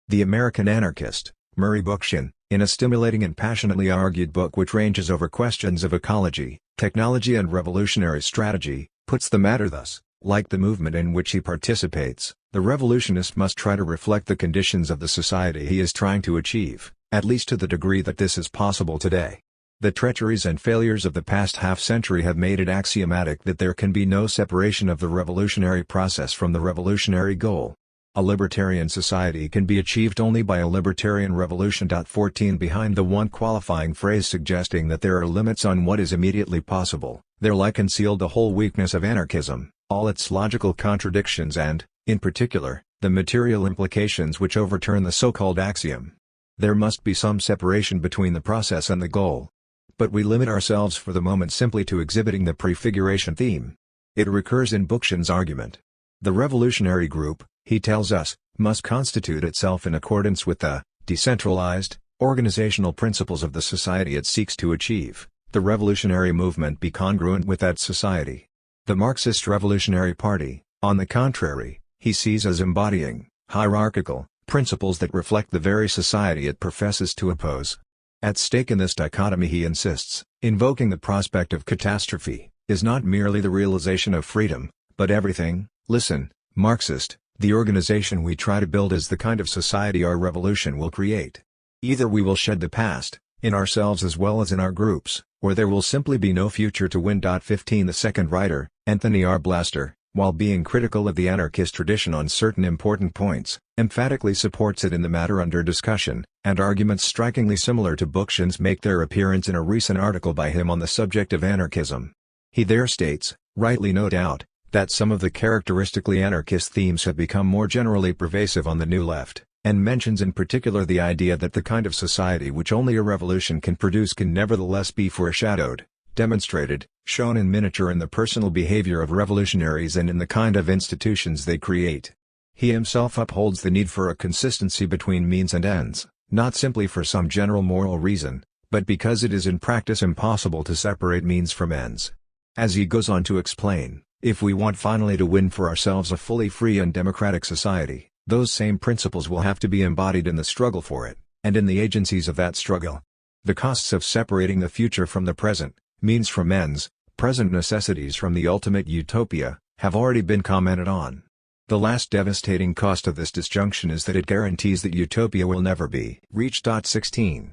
The American anarchist, Murray Bookchin, in a stimulating and passionately argued book which ranges over questions of ecology, technology and revolutionary strategy, puts the matter thus: like the movement in which he participates, the revolutionist must try to reflect the conditions of the society he is trying to achieve, at least to the degree that this is possible today. The treacheries and failures of the past half-century have made it axiomatic that there can be no separation of the revolutionary process from the revolutionary goal. A libertarian society can be achieved only by a libertarian revolution. 14 Behind the one qualifying phrase suggesting that there are limits on what is immediately possible, there lie concealed the whole weakness of anarchism, all its logical contradictions and, in particular, the material implications which overturn the so-called axiom. There must be some separation between the process and the goal. But we limit ourselves for the moment simply to exhibiting the prefiguration theme. It recurs in Bookchin's argument. The revolutionary group, he tells us, must constitute itself in accordance with the decentralized, organizational principles of the society it seeks to achieve, the revolutionary movement be congruent with that society. The Marxist Revolutionary Party, on the contrary, he sees as embodying hierarchical principles that reflect the very society it professes to oppose. At stake in this dichotomy, he insists, invoking the prospect of catastrophe, is not merely the realization of freedom, but everything. Listen, Marxist, the organization we try to build is the kind of society our revolution will create. Either we will shed the past, in ourselves as well as in our groups, or there will simply be no future to win. 15 The second writer, Anthony R. Blaster, while being critical of the anarchist tradition on certain important points, emphatically supports it in the matter under discussion, and arguments strikingly similar to Bookchin's make their appearance in a recent article by him on the subject of anarchism. He there states, rightly no doubt, that some of the characteristically anarchist themes have become more generally pervasive on the New Left, and mentions in particular the idea that the kind of society which only a revolution can produce can nevertheless be foreshadowed, demonstrated, shown in miniature in the personal behavior of revolutionaries and in the kind of institutions they create. He himself upholds the need for a consistency between means and ends, not simply for some general moral reason, but because it is in practice impossible to separate means from ends. As he goes on to explain, if we want finally to win for ourselves a fully free and democratic society, those same principles will have to be embodied in the struggle for it, and in the agencies of that struggle. The costs of separating the future from the present, means from ends, present necessities from the ultimate utopia, have already been commented on. The last devastating cost of this disjunction is that it guarantees that utopia will never be reached. 16.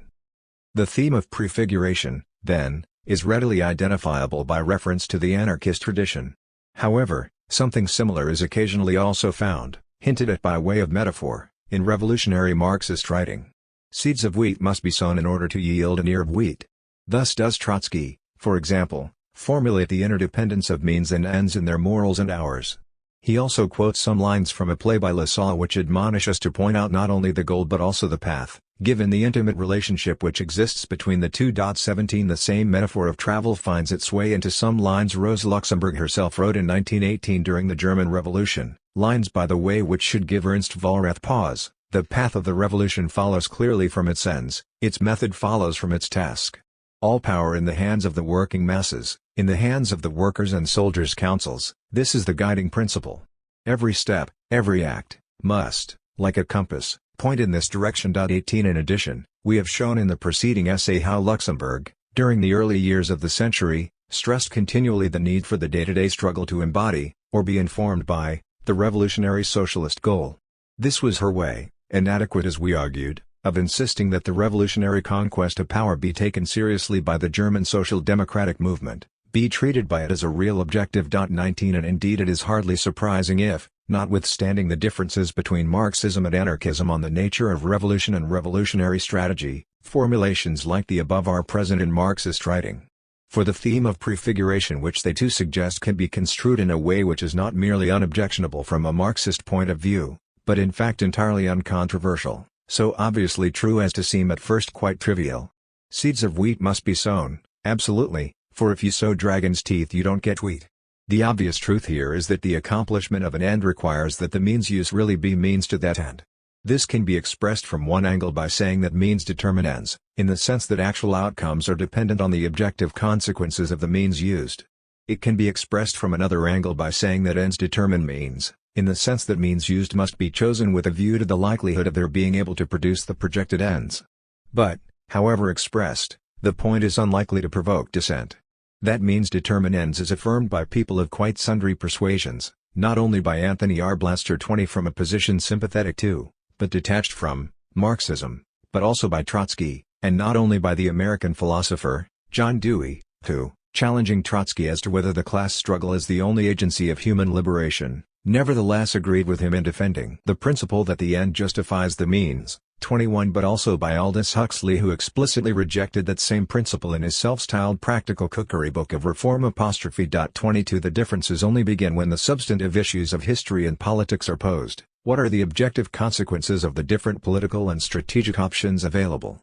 The theme of prefiguration, then, is readily identifiable by reference to the anarchist tradition. However, something similar is occasionally also found, hinted at by way of metaphor, in revolutionary Marxist writing. Seeds of wheat must be sown in order to yield an ear of wheat. Thus does Trotsky, for example, formulate the interdependence of means and ends in their morals and ours. He also quotes some lines from a play by Lassalle which admonish us to point out not only the goal but also the path, given the intimate relationship which exists between the two. 17 The same metaphor of travel finds its way into some lines Rosa Luxemburg herself wrote in 1918 during the German Revolution, lines by the way which should give Ernst Vollrath pause. The path of the revolution follows clearly from its ends, its method follows from its task. All power in the hands of the working masses, in the hands of the workers' and soldiers' councils, this is the guiding principle. Every step, every act, must, like a compass, point in this direction. 18 In addition, we have shown in the preceding essay how Luxemburg, during the early years of the century, stressed continually the need for the day-to-day struggle to embody, or be informed by, the revolutionary socialist goal. This was her way, inadequate as we argued, of insisting that the revolutionary conquest of power be taken seriously by the German social democratic movement, be treated by it as a real objective. 19 And indeed it is hardly surprising if, notwithstanding the differences between Marxism and anarchism on the nature of revolution and revolutionary strategy, formulations like the above are present in Marxist writing. For the theme of prefiguration which they too suggest can be construed in a way which is not merely unobjectionable from a Marxist point of view, but in fact entirely uncontroversial, so obviously true as to seem at first quite trivial. Seeds of wheat must be sown, absolutely, for if you sow dragon's teeth you don't get wheat. The obvious truth here is that the accomplishment of an end requires that the means used really be means to that end. This can be expressed from one angle by saying that means determine ends, in the sense that actual outcomes are dependent on the objective consequences of the means used. It can be expressed from another angle by saying that ends determine means, in the sense that means used must be chosen with a view to the likelihood of their being able to produce the projected ends. But, however expressed, the point is unlikely to provoke dissent. That means determine ends is affirmed by people of quite sundry persuasions, not only by Anthony Arblaster 20 from a position sympathetic to, but detached from, Marxism, but also by Trotsky, and not only by the American philosopher, John Dewey, who, challenging Trotsky as to whether the class struggle is the only agency of human liberation, nevertheless agreed with him in defending the principle that the end justifies the means, 21 but also by Aldous Huxley who explicitly rejected that same principle in his self-styled Practical Cookery Book of Reform. 22 The differences only begin when the substantive issues of history and politics are posed. What are the objective consequences of the different political and strategic options available?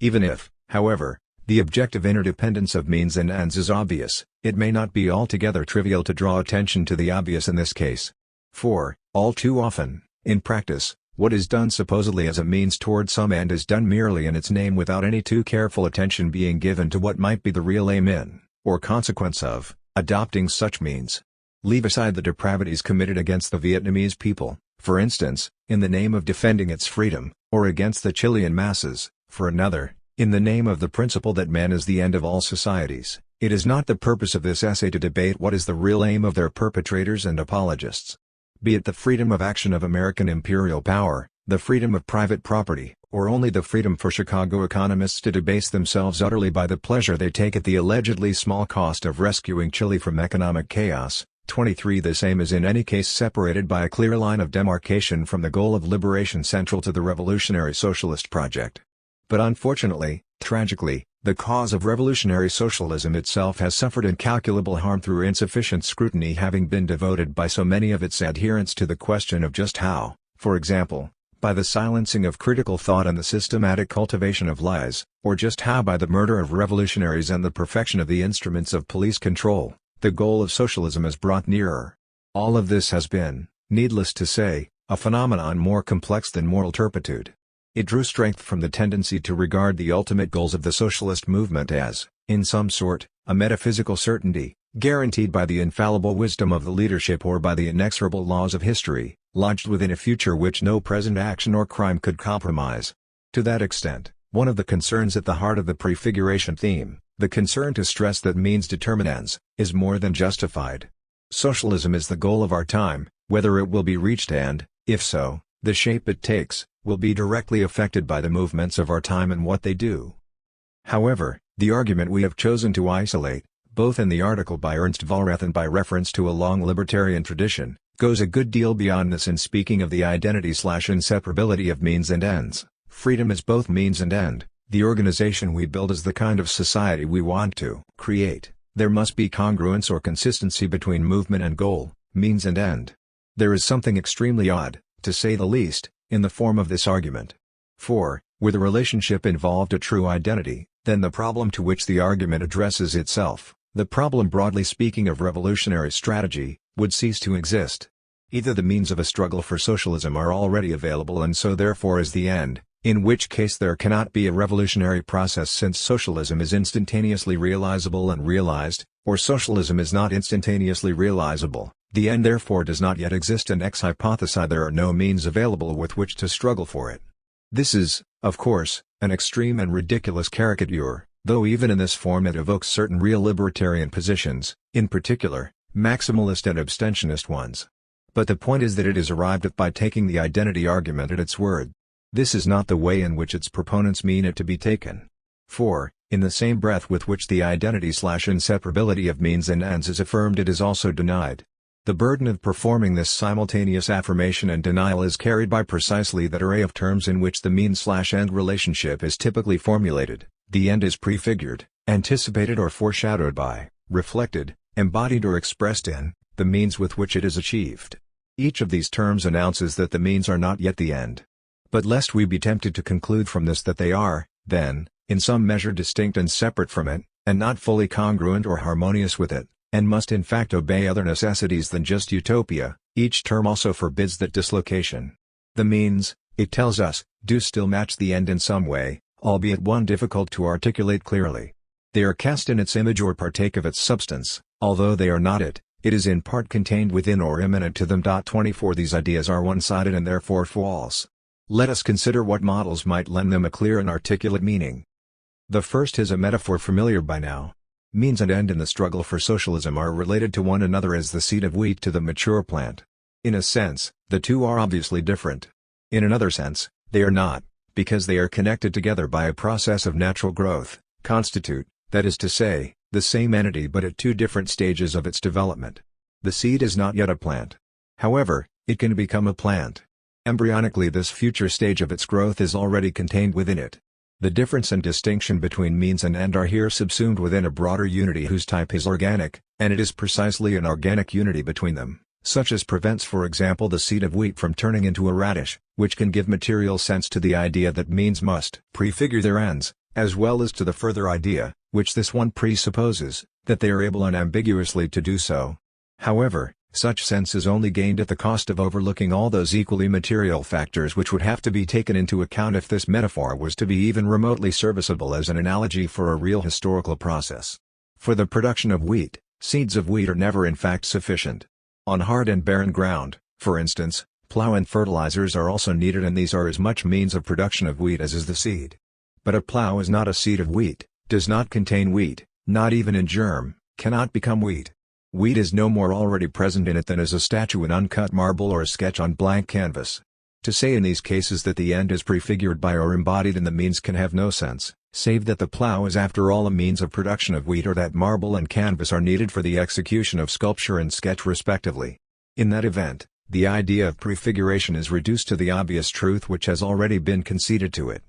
Even if, however, the objective interdependence of means and ends is obvious, it may not be altogether trivial to draw attention to the obvious in this case. For, all too often, in practice, what is done supposedly as a means toward some end is done merely in its name without any too careful attention being given to what might be the real aim in, or consequence of, adopting such means. Leave aside the depravities committed against the Vietnamese people, for instance, in the name of defending its freedom, or against the Chilean masses, for another, in the name of the principle that man is the end of all societies. It is not the purpose of this essay to debate what is the real aim of their perpetrators and apologists. Be it the freedom of action of American imperial power, the freedom of private property, or only the freedom for Chicago economists to debase themselves utterly by the pleasure they take at the allegedly small cost of rescuing Chile from economic chaos. 23 This aim is in any case separated by a clear line of demarcation from the goal of liberation central to the revolutionary socialist project. But unfortunately, tragically, the cause of revolutionary socialism itself has suffered incalculable harm through insufficient scrutiny having been devoted by so many of its adherents to the question of just how, for example, by the silencing of critical thought and the systematic cultivation of lies, or just how by the murder of revolutionaries and the perfection of the instruments of police control, the goal of socialism is brought nearer. All of this has been, needless to say, a phenomenon more complex than moral turpitude. It drew strength from the tendency to regard the ultimate goals of the socialist movement as, in some sort, a metaphysical certainty, guaranteed by the infallible wisdom of the leadership or by the inexorable laws of history, lodged within a future which no present action or crime could compromise. To that extent, one of the concerns at the heart of the prefiguration theme, the concern to stress that means determine ends, is more than justified. Socialism is the goal of our time, whether it will be reached and, if so, the shape it takes, will be directly affected by the movements of our time and what they do. However, the argument we have chosen to isolate, both in the article by Ernst Vollrath and by reference to a long libertarian tradition, goes a good deal beyond this in speaking of the identity/inseparability of means and ends. Freedom is both means and end. The organization we build is the kind of society we want to create. There must be congruence or consistency between movement and goal, means and end. There is something extremely odd, to say the least, in the form of this argument. For, were the relationship involved a true identity, then the problem to which the argument addresses itself, the problem broadly speaking of revolutionary strategy, would cease to exist. Either the means of a struggle for socialism are already available and so therefore is the end, in which case there cannot be a revolutionary process since socialism is instantaneously realizable and realized, or socialism is not instantaneously realizable, the end therefore does not yet exist and ex hypothesi there are no means available with which to struggle for it. This is, of course, an extreme and ridiculous caricature, though even in this form it evokes certain real libertarian positions, in particular, maximalist and abstentionist ones. But the point is that it is arrived at by taking the identity argument at its word. This is not the way in which its proponents mean it to be taken. For, in the same breath with which the identity/inseparability of means and ends is affirmed it is also denied. The burden of performing this simultaneous affirmation and denial is carried by precisely that array of terms in which the means/end relationship is typically formulated. The end is prefigured, anticipated or foreshadowed by, reflected, embodied or expressed in, the means with which it is achieved. Each of these terms announces that the means are not yet the end. But lest we be tempted to conclude from this that they are, then, in some measure distinct and separate from it, and not fully congruent or harmonious with it, and must in fact obey other necessities than just utopia, each term also forbids that dislocation. The means, It tells us, do still match the end in some way, albeit one difficult to articulate clearly. They are cast in its image or partake of its substance, although they are not it, it is in part contained within or immanent to them. 24 These ideas are one-sided and therefore false. Let us consider what models might lend them a clear and articulate meaning. The first is a metaphor familiar by now. Means and end in the struggle for socialism are related to one another as the seed of wheat to the mature plant. In a sense, the two are obviously different. In another sense, they are not, because they are connected together by a process of natural growth, constitute, that is to say, the same entity but at two different stages of its development. The seed is not yet a plant. However, it can become a plant. Embryonically, this future stage of its growth is already contained within it. The difference and distinction between means and end are here subsumed within a broader unity whose type is organic, and it is precisely an organic unity between them, such as prevents for example the seed of wheat from turning into a radish, which can give material sense to the idea that means must prefigure their ends, as well as to the further idea, which this one presupposes, that they are able unambiguously to do so. However, such sense is only gained at the cost of overlooking all those equally material factors which would have to be taken into account if this metaphor was to be even remotely serviceable as an analogy for a real historical process. For the production of wheat, seeds of wheat are never in fact sufficient. On hard and barren ground, for instance, plow and fertilizers are also needed, and these are as much means of production of wheat as is the seed. But a plow is not a seed of wheat, does not contain wheat, not even in germ, cannot become wheat. Wheat is no more already present in it than is a statue in uncut marble or a sketch on blank canvas. To say in these cases that the end is prefigured by or embodied in the means can have no sense, save that the plough is after all a means of production of wheat, or that marble and canvas are needed for the execution of sculpture and sketch respectively. In that event, the idea of prefiguration is reduced to the obvious truth which has already been conceded to it.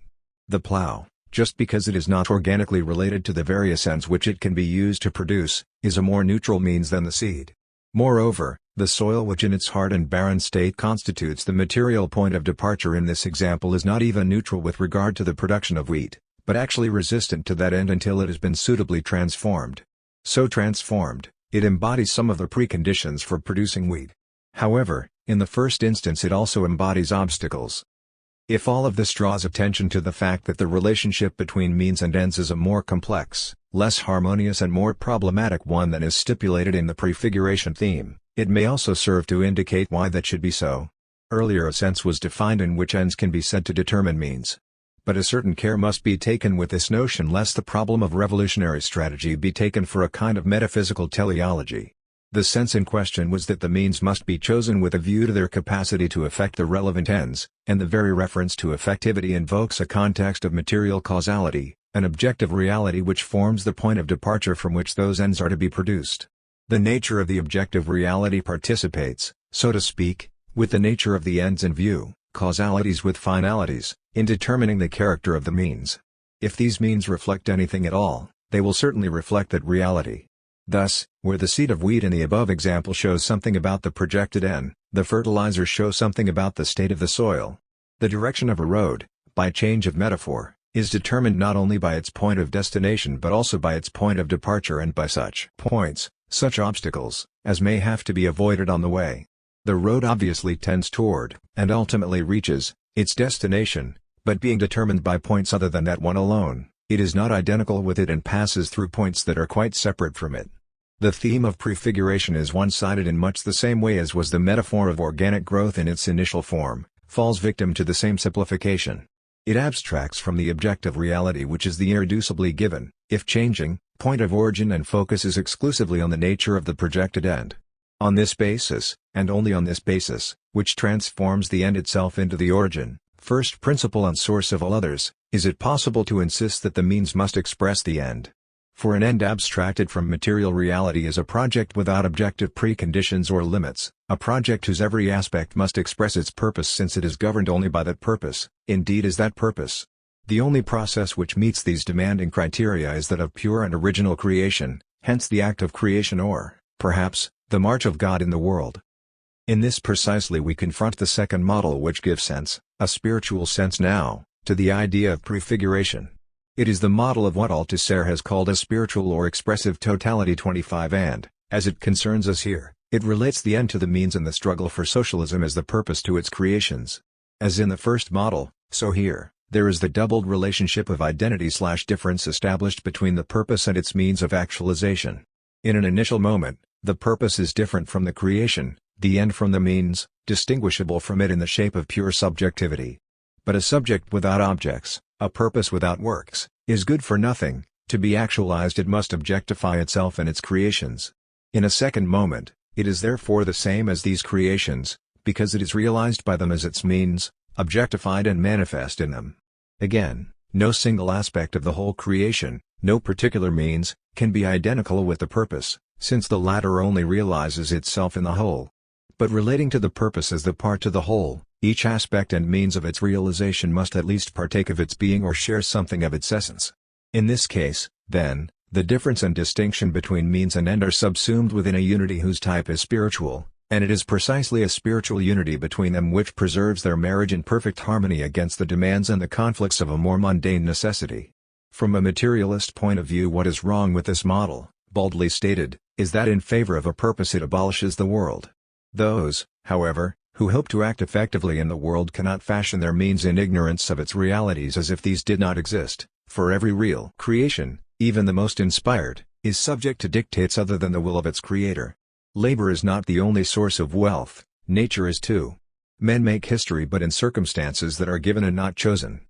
The plough, just because it is not organically related to the various ends which it can be used to produce, is a more neutral means than the seed. Moreover, the soil which in its hard and barren state constitutes the material point of departure in this example is not even neutral with regard to the production of wheat, but actually resistant to that end until it has been suitably transformed. So transformed, it embodies some of the preconditions for producing wheat. However, in the first instance it also embodies obstacles. If all of this draws attention to the fact that the relationship between means and ends is a more complex, less harmonious and more problematic one than is stipulated in the prefiguration theme, it may also serve to indicate why that should be so. Earlier a sense was defined in which ends can be said to determine means. But a certain care must be taken with this notion lest the problem of revolutionary strategy be taken for a kind of metaphysical teleology. The sense in question was that the means must be chosen with a view to their capacity to effect the relevant ends, and the very reference to effectivity invokes a context of material causality, an objective reality which forms the point of departure from which those ends are to be produced. The nature of the objective reality participates, so to speak, with the nature of the ends in view, causalities with finalities, in determining the character of the means. If these means reflect anything at all, they will certainly reflect that reality. Thus, where the seed of wheat in the above example shows something about the projected end, the fertilizers show something about the state of the soil. The direction of a road, by change of metaphor, is determined not only by its point of destination but also by its point of departure and by such points, such obstacles, as may have to be avoided on the way. The road obviously tends toward, and ultimately reaches, its destination, but being determined by points other than that one alone, it is not identical with it and passes through points that are quite separate from it. The theme of prefiguration is one-sided in much the same way as was the metaphor of organic growth in its initial form, falls victim to the same simplification. It abstracts from the objective reality which is the irreducibly given, if changing, point of origin and focuses exclusively on the nature of the projected end. On this basis, and only on this basis, which transforms the end itself into the origin, first principle and source of all others, is it possible to insist that the means must express the end. For an end abstracted from material reality is a project without objective preconditions or limits, a project whose every aspect must express its purpose since it is governed only by that purpose, indeed is that purpose. The only process which meets these demanding criteria is that of pure and original creation, hence the act of creation or, perhaps, the march of God in the world. In this precisely we confront the second model which gives sense, a spiritual sense now, to the idea of prefiguration. It is the model of what Althusser has called a spiritual or expressive totality 25 and, as it concerns us here, it relates the end to the means and the struggle for socialism as the purpose to its creations. As in the first model, so here, there is the doubled relationship of identity/difference established between the purpose and its means of actualization. In an initial moment, the purpose is different from the creation, the end from the means, distinguishable from it in the shape of pure subjectivity. But a subject without objects, a purpose without works, is good for nothing. To be actualized it must objectify itself and its creations. In a second moment, it is therefore the same as these creations, because it is realized by them as its means, objectified and manifest in them. Again, no single aspect of the whole creation, no particular means, can be identical with the purpose, since the latter only realizes itself in the whole. But relating to the purpose as the part to the whole, each aspect and means of its realization must at least partake of its being or share something of its essence. In this case, then, the difference and distinction between means and end are subsumed within a unity whose type is spiritual, and it is precisely a spiritual unity between them which preserves their marriage in perfect harmony against the demands and the conflicts of a more mundane necessity. From a materialist point of view, what is wrong with this model, baldly stated, is that in favor of a purpose it abolishes the world. Those, however, who hope to act effectively in the world cannot fashion their means in ignorance of its realities as if these did not exist, for every real creation, even the most inspired, is subject to dictates other than the will of its creator. Labor is not the only source of wealth, nature is too. Men make history but in circumstances that are given and not chosen.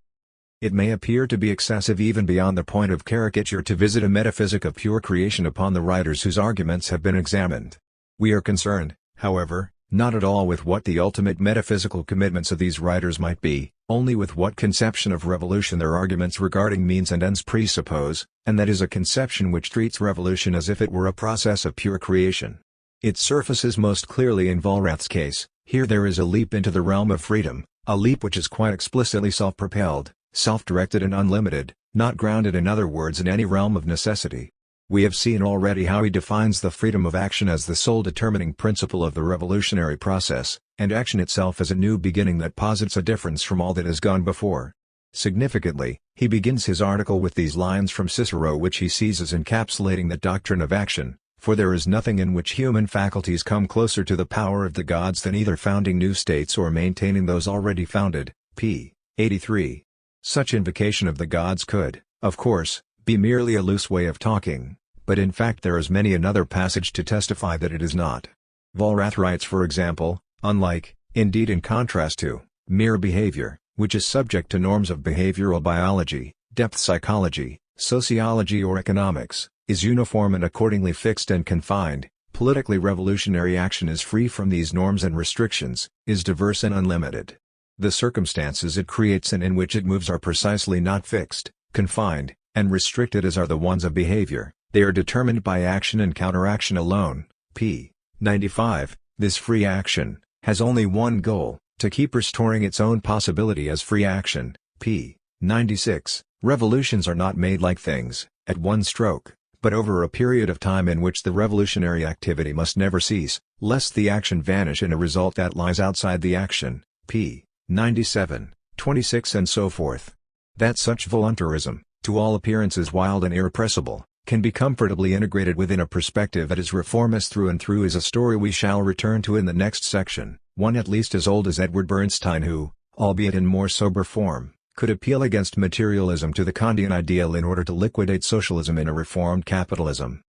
It may appear to be excessive even beyond the point of caricature to visit a metaphysic of pure creation upon the writers whose arguments have been examined. We are concerned, however, not at all with what the ultimate metaphysical commitments of these writers might be, only with what conception of revolution their arguments regarding means and ends presuppose, and that is a conception which treats revolution as if it were a process of pure creation. It surfaces most clearly in Walrath's case. Here there is a leap into the realm of freedom, a leap which is quite explicitly self-propelled, self-directed and unlimited, not grounded in other words in any realm of necessity. We have seen already how he defines the freedom of action as the sole determining principle of the revolutionary process, and action itself as a new beginning that posits a difference from all that has gone before. Significantly, he begins his article with these lines from Cicero which he sees as encapsulating the doctrine of action, for there is nothing in which human faculties come closer to the power of the gods than either founding new states or maintaining those already founded, p. 83. Such invocation of the gods could, of course, be merely a loose way of talking, but in fact there is many another passage to testify that it is not. Walrath writes, for example, unlike, indeed in contrast to, mere behavior, which is subject to norms of behavioral biology, depth psychology, sociology or economics, is uniform and accordingly fixed and confined, politically revolutionary action is free from these norms and restrictions, is diverse and unlimited. The circumstances it creates and in which it moves are precisely not fixed, confined, and restricted as are the ones of behavior. They are determined by action and counteraction alone. p. 95. This free action has only one goal, to keep restoring its own possibility as free action. p. 96. Revolutions are not made like things, at one stroke, but over a period of time in which the revolutionary activity must never cease, lest the action vanish in a result that lies outside the action. p. 97, 26 and so forth. That such voluntarism, to all appearances wild and irrepressible, can be comfortably integrated within a perspective that is reformist through and through is a story we shall return to in the next section, one at least as old as Edward Bernstein who, albeit in more sober form, could appeal against materialism to the Kantian ideal in order to liquidate socialism in a reformed capitalism.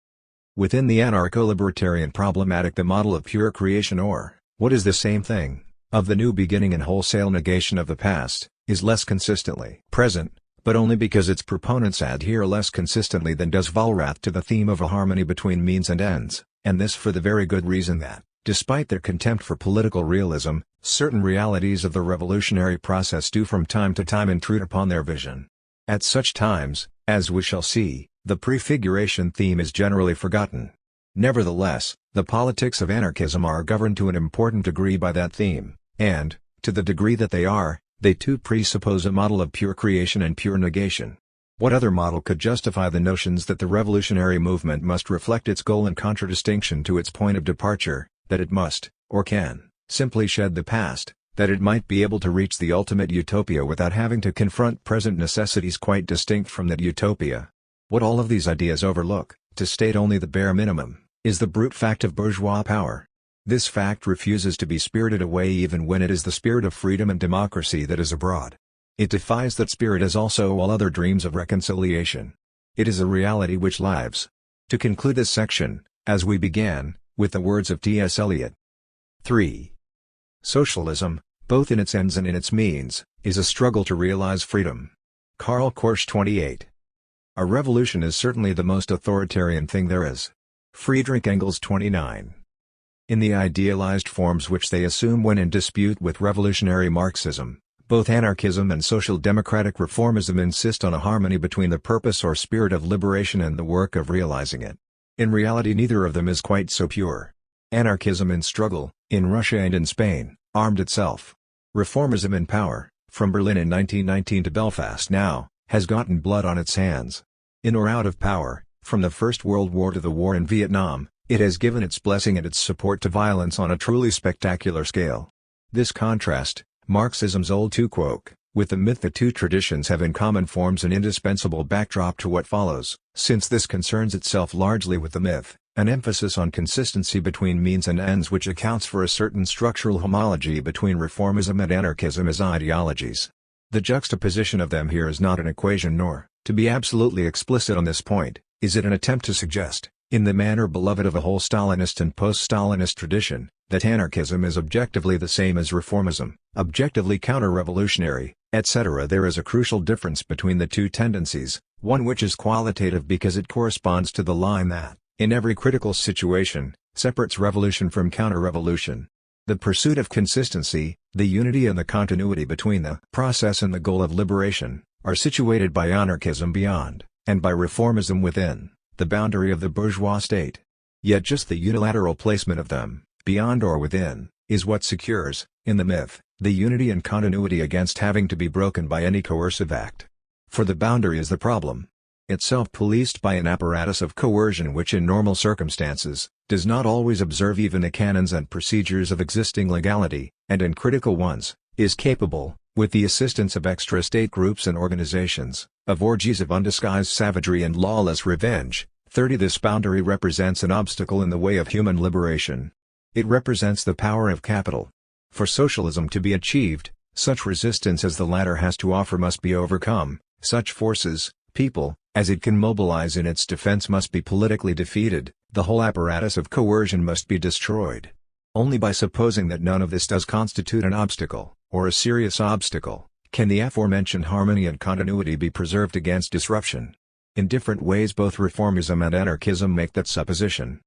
Within the anarcho-libertarian problematic the model of pure creation or, what is the same thing, of the new beginning and wholesale negation of the past, is less consistently present, but only because its proponents adhere less consistently than does Walrath to the theme of a harmony between means and ends, and this for the very good reason that, despite their contempt for political realism, certain realities of the revolutionary process do from time to time intrude upon their vision. At such times, as we shall see, the prefiguration theme is generally forgotten. Nevertheless, the politics of anarchism are governed to an important degree by that theme, and, to the degree that they too presuppose a model of pure creation and pure negation. What other model could justify the notions that the revolutionary movement must reflect its goal in contradistinction to its point of departure, that it must, or can, simply shed the past, that it might be able to reach the ultimate utopia without having to confront present necessities quite distinct from that utopia? What all of these ideas overlook, to state only the bare minimum, is the brute fact of bourgeois power. This fact refuses to be spirited away even when it is the spirit of freedom and democracy that is abroad. It defies that spirit as also all other dreams of reconciliation. It is a reality which lives. To conclude this section, as we began, with the words of T.S. Eliot. 3. Socialism, both in its ends and in its means, is a struggle to realize freedom. Karl Korsch 28. A revolution is certainly the most authoritarian thing there is. Friedrich Engels 29. In the idealized forms which they assume when in dispute with revolutionary Marxism, both anarchism and social democratic reformism insist on a harmony between the purpose or spirit of liberation and the work of realizing it. In reality neither of them is quite so pure. Anarchism in struggle, in Russia and in Spain, armed itself. Reformism in power, from Berlin in 1919 to Belfast now, has gotten blood on its hands. In or out of power, from the First World War to the war in Vietnam, it has given its blessing and its support to violence on a truly spectacular scale. This contrast, Marxism's old two-quoque, with the myth the two traditions have in common forms an indispensable backdrop to what follows, since this concerns itself largely with the myth, an emphasis on consistency between means and ends which accounts for a certain structural homology between reformism and anarchism as ideologies. The juxtaposition of them here is not an equation nor, to be absolutely explicit on this point, is it an attempt to suggest, in the manner beloved of a whole Stalinist and post-Stalinist tradition, that anarchism is objectively the same as reformism, objectively counter-revolutionary, etc. There is a crucial difference between the two tendencies, one which is qualitative because it corresponds to the line that, in every critical situation, separates revolution from counter-revolution. The pursuit of consistency, the unity and the continuity between the process and the goal of liberation, are situated by anarchism beyond, and by reformism within, the boundary of the bourgeois state. Yet just the unilateral placement of them, beyond or within, is what secures, in the myth, the unity and continuity against having to be broken by any coercive act. For the boundary is the problem. Itself policed by an apparatus of coercion which in normal circumstances, does not always observe even the canons and procedures of existing legality, and in critical ones, is capable, with the assistance of extra-state groups and organizations, of orgies of undisguised savagery and lawless revenge. 30. This boundary represents an obstacle in the way of human liberation. It represents the power of capital. For socialism to be achieved, such resistance as the latter has to offer must be overcome, such forces, people, as it can mobilize in its defense must be politically defeated, the whole apparatus of coercion must be destroyed. Only by supposing that none of this does constitute an obstacle, or a serious obstacle, can the aforementioned harmony and continuity be preserved against disruption. In different ways both reformism and anarchism make that supposition.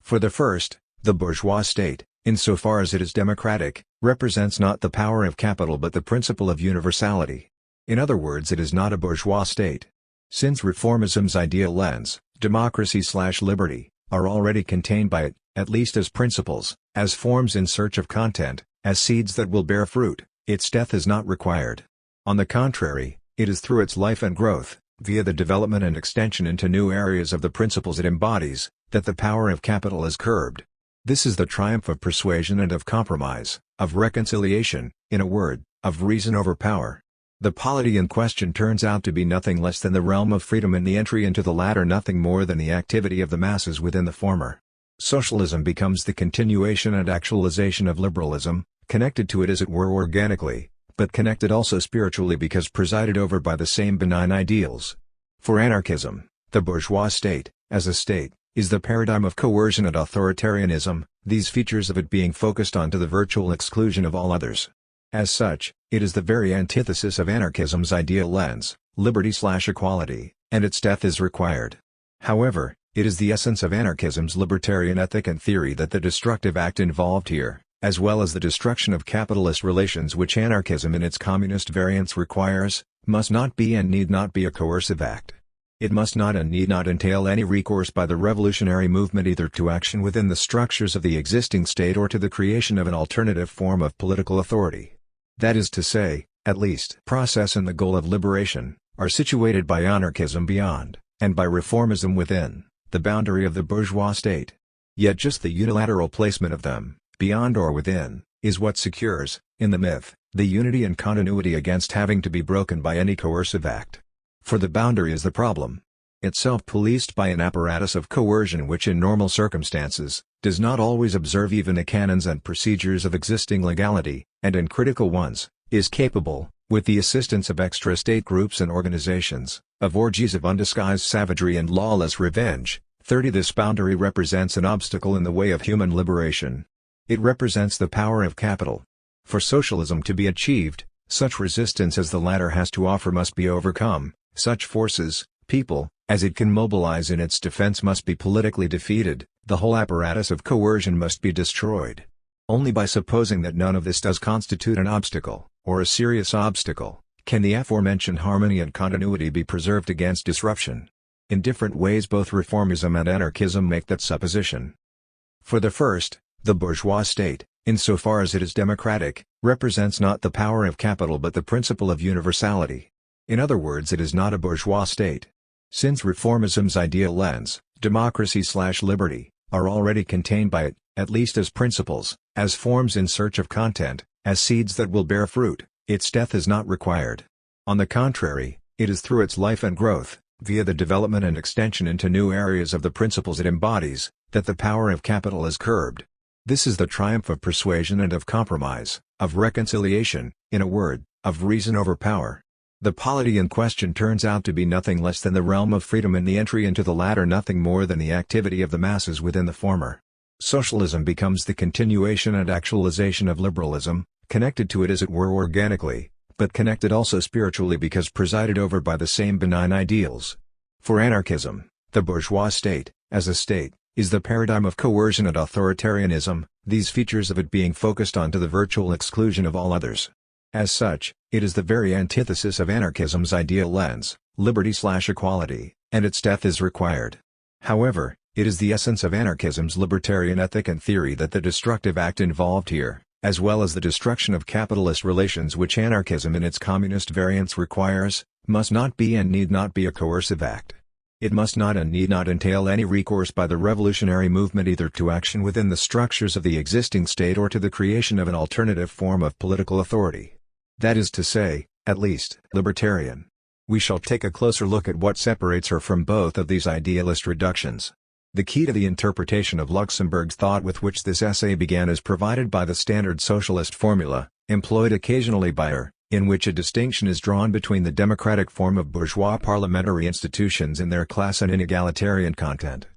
For the first, the bourgeois state, insofar as it is democratic, represents not the power of capital but the principle of universality. In other words, it is not a bourgeois state. Since reformism's ideal ends, democracy/liberty, are already contained by it, at least as principles, as forms in search of content, as seeds that will bear fruit, its death is not required. On the contrary, it is through its life and growth, via the development and extension into new areas of the principles it embodies, that the power of capital is curbed. This is the triumph of persuasion and of compromise, of reconciliation, in a word, of reason over power. The polity in question turns out to be nothing less than the realm of freedom in the entry into the latter, nothing more than the activity of the masses within the former. Socialism becomes the continuation and actualization of liberalism, connected to it as it were organically, but connected also spiritually because presided over by the same benign ideals. For anarchism, the bourgeois state, as a state, is the paradigm of coercion and authoritarianism, these features of it being focused on to the virtual exclusion of all others. As such, it is the very antithesis of anarchism's ideal ends, liberty/equality, and its death is required. However, it is the essence of anarchism's libertarian ethic and theory that the destructive act involved here, as well as the destruction of capitalist relations which anarchism in its communist variants requires, must not be and need not be a coercive act. It must not and need not entail any recourse by the revolutionary movement either to action within the structures of the existing state or to the creation of an alternative form of political authority. That is to say, at least, process and the goal of liberation, are situated by anarchism beyond, and by reformism within, the boundary of the bourgeois state. Yet just the unilateral placement of them, beyond or within, is what secures, in the myth, the unity and continuity against having to be broken by any coercive act. For the boundary is the problem. Itself policed by an apparatus of coercion which in normal circumstances, does not always observe even the canons and procedures of existing legality, and in critical ones, is capable, with the assistance of extra-state groups and organizations, of orgies of undisguised savagery and lawless revenge. 30. This boundary represents an obstacle in the way of human liberation. It represents the power of capital. For socialism to be achieved, such resistance as the latter has to offer must be overcome, such forces, people, as it can mobilize in its defense must be politically defeated, the whole apparatus of coercion must be destroyed. Only by supposing that none of this does constitute an obstacle, or a serious obstacle, can the aforementioned harmony and continuity be preserved against disruption. In different ways both reformism and anarchism make that supposition. For the first, the bourgeois state, insofar as it is democratic, represents not the power of capital but the principle of universality. In other words, it is not a bourgeois state. Since reformism's ideal ends, democracy/liberty, are already contained by it, at least as principles, as forms in search of content, as seeds that will bear fruit, its death is not required. On the contrary, it is through its life and growth, via the development and extension into new areas of the principles it embodies, that the power of capital is curbed. This is the triumph of persuasion and of compromise, of reconciliation, in a word, of reason over power. The polity in question turns out to be nothing less than the realm of freedom, and the entry into the latter nothing more than the activity of the masses within the former. Socialism becomes the continuation and actualization of liberalism, connected to it as it were organically, but connected also spiritually because presided over by the same benign ideals. For anarchism, the bourgeois state, as a state, is the paradigm of coercion and authoritarianism, these features of it being focused on to the virtual exclusion of all others. As such, it is the very antithesis of anarchism's ideal ends, liberty/equality, and its death is required. However, it is the essence of anarchism's libertarian ethic and theory that the destructive act involved here, as well as the destruction of capitalist relations which anarchism in its communist variants requires, must not be and need not be a coercive act. It must not and need not entail any recourse by the revolutionary movement either to action within the structures of the existing state or to the creation of an alternative form of political authority. That is to say, at least, libertarian. We shall take a closer look at what separates her from both of these idealist reductions. The key to the interpretation of Luxemburg's thought with which this essay began is provided by the standard socialist formula, employed occasionally by her, in which a distinction is drawn between the democratic form of bourgeois parliamentary institutions in their class and inegalitarian content.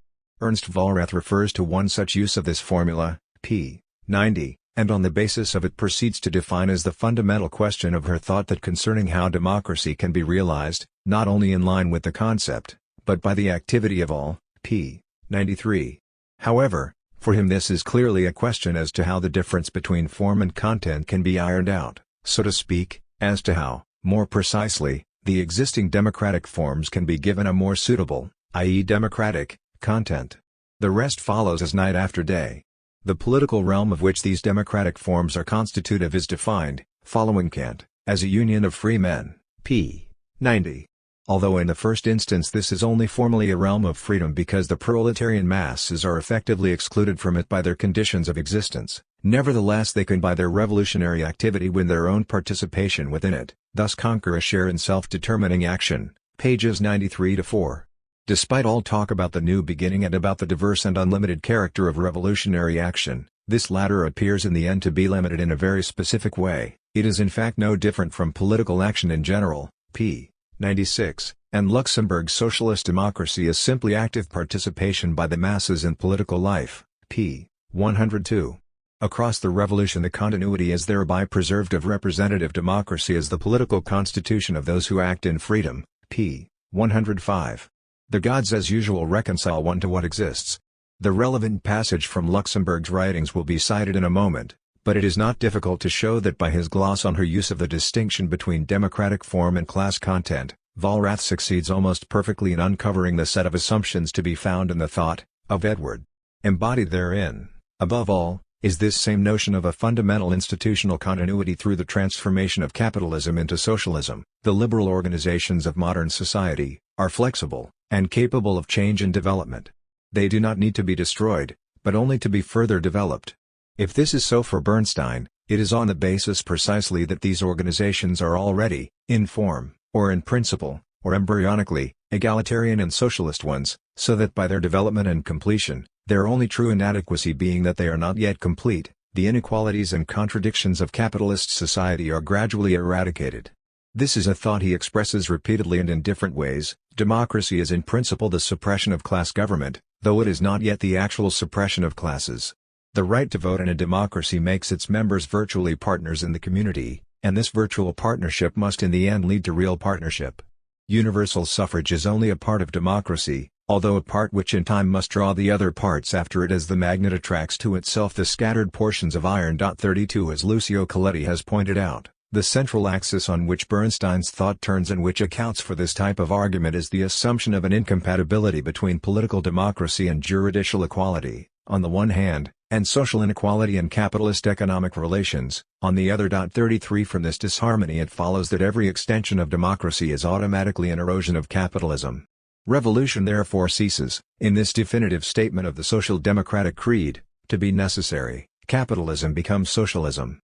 Ernst Vollrath refers to one such use of this formula, p. 90, and on the basis of it proceeds to define as the fundamental question of her thought that concerning how democracy can be realized, not only in line with the concept, but by the activity of all, p. 93. However, for him this is clearly a question as to how the difference between form and content can be ironed out, so to speak, as to how, more precisely, the existing democratic forms can be given a more suitable, i.e. democratic, content. The rest follows as night after day. The political realm of which these democratic forms are constitutive is defined, following Kant, as a union of free men, p. 90. Although in the first instance this is only formally a realm of freedom because the proletarian masses are effectively excluded from it by their conditions of existence, nevertheless they can by their revolutionary activity win their own participation within it, thus conquer a share in self-determining action, pages 93-4. Despite all talk about the new beginning and about the diverse and unlimited character of revolutionary action, this latter appears in the end to be limited in a very specific way. It is in fact no different from political action in general, p. 96, and Luxemburg's socialist democracy is simply active participation by the masses in political life, p. 102. Across the revolution the continuity is thereby preserved of representative democracy as the political constitution of those who act in freedom, p. 105. The gods as usual reconcile one to what exists. The relevant passage from Luxemburg's writings will be cited in a moment, but it is not difficult to show that by his gloss on her use of the distinction between democratic form and class content, Vollrath succeeds almost perfectly in uncovering the set of assumptions to be found in the thought of Edward. Embodied therein, above all, is this same notion of a fundamental institutional continuity through the transformation of capitalism into socialism. The liberal organizations of modern society are flexible and capable of change and development. They do not need to be destroyed, but only to be further developed. If this is so for Bernstein, it is on the basis precisely that these organizations are already, in form, or in principle, or embryonically, egalitarian and socialist ones, so that by their development and completion, their only true inadequacy being that they are not yet complete, the inequalities and contradictions of capitalist society are gradually eradicated. This is a thought he expresses repeatedly and in different ways. Democracy is in principle the suppression of class government, though it is not yet the actual suppression of classes. The right to vote in a democracy makes its members virtually partners in the community, and this virtual partnership must in the end lead to real partnership. Universal suffrage is only a part of democracy, although a part which in time must draw the other parts after it as the magnet attracts to itself the scattered portions of iron. 32 As Lucio Coletti has pointed out, the central axis on which Bernstein's thought turns and which accounts for this type of argument is the assumption of an incompatibility between political democracy and juridical equality, on the one hand, and social inequality and capitalist economic relations, on the other. 33 From this disharmony it follows that every extension of democracy is automatically an erosion of capitalism. Revolution therefore ceases, in this definitive statement of the social democratic creed, to be necessary. Capitalism becomes socialism.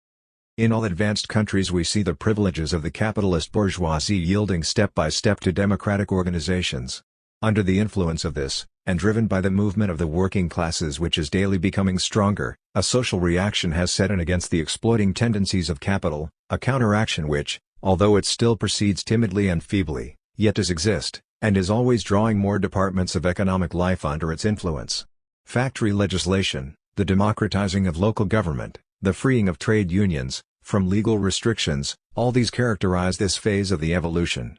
In all advanced countries we see the privileges of the capitalist bourgeoisie yielding step by step to democratic organizations. Under the influence of this, and driven by the movement of the working classes which is daily becoming stronger, a social reaction has set in against the exploiting tendencies of capital, a counteraction which, although it still proceeds timidly and feebly, yet does exist, and is always drawing more departments of economic life under its influence. Factory legislation, the democratizing of local government, the freeing of trade unions from legal restrictions, all these characterize this phase of the evolution.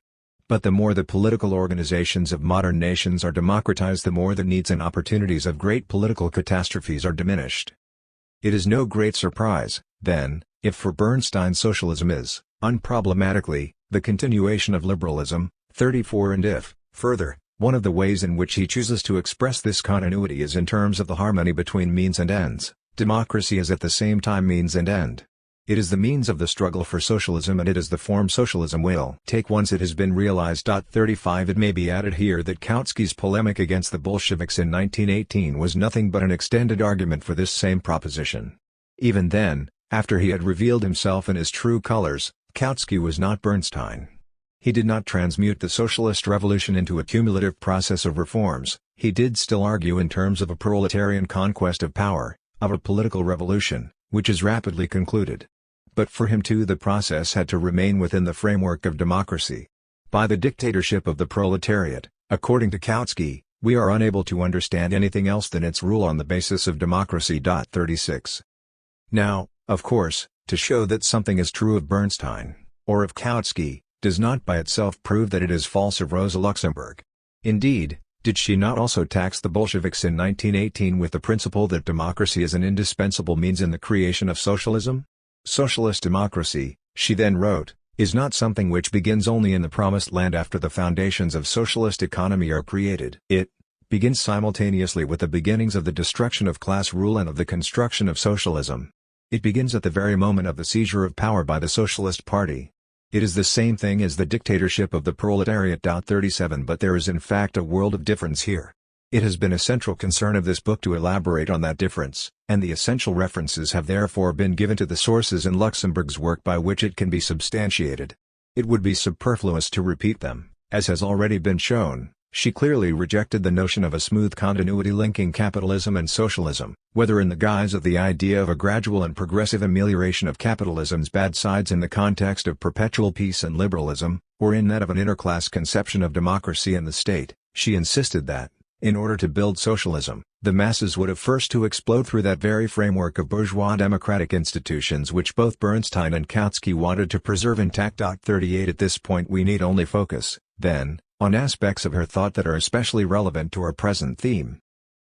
But the more the political organizations of modern nations are democratized, the more the needs and opportunities of great political catastrophes are diminished. It is no great surprise, then, if for Bernstein socialism is, unproblematically, the continuation of liberalism. 34 And if, further, one of the ways in which he chooses to express this continuity is in terms of the harmony between means and ends, democracy is at the same time means and end. It is the means of the struggle for socialism and it is the form socialism will take once it has been realized. 35 It may be added here that Kautsky's polemic against the Bolsheviks in 1918 was nothing but an extended argument for this same proposition. Even then, after he had revealed himself in his true colors, Kautsky was not Bernstein. He did not transmute the socialist revolution into a cumulative process of reforms, he did still argue in terms of a proletarian conquest of power, of a political revolution, which is rapidly concluded. But for him too the process had to remain within the framework of democracy. By the dictatorship of the proletariat, according to Kautsky, we are unable to understand anything else than its rule on the basis of democracy. 36. Now, of course, to show that something is true of Bernstein, or of Kautsky, does not by itself prove that it is false of Rosa Luxemburg. Indeed, did she not also tax the Bolsheviks in 1918 with the principle that democracy is an indispensable means in the creation of socialism? Socialist democracy, she then wrote, is not something which begins only in the promised land after the foundations of socialist economy are created. It begins simultaneously with the beginnings of the destruction of class rule and of the construction of socialism. It begins at the very moment of the seizure of power by the Socialist Party. It is the same thing as the dictatorship of the proletariat. 37 But there is in fact a world of difference here. It has been a central concern of this book to elaborate on that difference, and the essential references have therefore been given to the sources in Luxemburg's work by which it can be substantiated. It would be superfluous to repeat them, as has already been shown. She clearly rejected the notion of a smooth continuity linking capitalism and socialism, whether in the guise of the idea of a gradual and progressive amelioration of capitalism's bad sides in the context of perpetual peace and liberalism, or in that of an interclass conception of democracy and the state. She insisted that, in order to build socialism, the masses would have first to explode through that very framework of bourgeois democratic institutions which both Bernstein and Kautsky wanted to preserve intact. 38 At this point we need only focus, then, on aspects of her thought that are especially relevant to our present theme.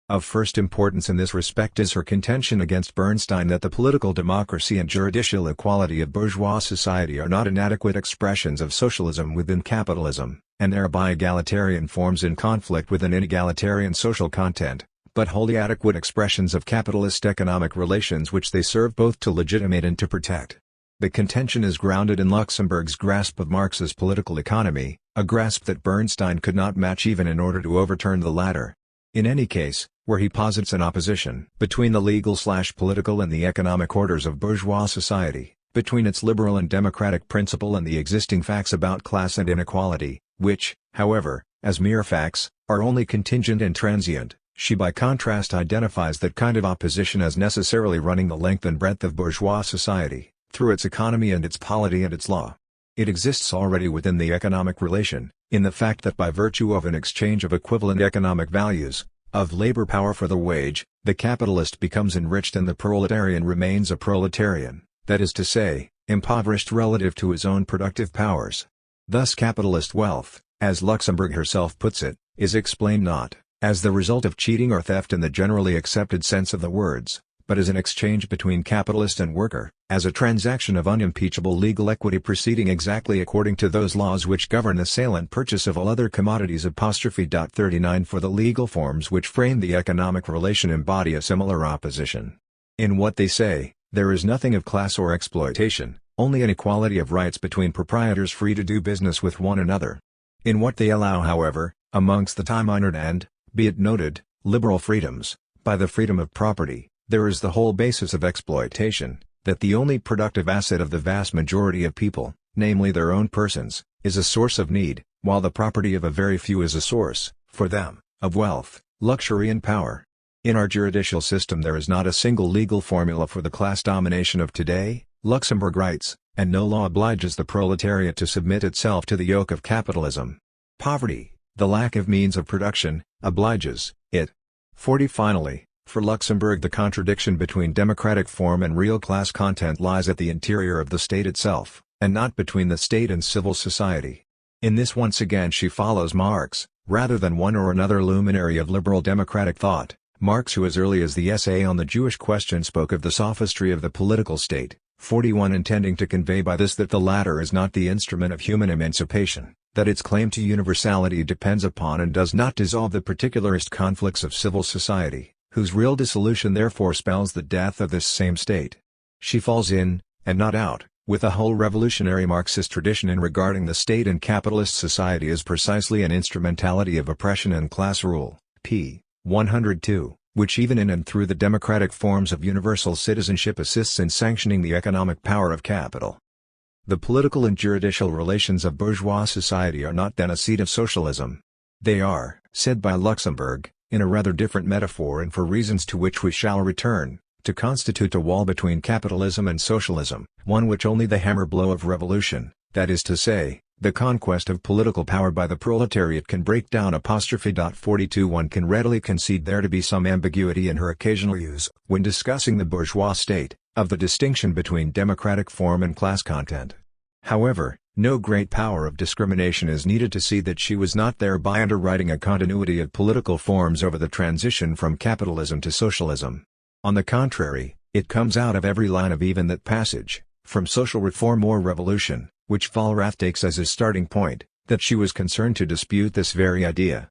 Of first importance in this respect is her contention against Bernstein that the political democracy and juridical equality of bourgeois society are not inadequate expressions of socialism within capitalism, and thereby egalitarian forms in conflict with an inegalitarian social content, but wholly adequate expressions of capitalist economic relations which they serve both to legitimate and to protect. The contention is grounded in Luxemburg's grasp of Marx's political economy, a grasp that Bernstein could not match even in order to overturn the latter. In any case, where he posits an opposition between the legal/political and the economic orders of bourgeois society, between its liberal and democratic principle and the existing facts about class and inequality, which, however, as mere facts, are only contingent and transient. She by contrast identifies that kind of opposition as necessarily running the length and breadth of bourgeois society, through its economy and its polity and its law. It exists already within the economic relation, in the fact that by virtue of an exchange of equivalent economic values, of labor power for the wage, the capitalist becomes enriched and the proletarian remains a proletarian, that is to say, impoverished relative to his own productive powers. Thus capitalist wealth, as Luxemburg herself puts it, is explained not as the result of cheating or theft in the generally accepted sense of the words, but as an exchange between capitalist and worker, as a transaction of unimpeachable legal equity proceeding exactly according to those laws which govern the sale and purchase of all other commodities. 39 For the legal forms which frame the economic relation embody a similar opposition. In what they say, there is nothing of class or exploitation, only an equality of rights between proprietors free to do business with one another. In what they allow, however, amongst the time-honored and, be it noted, liberal freedoms, by the freedom of property, there is the whole basis of exploitation, that the only productive asset of the vast majority of people, namely their own persons, is a source of need, while the property of a very few is a source, for them, of wealth, luxury and power. In our juridical system there is not a single legal formula for the class domination of today, Luxemburg writes, and no law obliges the proletariat to submit itself to the yoke of capitalism. Poverty, the lack of means of production, obliges it. 40 Finally, for Luxemburg the contradiction between democratic form and real class content lies at the interior of the state itself, and not between the state and civil society. In this once again she follows Marx, rather than one or another luminary of liberal democratic thought. Marx, who as early as the essay on the Jewish question spoke of the sophistry of the political state, 41 intending to convey by this that the latter is not the instrument of human emancipation, that its claim to universality depends upon and does not dissolve the particularist conflicts of civil society, whose real dissolution therefore spells the death of this same state. She falls in, and not out, with a whole revolutionary Marxist tradition in regarding the state and capitalist society as precisely an instrumentality of oppression and class rule, p. 102, which even in and through the democratic forms of universal citizenship assists in sanctioning the economic power of capital. The political and juridical relations of bourgeois society are not then a seat of socialism. They are, said by Luxemburg, in a rather different metaphor and for reasons to which we shall return, to constitute a wall between capitalism and socialism, one which only the hammer blow of revolution, that is to say, the conquest of political power by the proletariat can break down. 42 One can readily concede there to be some ambiguity in her occasional use, when discussing the bourgeois state, of the distinction between democratic form and class content. However, no great power of discrimination is needed to see that she was not thereby underwriting a continuity of political forms over the transition from capitalism to socialism. On the contrary, it comes out of every line of even that passage, from social reform or revolution, which Fallrath takes as his starting point, that she was concerned to dispute this very idea.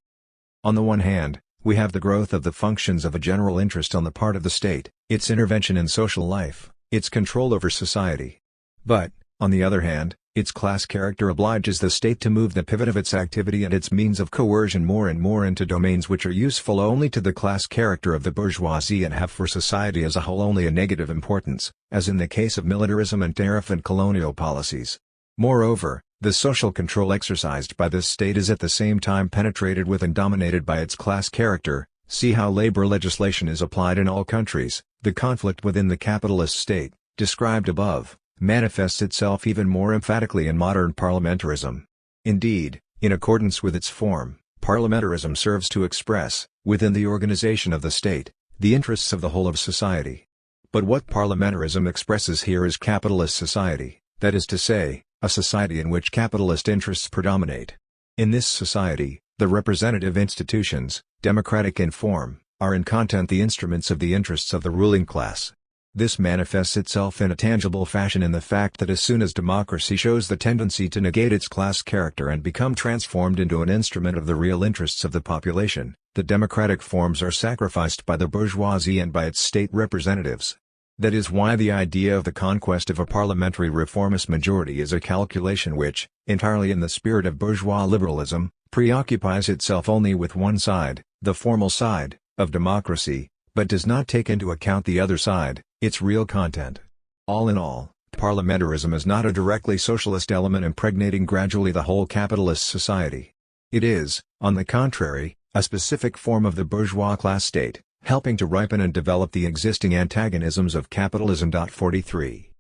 On the one hand, we have the growth of the functions of a general interest on the part of the state, its intervention in social life, its control over society. But, on the other hand, its class character obliges the state to move the pivot of its activity and its means of coercion more and more into domains which are useful only to the class character of the bourgeoisie and have for society as a whole only a negative importance, as in the case of militarism and tariff and colonial policies. Moreover, the social control exercised by this state is at the same time penetrated with and dominated by its class character. See how labor legislation is applied in all countries. The conflict within the capitalist state, described above, manifests itself even more emphatically in modern parliamentarism. Indeed, in accordance with its form, parliamentarism serves to express, within the organization of the state, the interests of the whole of society. But what parliamentarism expresses here is capitalist society, that is to say, a society in which capitalist interests predominate. In this society, the representative institutions, democratic in form, are in content the instruments of the interests of the ruling class. This manifests itself in a tangible fashion in the fact that as soon as democracy shows the tendency to negate its class character and become transformed into an instrument of the real interests of the population, the democratic forms are sacrificed by the bourgeoisie and by its state representatives. That is why the idea of the conquest of a parliamentary reformist majority is a calculation which, entirely in the spirit of bourgeois liberalism, preoccupies itself only with one side, the formal side, of democracy, but does not take into account the other side, its real content. All in all, parliamentarism is not a directly socialist element impregnating gradually the whole capitalist society. It is, on the contrary, a specific form of the bourgeois class state, helping to ripen and develop the existing antagonisms of capitalism. 43.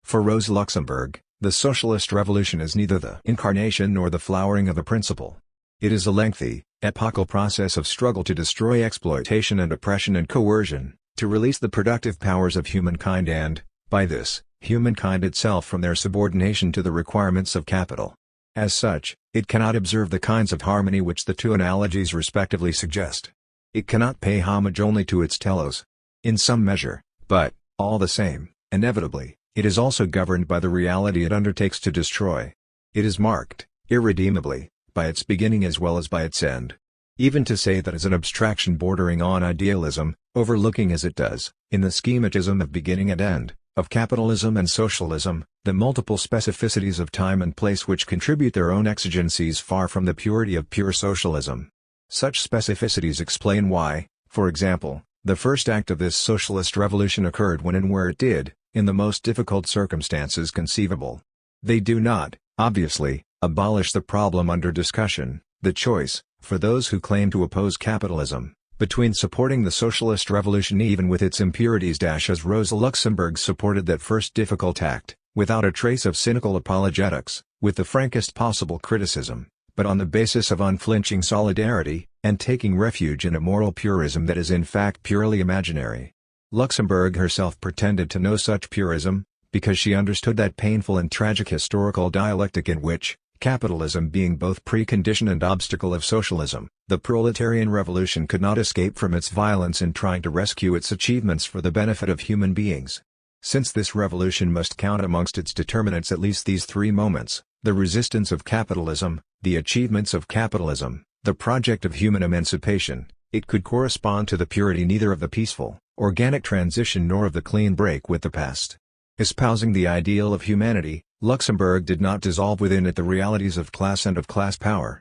For Rosa Luxemburg, the socialist revolution is neither the incarnation nor the flowering of a principle. It is a lengthy, epochal process of struggle to destroy exploitation and oppression and coercion, to release the productive powers of humankind and, by this, humankind itself from their subordination to the requirements of capital. As such, it cannot observe the kinds of harmony which the two analogies respectively suggest. It cannot pay homage only to its telos. In some measure, but, all the same, inevitably, it is also governed by the reality it undertakes to destroy. It is marked, irredeemably, by its beginning as well as by its end. Even to say that is an abstraction bordering on idealism, overlooking as it does, in the schematism of beginning and end, of capitalism and socialism, the multiple specificities of time and place which contribute their own exigencies far from the purity of pure socialism. Such specificities explain why, for example, the first act of this socialist revolution occurred when and where it did, in the most difficult circumstances conceivable. They do not, obviously, abolish the problem under discussion, the choice, for those who claim to oppose capitalism, between supporting the socialist revolution even with its impurities as Rosa Luxemburg supported that first difficult act, without a trace of cynical apologetics, with the frankest possible criticism, but on the basis of unflinching solidarity, and taking refuge in a moral purism that is in fact purely imaginary. Luxemburg herself pretended to no such purism, because she understood that painful and tragic historical dialectic in which, capitalism being both precondition and obstacle of socialism, the proletarian revolution could not escape from its violence in trying to rescue its achievements for the benefit of human beings. Since this revolution must count amongst its determinants at least these three moments, the resistance of capitalism, the achievements of capitalism, the project of human emancipation, it could correspond to the purity neither of the peaceful, organic transition nor of the clean break with the past. Espousing the ideal of humanity, Luxemburg did not dissolve within it the realities of class and of class power.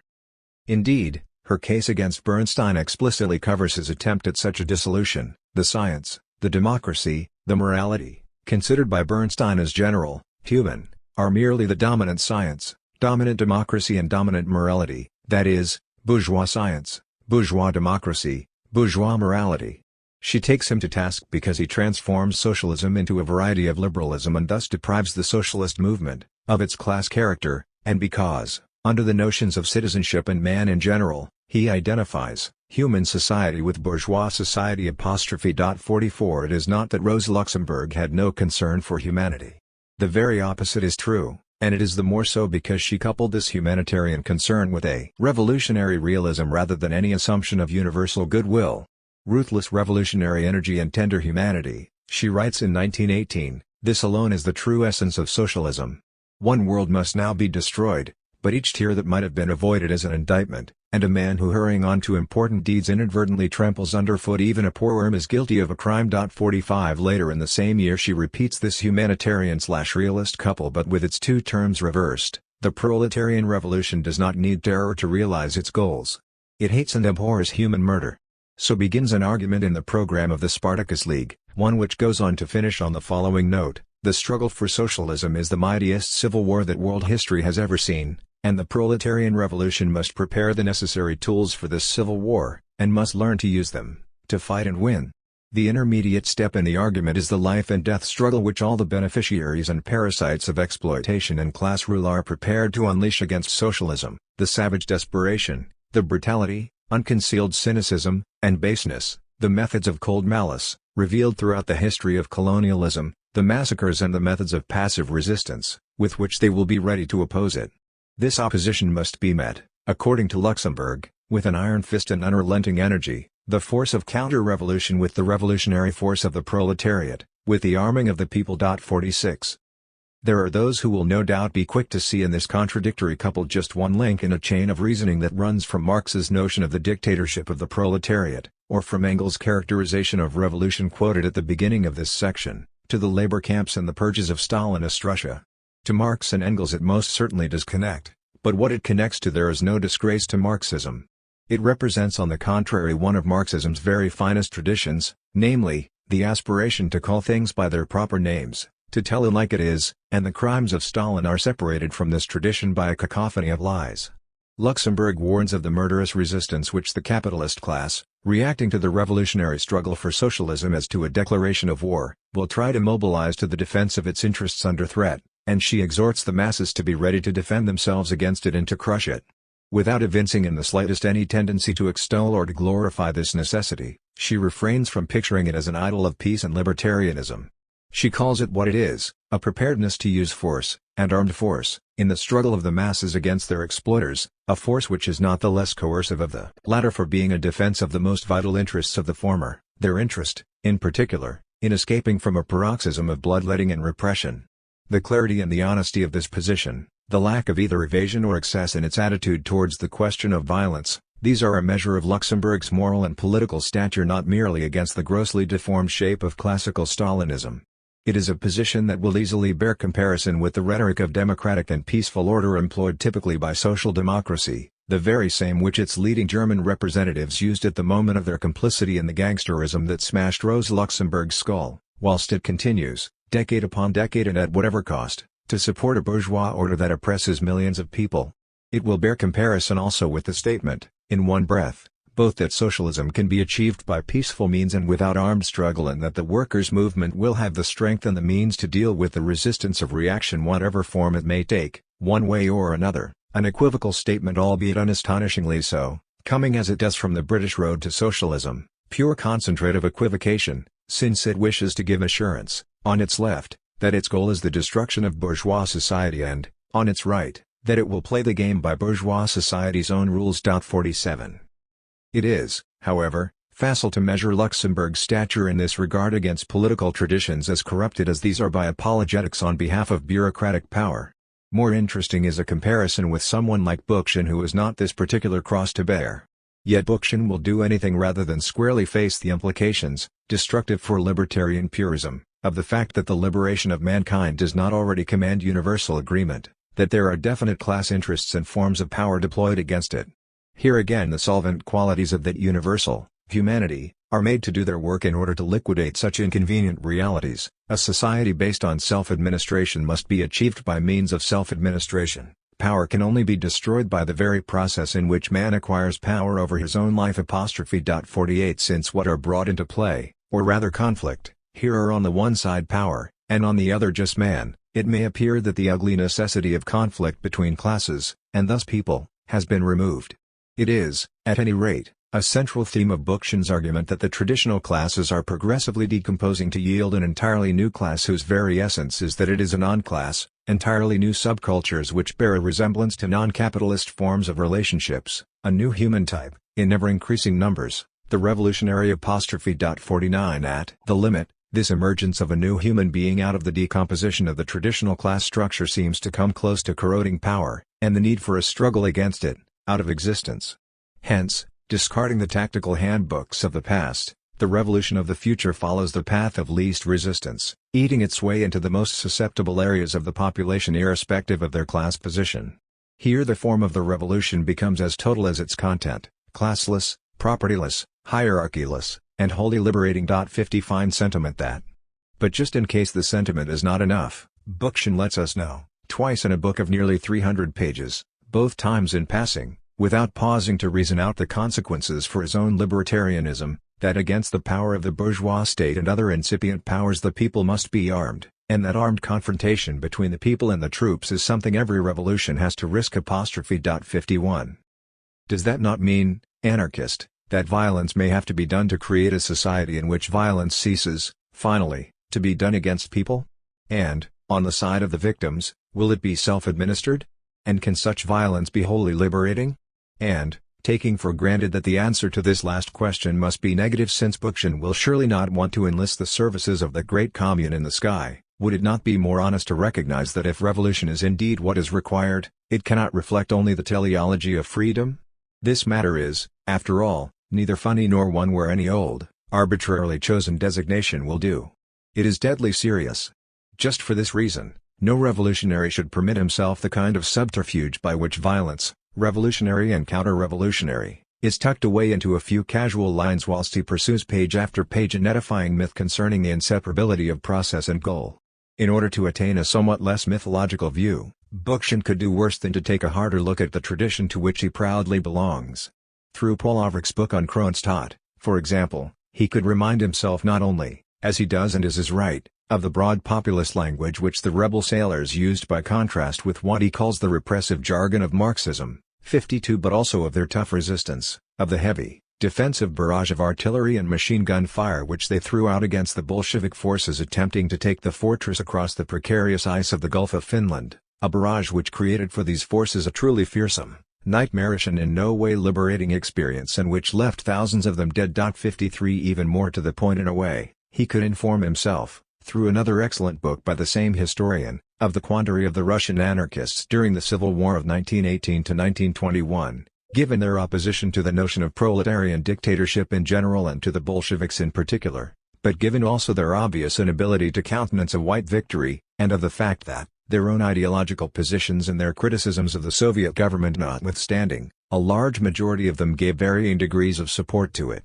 Indeed, her case against Bernstein explicitly covers his attempt at such a dissolution. The science, the democracy, the morality, considered by Bernstein as general, human, are merely the dominant science, dominant democracy and dominant morality, that is, bourgeois science, bourgeois democracy, bourgeois morality. She takes him to task because he transforms socialism into a variety of liberalism and thus deprives the socialist movement of its class character, and because, under the notions of citizenship and man in general, he identifies human society with bourgeois society. 44 It is not that Rosa Luxemburg had no concern for humanity. The very opposite is true, and it is the more so because she coupled this humanitarian concern with a revolutionary realism rather than any assumption of universal goodwill. Ruthless revolutionary energy and tender humanity, she writes in 1918, this alone is the true essence of socialism. One world must now be destroyed, but each tear that might have been avoided is an indictment, and a man who hurrying on to important deeds inadvertently tramples underfoot even a poor worm is guilty of a crime. 45 Later in the same year she repeats this humanitarian/realist couple but with its two terms reversed. The proletarian revolution does not need terror to realize its goals. It hates and abhors human murder. So begins an argument in the program of the Spartacus League, one which goes on to finish on the following note: the struggle for socialism is the mightiest civil war that world history has ever seen, and the proletarian revolution must prepare the necessary tools for this civil war, and must learn to use them, to fight and win. The intermediate step in the argument is the life and death struggle which all the beneficiaries and parasites of exploitation and class rule are prepared to unleash against socialism, the savage desperation, the brutality, unconcealed cynicism, and baseness, the methods of cold malice, revealed throughout the history of colonialism, the massacres and the methods of passive resistance, with which they will be ready to oppose it. This opposition must be met, according to Luxemburg, with an iron fist and unrelenting energy, the force of counter-revolution with the revolutionary force of the proletariat, with the arming of the people. 46. There are those who will no doubt be quick to see in this contradictory couple just one link in a chain of reasoning that runs from Marx's notion of the dictatorship of the proletariat, or from Engels' characterization of revolution quoted at the beginning of this section, to the labor camps and the purges of Stalinist Russia. To Marx and Engels it most certainly does connect, but what it connects to there is no disgrace to Marxism. It represents on the contrary one of Marxism's very finest traditions, namely, the aspiration to call things by their proper names, to tell it like it is, and the crimes of Stalin are separated from this tradition by a cacophony of lies. Luxemburg warns of the murderous resistance which the capitalist class, reacting to the revolutionary struggle for socialism as to a declaration of war, will try to mobilize to the defense of its interests under threat, and she exhorts the masses to be ready to defend themselves against it and to crush it. Without evincing in the slightest any tendency to extol or to glorify this necessity, she refrains from picturing it as an idol of peace and libertarianism. She calls it what it is, a preparedness to use force, and armed force, in the struggle of the masses against their exploiters, a force which is not the less coercive of the latter for being a defense of the most vital interests of the former, their interest, in particular, in escaping from a paroxysm of bloodletting and repression. The clarity and the honesty of this position, the lack of either evasion or excess in its attitude towards the question of violence, these are a measure of Luxemburg's moral and political stature, not merely against the grossly deformed shape of classical Stalinism. It is a position that will easily bear comparison with the rhetoric of democratic and peaceful order employed typically by social democracy, the very same which its leading German representatives used at the moment of their complicity in the gangsterism that smashed Rosa Luxemburg's skull, whilst it continues, decade upon decade and at whatever cost, to support a bourgeois order that oppresses millions of people. It will bear comparison also with the statement, in one breath, both that socialism can be achieved by peaceful means and without armed struggle, and that the workers' movement will have the strength and the means to deal with the resistance of reaction whatever form it may take, one way or another, an equivocal statement albeit unastonishingly so, coming as it does from the British road to socialism, pure concentrate of equivocation, since it wishes to give assurance, on its left, that its goal is the destruction of bourgeois society and, on its right, that it will play the game by bourgeois society's own rules. 47. It is, however, facile to measure Luxemburg's stature in this regard against political traditions as corrupted as these are by apologetics on behalf of bureaucratic power. More interesting is a comparison with someone like Bookchin, who is not this particular cross to bear. Yet Bookchin will do anything rather than squarely face the implications, destructive for libertarian purism, of the fact that the liberation of mankind does not already command universal agreement, that there are definite class interests and forms of power deployed against it. Here again the solvent qualities of that universal, humanity, are made to do their work in order to liquidate such inconvenient realities. A society based on self-administration must be achieved by means of self-administration. Power can only be destroyed by the very process in which man acquires power over his own life. 48 Since what are brought into play, or rather conflict, here are on the one side power, and on the other just man, it may appear that the ugly necessity of conflict between classes, and thus people, has been removed. It is, at any rate, a central theme of Bookchin's argument that the traditional classes are progressively decomposing to yield an entirely new class whose very essence is that it is a non-class, entirely new subcultures which bear a resemblance to non-capitalist forms of relationships, a new human type, in ever-increasing numbers, the revolutionary 49 at the limit. This emergence of a new human being out of the decomposition of the traditional class structure seems to come close to corroding power, and the need for a struggle against it, out of existence. Hence, discarding the tactical handbooks of the past, the revolution of the future follows the path of least resistance, eating its way into the most susceptible areas of the population irrespective of their class position. Here the form of the revolution becomes as total as its content, classless, propertyless, hierarchyless, and wholly liberating. 50 Fine sentiment that. But just in case the sentiment is not enough, Bookchin lets us know, twice in a book of nearly 300 pages, both times in passing, without pausing to reason out the consequences for his own libertarianism, that against the power of the bourgeois state and other incipient powers the people must be armed, and that armed confrontation between the people and the troops is something every revolution has to risk. 51. Does that not mean, anarchist, that violence may have to be done to create a society in which violence ceases, finally, to be done against people? And, on the side of the victims, will it be self-administered? And can such violence be wholly liberating? And, taking for granted that the answer to this last question must be negative, since Bookchin will surely not want to enlist the services of the great commune in the sky, would it not be more honest to recognize that if revolution is indeed what is required, it cannot reflect only the teleology of freedom? This matter is, after all, neither funny nor one where any old, arbitrarily chosen designation will do. It is deadly serious. Just for this reason, no revolutionary should permit himself the kind of subterfuge by which violence, revolutionary and counter-revolutionary, is tucked away into a few casual lines whilst he pursues page after page an edifying myth concerning the inseparability of process and goal. In order to attain a somewhat less mythological view, Bookchin could do worse than to take a harder look at the tradition to which he proudly belongs. Through Polavrik's book on Kronstadt, for example, he could remind himself not only, as he does and is his right, of the broad populist language which the rebel sailors used by contrast with what he calls the repressive jargon of Marxism, 52, but also of their tough resistance, of the heavy, defensive barrage of artillery and machine gun fire which they threw out against the Bolshevik forces attempting to take the fortress across the precarious ice of the Gulf of Finland, a barrage which created for these forces a truly fearsome, nightmarish and in no way liberating experience and which left thousands of them dead. 53 Even more to the point in a way, he could inform himself, through another excellent book by the same historian, of the quandary of the Russian anarchists during the Civil War of 1918 to 1921, given their opposition to the notion of proletarian dictatorship in general and to the Bolsheviks in particular, but given also their obvious inability to countenance a white victory, and of the fact that, their own ideological positions and their criticisms of the Soviet government notwithstanding, a large majority of them gave varying degrees of support to it.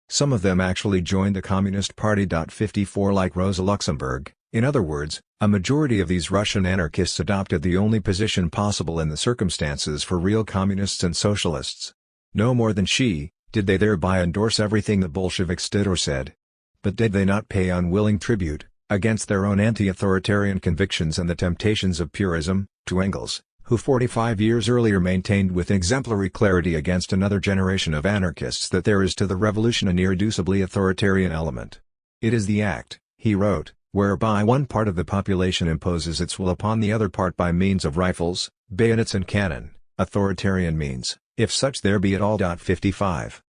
Some of them actually joined the Communist Party. 54 Like Rosa Luxemburg, in other words, a majority of these Russian anarchists adopted the only position possible in the circumstances for real communists and socialists. No more than she, did they thereby endorse everything the Bolsheviks did or said. But did they not pay unwilling tribute, against their own anti-authoritarian convictions and the temptations of purism, to Engels, who 45 years earlier maintained with exemplary clarity against another generation of anarchists that there is to the revolution an irreducibly authoritarian element. It is the act, he wrote, whereby one part of the population imposes its will upon the other part by means of rifles, bayonets and cannon, authoritarian means, if such there be at all. 55.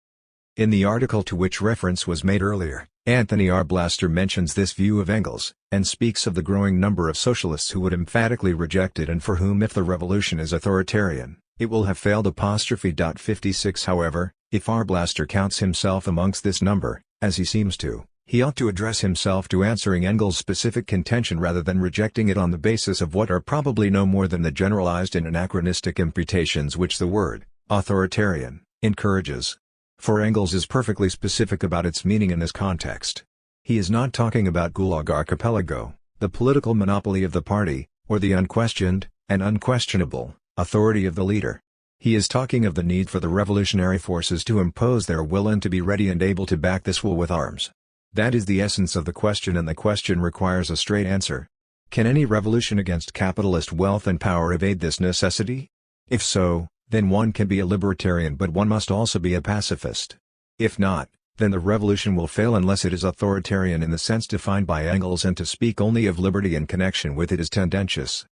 In the article to which reference was made earlier, Anthony Arblaster mentions this view of Engels, and speaks of the growing number of socialists who would emphatically reject it and for whom if the revolution is authoritarian, it will have failed. 56 However, if Arblaster counts himself amongst this number, as he seems to, he ought to address himself to answering Engels' specific contention rather than rejecting it on the basis of what are probably no more than the generalized and anachronistic imputations which the word, authoritarian, encourages. For Engels is perfectly specific about its meaning in this context. He is not talking about Gulag Archipelago, the political monopoly of the party, or the unquestioned, and unquestionable, authority of the leader. He is talking of the need for the revolutionary forces to impose their will and to be ready and able to back this will with arms. That is the essence of the question, and the question requires a straight answer. Can any revolution against capitalist wealth and power evade this necessity? If so, then one can be a libertarian, but one must also be a pacifist. If not, then the revolution will fail unless it is authoritarian in the sense defined by Engels, and to speak only of liberty in connection with it is tendentious.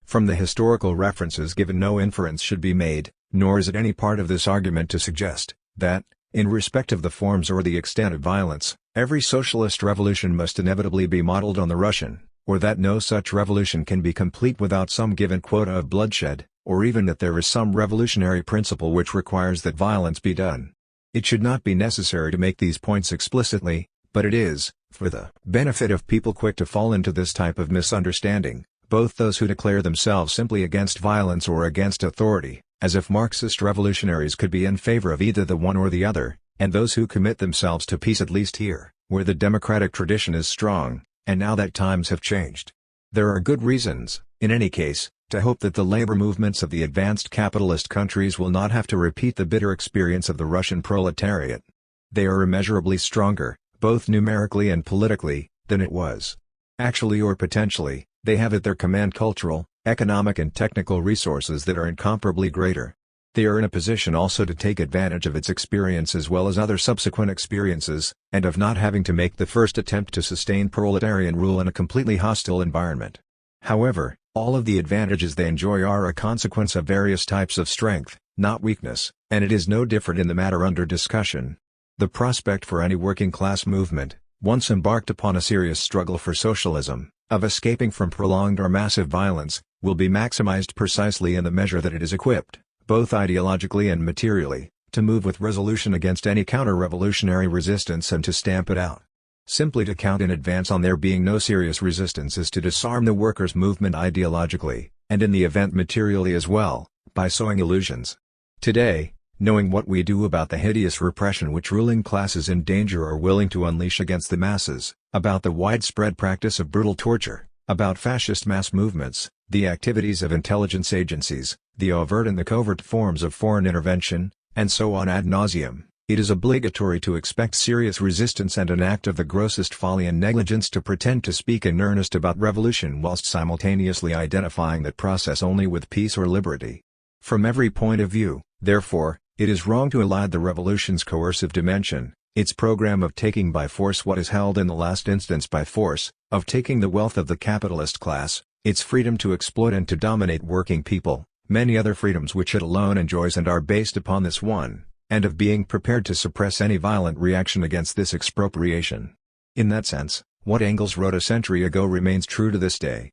From the historical references given no inference should be made, nor is it any part of this argument to suggest, that, in respect of the forms or the extent of violence, every socialist revolution must inevitably be modeled on the Russian, or that no such revolution can be complete without some given quota of bloodshed, or even that there is some revolutionary principle which requires that violence be done. It should not be necessary to make these points explicitly, but it is, for the benefit of people quick to fall into this type of misunderstanding, both those who declare themselves simply against violence or against authority, as if Marxist revolutionaries could be in favor of either the one or the other, and those who commit themselves to peace, at least here, where the democratic tradition is strong, and now that times have changed. There are good reasons, in any case, to hope that the labor movements of the advanced capitalist countries will not have to repeat the bitter experience of the Russian proletariat. They are immeasurably stronger, both numerically and politically, than it was. Actually or potentially, they have at their command cultural, economic and technical resources that are incomparably greater. They are in a position also to take advantage of its experience as well as other subsequent experiences, and of not having to make the first attempt to sustain proletarian rule in a completely hostile environment. However, all of the advantages they enjoy are a consequence of various types of strength, not weakness, and it is no different in the matter under discussion. The prospect for any working-class movement, once embarked upon a serious struggle for socialism, of escaping from prolonged or massive violence, will be maximized precisely in the measure that it is equipped, both ideologically and materially, to move with resolution against any counter-revolutionary resistance and to stamp it out. Simply to count in advance on there being no serious resistance is to disarm the workers' movement ideologically, and in the event materially as well, by sowing illusions. Today, knowing what we do about the hideous repression which ruling classes in danger are willing to unleash against the masses, about the widespread practice of brutal torture, about fascist mass movements, the activities of intelligence agencies, the overt and the covert forms of foreign intervention, and so on ad nauseum, it is obligatory to expect serious resistance and an act of the grossest folly and negligence to pretend to speak in earnest about revolution whilst simultaneously identifying that process only with peace or liberty. From every point of view, therefore, it is wrong to elide the revolution's coercive dimension, its program of taking by force what is held in the last instance by force, of taking the wealth of the capitalist class, its freedom to exploit and to dominate working people, many other freedoms which it alone enjoys and are based upon this one, and of being prepared to suppress any violent reaction against this expropriation. In that sense, what Engels wrote a century ago remains true to this day.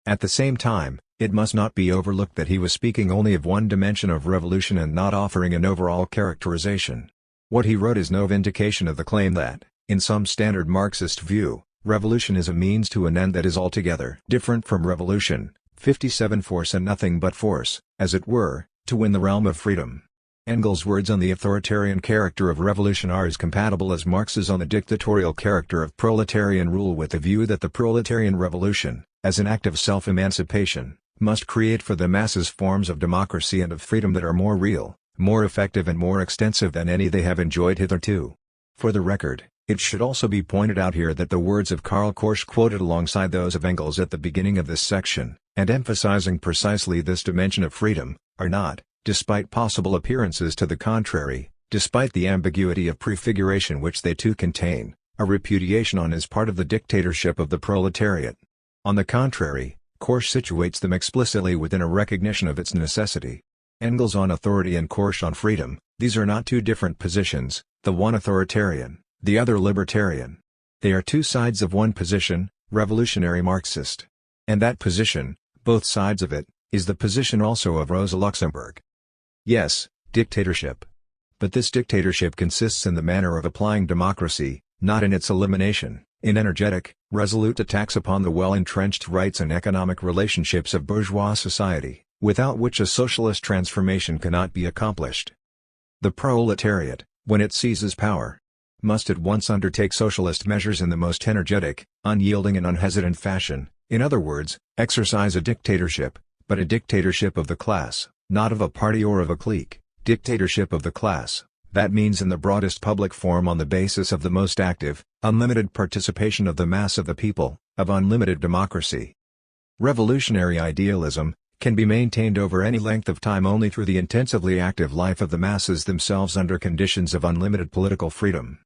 At the same time, it must not be overlooked that he was speaking only of one dimension of revolution and not offering an overall characterization. What he wrote is no vindication of the claim that, in some standard Marxist view, revolution is a means to an end that is altogether different from revolution, 57 force and nothing but force, as it were, to win the realm of freedom. Engels' words on the authoritarian character of revolution are as compatible as Marx's on the dictatorial character of proletarian rule with the view that the proletarian revolution, as an act of self-emancipation, must create for the masses forms of democracy and of freedom that are more real, more effective and more extensive than any they have enjoyed hitherto. For the record, it should also be pointed out here that the words of Karl Korsch quoted alongside those of Engels at the beginning of this section, and emphasizing precisely this dimension of freedom, are not, despite possible appearances to the contrary, despite the ambiguity of prefiguration which they too contain, a repudiation on his part of the dictatorship of the proletariat. On the contrary, Korsch situates them explicitly within a recognition of its necessity. Engels on authority and Korsch on freedom, these are not two different positions, the one authoritarian, the other libertarian. They are two sides of one position, revolutionary Marxist. And that position, both sides of it, is the position also of Rosa Luxemburg. Yes, dictatorship. But this dictatorship consists in the manner of applying democracy, not in its elimination, in energetic, resolute attacks upon the well-entrenched rights and economic relationships of bourgeois society, without which a socialist transformation cannot be accomplished. The proletariat, when it seizes power, must at once undertake socialist measures in the most energetic, unyielding and unhesitant fashion, in other words, exercise a dictatorship, but a dictatorship of the class, not of a party or of a clique, dictatorship of the class. That means in the broadest public form on the basis of the most active, unlimited participation of the mass of the people, of unlimited democracy. Revolutionary idealism can be maintained over any length of time only through the intensively active life of the masses themselves under conditions of unlimited political freedom.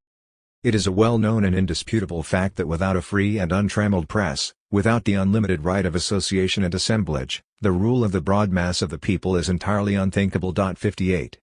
It is a well-known and indisputable fact that without a free and untrammeled press, without the unlimited right of association and assemblage, the rule of the broad mass of the people is entirely unthinkable. 58.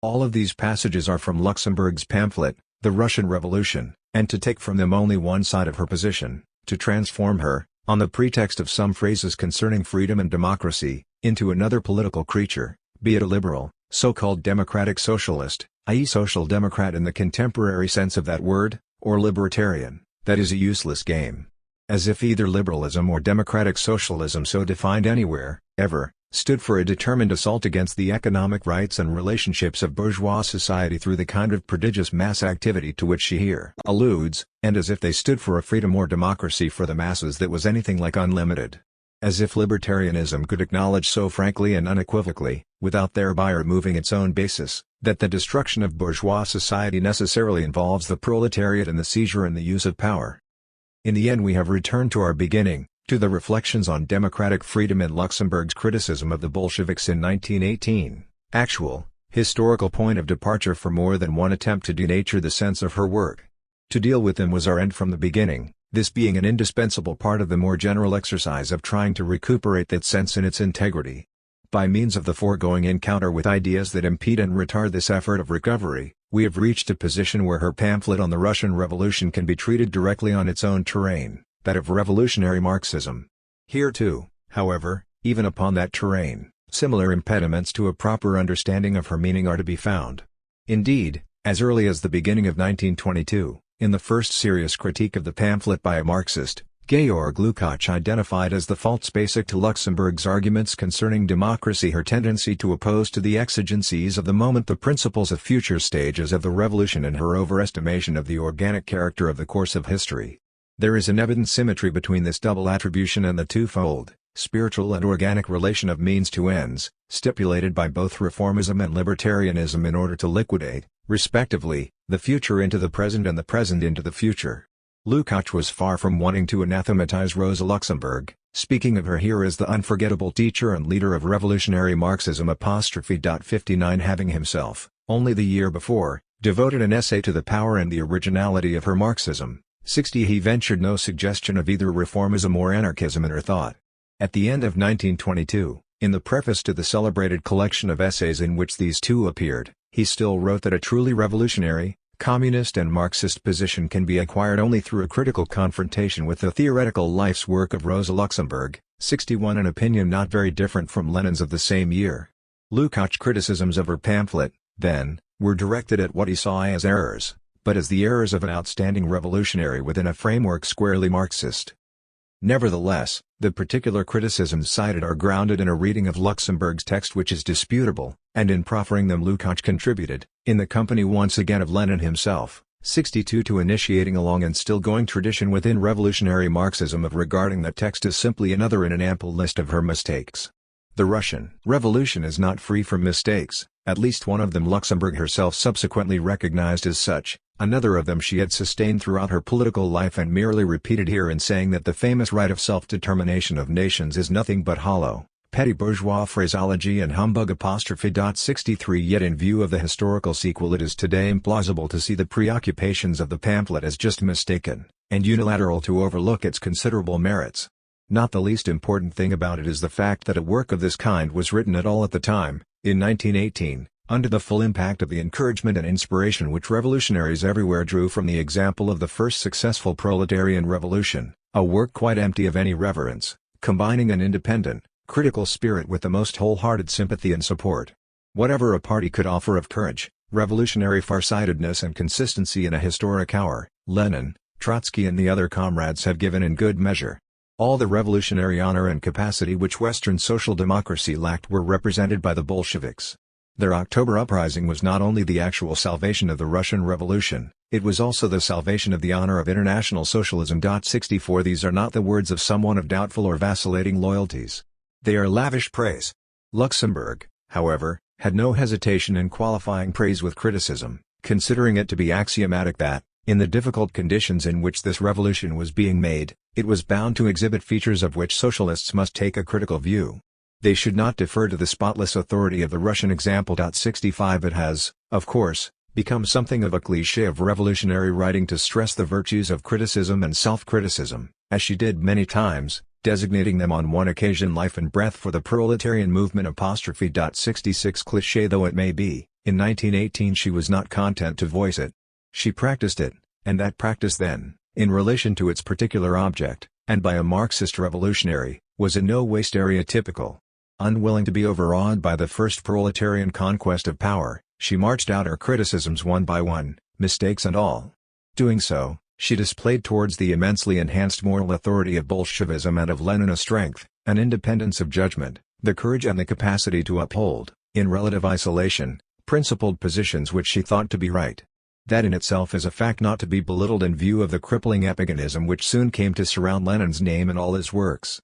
All of these passages are from Luxemburg's pamphlet, The Russian Revolution, and to take from them only one side of her position, to transform her, on the pretext of some phrases concerning freedom and democracy, into another political creature, be it a liberal, so-called democratic socialist, i.e. social democrat in the contemporary sense of that word, or libertarian, that is a useless game. As if either liberalism or democratic socialism so defined anywhere, ever, stood for a determined assault against the economic rights and relationships of bourgeois society through the kind of prodigious mass activity to which she here alludes, and as if they stood for a freedom or democracy for the masses that was anything like unlimited. As if libertarianism could acknowledge so frankly and unequivocally, without thereby removing its own basis, that the destruction of bourgeois society necessarily involves the proletariat and the seizure and the use of power. In the end we have returned to our beginning, to the reflections on democratic freedom and Luxemburg's criticism of the Bolsheviks in 1918, actual, historical point of departure for more than one attempt to denature the sense of her work. To deal with them was our end from the beginning, this being an indispensable part of the more general exercise of trying to recuperate that sense in its integrity. By means of the foregoing encounter with ideas that impede and retard this effort of recovery, we have reached a position where her pamphlet on the Russian Revolution can be treated directly on its own terrain, that of revolutionary Marxism. Here too, however, even upon that terrain, similar impediments to a proper understanding of her meaning are to be found. Indeed, as early as the beginning of 1922, in the first serious critique of the pamphlet by a Marxist, Georg Lukács identified as the faults basic to Luxemburg's arguments concerning democracy her tendency to oppose to the exigencies of the moment the principles of future stages of the revolution and her overestimation of the organic character of the course of history. There is an evident symmetry between this double attribution and the twofold, spiritual and organic relation of means to ends, stipulated by both reformism and libertarianism in order to liquidate, respectively, the future into the present and the present into the future. Lukács was far from wanting to anathematize Rosa Luxemburg, speaking of her here as the unforgettable teacher and leader of revolutionary Marxism. 59 having himself, only the year before, devoted an essay to the power and the originality of her Marxism. 60 He ventured no suggestion of either reformism or anarchism in her thought. At the end of 1922, in the preface to the celebrated collection of essays in which these two appeared, he still wrote that a truly revolutionary, communist and Marxist position can be acquired only through a critical confrontation with the theoretical life's work of Rosa Luxemburg. 61 An opinion not very different from Lenin's of the same year. Lukács' criticisms of her pamphlet, then, were directed at what he saw as errors, but as the errors of an outstanding revolutionary within a framework squarely Marxist. Nevertheless, the particular criticisms cited are grounded in a reading of Luxemburg's text which is disputable, and in proffering them Lukács contributed, in the company once again of Lenin himself, 62 to initiating a long and still-going tradition within revolutionary Marxism of regarding that text as simply another in an ample list of her mistakes. The Russian Revolution is not free from mistakes, at least one of them Luxemburg herself subsequently recognized as such, another of them she had sustained throughout her political life and merely repeated here in saying that the famous right of self-determination of nations is nothing but hollow, petty bourgeois phraseology and humbug. 63 Yet in view of the historical sequel it is today implausible to see the preoccupations of the pamphlet as just mistaken, and unilateral to overlook its considerable merits. Not the least important thing about it is the fact that a work of this kind was written at all at the time, in 1918, under the full impact of the encouragement and inspiration which revolutionaries everywhere drew from the example of the first successful proletarian revolution, a work quite empty of any reverence, combining an independent, critical spirit with the most wholehearted sympathy and support. Whatever a party could offer of courage, revolutionary farsightedness and consistency in a historic hour, Lenin, Trotsky and the other comrades have given in good measure. All the revolutionary honor and capacity which Western social democracy lacked were represented by the Bolsheviks. Their October uprising was not only the actual salvation of the Russian Revolution, it was also the salvation of the honor of international socialism. 64 These are not the words of someone of doubtful or vacillating loyalties. They are lavish praise. Luxemburg, however, had no hesitation in qualifying praise with criticism, considering it to be axiomatic that, in the difficult conditions in which this revolution was being made, it was bound to exhibit features of which socialists must take a critical view. They should not defer to the spotless authority of the Russian example. 65 It has, of course, become something of a cliché of revolutionary writing to stress the virtues of criticism and self-criticism, as she did many times, designating them on one occasion life and breath for the proletarian movement. 66 Cliché though it may be, in 1918 she was not content to voice it. She practiced it, and that practice then, in relation to its particular object, and by a Marxist revolutionary, was in no way stereotypical. Unwilling to be overawed by the first proletarian conquest of power, she marched out her criticisms one by one, mistakes and all. Doing so, she displayed towards the immensely enhanced moral authority of Bolshevism and of Lenin a strength, an independence of judgment, the courage and the capacity to uphold, in relative isolation, principled positions which she thought to be right. That in itself is a fact not to be belittled in view of the crippling epigonism which soon came to surround Lenin's name and all his works.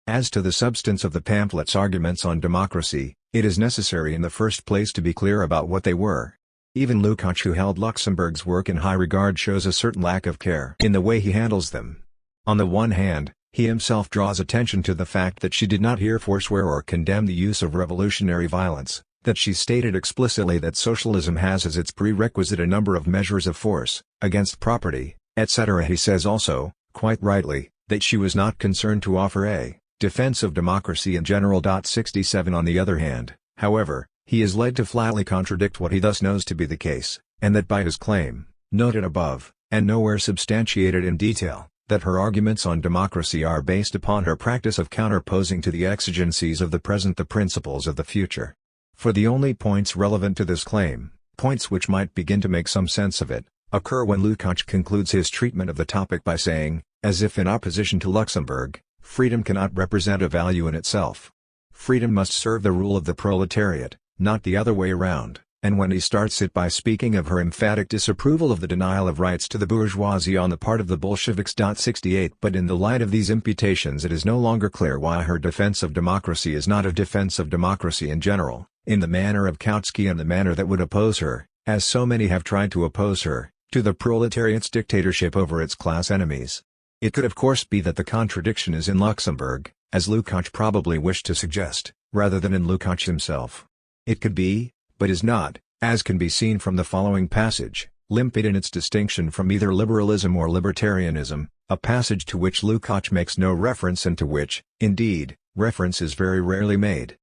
As to the substance of the pamphlet's arguments on democracy, it is necessary in the first place to be clear about what they were. Even Lukács, who held Luxemburg's work in high regard, shows a certain lack of care in the way he handles them. On the one hand, he himself draws attention to the fact that she did not here forswear or condemn the use of revolutionary violence, that she stated explicitly that socialism has as its prerequisite a number of measures of force, against property, etc. He says also, quite rightly, that she was not concerned to offer a defense of democracy in general. 67 On the other hand, however, he is led to flatly contradict what he thus knows to be the case, and that by his claim, noted above, and nowhere substantiated in detail, that her arguments on democracy are based upon her practice of counterposing to the exigencies of the present the principles of the future. For the only points relevant to this claim, points which might begin to make some sense of it, occur when Lukács concludes his treatment of the topic by saying, as if in opposition to Luxemburg, freedom cannot represent a value in itself. Freedom must serve the rule of the proletariat, not the other way round, and when he starts it by speaking of her emphatic disapproval of the denial of rights to the bourgeoisie on the part of the Bolsheviks. 68 But in the light of these imputations it is no longer clear why her defense of democracy is not a defense of democracy in general, in the manner of Kautsky and the manner that would oppose her, as so many have tried to oppose her, to the proletariat's dictatorship over its class enemies. It could of course be that the contradiction is in Luxemburg, as Lukács probably wished to suggest, rather than in Lukács himself. It could be, but is not, as can be seen from the following passage, limpid in its distinction from either liberalism or libertarianism, a passage to which Lukács makes no reference and to which, indeed, reference is very rarely made.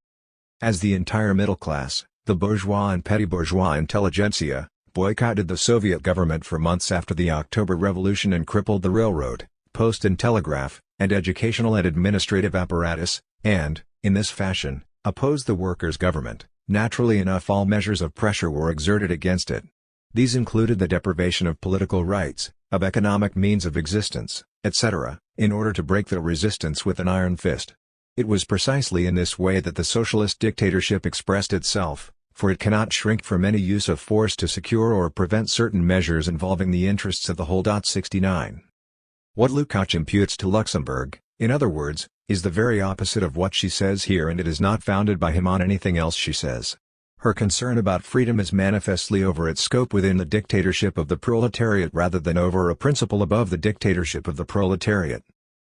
As the entire middle class, the bourgeois and petty bourgeois intelligentsia, boycotted the Soviet government for months after the October Revolution and crippled the railroad, post and telegraph, and educational and administrative apparatus, and, in this fashion, opposed the workers' government, naturally enough all measures of pressure were exerted against it. These included the deprivation of political rights, of economic means of existence, etc., in order to break the resistance with an iron fist. It was precisely in this way that the socialist dictatorship expressed itself, for it cannot shrink from any use of force to secure or prevent certain measures involving the interests of the whole. 69. What Lukács imputes to Luxemburg, in other words, is the very opposite of what she says here, and it is not founded by him on anything else she says. Her concern about freedom is manifestly over its scope within the dictatorship of the proletariat rather than over a principle above the dictatorship of the proletariat.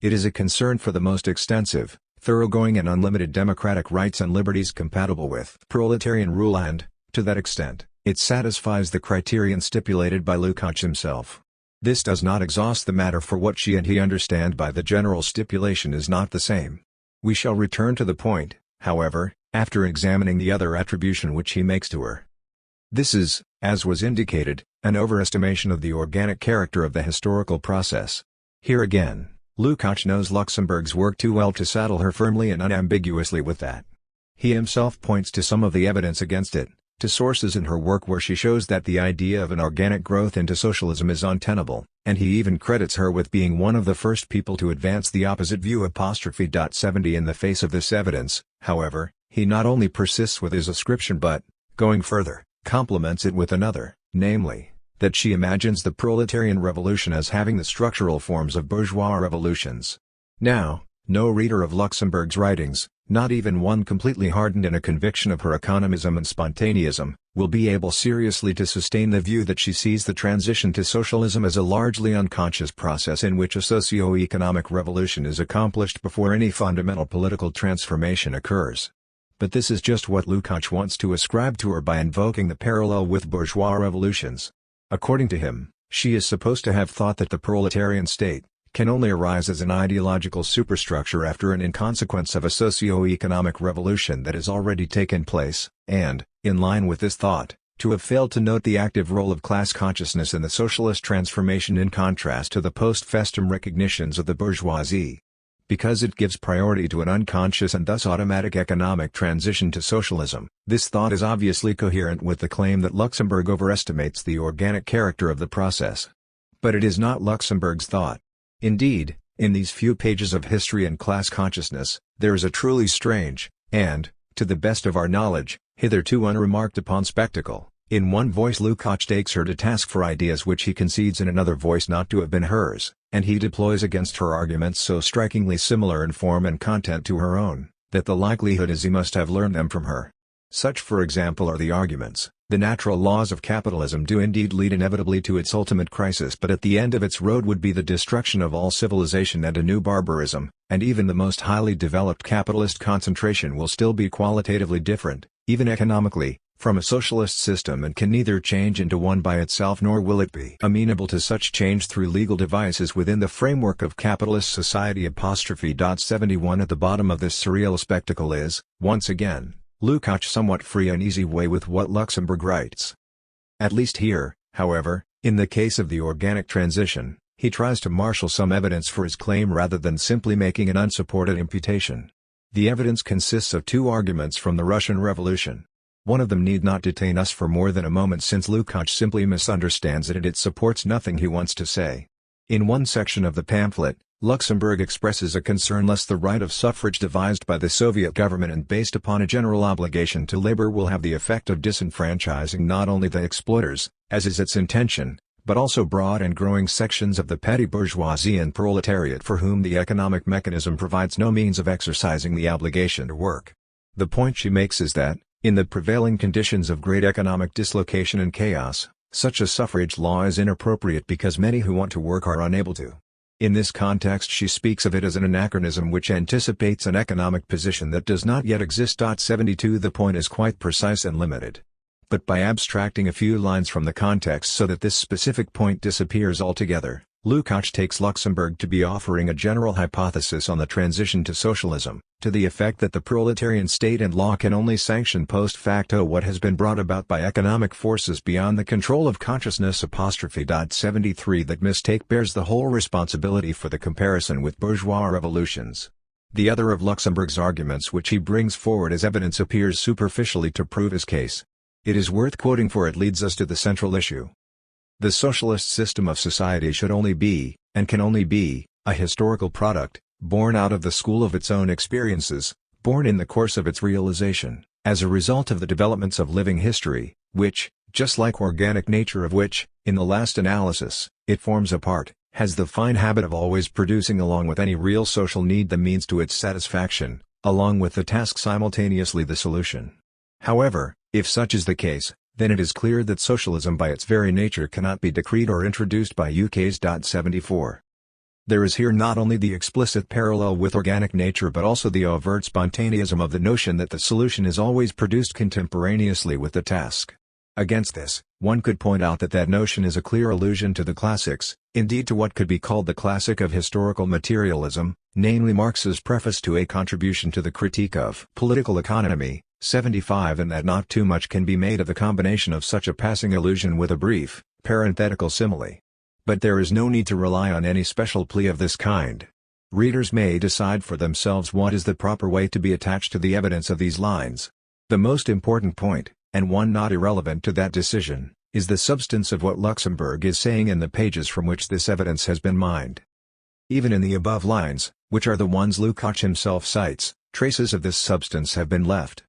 It is a concern for the most extensive, thoroughgoing and unlimited democratic rights and liberties compatible with proletarian rule and, to that extent, it satisfies the criterion stipulated by Lukács himself. This does not exhaust the matter, for what she and he understand by the general stipulation is not the same. We shall return to the point, however, after examining the other attribution which he makes to her. This is, as was indicated, an overestimation of the organic character of the historical process. Here again, Lukács knows Luxemburg's work too well to saddle her firmly and unambiguously with that. He himself points to some of the evidence against it, to sources in her work where she shows that the idea of an organic growth into socialism is untenable, and he even credits her with being one of the first people to advance the opposite view. 70 In the face of this evidence, however, he not only persists with his ascription but, going further, complements it with another, namely, that she imagines the proletarian revolution as having the structural forms of bourgeois revolutions. Now, no reader of Luxemburg's writings, not even one completely hardened in a conviction of her economism and spontaneism, will be able seriously to sustain the view that she sees the transition to socialism as a largely unconscious process in which a socio-economic revolution is accomplished before any fundamental political transformation occurs. But this is just what Lukács wants to ascribe to her by invoking the parallel with bourgeois revolutions. According to him, she is supposed to have thought that the proletarian state can only arise as an ideological superstructure after and in consequence of a socio-economic revolution that has already taken place, and, in line with this thought, to have failed to note the active role of class consciousness in the socialist transformation in contrast to the post-festum recognitions of the bourgeoisie. Because it gives priority to an unconscious and thus automatic economic transition to socialism, this thought is obviously coherent with the claim that Luxemburg overestimates the organic character of the process. But it is not Luxemburg's thought. Indeed, in these few pages of history and class consciousness, there is a truly strange, and, to the best of our knowledge, hitherto unremarked upon spectacle. In one voice Lukács takes her to task for ideas which he concedes in another voice not to have been hers, and he deploys against her arguments so strikingly similar in form and content to her own, that the likelihood is he must have learned them from her. Such for example are the arguments: the natural laws of capitalism do indeed lead inevitably to its ultimate crisis, but at the end of its road would be the destruction of all civilization and a new barbarism, and even the most highly developed capitalist concentration will still be qualitatively different, even economically, from a socialist system and can neither change into one by itself nor will it be amenable to such change through legal devices within the framework of capitalist society. 71 At the bottom of this surreal spectacle is, once again, Lukács' somewhat free and easy way with what Luxemburg writes. At least here, however, in the case of the organic transition, he tries to marshal some evidence for his claim rather than simply making an unsupported imputation. The evidence consists of two arguments from the Russian Revolution. One of them need not detain us for more than a moment since Lukács simply misunderstands it and it supports nothing he wants to say. In one section of the pamphlet, Luxemburg expresses a concern lest the right of suffrage devised by the Soviet government and based upon a general obligation to labor will have the effect of disenfranchising not only the exploiters, as is its intention, but also broad and growing sections of the petty bourgeoisie and proletariat for whom the economic mechanism provides no means of exercising the obligation to work. The point she makes is that, in the prevailing conditions of great economic dislocation and chaos, such a suffrage law is inappropriate because many who want to work are unable to. In this context she speaks of it as an anachronism which anticipates an economic position that does not yet exist. 72 The point is quite precise and limited. But by abstracting a few lines from the context so that this specific point disappears altogether, Lukács takes Luxemburg to be offering a general hypothesis on the transition to socialism, to the effect that the proletarian state and law can only sanction post facto what has been brought about by economic forces beyond the control of consciousness. 73 That mistake bears the whole responsibility for the comparison with bourgeois revolutions. The other of Luxemburg's arguments which he brings forward as evidence appears superficially to prove his case. It is worth quoting for it leads us to the central issue. The socialist system of society should only be, and can only be, a historical product, born out of the school of its own experiences, born in the course of its realization, as a result of the developments of living history, which, just like organic nature of which, in the last analysis, it forms a part, has the fine habit of always producing along with any real social need the means to its satisfaction, along with the task simultaneously the solution. However, if such is the case, then it is clear that socialism by its very nature cannot be decreed or introduced by UK's. 74. There is here not only the explicit parallel with organic nature but also the overt spontaneism of the notion that the solution is always produced contemporaneously with the task. Against this, one could point out that notion is a clear allusion to the classics, indeed to what could be called the classic of historical materialism, namely Marx's preface to A Contribution to the Critique of Political Economy, 75, and that not too much can be made of the combination of such a passing allusion with a brief, parenthetical simile. But there is no need to rely on any special plea of this kind. Readers may decide for themselves what is the proper way to be attached to the evidence of these lines. The most important point, and one not irrelevant to that decision, is the substance of what Luxemburg is saying in the pages from which this evidence has been mined. Even in the above lines, which are the ones Lukács himself cites, traces of this substance have been left.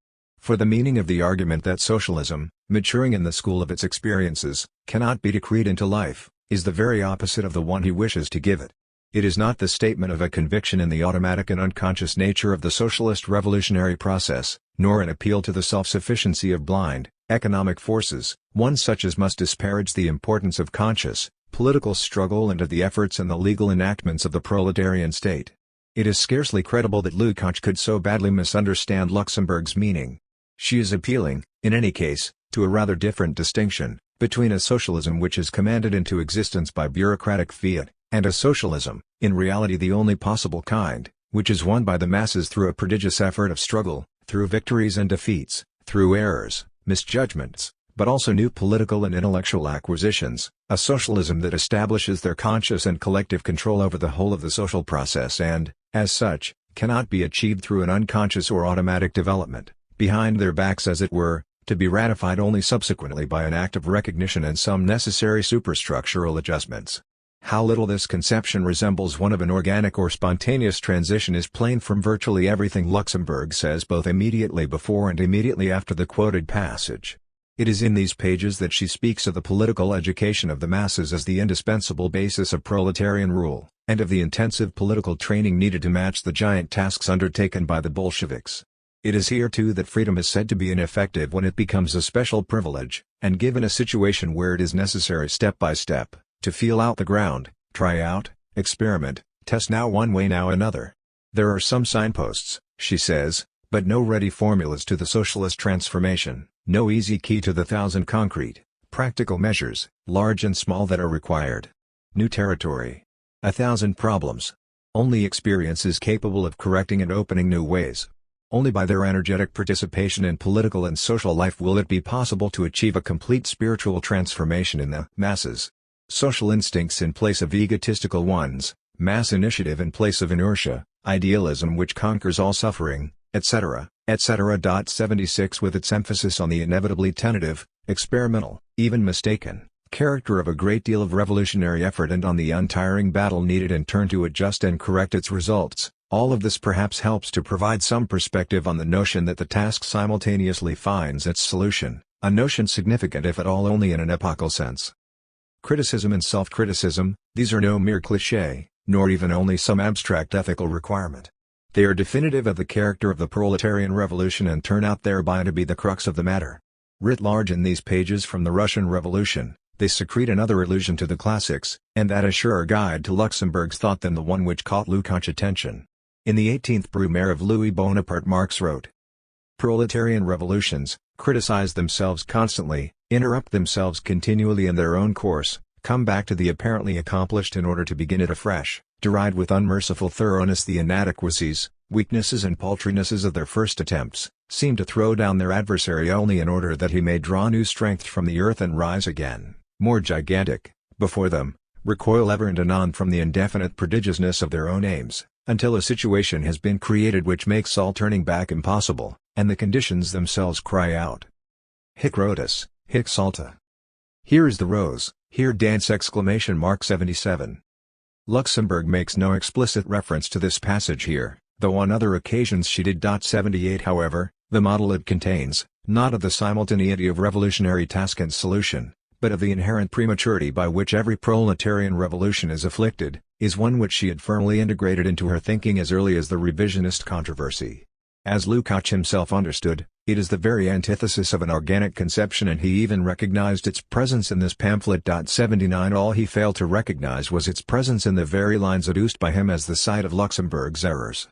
For the meaning of the argument that socialism, maturing in the school of its experiences, cannot be decreed into life, is the very opposite of the one he wishes to give it. It is not the statement of a conviction in the automatic and unconscious nature of the socialist revolutionary process, nor an appeal to the self-sufficiency of blind, economic forces, one such as must disparage the importance of conscious, political struggle and of the efforts and the legal enactments of the proletarian state. It is scarcely credible that Lukács could so badly misunderstand Luxemburg's meaning. She is appealing, in any case, to a rather different distinction, between a socialism which is commanded into existence by bureaucratic fiat, and a socialism, in reality the only possible kind, which is won by the masses through a prodigious effort of struggle, through victories and defeats, through errors, misjudgments, but also new political and intellectual acquisitions, a socialism that establishes their conscious and collective control over the whole of the social process and, as such, cannot be achieved through an unconscious or automatic development, behind their backs as it were, to be ratified only subsequently by an act of recognition and some necessary superstructural adjustments. How little this conception resembles one of an organic or spontaneous transition is plain from virtually everything Luxemburg says both immediately before and immediately after the quoted passage. It is in these pages that she speaks of the political education of the masses as the indispensable basis of proletarian rule, and of the intensive political training needed to match the giant tasks undertaken by the Bolsheviks. It is here too that freedom is said to be ineffective when it becomes a special privilege, and given a situation where it is necessary step by step, to feel out the ground, try out, experiment, test now one way now another. There are some signposts, she says, but no ready formulas to the socialist transformation, no easy key to the thousand concrete, practical measures, large and small that are required. New territory. 1,000 problems. Only experience is capable of correcting and opening new ways. Only by their energetic participation in political and social life will it be possible to achieve a complete spiritual transformation in the masses. Social instincts in place of egotistical ones, mass initiative in place of inertia, idealism which conquers all suffering, etc., etc. 76 With its emphasis on the inevitably tentative, experimental, even mistaken, character of a great deal of revolutionary effort and on the untiring battle needed in turn to adjust and correct its results. All of this perhaps helps to provide some perspective on the notion that the task simultaneously finds its solution, a notion significant if at all only in an epochal sense. Criticism and self-criticism, these are no mere cliché, nor even only some abstract ethical requirement. They are definitive of the character of the proletarian revolution and turn out thereby to be the crux of the matter. Writ large in these pages from the Russian Revolution, they secrete another allusion to the classics, and that a surer guide to Luxemburg's thought than the one which caught Lukács' attention. In the 18th Brumaire of Louis Bonaparte, Marx wrote, "Proletarian revolutions, criticize themselves constantly, interrupt themselves continually in their own course, come back to the apparently accomplished in order to begin it afresh, deride with unmerciful thoroughness the inadequacies, weaknesses and paltrinesses of their first attempts, seem to throw down their adversary only in order that he may draw new strength from the earth and rise again, more gigantic, before them, recoil ever and anon from the indefinite prodigiousness of their own aims, until a situation has been created which makes all turning back impossible, and the conditions themselves cry out. Hic Rhodus, hic salta. Here is the rose, here dance! 77. Luxemburg makes no explicit reference to this passage here, though on other occasions she did. 78 However, the model it contains, not of the simultaneity of revolutionary task and solution, but of the inherent prematurity by which every proletarian revolution is afflicted, is one which she had firmly integrated into her thinking as early as the revisionist controversy. As Lukács himself understood, it is the very antithesis of an organic conception, and he even recognized its presence in this pamphlet. 79 All he failed to recognize was its presence in the very lines adduced by him as the site of Luxemburg's errors.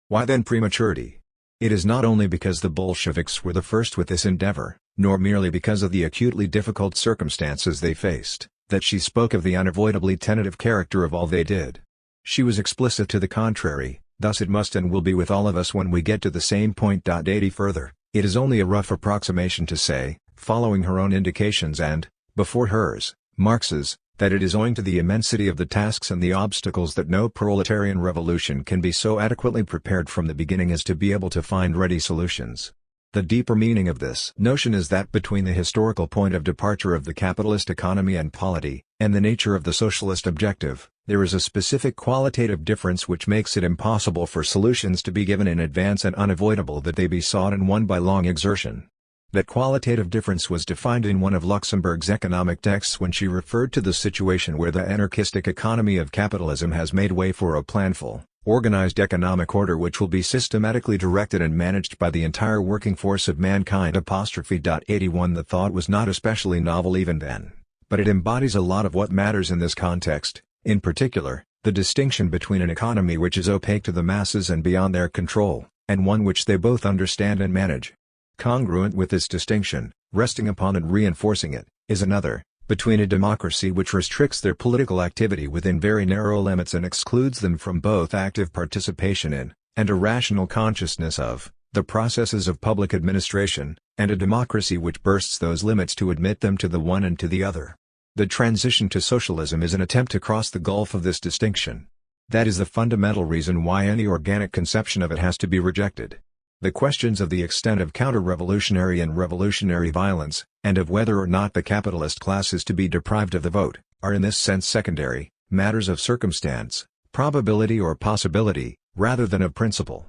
Why then prematurity? It is not only because the Bolsheviks were the first with this endeavor, nor merely because of the acutely difficult circumstances they faced, that she spoke of the unavoidably tentative character of all they did. She was explicit to the contrary. Thus it must and will be with all of us when we get to the same point. 80 Further, it is only a rough approximation to say, following her own indications and, before hers, Marx's, that it is owing to the immensity of the tasks and the obstacles that no proletarian revolution can be so adequately prepared from the beginning as to be able to find ready solutions. The deeper meaning of this notion is that between the historical point of departure of the capitalist economy and polity, and the nature of the socialist objective, there is a specific qualitative difference which makes it impossible for solutions to be given in advance and unavoidable that they be sought and won by long exertion. That qualitative difference was defined in one of Luxemburg's economic texts when she referred to the situation where the anarchistic economy of capitalism has made way for a planful, organized economic order which will be systematically directed and managed by the entire working force of mankind. 81 The thought was not especially novel even then, but it embodies a lot of what matters in this context, in particular, the distinction between an economy which is opaque to the masses and beyond their control, and one which they both understand and manage. Congruent with this distinction, resting upon and reinforcing it, is another, between a democracy which restricts their political activity within very narrow limits and excludes them from both active participation in, and a rational consciousness of, the processes of public administration, and a democracy which bursts those limits to admit them to the one and to the other. The transition to socialism is an attempt to cross the gulf of this distinction. That is the fundamental reason why any organic conception of it has to be rejected. The questions of the extent of counter-revolutionary and revolutionary violence, and of whether or not the capitalist class is to be deprived of the vote, are in this sense secondary, matters of circumstance, probability or possibility, rather than of principle.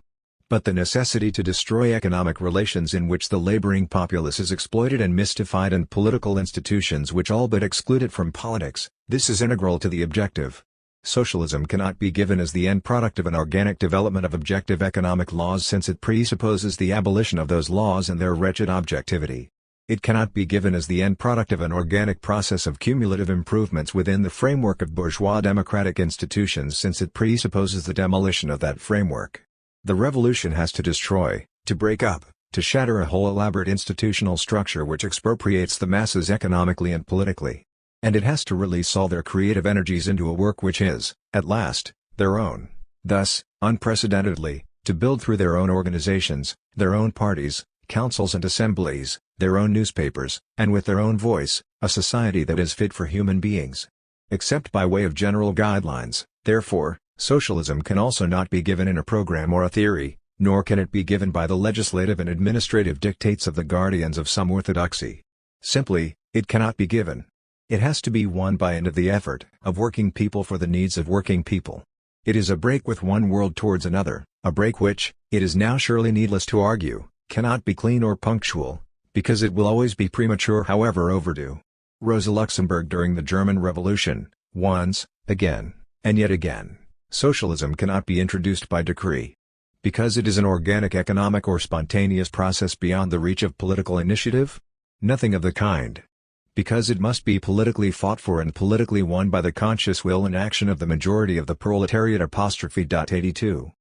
But the necessity to destroy economic relations in which the laboring populace is exploited and mystified, and political institutions which all but exclude it from politics, this is integral to the objective. Socialism cannot be given as the end product of an organic development of objective economic laws, since it presupposes the abolition of those laws and their wretched objectivity. It cannot be given as the end product of an organic process of cumulative improvements within the framework of bourgeois democratic institutions, since it presupposes the demolition of that framework. The revolution has to destroy, to break up, to shatter a whole elaborate institutional structure which expropriates the masses economically and politically. And it has to release all their creative energies into a work which is, at last, their own. Thus, unprecedentedly, to build through their own organizations, their own parties, councils and assemblies, their own newspapers, and with their own voice, a society that is fit for human beings. Except by way of general guidelines, therefore, socialism can also not be given in a program or a theory, nor can it be given by the legislative and administrative dictates of the guardians of some orthodoxy. Simply, it cannot be given. It has to be won by and of the effort of working people for the needs of working people. It is a break with one world towards another, a break which, it is now surely needless to argue, cannot be clean or punctual, because it will always be premature however overdue. Rosa Luxemburg during the German Revolution, once, again, and yet again, socialism cannot be introduced by decree. Because it is an organic economic or spontaneous process beyond the reach of political initiative? Nothing of the kind. Because it must be politically fought for and politically won by the conscious will and action of the majority of the proletariat. 82.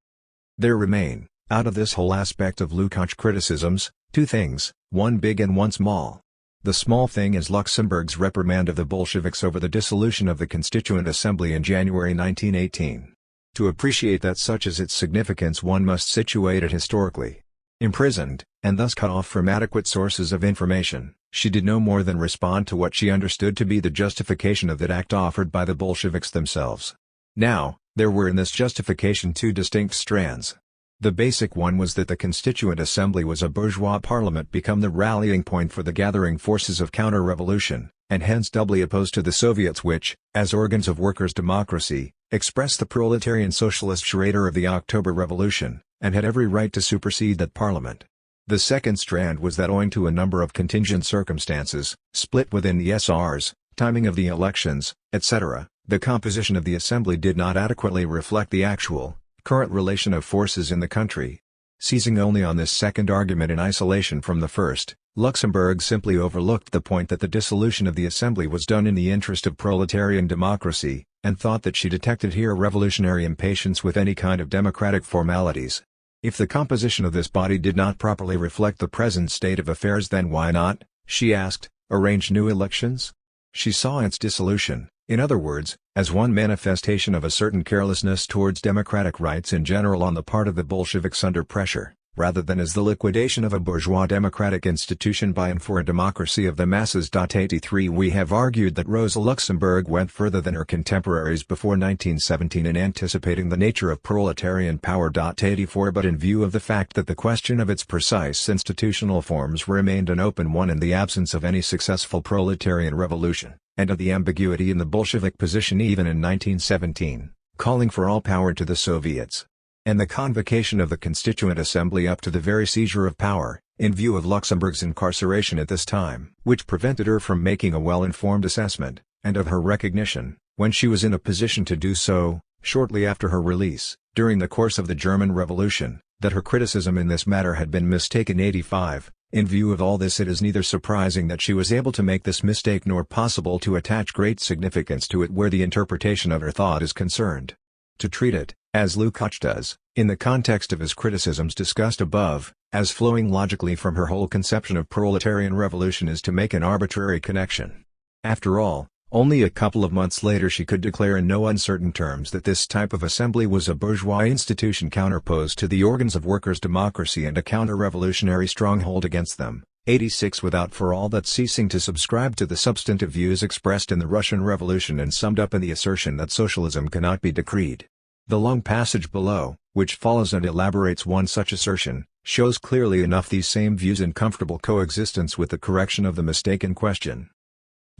There remain, out of this whole aspect of Lukács' criticisms, two things, one big and one small. The small thing is Luxemburg's reprimand of the Bolsheviks over the dissolution of the Constituent Assembly in January 1918. To appreciate that such is its significance one must situate it historically. Imprisoned, and thus cut off from adequate sources of information, she did no more than respond to what she understood to be the justification of that act offered by the Bolsheviks themselves. Now, there were in this justification two distinct strands. The basic one was that the Constituent Assembly was a bourgeois parliament become the rallying point for the gathering forces of counter-revolution, and hence doubly opposed to the Soviets which, as organs of workers' democracy, expressed the proletarian socialist character of the October Revolution, and had every right to supersede that parliament. The second strand was that owing to a number of contingent circumstances, split within the SRs, timing of the elections, etc., the composition of the assembly did not adequately reflect the actual, current relation of forces in the country. Seizing only on this second argument in isolation from the first, Luxemburg simply overlooked the point that the dissolution of the assembly was done in the interest of proletarian democracy, and thought that she detected here revolutionary impatience with any kind of democratic formalities. If the composition of this body did not properly reflect the present state of affairs, then why not, she asked, arrange new elections? She saw its dissolution, in other words, as one manifestation of a certain carelessness towards democratic rights in general on the part of the Bolsheviks under pressure, rather than as the liquidation of a bourgeois democratic institution by and for a democracy of the masses. 83 We have argued that Rosa Luxemburg went further than her contemporaries before 1917 in anticipating the nature of proletarian power. 84 But in view of the fact that the question of its precise institutional forms remained an open one in the absence of any successful proletarian revolution, and of the ambiguity in the Bolshevik position even in 1917, calling for all power to the Soviets, and the convocation of the Constituent Assembly up to the very seizure of power, in view of Luxemburg's incarceration at this time, which prevented her from making a well-informed assessment, and of her recognition, when she was in a position to do so, shortly after her release, during the course of the German Revolution, that her criticism in this matter had been mistaken. 85 In view of all this, it is neither surprising that she was able to make this mistake nor possible to attach great significance to it where the interpretation of her thought is concerned. To treat it, as Lukács does, in the context of his criticisms discussed above, as flowing logically from her whole conception of proletarian revolution is to make an arbitrary connection. After all, only a couple of months later she could declare in no uncertain terms that this type of assembly was a bourgeois institution counterposed to the organs of workers' democracy and a counter-revolutionary stronghold against them. 86 Without for all that ceasing to subscribe to the substantive views expressed in the Russian Revolution and summed up in the assertion that socialism cannot be decreed. The long passage below, which follows and elaborates one such assertion, shows clearly enough these same views in comfortable coexistence with the correction of the mistake in question.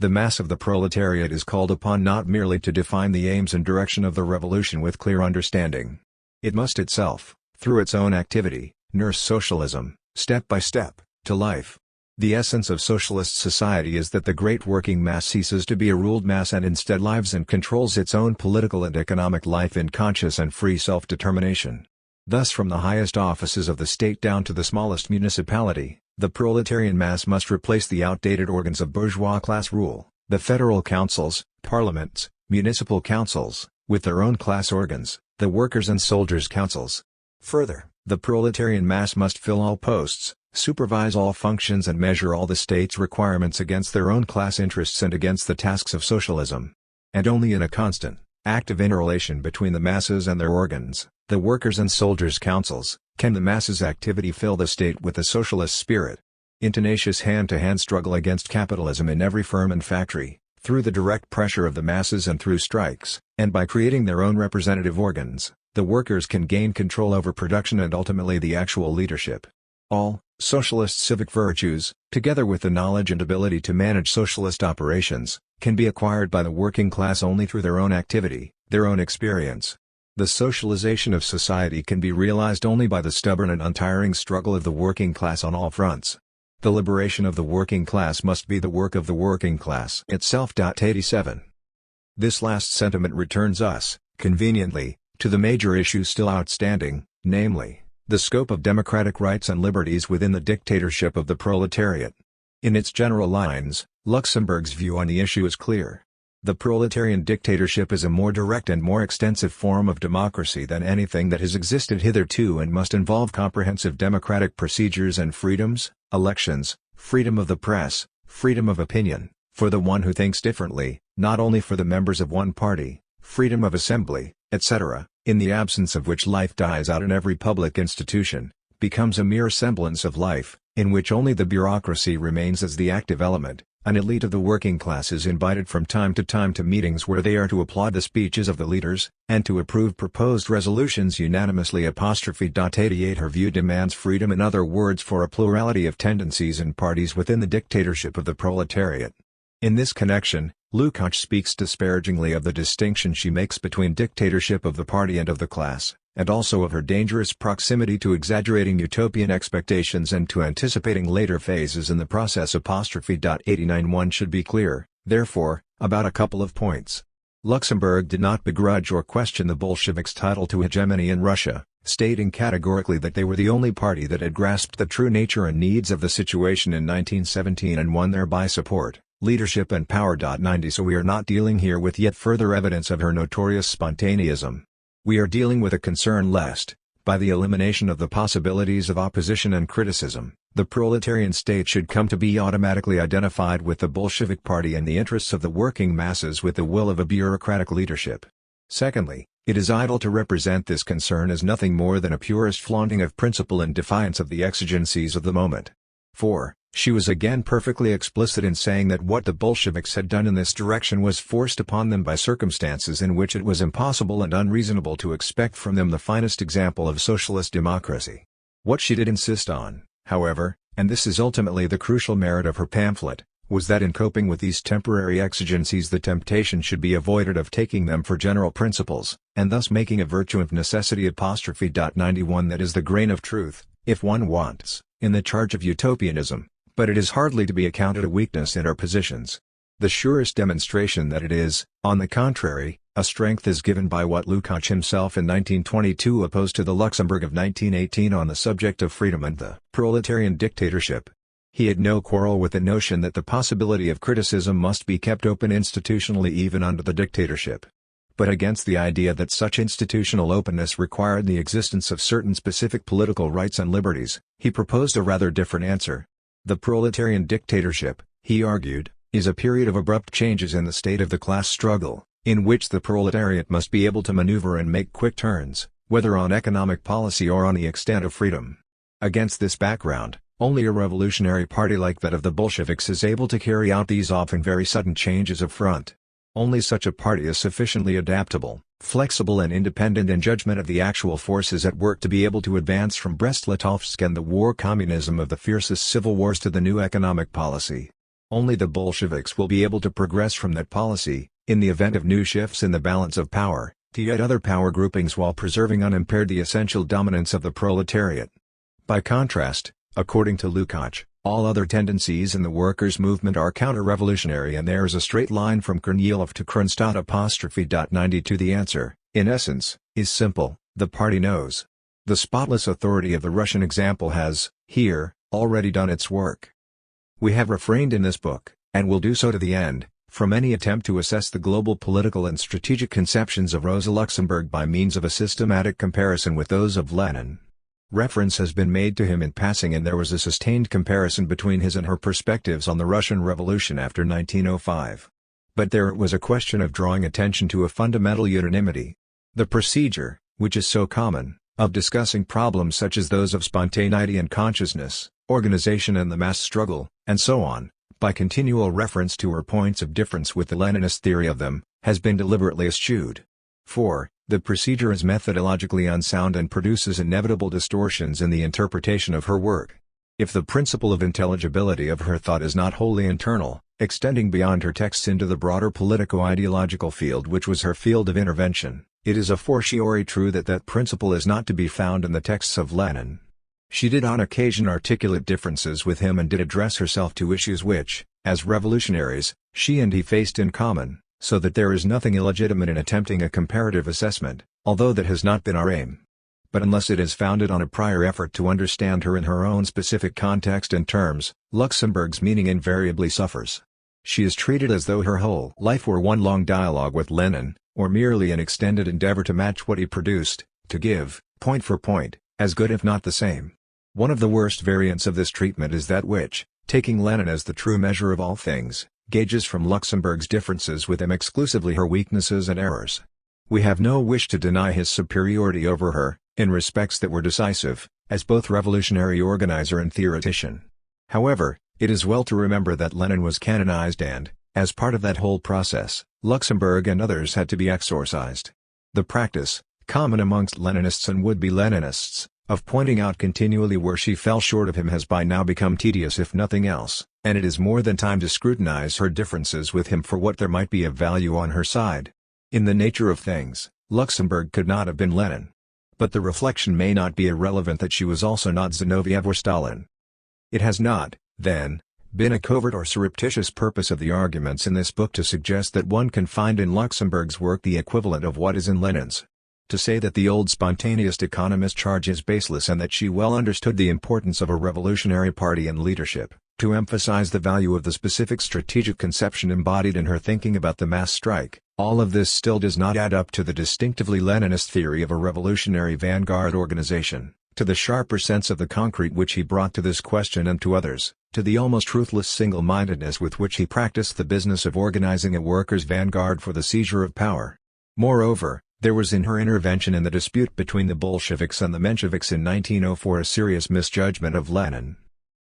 The mass of the proletariat is called upon not merely to define the aims and direction of the revolution with clear understanding. It must itself, through its own activity, nurse socialism, step by step, to life. The essence of socialist society is that the great working mass ceases to be a ruled mass and instead lives and controls its own political and economic life in conscious and free self-determination. Thus from the highest offices of the state down to the smallest municipality, the proletarian mass must replace the outdated organs of bourgeois class rule, the federal councils, parliaments, municipal councils, with their own class organs, the workers' and soldiers' councils. Further, the proletarian mass must fill all posts, supervise all functions and measure all the state's requirements against their own class interests and against the tasks of socialism. And only in a constant, active interrelation between the masses and their organs, the workers' and soldiers' councils, can the masses' activity fill the state with the socialist spirit. In tenacious hand-to-hand struggle against capitalism in every firm and factory, through the direct pressure of the masses and through strikes, and by creating their own representative organs, the workers can gain control over production and ultimately the actual leadership. All socialist civic virtues, together with the knowledge and ability to manage socialist operations, can be acquired by the working class only through their own activity, their own experience. The socialization of society can be realized only by the stubborn and untiring struggle of the working class on all fronts. The liberation of the working class must be the work of the working class itself. 87. This last sentiment returns us, conveniently, to the major issue still outstanding, namely, the scope of democratic rights and liberties within the dictatorship of the proletariat. In its general lines, Luxemburg's view on the issue is clear. The proletarian dictatorship is a more direct and more extensive form of democracy than anything that has existed hitherto and must involve comprehensive democratic procedures and freedoms, elections, freedom of the press, freedom of opinion, for the one who thinks differently, not only for the members of one party, freedom of assembly, etc., in the absence of which life dies out in every public institution, becomes a mere semblance of life, in which only the bureaucracy remains as the active element. An elite of the working class is invited from time to meetings where they are to applaud the speeches of the leaders, and to approve proposed resolutions unanimously. 88 Her view demands freedom, in other words, for a plurality of tendencies and parties within the dictatorship of the proletariat. In this connection, Lukács speaks disparagingly of the distinction she makes between dictatorship of the party and of the class, and also of her dangerous proximity to exaggerating utopian expectations and to anticipating later phases in the process. 89 One should be clear, therefore, about a couple of points. Luxemburg did not begrudge or question the Bolsheviks' title to hegemony in Russia, stating categorically that they were the only party that had grasped the true nature and needs of the situation in 1917 and won thereby support, leadership and power. 90 So we are not dealing here with yet further evidence of her notorious spontaneism. We are dealing with a concern lest, by the elimination of the possibilities of opposition and criticism, the proletarian state should come to be automatically identified with the Bolshevik party and the interests of the working masses with the will of a bureaucratic leadership. Secondly, it is idle to represent this concern as nothing more than a purist flaunting of principle in defiance of the exigencies of the moment. 4. She was again perfectly explicit in saying that what the Bolsheviks had done in this direction was forced upon them by circumstances in which it was impossible and unreasonable to expect from them the finest example of socialist democracy. What she did insist on, however, and this is ultimately the crucial merit of her pamphlet, was that in coping with these temporary exigencies the temptation should be avoided of taking them for general principles, and thus making a virtue of necessity. 91 That is the grain of truth, if one wants, in the charge of utopianism. But it is hardly to be accounted a weakness in our positions. The surest demonstration that it is, on the contrary, a strength is given by what Lukács himself in 1922 opposed to the Luxemburg of 1918 on the subject of freedom and the proletarian dictatorship. He had no quarrel with the notion that the possibility of criticism must be kept open institutionally even under the dictatorship. But against the idea that such institutional openness required the existence of certain specific political rights and liberties, he proposed a rather different answer. The proletarian dictatorship, he argued, is a period of abrupt changes in the state of the class struggle, in which the proletariat must be able to maneuver and make quick turns, whether on economic policy or on the extent of freedom. Against this background, only a revolutionary party like that of the Bolsheviks is able to carry out these often very sudden changes of front. Only such a party is sufficiently adaptable, flexible and independent in judgment of the actual forces at work to be able to advance from Brest-Litovsk and the war communism of the fiercest civil wars to the new economic policy. Only the Bolsheviks will be able to progress from that policy, in the event of new shifts in the balance of power, to yet other power groupings while preserving unimpaired the essential dominance of the proletariat. By contrast, according to Lukács, all other tendencies in the workers' movement are counter-revolutionary and there is a straight line from Kornilov to Kronstadt. 92 The answer, in essence, is simple, the party knows. The spotless authority of the Russian example has, here, already done its work. We have refrained in this book, and will do so to the end, from any attempt to assess the global political and strategic conceptions of Rosa Luxemburg by means of a systematic comparison with those of Lenin. Reference has been made to him in passing and there was a sustained comparison between his and her perspectives on the Russian Revolution after 1905. But there it was a question of drawing attention to a fundamental unanimity. The procedure, which is so common, of discussing problems such as those of spontaneity and consciousness, organization and the mass struggle, and so on, by continual reference to her points of difference with the Leninist theory of them, has been deliberately eschewed. 4. The procedure is methodologically unsound and produces inevitable distortions in the interpretation of her work. If the principle of intelligibility of her thought is not wholly internal, extending beyond her texts into the broader politico-ideological field which was her field of intervention. It is a fortiori true that that principle is not to be found in the texts of Lenin. She did on occasion articulate differences with him and did address herself to issues which, as revolutionaries, she and he faced in common, so that there is nothing illegitimate in attempting a comparative assessment, although that has not been our aim. But unless it is founded on a prior effort to understand her in her own specific context and terms, Luxemburg's meaning invariably suffers. She is treated as though her whole life were one long dialogue with Lenin, or merely an extended endeavor to match what he produced, to give, point for point, as good if not the same. One of the worst variants of this treatment is that which, taking Lenin as the true measure of all things, gauges from Luxemburg's differences with him exclusively her weaknesses and errors. We have no wish to deny his superiority over her, in respects that were decisive, as both revolutionary organizer and theoretician. However, it is well to remember that Lenin was canonized and, as part of that whole process, Luxemburg and others had to be exorcised. The practice, common amongst Leninists and would-be Leninists, of pointing out continually where she fell short of him has by now become tedious if nothing else, and it is more than time to scrutinize her differences with him for what there might be of value on her side. In the nature of things, Luxemburg could not have been Lenin. But the reflection may not be irrelevant that she was also not Zinoviev or Stalin. It has not, then, been a covert or surreptitious purpose of the arguments in this book to suggest that one can find in Luxemburg's work the equivalent of what is in Lenin's. To say that the old spontaneous economist charge is baseless and that she well understood the importance of a revolutionary party and leadership, to emphasize the value of the specific strategic conception embodied in her thinking about the mass strike, all of this still does not add up to the distinctively Leninist theory of a revolutionary vanguard organization, to the sharper sense of the concrete which he brought to this question and to others, to the almost ruthless single-mindedness with which he practiced the business of organizing a workers' vanguard for the seizure of power. Moreover, there was in her intervention in the dispute between the Bolsheviks and the Mensheviks in 1904 a serious misjudgment of Lenin.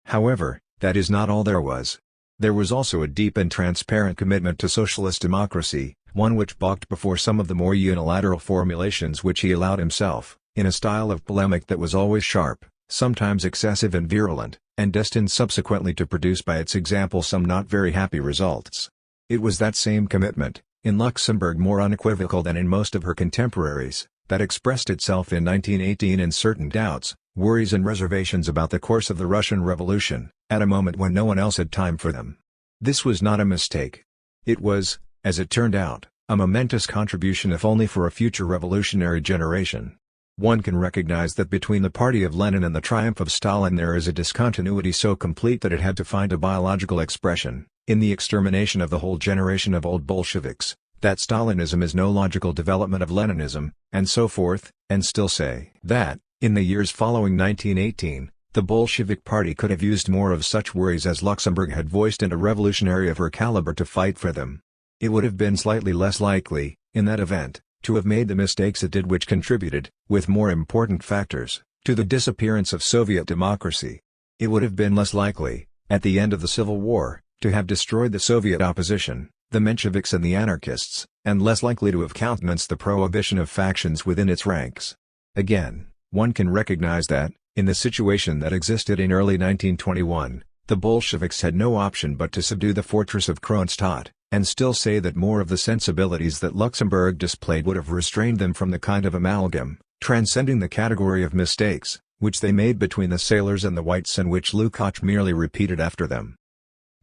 However, that is not all there was. There was also a deep and transparent commitment to socialist democracy, one which balked before some of the more unilateral formulations which he allowed himself, in a style of polemic that was always sharp, sometimes excessive and virulent, and destined subsequently to produce by its example some not very happy results. It was that same commitment, in Luxemburg more unequivocal than in most of her contemporaries, that expressed itself in 1918 in certain doubts, worries and reservations about the course of the Russian Revolution, at a moment when no one else had time for them. This was not a mistake. It was, as it turned out, a momentous contribution if only for a future revolutionary generation. One can recognize that between the party of Lenin and the triumph of Stalin there is a discontinuity so complete that it had to find a biological expression, in the extermination of the whole generation of old Bolsheviks, that Stalinism is no logical development of Leninism, and so forth, and still say that, in the years following 1918, the Bolshevik party could have used more of such worries as Luxemburg had voiced and a revolutionary of her caliber to fight for them. It would have been slightly less likely, in that event, to have made the mistakes it did which contributed, with more important factors, to the disappearance of Soviet democracy. It would have been less likely, at the end of the Civil War, to have destroyed the Soviet opposition, the Mensheviks and the anarchists, and less likely to have countenanced the prohibition of factions within its ranks. Again, one can recognize that, in the situation that existed in early 1921, the Bolsheviks had no option but to subdue the fortress of Kronstadt, and still say that more of the sensibilities that Luxemburg displayed would have restrained them from the kind of amalgam, transcending the category of mistakes, which they made between the sailors and the whites and which Lukács merely repeated after them.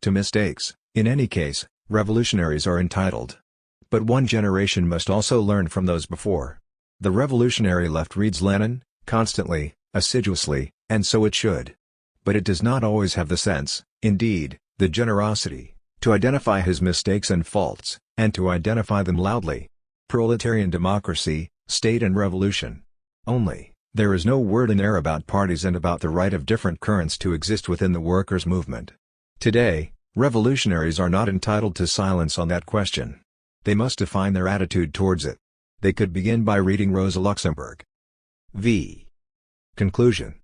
To mistakes, in any case, revolutionaries are entitled. But one generation must also learn from those before. The revolutionary left reads Lenin, constantly, assiduously, and so it should. But it does not always have the sense, indeed, the generosity, to identify his mistakes and faults, and to identify them loudly. Proletarian democracy, state and revolution. Only, there is no word in there about parties and about the right of different currents to exist within the workers' movement. Today, revolutionaries are not entitled to silence on that question. They must define their attitude towards it. They could begin by reading Rosa Luxemburg. V. Conclusion.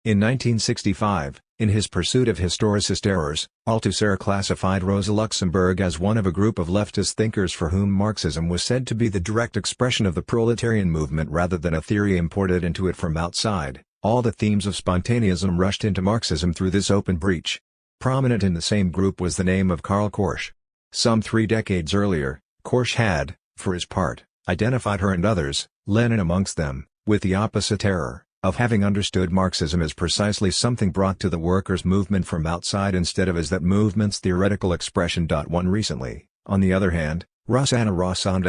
In 1965, in his pursuit of historicist errors, Althusser classified Rosa Luxemburg as one of a group of leftist thinkers for whom Marxism was said to be the direct expression of the proletarian movement rather than a theory imported into it from outside. All the themes of spontaneism rushed into Marxism through this open breach. Prominent in the same group was the name of Karl Korsch. Some 3 decades earlier, Korsch had, for his part, identified her and others, Lenin amongst them, with the opposite error, of having understood Marxism as precisely something brought to the workers' movement from outside instead of as that movement's theoretical expression. One recently, on the other hand, Rosa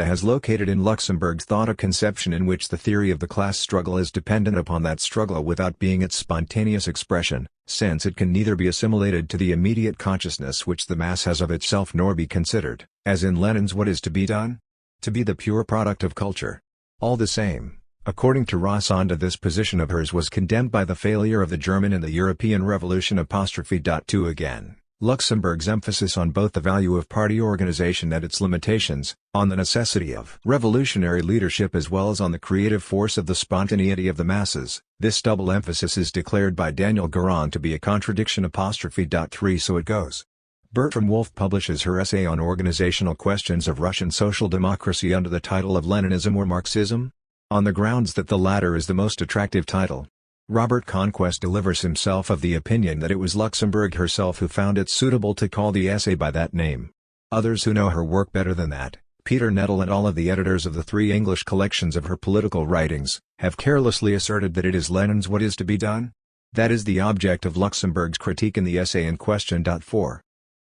has located in Luxemburg's thought a conception in which the theory of the class struggle is dependent upon that struggle without being its spontaneous expression, since it can neither be assimilated to the immediate consciousness which the mass has of itself nor be considered, as in Lenin's What is to be done? To be the pure product of culture. All the same, according to Rosa, this position of hers was condemned by the failure of the German and the European Revolution. 2 Again, Luxemburg's emphasis on both the value of party organization and its limitations, on the necessity of revolutionary leadership as well as on the creative force of the spontaneity of the masses. This double emphasis is declared by Daniel Geras to be a contradiction. 3 So it goes. Bertram Wolfe publishes her essay on organizational questions of Russian social democracy under the title of Leninism or Marxism? On the grounds that the latter is the most attractive title. Robert Conquest delivers himself of the opinion that it was Luxemburg herself who found it suitable to call the essay by that name. Others who know her work better than that, Peter Nettle and all of the editors of the 3 English collections of her political writings, have carelessly asserted that it is Lenin's What is to be done? That is the object of Luxemburg's critique in the essay in question. 4.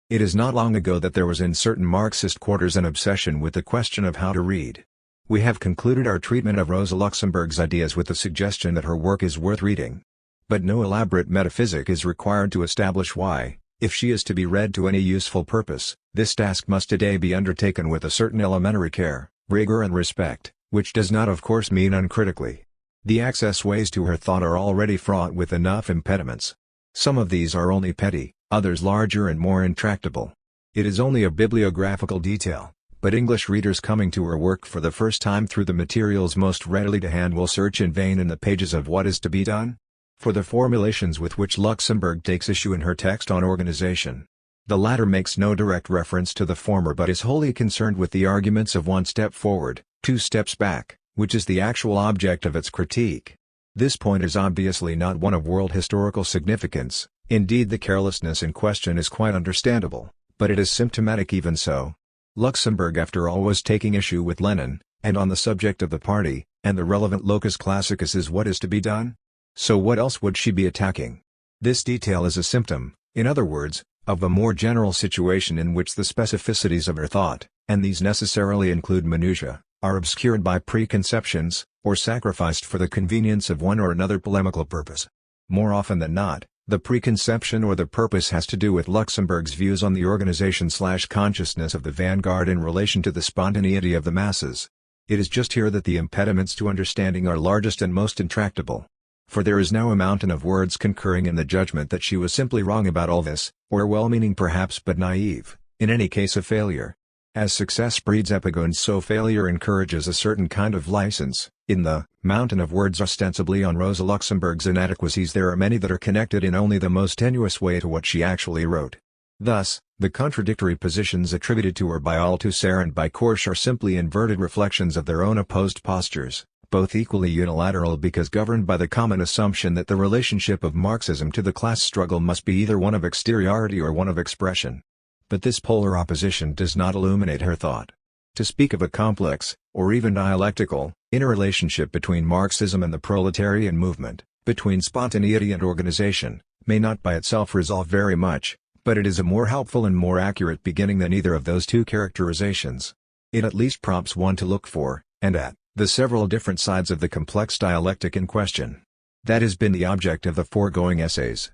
It is not long ago that there was in certain Marxist quarters an obsession with the question of how to read. We have concluded our treatment of Rosa Luxemburg's ideas with the suggestion that her work is worth reading. But no elaborate metaphysic is required to establish why, if she is to be read to any useful purpose, this task must today be undertaken with a certain elementary care, rigor and respect, which does not of course mean uncritically. The access ways to her thought are already fraught with enough impediments. Some of these are only petty, others larger and more intractable. It is only a bibliographical detail. But English readers coming to her work for the first time through the materials most readily to hand will search in vain in the pages of What is to be done? For the formulations with which Luxemburg takes issue in her text on organization. The latter makes no direct reference to the former but is wholly concerned with the arguments of 1 step forward, 2 steps back, which is the actual object of its critique. This point is obviously not one of world historical significance, indeed the carelessness in question is quite understandable, but it is symptomatic even so. Luxemburg after all was taking issue with Lenin, and on the subject of the party, and the relevant locus classicus is what is to be done? So what else would she be attacking? This detail is a symptom, in other words, of a more general situation in which the specificities of her thought, and these necessarily include minutiae, are obscured by preconceptions, or sacrificed for the convenience of one or another polemical purpose. More often than not, the preconception or the purpose has to do with Luxemburg's views on the organization/consciousness of the vanguard in relation to the spontaneity of the masses. It is just here that the impediments to understanding are largest and most intractable. For there is now a mountain of words concurring in the judgment that she was simply wrong about all this, or well-meaning perhaps but naive, in any case a failure. As success breeds epigones, so failure encourages a certain kind of license. In the mountain of words ostensibly on Rosa Luxemburg's inadequacies there are many that are connected in only the most tenuous way to what she actually wrote. Thus, the contradictory positions attributed to her by Althusser and by Korsch are simply inverted reflections of their own opposed postures, both equally unilateral because governed by the common assumption that the relationship of Marxism to the class struggle must be either one of exteriority or one of expression. But this polar opposition does not illuminate her thought. To speak of a complex, or even dialectical, interrelationship between Marxism and the proletarian movement, between spontaneity and organization, may not by itself resolve very much, but it is a more helpful and more accurate beginning than either of those two characterizations. It at least prompts one to look for, and at, the several different sides of the complex dialectic in question. That has been the object of the foregoing essays.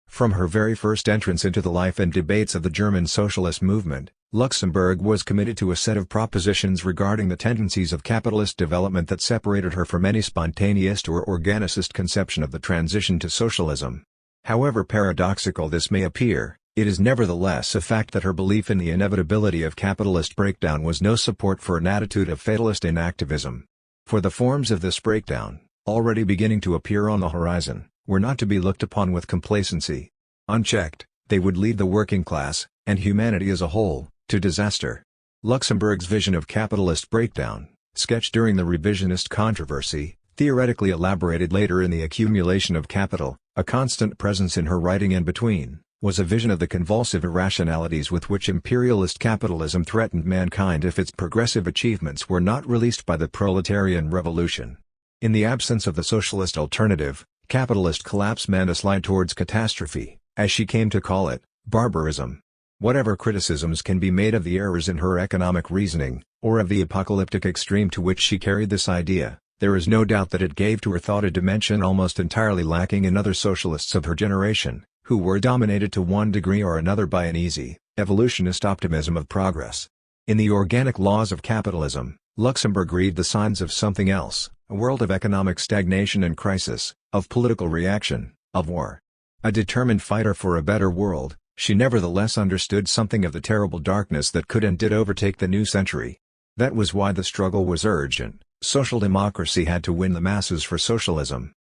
From her very first entrance into the life and debates of the German socialist movement, Luxemburg was committed to a set of propositions regarding the tendencies of capitalist development that separated her from any spontaneist or organicist conception of the transition to socialism. However paradoxical this may appear, it is nevertheless a fact that her belief in the inevitability of capitalist breakdown was no support for an attitude of fatalist inactivism. For the forms of this breakdown, already beginning to appear on the horizon, were not to be looked upon with complacency. Unchecked, they would lead the working class, and humanity as a whole, to disaster. Luxemburg's vision of capitalist breakdown, sketched during the revisionist controversy, theoretically elaborated later in the accumulation of capital, a constant presence in her writing and between was a vision of the convulsive irrationalities with which imperialist capitalism threatened mankind if its progressive achievements were not released by the proletarian revolution. In the absence of the socialist alternative, capitalist collapse meant a slide towards catastrophe, as she came to call it, barbarism. Whatever criticisms can be made of the errors in her economic reasoning, or of the apocalyptic extreme to which she carried this idea, there is no doubt that it gave to her thought a dimension almost entirely lacking in other socialists of her generation, who were dominated to one degree or another by an easy, evolutionist optimism of progress. In the organic laws of capitalism, Luxemburg read the signs of something else, a world of economic stagnation and crisis, of political reaction, of war. A determined fighter for a better world, she nevertheless understood something of the terrible darkness that could and did overtake the new century. That was why the struggle was urgent. Social democracy had to win the masses for socialism.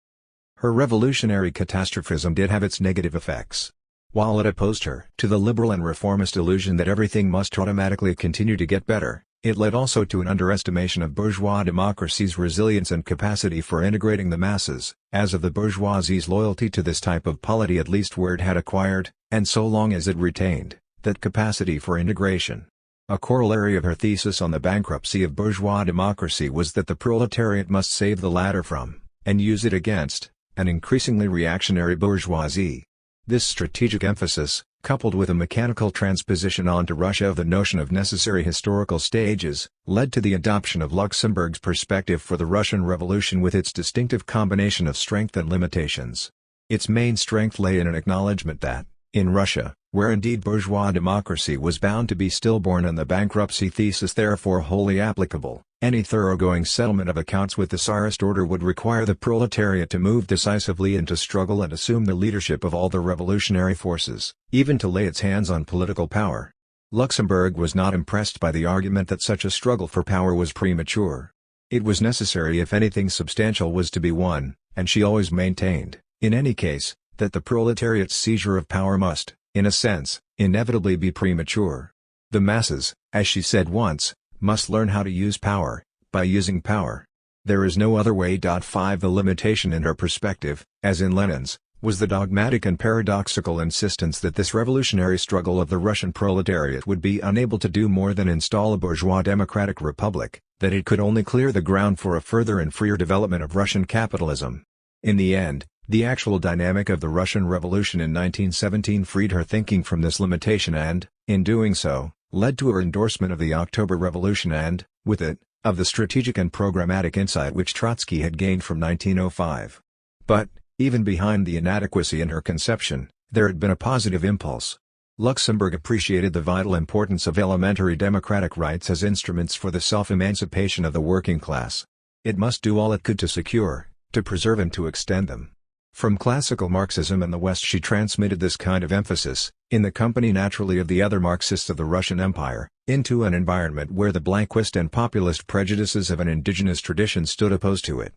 Her revolutionary catastrophism did have its negative effects. While it opposed her to the liberal and reformist illusion that everything must automatically continue to get better, it led also to an underestimation of bourgeois democracy's resilience and capacity for integrating the masses, as of the bourgeoisie's loyalty to this type of polity at least where it had acquired, and so long as it retained, that capacity for integration. A corollary of her thesis on the bankruptcy of bourgeois democracy was that the proletariat must save the latter from, and use it against, an increasingly reactionary bourgeoisie. This strategic emphasis, coupled with a mechanical transposition onto Russia of the notion of necessary historical stages, led to the adoption of Luxemburg's perspective for the Russian Revolution with its distinctive combination of strength and limitations. Its main strength lay in an acknowledgement that, in Russia, where indeed bourgeois democracy was bound to be stillborn and the bankruptcy thesis therefore wholly applicable, any thoroughgoing settlement of accounts with the Tsarist order would require the proletariat to move decisively into struggle and assume the leadership of all the revolutionary forces, even to lay its hands on political power. Luxemburg was not impressed by the argument that such a struggle for power was premature. It was necessary if anything substantial was to be won, and she always maintained, in any case, that the proletariat's seizure of power must, in a sense, inevitably be premature. The masses, as she said once, must learn how to use power, by using power. There is no other way. 5 The limitation in her perspective, as in Lenin's, was the dogmatic and paradoxical insistence that this revolutionary struggle of the Russian proletariat would be unable to do more than install a bourgeois democratic republic, that it could only clear the ground for a further and freer development of Russian capitalism. In the end, the actual dynamic of the Russian Revolution in 1917 freed her thinking from this limitation and, in doing so, led to her endorsement of the October Revolution and, with it, of the strategic and programmatic insight which Trotsky had gained from 1905. But, even behind the inadequacy in her conception, there had been a positive impulse. Luxemburg appreciated the vital importance of elementary democratic rights as instruments for the self-emancipation of the working class. It must do all it could to secure, to preserve and to extend them. From classical Marxism in the West she transmitted this kind of emphasis, in the company naturally of the other Marxists of the Russian Empire, into an environment where the Blanquist and populist prejudices of an indigenous tradition stood opposed to it.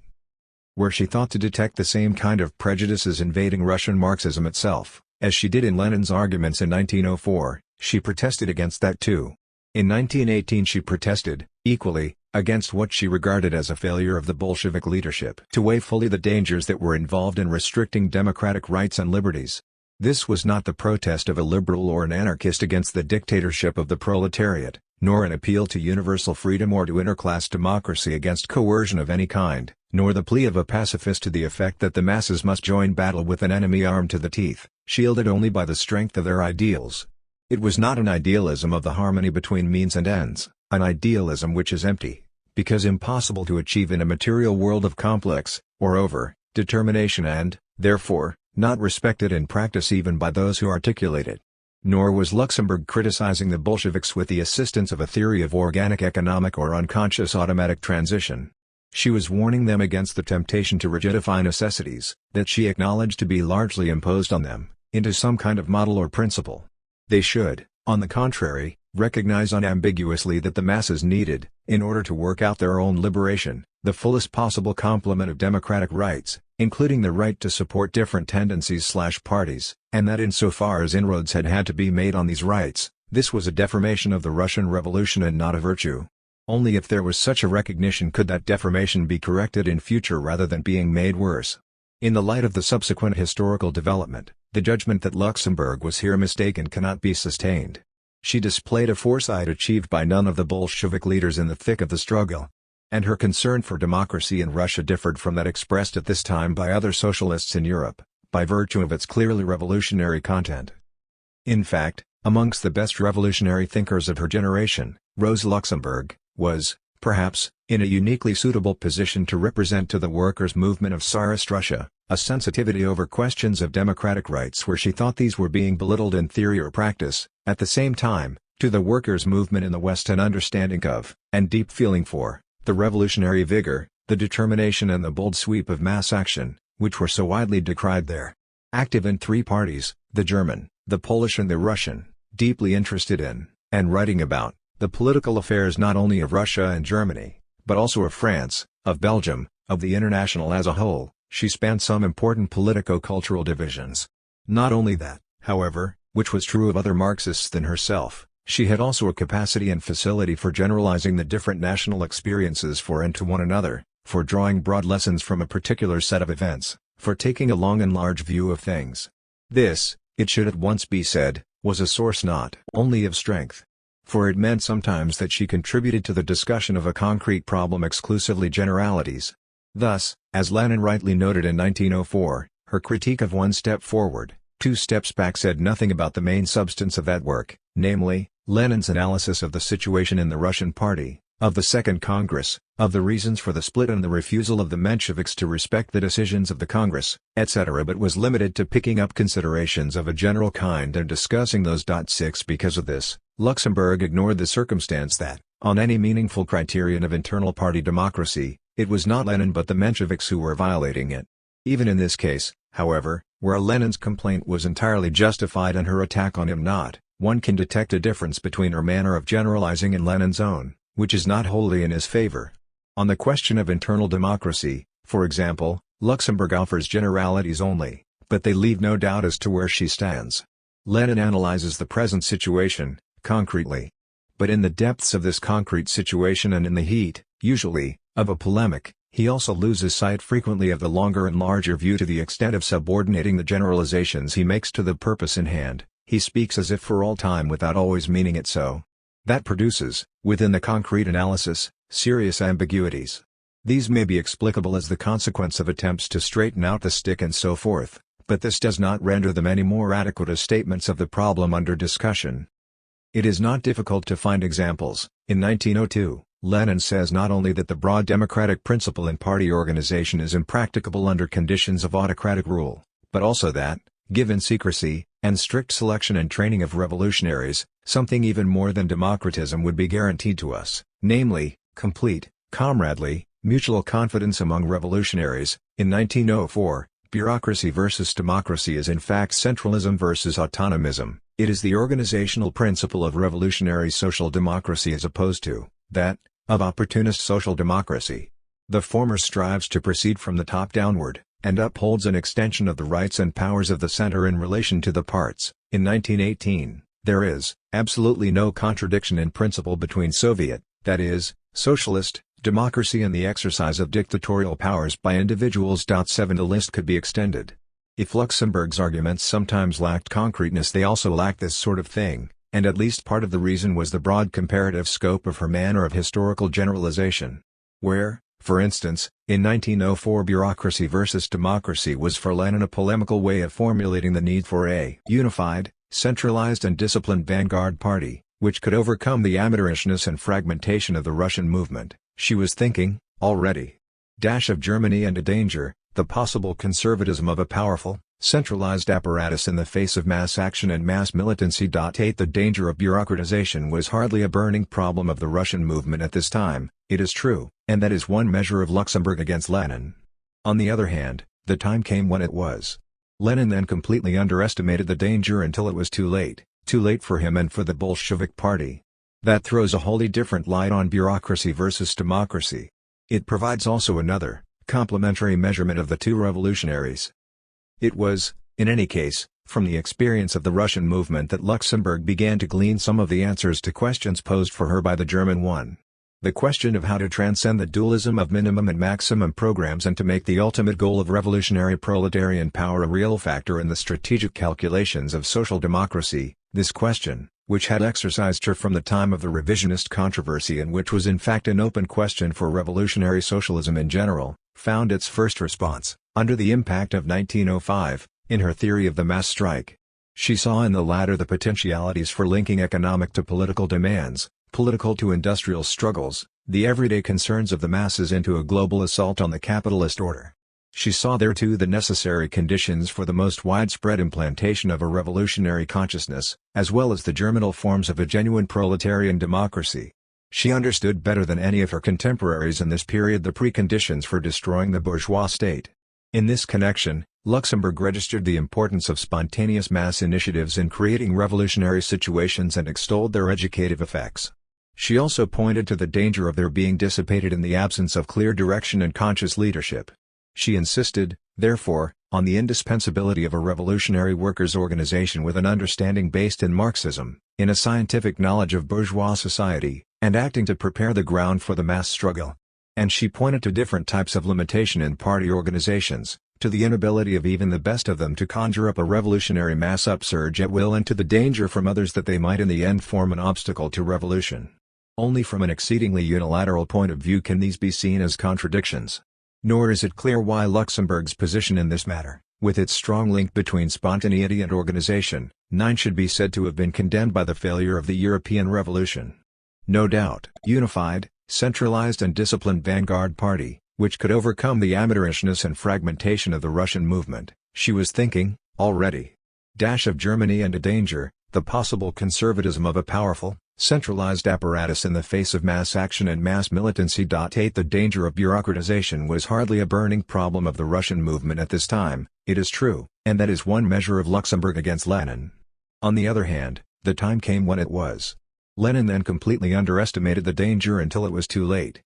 Where she thought to detect the same kind of prejudices invading Russian Marxism itself, as she did in Lenin's arguments in 1904, she protested against that too. In 1918 she protested, equally, against what she regarded as a failure of the Bolshevik leadership to weigh fully the dangers that were involved in restricting democratic rights and liberties. This was not the protest of a liberal or an anarchist against the dictatorship of the proletariat, nor an appeal to universal freedom or to interclass democracy against coercion of any kind, nor the plea of a pacifist to the effect that the masses must join battle with an enemy armed to the teeth, shielded only by the strength of their ideals. It was not an idealism of the harmony between means and ends, an idealism which is empty, because impossible to achieve in a material world of complex, or over, determination and, therefore, not respected in practice even by those who articulate it. Nor was Luxemburg criticizing the Bolsheviks with the assistance of a theory of organic economic or unconscious automatic transition. She was warning them against the temptation to rigidify necessities, that she acknowledged to be largely imposed on them, into some kind of model or principle. They should, on the contrary, recognize unambiguously that the masses needed, in order to work out their own liberation, the fullest possible complement of democratic rights, including the right to support different tendencies/parties, and that insofar as inroads had to be made on these rights, this was a deformation of the Russian Revolution and not a virtue. Only if there was such a recognition could that deformation be corrected in future rather than being made worse. In the light of the subsequent historical development, The judgment that Luxemburg was here mistaken cannot be sustained. She displayed a foresight achieved by none of the Bolshevik leaders in the thick of the struggle. And her concern for democracy in Russia differed from that expressed at this time by other socialists in Europe, by virtue of its clearly revolutionary content. In fact, amongst the best revolutionary thinkers of her generation, Rosa Luxemburg was, perhaps, in a uniquely suitable position to represent to the workers' movement of Tsarist Russia, a sensitivity over questions of democratic rights where she thought these were being belittled in theory or practice, at the same time, to the workers' movement in the West an understanding of, and deep feeling for, the revolutionary vigor, the determination and the bold sweep of mass action, which were so widely decried there. Active in three parties, the German, the Polish and the Russian, deeply interested in, and writing about, the political affairs not only of Russia and Germany, but also of France, of Belgium, of the International as a whole, she spanned some important politico-cultural divisions. Not only that, however, which was true of other Marxists than herself, she had also a capacity and facility for generalizing the different national experiences for and to one another, for drawing broad lessons from a particular set of events, for taking a long and large view of things. This, it should at once be said, was a source not only of strength, for it meant sometimes that she contributed to the discussion of a concrete problem exclusively generalities. Thus, as Lenin rightly noted in 1904, her critique of one step forward, two steps back said nothing about the main substance of that work, namely, Lenin's analysis of the situation in the Russian Party, of the Second Congress, of the reasons for the split and the refusal of the Mensheviks to respect the decisions of the Congress, etc. but was limited to picking up considerations of a general kind and discussing those. 6 Because of this, Luxemburg ignored the circumstance that, on any meaningful criterion of internal party democracy, it was not Lenin but the Mensheviks who were violating it. Even in this case, however, where Lenin's complaint was entirely justified and her attack on him not, one can detect a difference between her manner of generalizing and Lenin's own, which is not wholly in his favor. On the question of internal democracy, for example, Luxemburg offers generalities only, but they leave no doubt as to where she stands. Lenin analyzes the present situation, concretely. But in the depths of this concrete situation and in the heat, usually, of a polemic, he also loses sight frequently of the longer and larger view to the extent of subordinating the generalizations he makes to the purpose in hand. He speaks as if for all time without always meaning it so. That produces, within the concrete analysis, serious ambiguities. These may be explicable as the consequence of attempts to straighten out the stick and so forth, but this does not render them any more adequate as statements of the problem under discussion. It is not difficult to find examples. In 1902, Lenin says not only that the broad democratic principle in party organization is impracticable under conditions of autocratic rule, but also that, given secrecy, and strict selection and training of revolutionaries, something even more than democratism would be guaranteed to us, namely, complete, comradely, mutual confidence among revolutionaries. In 1904, bureaucracy versus democracy is in fact centralism versus autonomism. It is the organizational principle of revolutionary social democracy as opposed to that of opportunist social democracy. The former strives to proceed from the top downward, and upholds an extension of the rights and powers of the center in relation to the parts. In 1918, there is absolutely no contradiction in principle between Soviet, that is, socialist, democracy and the exercise of dictatorial powers by individuals. 7 The list could be extended. If Luxemburg's arguments sometimes lacked concreteness, they also lacked this sort of thing, and at least part of the reason was the broad comparative scope of her manner of historical generalization. Where, for instance, in 1904 bureaucracy versus democracy was for Lenin a polemical way of formulating the need for a unified, centralized and disciplined vanguard party, which could overcome the amateurishness and fragmentation of the Russian movement, she was thinking, already, of Germany and a danger, the possible conservatism of a powerful, centralized apparatus in the face of mass action and mass militancy. 8 The danger of bureaucratization was hardly a burning problem of the Russian movement at this time, it is true, and that is one measure of Luxemburg against Lenin. On the other hand, the time came when it was. Lenin then completely underestimated the danger until it was too late for him and for the Bolshevik Party. That throws a wholly different light on bureaucracy versus democracy. It provides also another, complementary measurement of the two revolutionaries. It was, in any case, from the experience of the Russian movement that Luxemburg began to glean some of the answers to questions posed for her by the German one. The question of how to transcend the dualism of minimum and maximum programs and to make the ultimate goal of revolutionary proletarian power a real factor in the strategic calculations of social democracy, this question, which had exercised her from the time of the revisionist controversy and which was in fact an open question for revolutionary socialism in general, found its first response, under the impact of 1905, in her theory of the mass strike. She saw in the latter the potentialities for linking economic to political demands, political to industrial struggles, the everyday concerns of the masses into a global assault on the capitalist order. She saw there too the necessary conditions for the most widespread implantation of a revolutionary consciousness, as well as the germinal forms of a genuine proletarian democracy. She understood better than any of her contemporaries in this period the preconditions for destroying the bourgeois state. In this connection, Luxemburg registered the importance of spontaneous mass initiatives in creating revolutionary situations and extolled their educative effects. She also pointed to the danger of their being dissipated in the absence of clear direction and conscious leadership. She insisted, therefore, on the indispensability of a revolutionary workers' organization with an understanding based in Marxism, in a scientific knowledge of bourgeois society, and acting to prepare the ground for the mass struggle. And she pointed to different types of limitation in party organizations, to the inability of even the best of them to conjure up a revolutionary mass upsurge at will and to the danger from others that they might in the end form an obstacle to revolution. Only from an exceedingly unilateral point of view can these be seen as contradictions. Nor is it clear why Luxemburg's position in this matter, with its strong link between spontaneity and organization, should be said to have been condemned by the failure of the European Revolution. No doubt, unified, centralized and disciplined vanguard party, which could overcome the amateurishness and fragmentation of the Russian movement, she was thinking, already. Of Germany and a danger, the possible conservatism of a powerful, centralized apparatus in the face of mass action and mass militancy. 8 The danger of bureaucratization was hardly a burning problem of the Russian movement at this time, it is true, and that is one measure of Luxemburg against Lenin. On the other hand, the time came when it was. Lenin then completely underestimated the danger until it was too late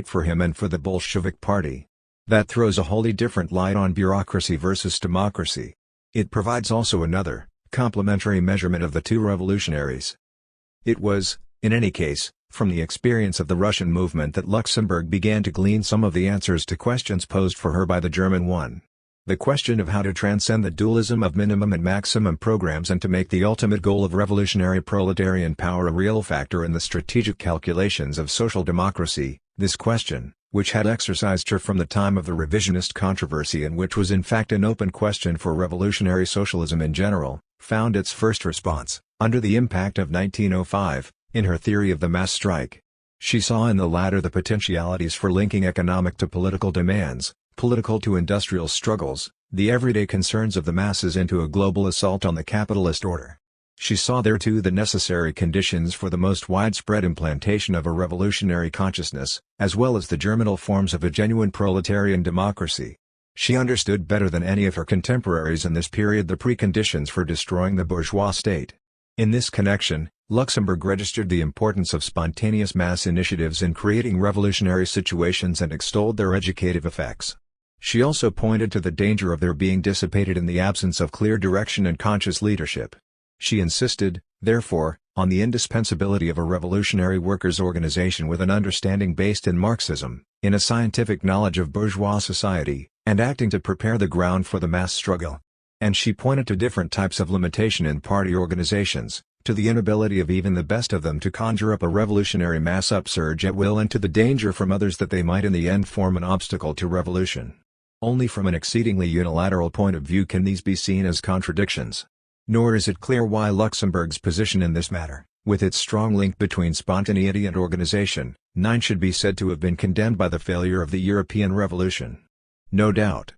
for him and for the Bolshevik party. That throws a wholly different light on bureaucracy versus democracy. It provides also another, complementary measurement of the two revolutionaries. It was, in any case, from the experience of the Russian movement that Luxemburg began to glean some of the answers to questions posed for her by the German one. The question of how to transcend the dualism of minimum and maximum programs and to make the ultimate goal of revolutionary proletarian power a real factor in the strategic calculations of social democracy, this question, which had exercised her from the time of the revisionist controversy and which was in fact an open question for revolutionary socialism in general, found its first response, under the impact of 1905, in her theory of the mass strike. She saw in the latter the potentialities for linking economic to political demands, political to industrial struggles, the everyday concerns of the masses into a global assault on the capitalist order. She saw there too the necessary conditions for the most widespread implantation of a revolutionary consciousness, as well as the germinal forms of a genuine proletarian democracy. She understood better than any of her contemporaries in this period the preconditions for destroying the bourgeois state. In this connection, Luxemburg registered the importance of spontaneous mass initiatives in creating revolutionary situations and extolled their educative effects. She also pointed to the danger of their being dissipated in the absence of clear direction and conscious leadership. She insisted, therefore, on the indispensability of a revolutionary workers' organization with an understanding based in Marxism, in a scientific knowledge of bourgeois society, and acting to prepare the ground for the mass struggle. And she pointed to different types of limitation in party organizations, to the inability of even the best of them to conjure up a revolutionary mass upsurge at will and to the danger from others that they might in the end form an obstacle to revolution. Only from an exceedingly unilateral point of view can these be seen as contradictions. Nor is it clear why Luxemburg's position in this matter, with its strong link between spontaneity and organization, should be said to have been condemned by the failure of the European Revolution. No doubt,